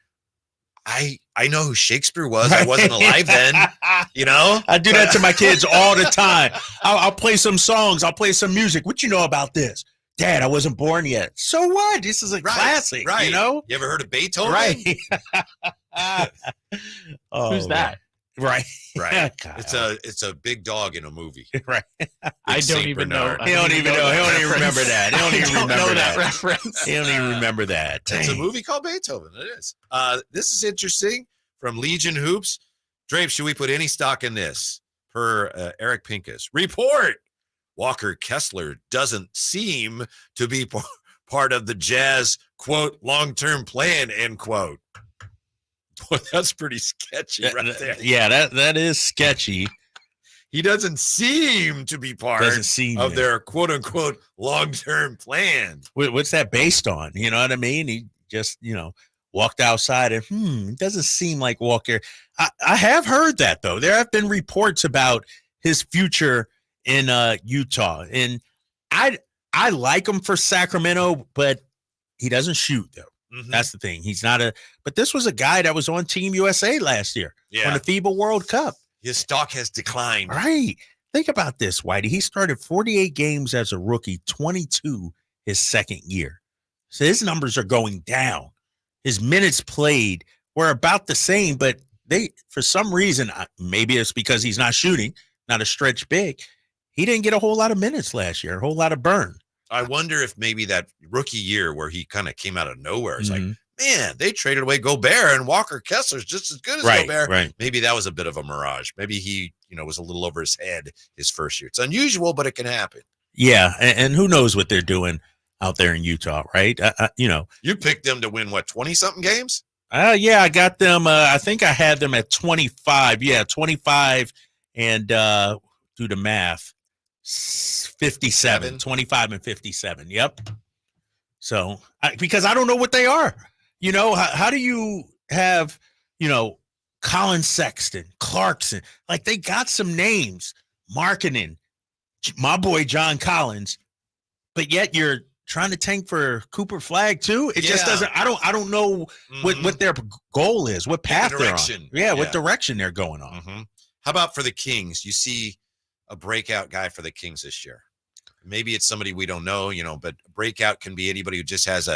I know who Shakespeare was. I wasn't alive then, I do that to my kids all the time. I'll play some songs. I'll play some music. What you know about this? Dad, I wasn't born yet. So what? This is a classic, right? You ever heard of Beethoven? Right. Who's that? Right. Right. It's a big dog in a movie. Right. I don't even know. He don't even know. He don't even remember that. He don't even remember that reference. He don't even remember that. It's a movie called Beethoven. It is. This is interesting from Legion Hoops. Drape, should we put any stock in this? Per Eric Pincus. Report. Walker Kessler doesn't seem to be part of the Jazz, quote, long-term plan, end quote. Boy, that's pretty sketchy right there. Yeah, that is sketchy. He doesn't seem to be part of their quote-unquote long-term plan. What's that based on? You know what I mean? He just, walked outside and, it doesn't seem like Walker. I have heard that, though. There have been reports about his future in Utah. And I like him for Sacramento, but he doesn't shoot, though. Mm-hmm. That's the thing. He's not but this was a guy that was on Team USA last year on the FIBA World Cup. His stock has declined. Right. Think about this, Whitey. He started 48 games as a rookie, 22 his second year. So his numbers are going down. His minutes played were about the same, but for some reason, maybe it's because he's not shooting, not a stretch big. He didn't get a whole lot of minutes last year, a whole lot of burn. I wonder if maybe that rookie year where he kind of came out of nowhere, it's like, man, they traded away Gobert and Walker Kessler's just as good as Gobert. Right. Maybe that was a bit of a mirage. Maybe he, was a little over his head his first year. It's unusual, but it can happen. Yeah, and who knows what they're doing out there in Utah, right? You picked them to win, 20-something games? Yeah, I got them. I think I had them at 25. Yeah, 25 and do the math. 57, 25 and 57. Yep. So, because I don't know what they are. How do you have, Colin Sexton, Clarkson? Like, they got some names. Markkanen, my boy John Collins, but yet you're trying to tank for Cooper Flagg too. It just doesn't. I don't know what their goal is, what path they're on. Yeah, what direction they're going on. Mm-hmm. How about for the Kings? You see a breakout guy for the Kings this year. Maybe it's somebody we don't know, but breakout can be anybody who just has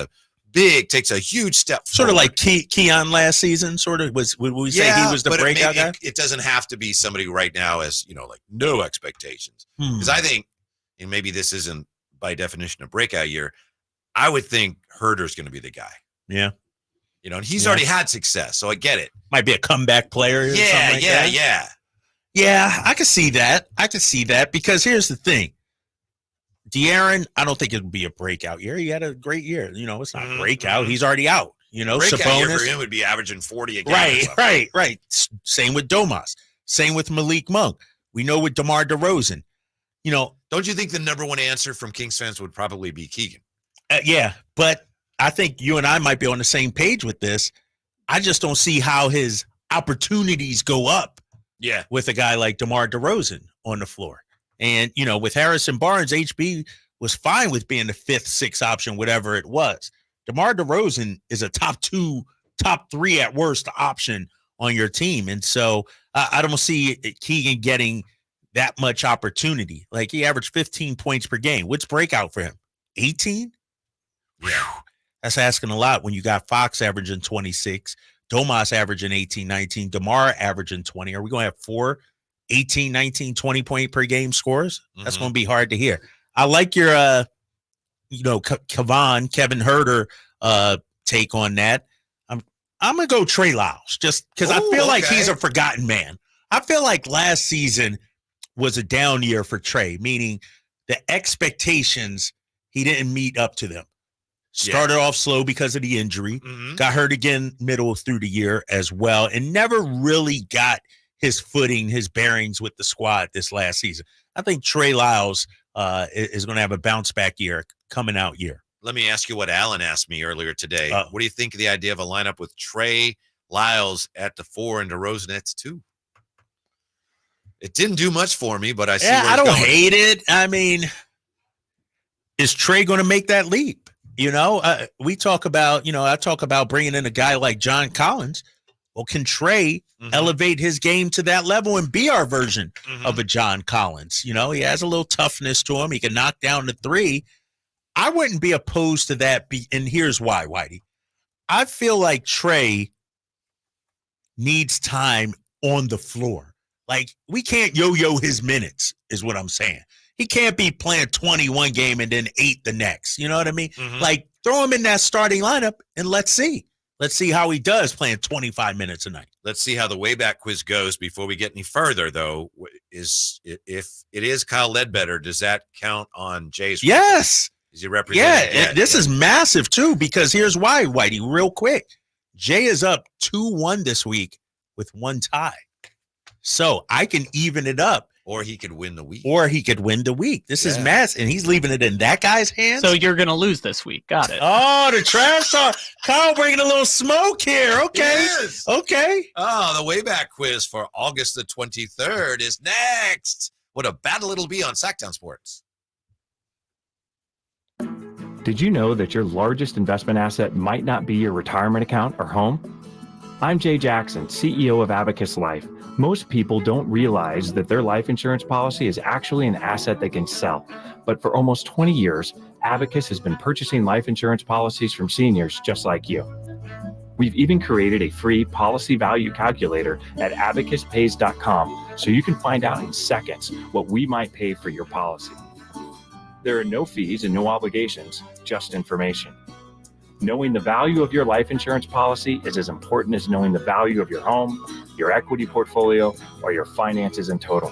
takes a huge step sort forward. of like Keon last season, sort of would we say he was the breakout guy? It doesn't have to be somebody who right now has, like no expectations. Because I think, and maybe this isn't by definition a breakout year, I would think Herder's going to be the guy. Yeah. And he's already had success, so I get it. Might be a comeback player or something like that. Yeah, I can see that. Because here's the thing. De'Aaron, I don't think it would be a breakout year. He had a great year. It's not a breakout. He's already out. Breakout Sabonis year for him would be averaging 40 a game. Right. Same with Domas. Same with Malik Monk. We know with DeMar DeRozan. Don't you think the number one answer from Kings fans would probably be Keegan? Yeah, but I think you and I might be on the same page with this. I just don't see how his opportunities go up. Yeah, with a guy like DeMar DeRozan on the floor. And, with Harrison Barnes, HB was fine with being the 5th, 6th option, whatever it was. DeMar DeRozan is a top 2, top 3 at worst option on your team. And so I don't see Keegan getting that much opportunity. Like, he averaged 15 points per game. What's breakout for him? 18? Yeah. That's asking a lot when you got Fox averaging 26, Domas averaging 18, 19, DeMar averaging 20. Are we going to have 4 18, 19, 20 point per game scores? That's going to be hard to hear. I like your, Kevin Herder take on that. I'm going to go Trey Lyles just because I feel like he's a forgotten man. I feel like last season was a down year for Trey, meaning the expectations, he didn't meet up to them. Started off slow because of the injury, got hurt again middle through the year as well, and never really got his footing, his bearings with the squad this last season. I think Trey Lyles is going to have a bounce back year, coming out year. Let me ask you what Alan asked me earlier today. What do you think of the idea of a lineup with Trey Lyles at the 4 and DeRozan at 2? It didn't do much for me, but I see where it's I don't going. hate it. I mean, is Trey going to make that leap? We talk about, I talk about bringing in a guy like John Collins. Well, can Trey elevate his game to that level and be our version of a John Collins? He has a little toughness to him. He can knock down the 3. I wouldn't be opposed to that. And here's why, Whitey. I feel like Trey needs time on the floor. Like, we can't yo-yo his minutes, is what I'm saying. He can't be playing 21 game and then 8 the next. You know what I mean? Like, throw him in that starting lineup and let's see. Let's see how he does playing 25 minutes a night. Let's see how the Wayback Quiz goes before we get any further, though. If it is Kyle Ledbetter, does that count on Jay's? Yes. Is he representing? Yeah, this is massive, too, because here's why, Whitey, real quick. Jay is up 2-1 this week with 1 tie. So I can even it up. Or he could win the week. This is massive, and he's leaving it in that guy's hands. So you're going to lose this week. Got it. Oh, the trash talk. Kyle bringing a little smoke here. Okay. Yes. Okay. Oh, the Wayback Quiz for August the 23rd is next. What a battle it'll be on Sactown Sports. Did you know that your largest investment asset might not be your retirement account or home? I'm Jay Jackson, CEO of Abacus Life. Most people don't realize that their life insurance policy is actually an asset they can sell. But for almost 20 years, Abacus has been purchasing life insurance policies from seniors just like you. We've even created a free policy value calculator at abacuspays.com so you can find out in seconds what we might pay for your policy. There are no fees and no obligations, just information. Knowing the value of your life insurance policy is as important as knowing the value of your home, your equity portfolio, or your finances in total.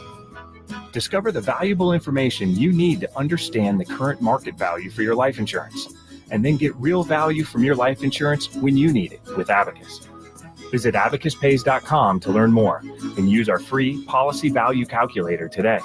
Discover the valuable information you need to understand the current market value for your life insurance, and then get real value from your life insurance when you need it with Abacus. Visit abacuspays.com to learn more and use our free policy value calculator today.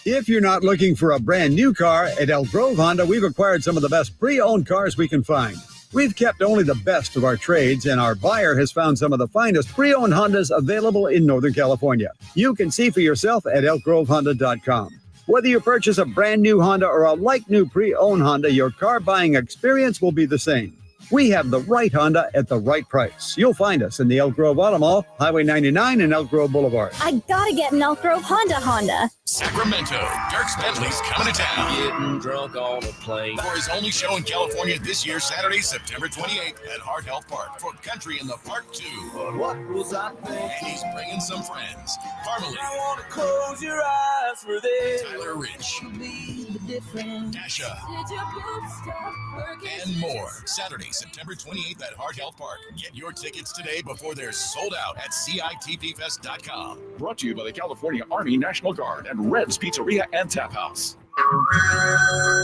If you're not looking for a brand new car, at Elk Grove Honda, we've acquired some of the best pre-owned cars we can find. We've kept only the best of our trades, and our buyer has found some of the finest pre-owned Hondas available in Northern California. You can see for yourself at elkgrovehonda.com. Whether you purchase a brand new Honda or a like-new pre-owned Honda, your car buying experience will be the same. We have the right Honda at the right price. You'll find us in the Elk Grove Auto Mall, Highway 99 and Elk Grove Boulevard. I gotta get an Elk Grove Honda. Sacramento, Dirk Bentley's coming to town. Getting drunk on a plane. For his only show in California this year, Saturday, September 28th at Heart Health Park for Country in the Park 2. What was I thinking? And he's bringing some friends. Parmalee. I want to close your eyes for this. Tyler Rich. Dasha. And more. Saturday, September 28th at Heart Health Park. Get your tickets today before they're sold out at CITPFest.com. Brought to you by the California Army National Guard and Red's Pizzeria and Tap House.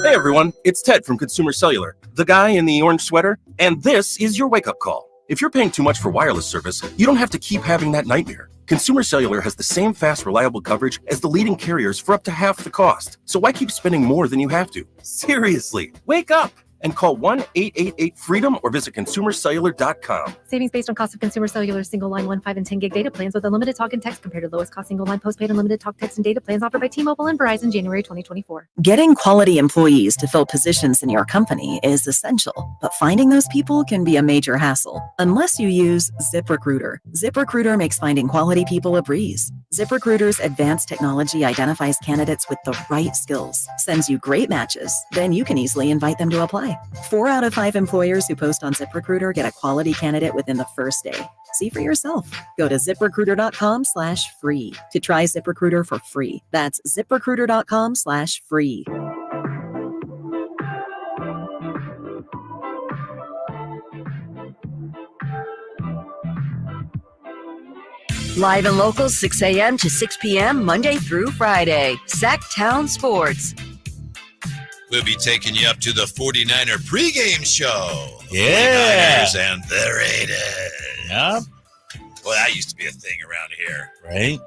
Hey everyone, it's Ted from Consumer Cellular, the guy in the orange sweater, and this is your wake-up call. If you're paying too much for wireless service, you don't have to keep having that nightmare. Consumer Cellular has the same fast, reliable coverage as the leading carriers for up to half the cost. So why keep spending more than you have to? Seriously, wake up and call 1-888-FREEDOM or visit consumercellular.com. Savings based on cost of Consumer Cellular single line 1, 5, and 10 gig data plans with unlimited talk and text compared to lowest cost single line postpaid unlimited talk, text, and data plans offered by T-Mobile and Verizon January 2024. Getting quality employees to fill positions in your company is essential, but finding those people can be a major hassle unless you use ZipRecruiter. ZipRecruiter makes finding quality people a breeze. ZipRecruiter's advanced technology identifies candidates with the right skills, sends you great matches, then you can easily invite them to apply. 4 out of 5 employers who post on ZipRecruiter get a quality candidate within the first day. See for yourself. Go to ZipRecruiter.com/free to try ZipRecruiter for free. That's ZipRecruiter.com/free. Live and local, 6 a.m. to 6 p.m., Monday through Friday. Sactown Sports. We'll be taking you up to the 49er pregame show. Yeah. 49ers and the Raiders. Yeah. Well, that used to be a thing around here. Right.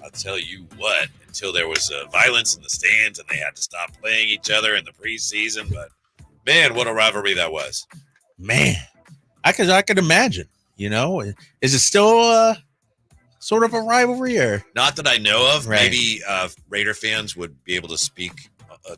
I'll tell you what, until there was violence in the stands and they had to stop playing each other in the preseason. But, man, what a rivalry that was. Man, I could imagine, you know. Is it still sort of a rivalry? Or? Not that I know of. Right. Maybe Raider fans would be able to speak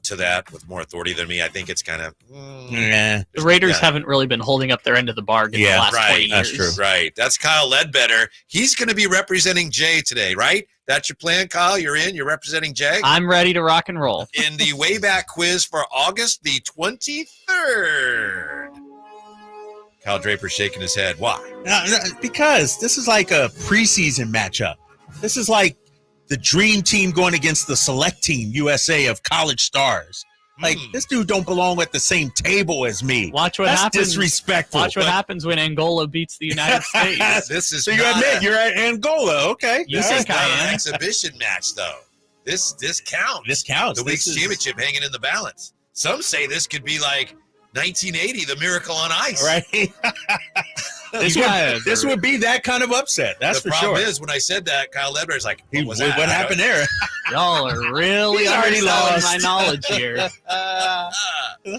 to that with more authority than me. I think it's kind of the Raiders haven't really been holding up their end of the bargain the last 20 years. That's true. Right. That's Kyle Ledbetter. He's going to be representing Jay today, right? That's your plan, Kyle? You're in? You're representing Jay? I'm ready to rock and roll. In the Wayback Quiz for August the 23rd. Kyle Draper shaking his head. Why? Because this is like a preseason matchup. This is like the dream team going against the select team, USA, of college stars. Like, this dude don't belong at the same table as me. Watch what That's happens. Disrespectful. Watch what happens when Angola beats the United States. This is so you admit you're at Angola, okay? You This think is not I an am. exhibition match, though. This counts. This counts. The This week's is- championship hanging in the balance. Some say this could be like 1980, the Miracle on Ice. Right? This would be that kind of upset. That's the for problem sure. is, when I said that, Kyle Ledber's like, What was that? happened there? Y'all are really He's already underselling lost. my knowledge here.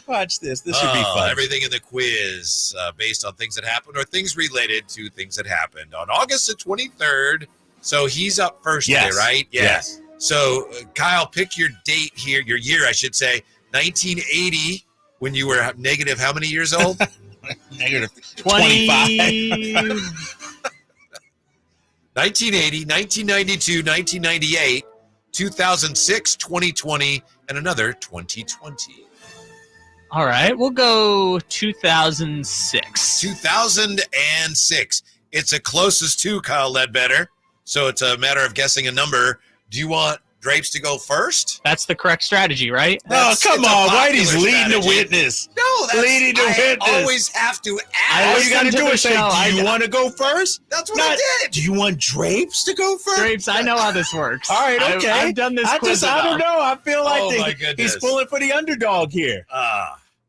Watch this. This should be fun. Everything in the quiz based on things that happened or things related to things that happened on August the 23rd. So he's up first Yes. today, right? Yeah. Yes. So, Kyle, pick your date here, your year, I should say. 1980, when you were negative how many years old? Negative 20. 25. 1980, 1992, 1998, 2006, 2020, and another 2020. All right, we'll go 2006. 2006. It's a closest to Kyle Ledbetter, so it's a matter of guessing a number. Do you want Drapes to go first? That's the correct strategy, right? Oh, come it's a on. popular Whitey's leading the strategy. witness. No, that's Leading the I witness. always have to I ask. All you got to listened to do the is say, show. do you want to go first? That's what I did. Do you want Drapes to go first? Drapes, I know how this works. All right, okay. I've done this I quiz don't enough. know. I feel like Oh, my goodness. he's pulling for the underdog here.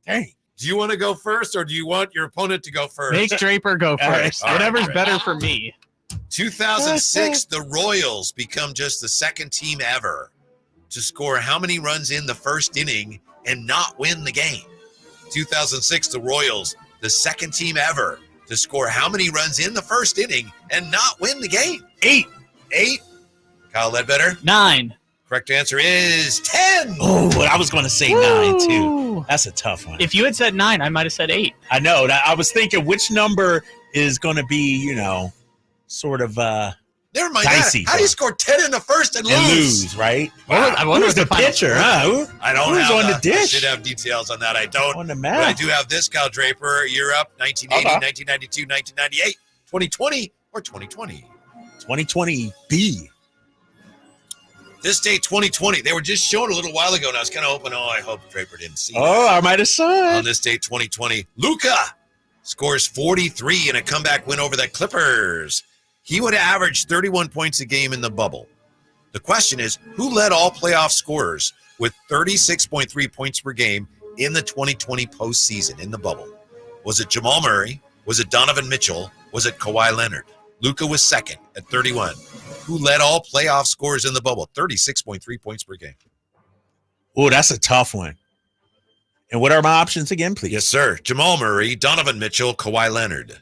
Dang. Do you want to go first, or do you want your opponent to go first? Make Draper go All right, first. all right, Whatever's all right. better for me. 2006, the Royals become just the second team ever to score how many runs in the first inning and not win the game? 2006, the Royals, the second team ever to score how many runs in the first inning and not win the game? 8. Kyle Ledbetter. 9. Correct answer is 10. Oh, but I was going to say 9, too. Ooh. That's a tough one. If you had said 9, I might have said 8. I know. I was thinking which number is going to be, sort of Never mind dicey that. How do you score 10 in the first and lose? right? I wonder Who's what the final pitcher, score huh? I don't Who's have on the that. I dish? should have details on that. I don't. On the But I map. do have this, Kyle Draper. You're up. 1980, Okay. 1992, 1998, 2020, or 2020. 2020B. This date, 2020. They were just shown a little while ago, and I was kind of hoping, I hope Draper didn't see Oh, I might have saw that. On it. this date, 2020, Luka scores 43 in a comeback win over the Clippers. He would have averaged 31 points a game in the bubble. The question is, who led all playoff scorers with 36.3 points per game in the 2020 postseason in the bubble? Was it Jamal Murray? Was it Donovan Mitchell? Was it Kawhi Leonard? Luka was second at 31. Who led all playoff scorers in the bubble? 36.3 points per game. Oh, that's a tough one. And what are my options again, please? Yes, sir. Jamal Murray, Donovan Mitchell, Kawhi Leonard.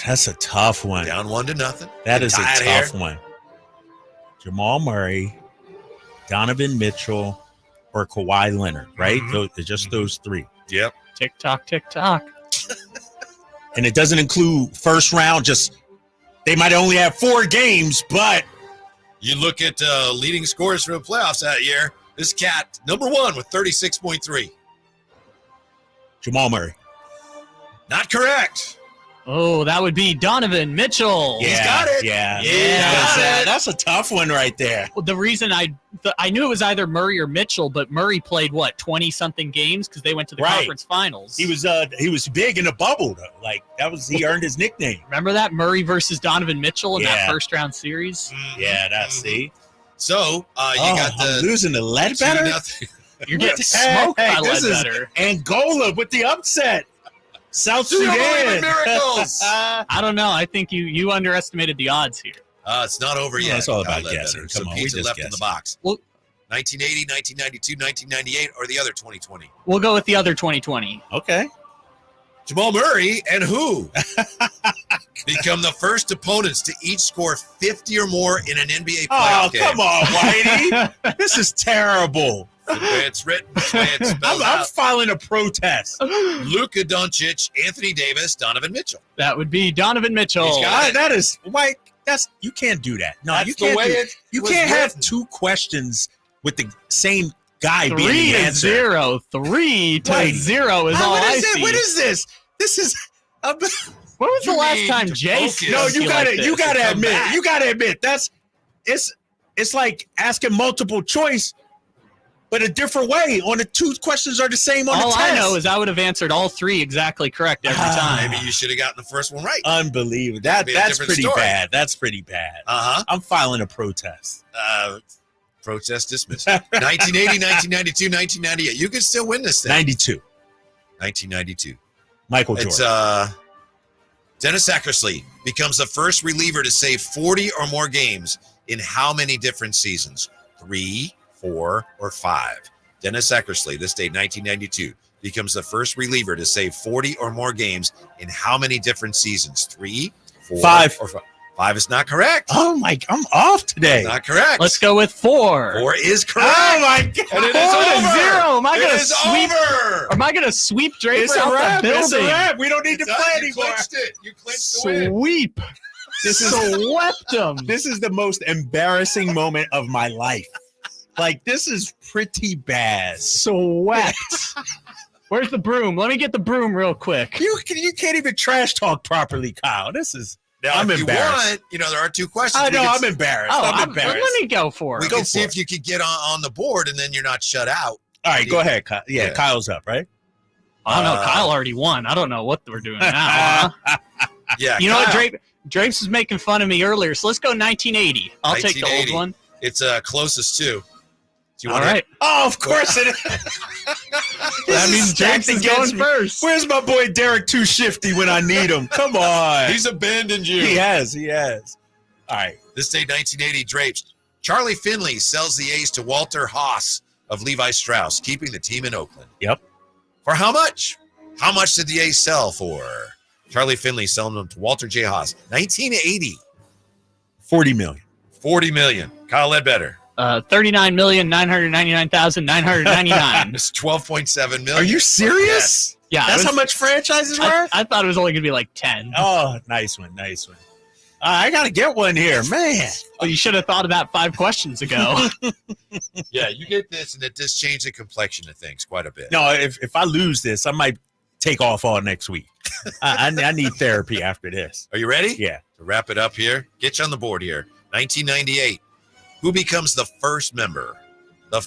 That's a tough one. Down 1-0. That is a Tied tough here. one. Jamal Murray, Donovan Mitchell, or Kawhi Leonard, right? Just those three. Yep. Tick tock, tick tock. And it doesn't include first round, they might only have 4 games, but You look at leading scorers for the playoffs that year. This cat, number 1 with 36.3. Jamal Murray. Not correct. Oh, that would be Donovan Mitchell. He's got it. Yeah. Yeah. That's a tough one right there. Well, the reason I knew it was either Murray or Mitchell, but Murray played 20-something games because they went to the Right. conference finals. He was big in the bubble though. Like he earned his nickname. Remember that Murray versus Donovan Mitchell in that Yeah. first round series? Yeah, that's see. So you got I'm the losing the Ledbetter. 2-0. You're getting smoked by this is Ledbetter. Angola with the upset. South Do you believe in Sudan. miracles? I don't know. I think you underestimated the odds here. It's not over Well, yet. it's all about Kyle Ledbetter. guessing. Come Some on, we pizza just left in the guessing. box. Well, 1980, 1992, 1998, or the other 2020. we'll go with the other 2020. Okay. Jamal Murray and who become the first opponents to each score 50 or more in an NBA playoff Oh, game. come on, Whitey. This is terrible. The way it's written, the way it's spelled I'm out. filing a protest. Luka Doncic, Anthony Davis, Donovan Mitchell. That would be Donovan Mitchell. He's got it. That is White. You can't do that. No, That's you the can't. way do- it you was can't have written. 2 questions with the same guy being the answer. 3-0. 3-0 is all I see. What is this? This is. When was the last time Jay? No, you gotta admit. You gotta admit it's like asking multiple choice, but a different way. On the 2 questions are the same on the test. All I know is I would have answered all 3 exactly correct every time. Maybe you should have gotten the first one right. Unbelievable. That's pretty bad. That's pretty bad. I'm filing a protest. Protest dismissed. 1980, 1992, 1998. You can still win this thing. 1992. Michael Jordan. It's Dennis Eckersley becomes the first reliever to save 40 or more games in how many different seasons? 3, 4, or 5? Dennis Eckersley, this date, 1992, becomes the first reliever to save 40 or more games in how many different seasons? 3, 4, 5. or 5? 5 is not correct. Oh my! I'm off today. Not correct. Let's go with 4. 4 is correct. Oh my God! And it is 4-0. Am I It gonna is sweep? over. Am I gonna sweep Draper It's a out wrap. the building? It's a wrap. We don't need to It's play done. You anymore. clinched it. You clinched the win. Sweep. This is Swept him. This is the most embarrassing moment of my life. Like, this is pretty bad. Swept. Where's the broom? Let me get the broom real quick. You can't even trash talk properly, Kyle. This is. Now, I'm if embarrassed. you want, there are 2 questions. I know. I'm embarrassed. I'm embarrassed. Let me go for it. We can see if you could get on the board, and then you're not shut out. All right, go ahead, Kyle. Yeah, Kyle's up, right? Oh no, Kyle already won. I don't know what we're doing now. Yeah. You know what, Drapes was making fun of me earlier, so let's go 1980. I'll take the old 1980. one. It's closest to. All right. Oh, of course it is. That means Drapes is going first. Where's my boy Derek Too Shifty when I need him? Come on. He's abandoned you. He has. All right. This day, 1980, Drapes. Charlie Finley sells the A's to Walter Haas of Levi Strauss, keeping the team in Oakland. Yep. For how much? How much did the A's sell for? Charlie Finley selling them to Walter J. Haas. 1980. $40 million. $40 million. Kyle Ledbetter. $39,999,999. It's $12.7 million. Are you serious? Yeah. That's how much franchises were? I thought it was only going to be like 10. Oh, nice one. I got to get one here, man. Well, you should have thought of that 5 questions ago. Yeah, you get this, and it does change the complexion of things quite a bit. No, if I lose this, I might take off all next week. I need therapy after this. Are you ready? Yeah. To wrap it up here, get you on the board here. 1998. Who becomes the first member of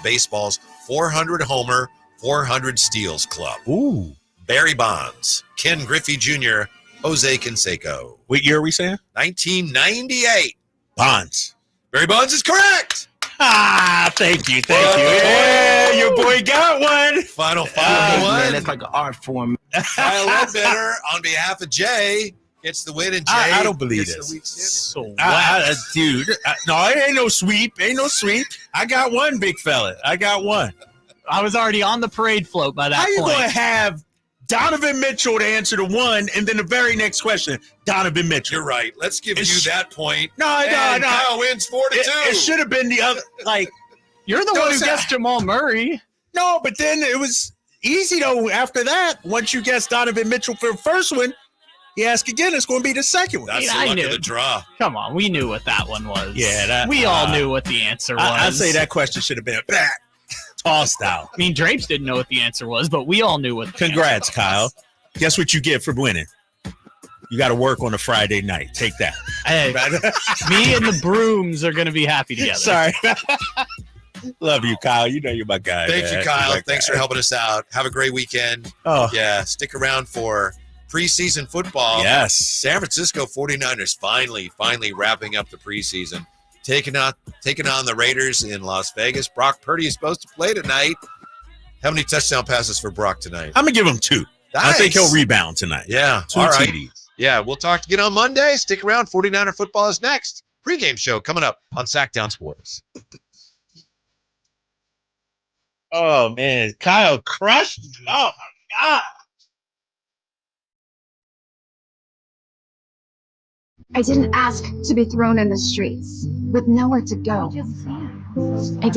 baseball's 400 homer, 400 steals club? Ooh. Barry Bonds, Ken Griffey Jr., Jose Canseco. What year are we saying? 1998. Bonds. Barry Bonds is correct. Thank you. Yeah, your boy got one. Final one. Man, that's like an art form. Kyle Ledbetter, on behalf of Jay, gets the win, and Jay I don't believe gets this. So Dude, no, it ain't no sweep. I got one, big fella. I got one. I was already on the parade float by that How you point. going to have Donovan Mitchell to answer the one, and then the very next question, Donovan Mitchell? You're right. Let's give you that point. No. Kyle wins 4-2. It should have been the other. Like, you're the one who guessed Jamal Murray. No, but then it was easy though. After that, once you guess Donovan Mitchell for the first one, you ask again, it's going to be the second one. That's the luck of the draw. Come on, we knew what that one was. Yeah, we all knew what the answer was. I'd say that question should have been back. Tossed out. I mean, Drapes didn't know what the answer was, but we all knew what the Congrats, answer Kyle. was. Guess what you get for winning? You got to work on a Friday night. Take that. Hey, me and the brooms are going to be happy together. Sorry. Love you, Kyle. You know you're my guy. Thank man. you, Kyle. You're my Thanks guy. for helping us out. Have a great weekend. Oh. Yeah, stick around for preseason football. Yes. San Francisco 49ers finally wrapping up the preseason. Taking on the Raiders in Las Vegas. Brock Purdy is supposed to play tonight. How many touchdown passes for Brock tonight? I'm going to give him 2. I think he'll rebound tonight. Yeah. 2 all right. TDs. Yeah, we'll talk again on Monday. Stick around. 49er football is next. Pre-game show coming up on Sactown Sports. Oh, man. Kyle crushed. Oh, my God. I didn't ask to be thrown in the streets with nowhere to go. I didn't